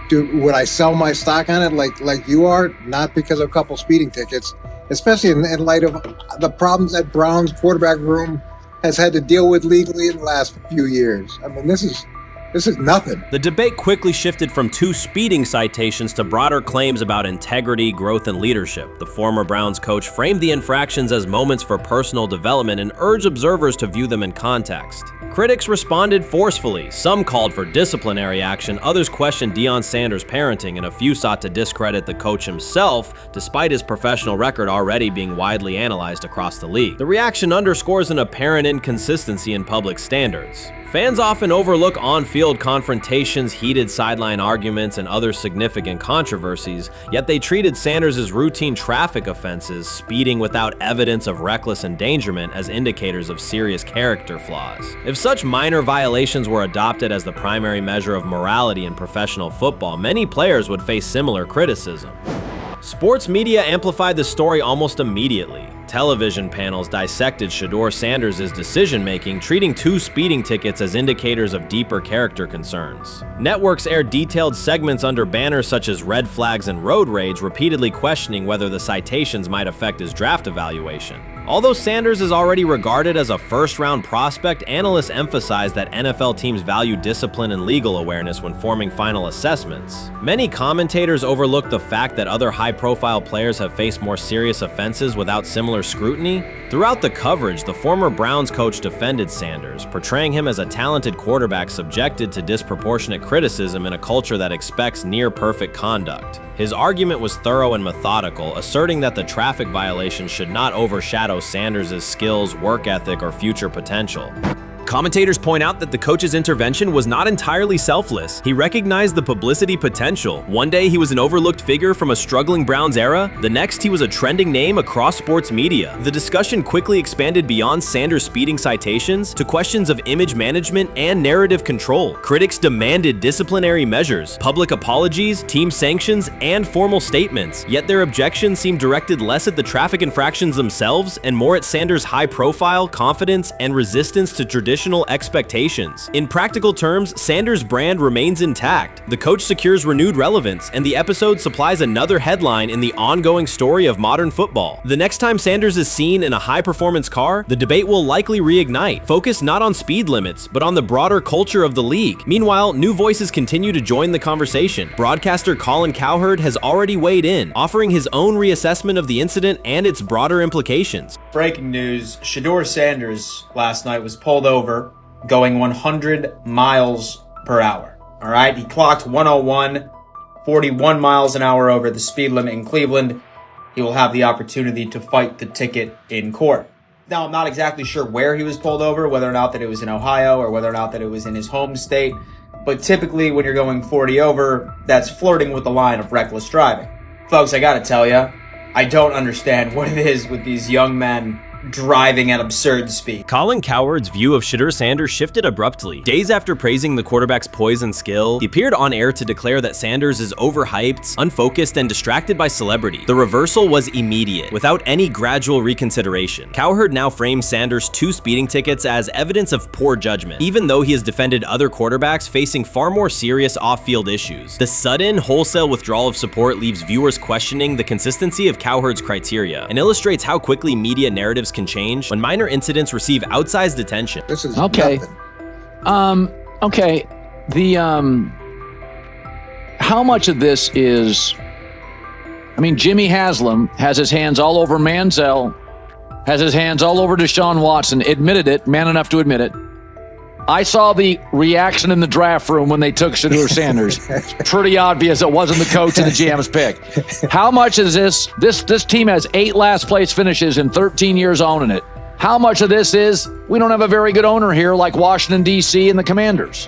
would I sell my stock on it like you are? Not because of a couple speeding tickets, especially in light of the problems that Brown's quarterback room has had to deal with legally in the last few years. I mean, this is nothing. The debate quickly shifted from 2 speeding citations to broader claims about integrity, growth, and leadership. The former Browns coach framed the infractions as moments for personal development and urged observers to view them in context. Critics responded forcefully. Some called for disciplinary action, others questioned Deion Sanders' parenting, and a few sought to discredit the coach himself, despite his professional record already being widely analyzed across the league. The reaction underscores an apparent inconsistency in public standards. Fans often overlook on-field confrontations, heated sideline arguments, and other significant controversies, yet they treated Sanders' routine traffic offenses, speeding without evidence of reckless endangerment, as indicators of serious character flaws. If such minor violations were adopted as the primary measure of morality in professional football, many players would face similar criticism. Sports media amplified the story almost immediately. Television panels dissected Shedeur Sanders' decision-making, treating 2 speeding tickets as indicators of deeper character concerns. Networks aired detailed segments under banners such as red flags and road rage, repeatedly questioning whether the citations might affect his draft evaluation. Although Sanders is already regarded as a first-round prospect, analysts emphasize that NFL teams value discipline and legal awareness when forming final assessments. Many commentators overlook the fact that other high-profile players have faced more serious offenses without similar scrutiny. Throughout the coverage, the former Browns coach defended Sanders, portraying him as a talented quarterback subjected to disproportionate criticism in a culture that expects near-perfect conduct. His argument was thorough and methodical, asserting that the traffic violation should not overshadow Sanders' skills, work ethic, or future potential. Commentators point out that the coach's intervention was not entirely selfless. He recognized the publicity potential. One day he was an overlooked figure from a struggling Browns era, the next he was a trending name across sports media. The discussion quickly expanded beyond Sanders' speeding citations to questions of image management and narrative control. Critics demanded disciplinary measures, public apologies, team sanctions, and formal statements, yet their objections seemed directed less at the traffic infractions themselves and more at Sanders' high profile, confidence, and resistance to traditional expectations. In practical terms, Sanders' brand remains intact. The coach secures renewed relevance, and the episode supplies another headline in the ongoing story of modern football. The next time Sanders is seen in a high-performance car, the debate will likely reignite, focused not on speed limits, but on the broader culture of the league. Meanwhile, new voices continue to join the conversation. Broadcaster Colin Cowherd has already weighed in, offering his own reassessment of the incident and its broader implications. Breaking news, Shedeur Sanders last night was pulled over going 100 miles per hour. All right, he clocked 101, 41 miles an hour over the speed limit in Cleveland. He will have the opportunity to fight the ticket in court. Now, I'm not exactly sure where he was pulled over, whether or not that it was in Ohio or whether or not that it was in his home state. But typically when you're going 40 over, that's flirting with the line of reckless driving. Folks, I gotta tell you, I don't understand what it is with these young men driving at absurd speed. Colin Cowherd's view of Shedeur Sanders shifted abruptly. Days after praising the quarterback's poise and skill, he appeared on air to declare that Sanders is overhyped, unfocused, and distracted by celebrity. The reversal was immediate, without any gradual reconsideration. Cowherd now frames Sanders' 2 speeding tickets as evidence of poor judgment, even though he has defended other quarterbacks facing far more serious off-field issues. The sudden, wholesale withdrawal of support leaves viewers questioning the consistency of Cowherd's criteria and illustrates how quickly media narratives can change when minor incidents receive outsized attention. This is okay. nothing. Okay. The how much of this is I mean, Jimmy Haslam has his hands all over Manziel, has his hands all over Deshaun Watson, admitted it, man enough to admit it. I saw the reaction in the draft room when they took Shedeur Sanders. It's pretty obvious it wasn't the coach and the GM's pick. How much is this team has 8 last place finishes in 13 years owning it. How much of this is we don't have a very good owner here like Washington, D.C. and the Commanders?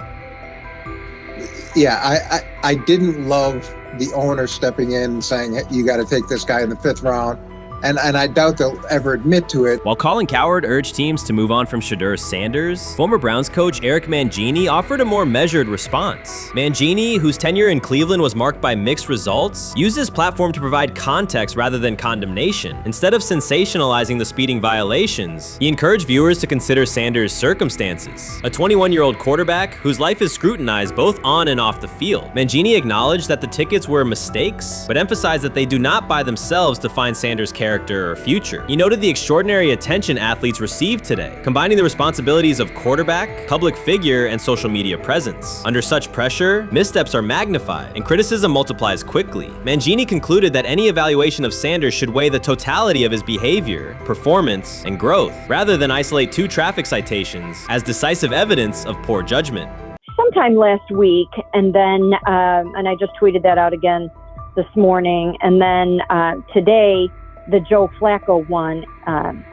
Yeah, I didn't love the owner stepping in and saying, hey, you got to take this guy in the 5th round. And I doubt they'll ever admit to it. While Colin Cowherd urged teams to move on from Shedeur Sanders, former Browns coach Eric Mangini offered a more measured response. Mangini, whose tenure in Cleveland was marked by mixed results, used his platform to provide context rather than condemnation. Instead of sensationalizing the speeding violations, he encouraged viewers to consider Sanders' circumstances. A 21-year-old quarterback whose life is scrutinized both on and off the field. Mangini acknowledged that the tickets were mistakes, but emphasized that they do not by themselves define Sanders' character or future. He noted the extraordinary attention athletes received today, combining the responsibilities of quarterback, public figure, and social media presence. Under such pressure, missteps are magnified, and criticism multiplies quickly. Mangini concluded that any evaluation of Sanders should weigh the totality of his behavior, performance, and growth, rather than isolate 2 traffic citations as decisive evidence of poor judgment. Sometime last week, and then, and I just tweeted that out again this morning, and then today, the Joe Flacco one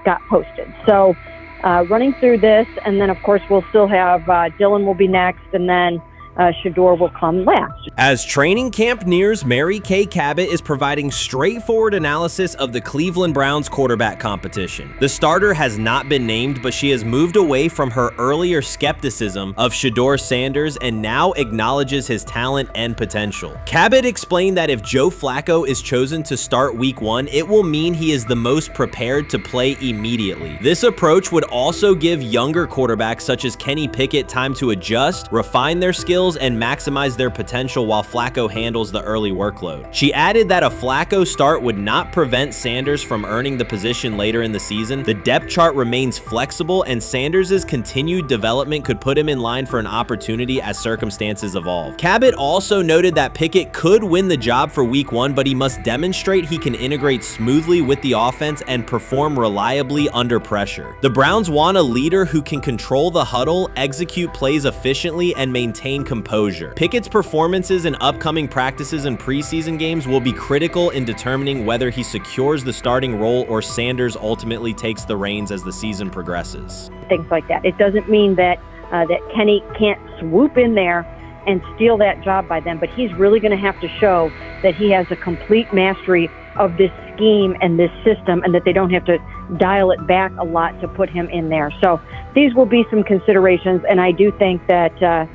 got posted. So running through this, and then of course we'll still have Dylan will be next, and then Shedeur will come last. As training camp nears, Mary Kay Cabot is providing straightforward analysis of the Cleveland Browns quarterback competition. The starter has not been named, but she has moved away from her earlier skepticism of Shedeur Sanders and now acknowledges his talent and potential. Cabot explained that if Joe Flacco is chosen to start week 1, it will mean he is the most prepared to play immediately. This approach would also give younger quarterbacks such as Kenny Pickett time to adjust, refine their skills, and maximize their potential while Flacco handles the early workload. She added that a Flacco start would not prevent Sanders from earning the position later in the season. The depth chart remains flexible, and Sanders' continued development could put him in line for an opportunity as circumstances evolve. Cabot also noted that Pickett could win the job for week 1, but he must demonstrate he can integrate smoothly with the offense and perform reliably under pressure. The Browns want a leader who can control the huddle, execute plays efficiently, and maintain composure. Pickett's performances in upcoming practices and preseason games will be critical in determining whether he secures the starting role or Sanders ultimately takes the reins as the season progresses. Things like that. It doesn't mean that that Kenny can't swoop in there and steal that job by them, but he's really going to have to show that he has a complete mastery of this scheme and this system, and that they don't have to dial it back a lot to put him in there. So these will be some considerations, and I do think that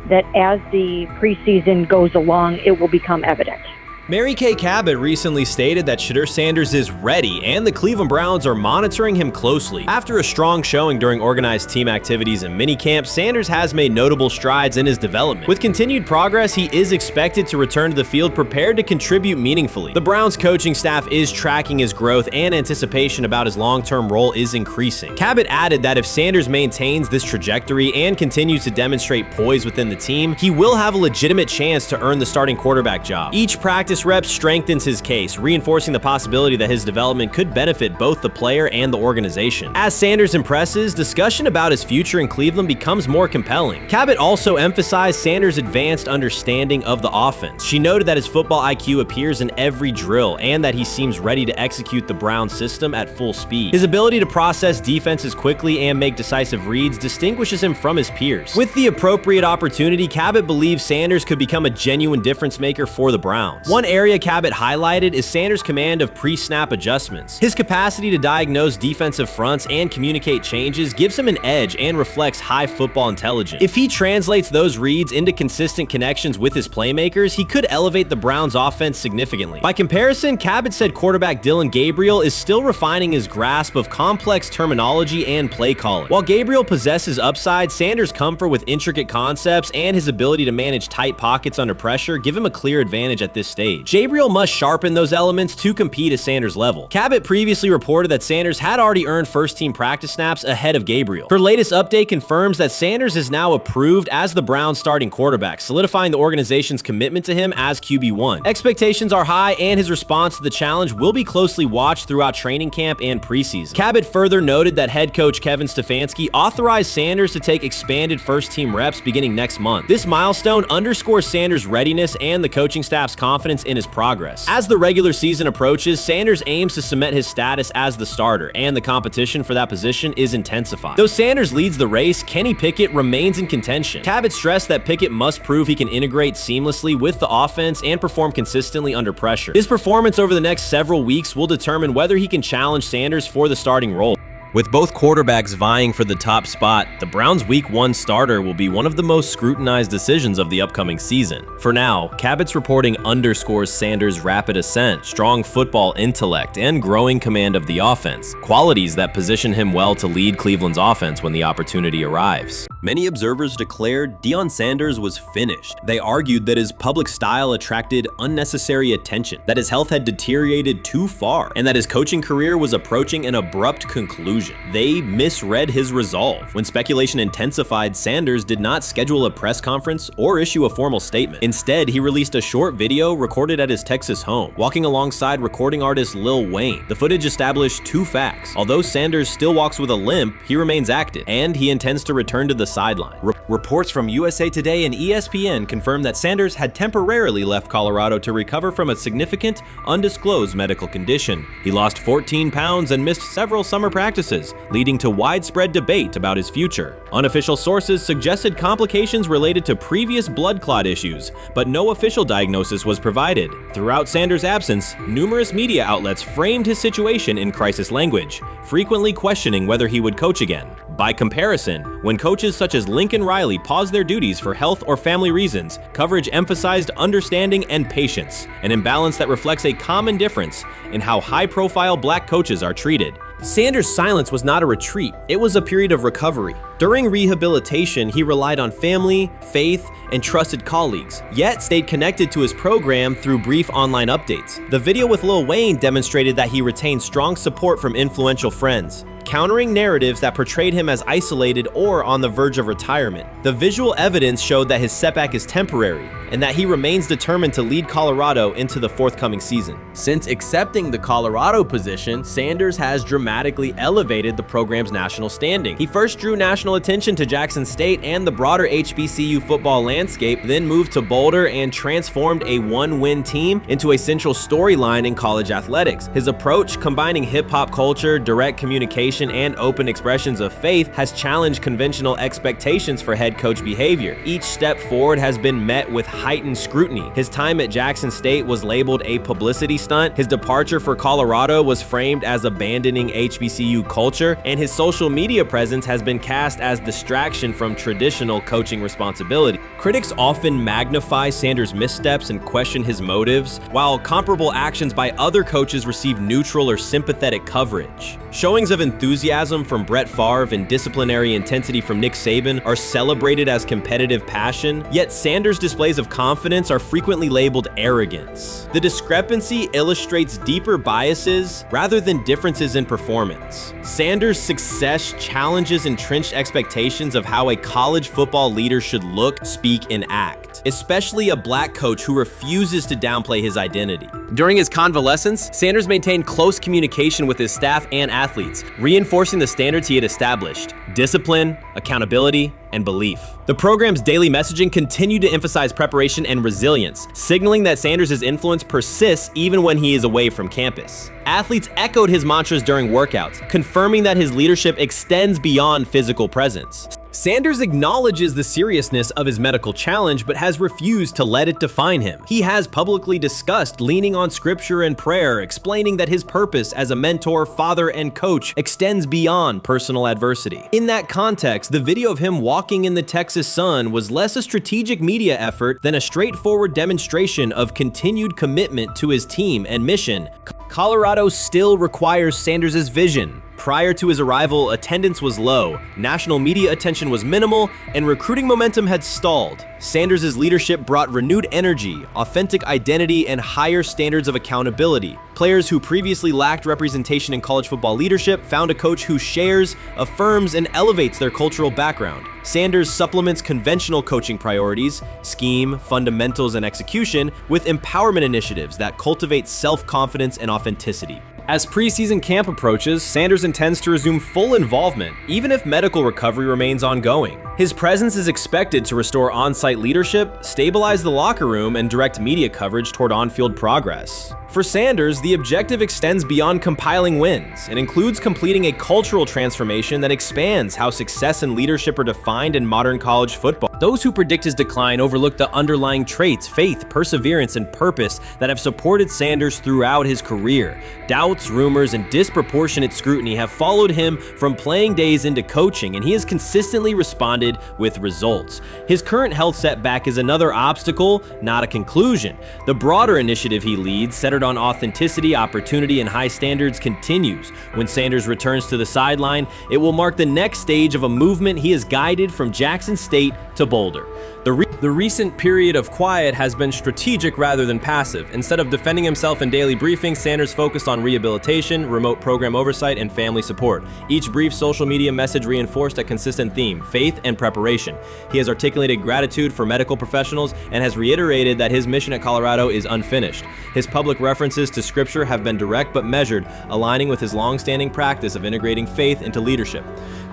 that as the preseason goes along, it will become evident. Mary Kay Cabot recently stated that Shedeur Sanders is ready, and the Cleveland Browns are monitoring him closely. After a strong showing during organized team activities and minicamp, Sanders has made notable strides in his development. With continued progress, he is expected to return to the field prepared to contribute meaningfully. The Browns coaching staff is tracking his growth, and anticipation about his long-term role is increasing. Cabot added that if Sanders maintains this trajectory and continues to demonstrate poise within the team, he will have a legitimate chance to earn the starting quarterback job. Each practice rep strengthens his case, reinforcing the possibility that his development could benefit both the player and the organization. As Sanders impresses, discussion about his future in Cleveland becomes more compelling. Cabot also emphasized Sanders' advanced understanding of the offense. She noted that his football IQ appears in every drill and that he seems ready to execute the Browns system at full speed. His ability to process defenses quickly and make decisive reads distinguishes him from his peers. With the appropriate opportunity, Cabot believes Sanders could become a genuine difference maker for the Browns. One area Cabot highlighted is Sanders' command of pre-snap adjustments. His capacity to diagnose defensive fronts and communicate changes gives him an edge and reflects high football intelligence. If he translates those reads into consistent connections with his playmakers, he could elevate the Browns' offense significantly. By comparison, Cabot said quarterback Dylan Gabriel is still refining his grasp of complex terminology and play calling. While Gabriel possesses upside, Sanders' comfort with intricate concepts and his ability to manage tight pockets under pressure give him a clear advantage at this stage. stage. Gabriel must sharpen those elements to compete at Sanders' level. Cabot previously reported that Sanders had already earned first-team practice snaps ahead of Gabriel. Her latest update confirms that Sanders is now approved as the Browns' starting quarterback, solidifying the organization's commitment to him as QB1. Expectations are high, and his response to the challenge will be closely watched throughout training camp and preseason. Cabot further noted that head coach Kevin Stefanski authorized Sanders to take expanded first-team reps beginning next month. This milestone underscores Sanders' readiness and the coaching staff's confidence in his progress. As the regular season approaches, Sanders aims to cement his status as the starter, and the competition for that position is intensified. Though Sanders leads the race, Kenny Pickett remains in contention. Cabot stressed that Pickett must prove he can integrate seamlessly with the offense and perform consistently under pressure. His performance over the next several weeks will determine whether he can challenge Sanders for the starting role. With both quarterbacks vying for the top spot, the Browns' Week 1 starter will be one of the most scrutinized decisions of the upcoming season. For now, Cabot's reporting underscores Sanders' rapid ascent, strong football intellect, and growing command of the offense, qualities that position him well to lead Cleveland's offense when the opportunity arrives. Many observers declared Deion Sanders was finished. They argued that his public style attracted unnecessary attention, that his health had deteriorated too far, and that his coaching career was approaching an abrupt conclusion. They misread his resolve. When speculation intensified, Sanders did not schedule a press conference or issue a formal statement. Instead, he released a short video recorded at his Texas home, walking alongside recording artist Lil Wayne. The footage established two facts. Although Sanders still walks with a limp, he remains active, and he intends to return to the sideline. Reports from USA Today and ESPN confirm that Sanders had temporarily left Colorado to recover from a significant, undisclosed medical condition. He lost 14 pounds and missed several summer practices, leading to widespread debate about his future. Unofficial sources suggested complications related to previous blood clot issues, but no official diagnosis was provided. Throughout Sanders' absence, numerous media outlets framed his situation in crisis language, frequently questioning whether he would coach again. By comparison, when coaches such as Lincoln Riley paused their duties for health or family reasons, coverage emphasized understanding and patience, an imbalance that reflects a common difference in how high-profile black coaches are treated. Sanders' silence was not a retreat, it was a period of recovery. During rehabilitation, he relied on family, faith, and trusted colleagues, yet stayed connected to his program through brief online updates. The video with Lil Wayne demonstrated that he retained strong support from influential friends, countering narratives that portrayed him as isolated or on the verge of retirement. The visual evidence showed that his setback is temporary, and that he remains determined to lead Colorado into the forthcoming season. Since accepting the Colorado position, Sanders has dramatically elevated the program's national standing. He first drew national attention to Jackson State and the broader HBCU football landscape, then moved to Boulder and transformed a one-win team into a central storyline in college athletics. His approach, combining hip-hop culture, direct communication, and open expressions of faith, has challenged conventional expectations for head coach behavior. Each step forward has been met with heightened scrutiny. His time at Jackson State was labeled a publicity stunt, his departure for Colorado was framed as abandoning HBCU culture, and his social media presence has been cast as distraction from traditional coaching responsibility. Critics often magnify Sanders' missteps and question his motives, while comparable actions by other coaches receive neutral or sympathetic coverage. Showings of enthusiasm from Brett Favre and disciplinary intensity from Nick Saban are celebrated as competitive passion, yet Sanders' displays of confidence are frequently labeled arrogance. The discrepancy illustrates deeper biases rather than differences in performance. Sanders' success challenges entrenched expectations of how a college football leader should look, speak, and act, especially a black coach who refuses to downplay his identity. During his convalescence, Sanders maintained close communication with his staff and athletes, reinforcing the standards he had established: discipline, accountability, and belief. The program's daily messaging continued to emphasize preparation and resilience, signaling that Sanders' influence persists even when he is away from campus. Athletes echoed his mantras during workouts, confirming that his leadership extends beyond physical presence. Sanders acknowledges the seriousness of his medical challenge, but has refused to let it define him. He has publicly discussed leaning on scripture and prayer, explaining that his purpose as a mentor, father, and coach extends beyond personal adversity. In that context, the video of him walking in the Texas sun was less a strategic media effort than a straightforward demonstration of continued commitment to his team and mission. Colorado still requires Sanders' vision, Prior to his arrival, attendance was low, national media attention was minimal, and recruiting momentum had stalled. Sanders' leadership brought renewed energy, authentic identity, and higher standards of accountability. Players who previously lacked representation in college football leadership found a coach who shares, affirms, and elevates their cultural background. Sanders supplements conventional coaching priorities, scheme, fundamentals, and execution with empowerment initiatives that cultivate self-confidence and authenticity. As preseason camp approaches, Sanders intends to resume full involvement, even if medical recovery remains ongoing. His presence is expected to restore on-site leadership, stabilize the locker room, and direct media coverage toward on-field progress. For Sanders, the objective extends beyond compiling wins. It includes completing a cultural transformation that expands how success and leadership are defined in modern college football. Those who predict his decline overlook the underlying traits, faith, perseverance, and purpose that have supported Sanders throughout his career. Doubts, rumors, and disproportionate scrutiny have followed him from playing days into coaching, and he has consistently responded with results. His current health setback is another obstacle, not a conclusion. The broader initiative he leads, centered on authenticity, opportunity, and high standards, continues. When Sanders returns to the sideline, it will mark the next stage of a movement he has guided from Jackson State to Boulder. The recent period of quiet has been strategic rather than passive. Instead of defending himself in daily briefings, Sanders focused on rehabilitation, remote program oversight, and family support. Each brief social media message reinforced a consistent theme: faith and preparation. He has articulated gratitude for medical professionals and has reiterated that his mission at Colorado is unfinished. His public references to scripture have been direct but measured, aligning with his long-standing practice of integrating faith into leadership.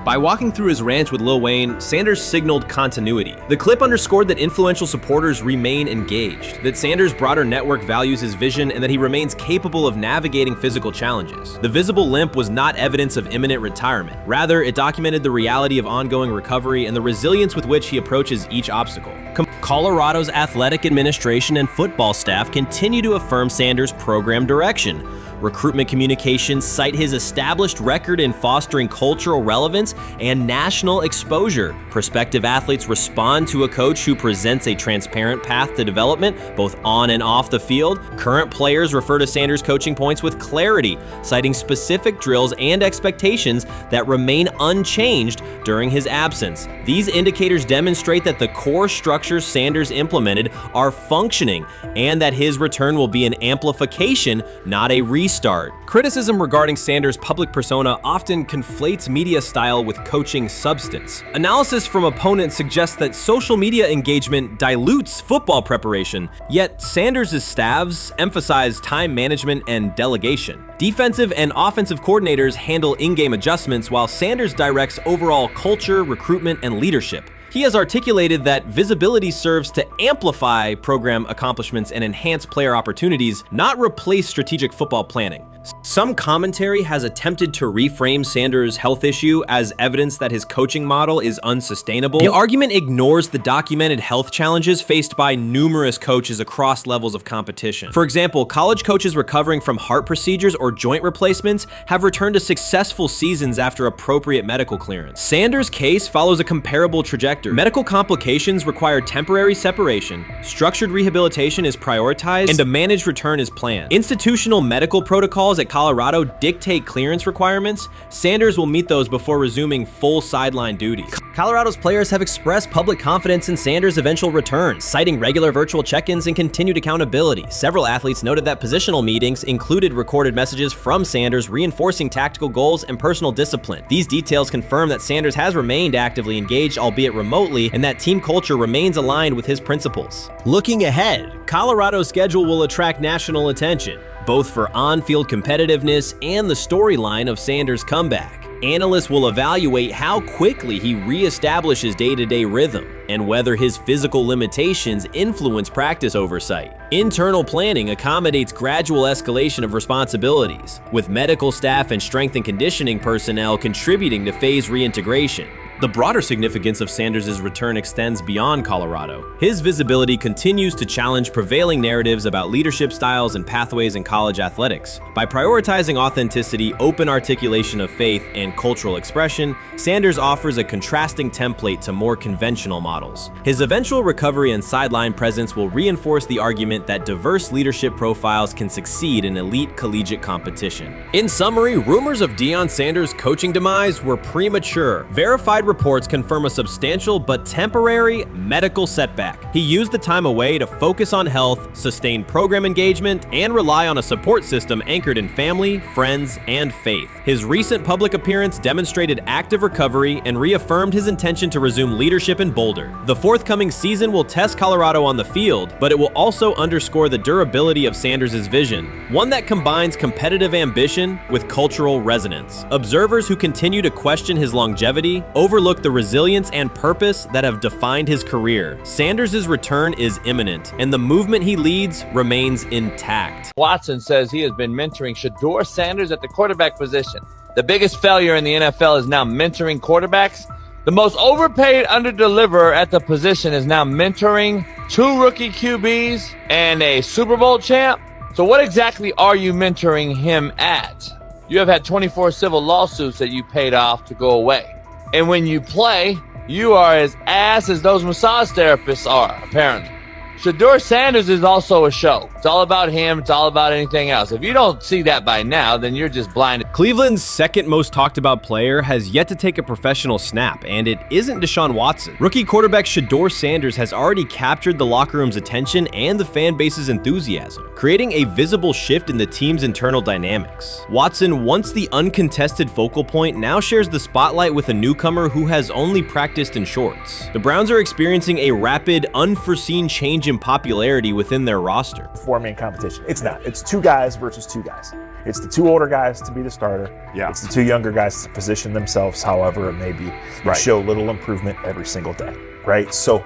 By walking through his ranch with Lil Wayne, Sanders signaled continuity. The clip underscored that influential supporters remain engaged, that Sanders' broader network values his vision, and that he remains capable of navigating physical challenges. The visible limp was not evidence of imminent retirement. Rather, it documented the reality of ongoing recovery and the resilience with which he approaches each obstacle. Colorado's athletic administration and football staff continue to affirm Sanders' program direction. Recruitment communications cite his established record in fostering cultural relevance and national exposure. Prospective athletes respond to a coach who presents a transparent path to development, both on and off the field. Current players refer to Sanders' coaching points with clarity, citing specific drills and expectations that remain unchanged during his absence. These indicators demonstrate that the core structures Sanders implemented are functioning, and that his return will be an amplification, not a restart. Criticism regarding Sanders' public persona often conflates media style with coaching substance. Analysis from opponents suggests that social media engagement dilutes football preparation, yet Sanders' staffs emphasize time management and delegation. Defensive and offensive coordinators handle in-game adjustments, while Sanders directs overall culture, recruitment, and leadership. He has articulated that visibility serves to amplify program accomplishments and enhance player opportunities, not replace strategic football planning. Some commentary has attempted to reframe Sanders' health issue as evidence that his coaching model is unsustainable. The argument ignores the documented health challenges faced by numerous coaches across levels of competition. For example, college coaches recovering from heart procedures or joint replacements have returned to successful seasons after appropriate medical clearance. Sanders' case follows a comparable trajectory. Medical complications require temporary separation, structured rehabilitation is prioritized, and a managed return is planned. Institutional medical protocols at Colorado dictate clearance requirements. Sanders will meet those before resuming full sideline duties. Colorado's players have expressed public confidence in Sanders' eventual return, citing regular virtual check-ins and continued accountability. Several athletes noted that positional meetings included recorded messages from Sanders reinforcing tactical goals and personal discipline. These details confirm that Sanders has remained actively engaged, albeit remotely, and that team culture remains aligned with his principles. Looking ahead, Colorado's schedule will attract national attention, both for on-field competitiveness and the storyline of Sanders' comeback. Analysts will evaluate how quickly he reestablishes day-to-day rhythm and whether his physical limitations influence practice oversight. Internal planning accommodates gradual escalation of responsibilities, with medical staff and strength and conditioning personnel contributing to phase reintegration. The broader significance of Sanders' return extends beyond Colorado. His visibility continues to challenge prevailing narratives about leadership styles and pathways in college athletics. By prioritizing authenticity, open articulation of faith, and cultural expression, Sanders offers a contrasting template to more conventional models. His eventual recovery and sideline presence will reinforce the argument that diverse leadership profiles can succeed in elite collegiate competition. In summary, rumors of Deion Sanders' coaching demise were premature. Verified reports confirm a substantial but temporary medical setback. He used the time away to focus on health, sustain program engagement, and rely on a support system anchored in family, friends, and faith. His recent public appearance demonstrated active recovery and reaffirmed his intention to resume leadership in Boulder. The forthcoming season will test Colorado on the field, but it will also underscore the durability of Sanders' vision, one that combines competitive ambition with cultural resonance. Observers who continue to question his longevity overlook the resilience and purpose that have defined his career. Sanders' return is imminent, and the movement he leads remains intact. Watson says he has been mentoring Shedeur Sanders at the quarterback position. The biggest failure in the NFL is now mentoring quarterbacks. The most overpaid underdeliverer at the position is now mentoring 2 rookie QBs and a Super Bowl champ. So what exactly are you mentoring him at? You have had 24 civil lawsuits that you paid off to go away. And when you play, you are as ass as those massage therapists are, apparently. Shedeur Sanders is also a show. It's all about him. It's all about anything else. If you don't see that by now, then you're just blinded. Cleveland's second most talked about player has yet to take a professional snap, and it isn't Deshaun Watson. Rookie quarterback Shedeur Sanders has already captured the locker room's attention and the fan base's enthusiasm, creating a visible shift in the team's internal dynamics. Watson, once the uncontested focal point, now shares the spotlight with a newcomer who has only practiced in shorts. The Browns are experiencing a rapid, unforeseen change in popularity within their roster. Four-man competition. It's not. It's 2 guys versus 2 guys. It's the 2 older guys to be the starter. Yeah. It's the 2 younger guys to position themselves however it may be. Right. Show little improvement every single day, right? So,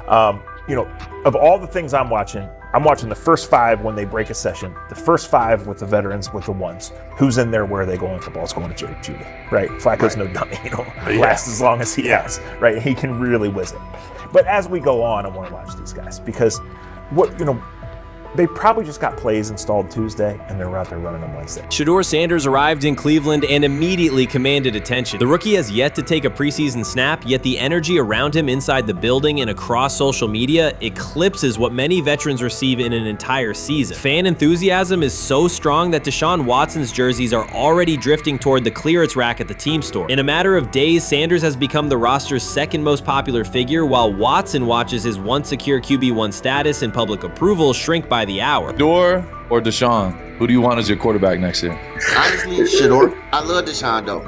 of all the things I'm watching the first 5 when they break a session, the first 5 with the veterans, with the ones. Who's in there? Where are they going? The ball's going to Jerry Jeudy, right? Flacco's no dummy, lasts as long as he has, right? He can really whiz it. But as we go on, I want to watch these guys because they probably just got plays installed Tuesday and they're out there running on Wednesday. Shedeur Sanders arrived in Cleveland and immediately commanded attention. The rookie has yet to take a preseason snap, yet the energy around him inside the building and across social media eclipses what many veterans receive in an entire season. Fan enthusiasm is so strong that Deshaun Watson's jerseys are already drifting toward the clearance rack at the team store. In a matter of days, Sanders has become the roster's second most popular figure, while Watson watches his once secure QB1 status and public approval shrink by the hour. Shedeur or Deshaun? Who do you want as your quarterback next year? Honestly, Shedeur. I love Deshaun though.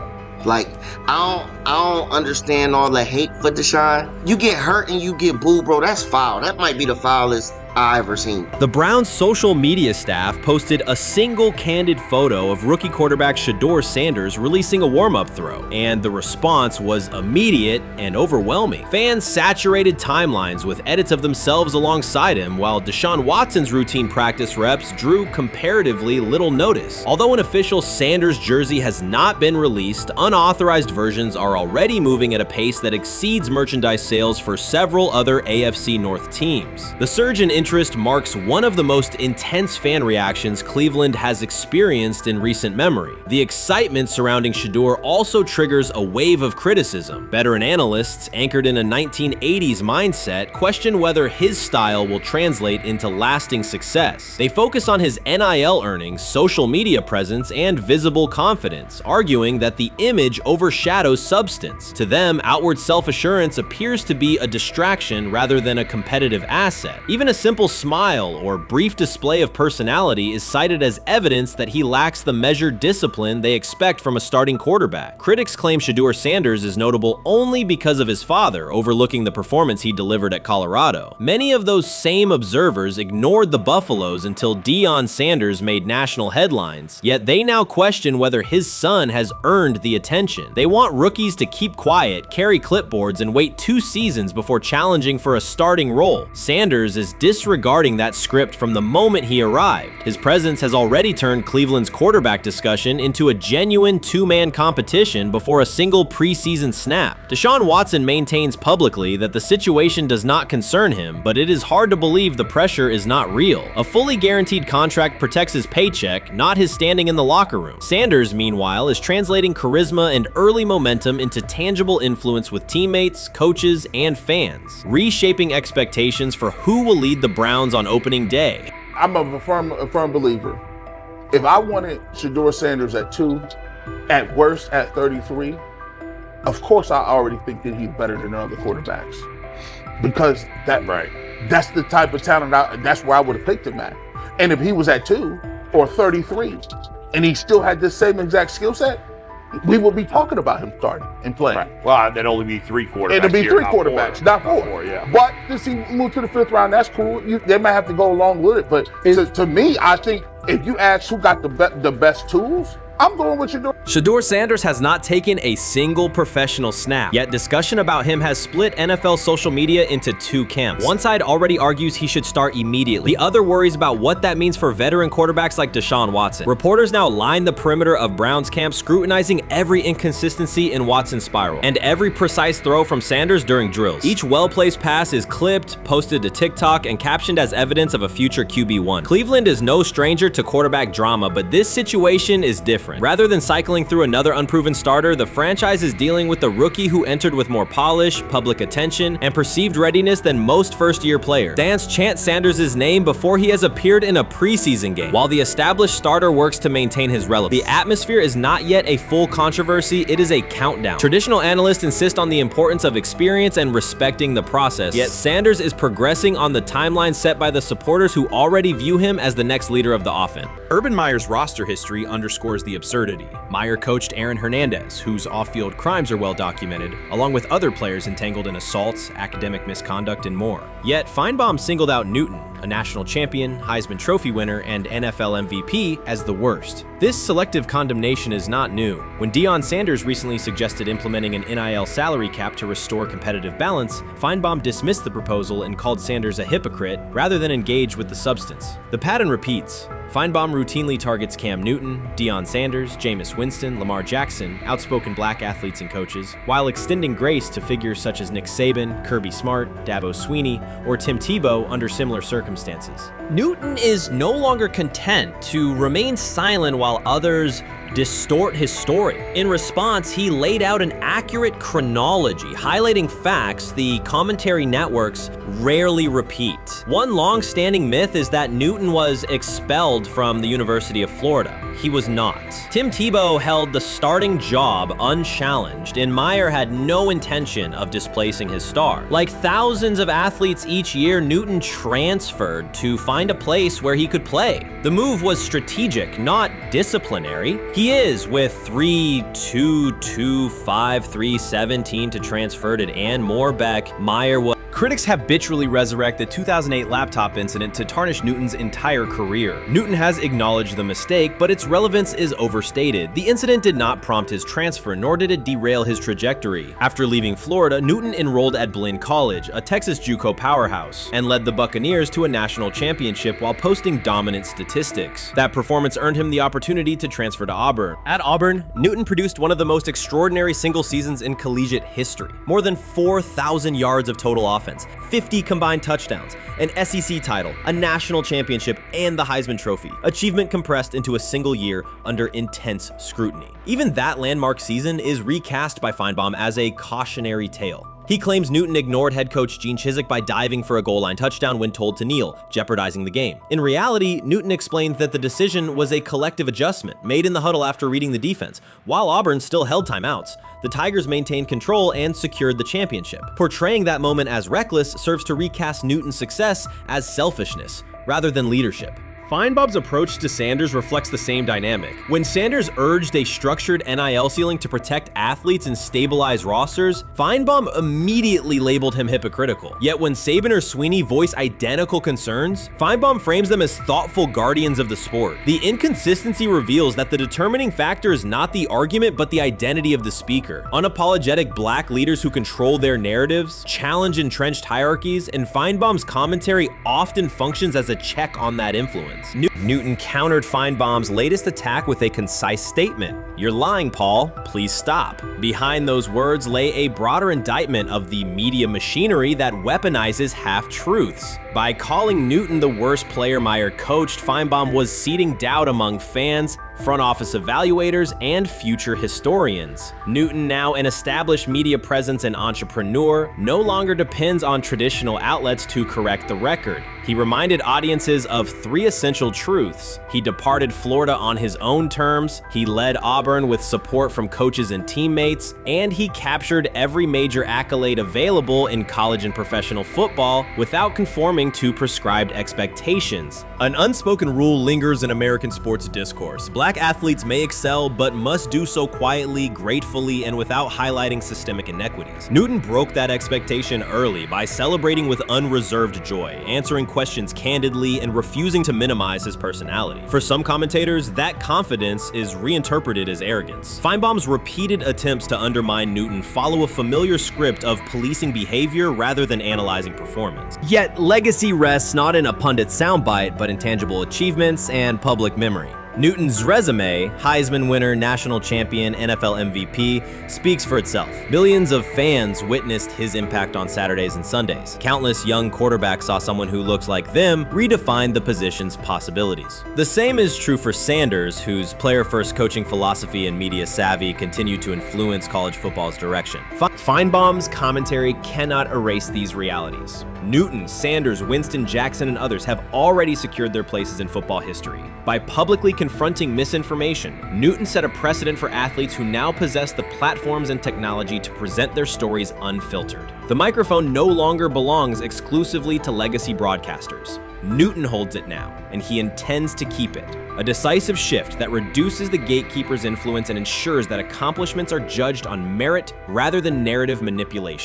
Like, I don't understand all the hate for Deshaun. You get hurt and you get booed, bro. That's foul. That might be the foulest I ever seen. The Browns' social media staff posted a single candid photo of rookie quarterback Shedeur Sanders releasing a warm-up throw, and the response was immediate and overwhelming. Fans saturated timelines with edits of themselves alongside him, while Deshaun Watson's routine practice reps drew comparatively little notice. Although an official Sanders jersey has not been released, unauthorized versions are already moving at a pace that exceeds merchandise sales for several other AFC North teams. The surge in interest marks one of the most intense fan reactions Cleveland has experienced in recent memory. The excitement surrounding Shedeur also triggers a wave of criticism. Veteran analysts, anchored in a 1980s mindset, question whether his style will translate into lasting success. They focus on his NIL earnings, social media presence, and visible confidence, arguing that the image overshadows substance. To them, outward self-assurance appears to be a distraction rather than a competitive asset. Even a simple smile or brief display of personality is cited as evidence that he lacks the measured discipline they expect from a starting quarterback. Critics claim Shedeur Sanders is notable only because of his father, overlooking the performance he delivered at Colorado. Many of those same observers ignored the Buffaloes until Deion Sanders made national headlines, yet they now question whether his son has earned the attention. They want rookies to keep quiet, carry clipboards, and wait 2 seasons before challenging for a starting role. Sanders is disrespected disregarding that script from the moment he arrived. His presence has already turned Cleveland's quarterback discussion into a genuine two-man competition before a single preseason snap. Deshaun Watson maintains publicly that the situation does not concern him, but it is hard to believe the pressure is not real. A fully guaranteed contract protects his paycheck, not his standing in the locker room. Sanders, meanwhile, is translating charisma and early momentum into tangible influence with teammates, coaches, and fans, reshaping expectations for who will lead the Browns on opening day. I'm a firm believer. If I wanted Shedeur Sanders at 2, at worst at 33, of course I already think that he's better than other quarterbacks. Because that's the type of talent, that's where I would have picked him at. And if he was at 2 or 33, and he still had this same exact skill set, we would be talking about him starting and playing. Right. Well, that'd only be 3 quarterbacks. It'd be 3 quarterbacks, not 4. Not 4, yeah. But since he moved to the 5th round, that's cool. They might have to go along with it. But to me, I think if you ask who got the best tools, I'm going with Shedeur. Shedeur Sanders has not taken a single professional snap, yet discussion about him has split NFL social media into 2 camps. One side already argues he should start immediately. The other worries about what that means for veteran quarterbacks like Deshaun Watson. Reporters now line the perimeter of Browns camp, scrutinizing every inconsistency in Watson's spiral and every precise throw from Sanders during drills. Each well-placed pass is clipped, posted to TikTok, and captioned as evidence of a future QB1. Cleveland is no stranger to quarterback drama, but this situation is different. Rather than cycling through another unproven starter, the franchise is dealing with a rookie who entered with more polish, public attention, and perceived readiness than most first-year players. Fans chant Sanders' name before he has appeared in a preseason game, while the established starter works to maintain his relevance. The atmosphere is not yet a full controversy, it is a countdown. Traditional analysts insist on the importance of experience and respecting the process, yet Sanders is progressing on the timeline set by the supporters who already view him as the next leader of the offense. Urban Meyer's roster history underscores the absurdity. Meyer coached Aaron Hernandez, whose off-field crimes are well documented, along with other players entangled in assaults, academic misconduct, and more. Yet Feinbaum singled out Newton, a national champion, Heisman Trophy winner, and NFL MVP, as the worst. This selective condemnation is not new. When Deion Sanders recently suggested implementing an NIL salary cap to restore competitive balance, Feinbaum dismissed the proposal and called Sanders a hypocrite rather than engage with the substance. The pattern repeats. Feinbaum routinely targets Cam Newton, Deion Sanders, Jameis Winston, Lamar Jackson, outspoken black athletes and coaches, while extending grace to figures such as Nick Saban, Kirby Smart, Dabo Swinney, or Tim Tebow under similar circumstances. Newton is no longer content to remain silent while others distort his story. In response, he laid out an accurate chronology, highlighting facts the commentary networks rarely repeat. One long-standing myth is that Newton was expelled from the University of Florida. He was not. Tim Tebow held the starting job unchallenged, and Meyer had no intention of displacing his star. Like thousands of athletes each year, Newton transferred to find a place where he could play. The move was strategic, not disciplinary. He is with 3-2-2-5-3-17 to transfer to and more back. Meyer was. Critics habitually resurrect the 2008 laptop incident to tarnish Newton's entire career. Newton has acknowledged the mistake, but its relevance is overstated. The incident did not prompt his transfer, nor did it derail his trajectory. After leaving Florida, Newton enrolled at Blinn College, a Texas JUCO powerhouse, and led the Buccaneers to a national championship while posting dominant statistics. That performance earned him the opportunity to transfer to Auburn. At Auburn, Newton produced one of the most extraordinary single seasons in collegiate history. More than 4,000 yards of total offense, 50 combined touchdowns, an SEC title, a national championship, and the Heisman Trophy. Achievement compressed into a single year under intense scrutiny. Even that landmark season is recast by Feinbaum as a cautionary tale. He claims Newton ignored head coach Gene Chizik by diving for a goal line touchdown when told to kneel, jeopardizing the game. In reality, Newton explained that the decision was a collective adjustment made in the huddle after reading the defense. While Auburn still held timeouts, the Tigers maintained control and secured the championship. Portraying that moment as reckless serves to recast Newton's success as selfishness rather than leadership. Feinbaum's approach to Sanders reflects the same dynamic. When Sanders urged a structured NIL ceiling to protect athletes and stabilize rosters, Feinbaum immediately labeled him hypocritical. Yet when Saban or Sweeney voice identical concerns, Feinbaum frames them as thoughtful guardians of the sport. The inconsistency reveals that the determining factor is not the argument but the identity of the speaker. Unapologetic black leaders who control their narratives, challenge entrenched hierarchies, and Feinbaum's commentary often functions as a check on that influence. Newton countered Feinbaum's latest attack with a concise statement. "You're lying, Paul. Please stop." Behind those words lay a broader indictment of the media machinery that weaponizes half-truths. By calling Newton the worst player Meyer coached, Feinbaum was seeding doubt among fans, front office evaluators, and future historians. Newton, now an established media presence and entrepreneur, no longer depends on traditional outlets to correct the record. He reminded audiences of 3 essential truths. He departed Florida on his own terms, he led Auburn with support from coaches and teammates, and he captured every major accolade available in college and professional football without conforming to prescribed expectations. An unspoken rule lingers in American sports discourse. Black athletes may excel, but must do so quietly, gratefully, and without highlighting systemic inequities. Newton broke that expectation early by celebrating with unreserved joy, answering questions candidly, and refusing to minimize his personality. For some commentators, that confidence is reinterpreted as arrogance. Feinbaum's repeated attempts to undermine Newton follow a familiar script of policing behavior rather than analyzing performance. Yet, legacy rests not in a pundit's soundbite, but in tangible achievements and public memory. Newton's resume, Heisman winner, national champion, NFL MVP, speaks for itself. Millions of fans witnessed his impact on Saturdays and Sundays. Countless young quarterbacks saw someone who looked like them redefine the position's possibilities. The same is true for Sanders, whose player-first coaching philosophy and media savvy continue to influence college football's direction. Feinbaum's commentary cannot erase these realities. Newton, Sanders, Winston, Jackson, and others have already secured their places in football history. By publicly confronting misinformation, Newton set a precedent for athletes who now possess the platforms and technology to present their stories unfiltered. The microphone no longer belongs exclusively to legacy broadcasters. Newton holds it now, and he intends to keep it. A decisive shift that reduces the gatekeeper's influence and ensures that accomplishments are judged on merit rather than narrative manipulation.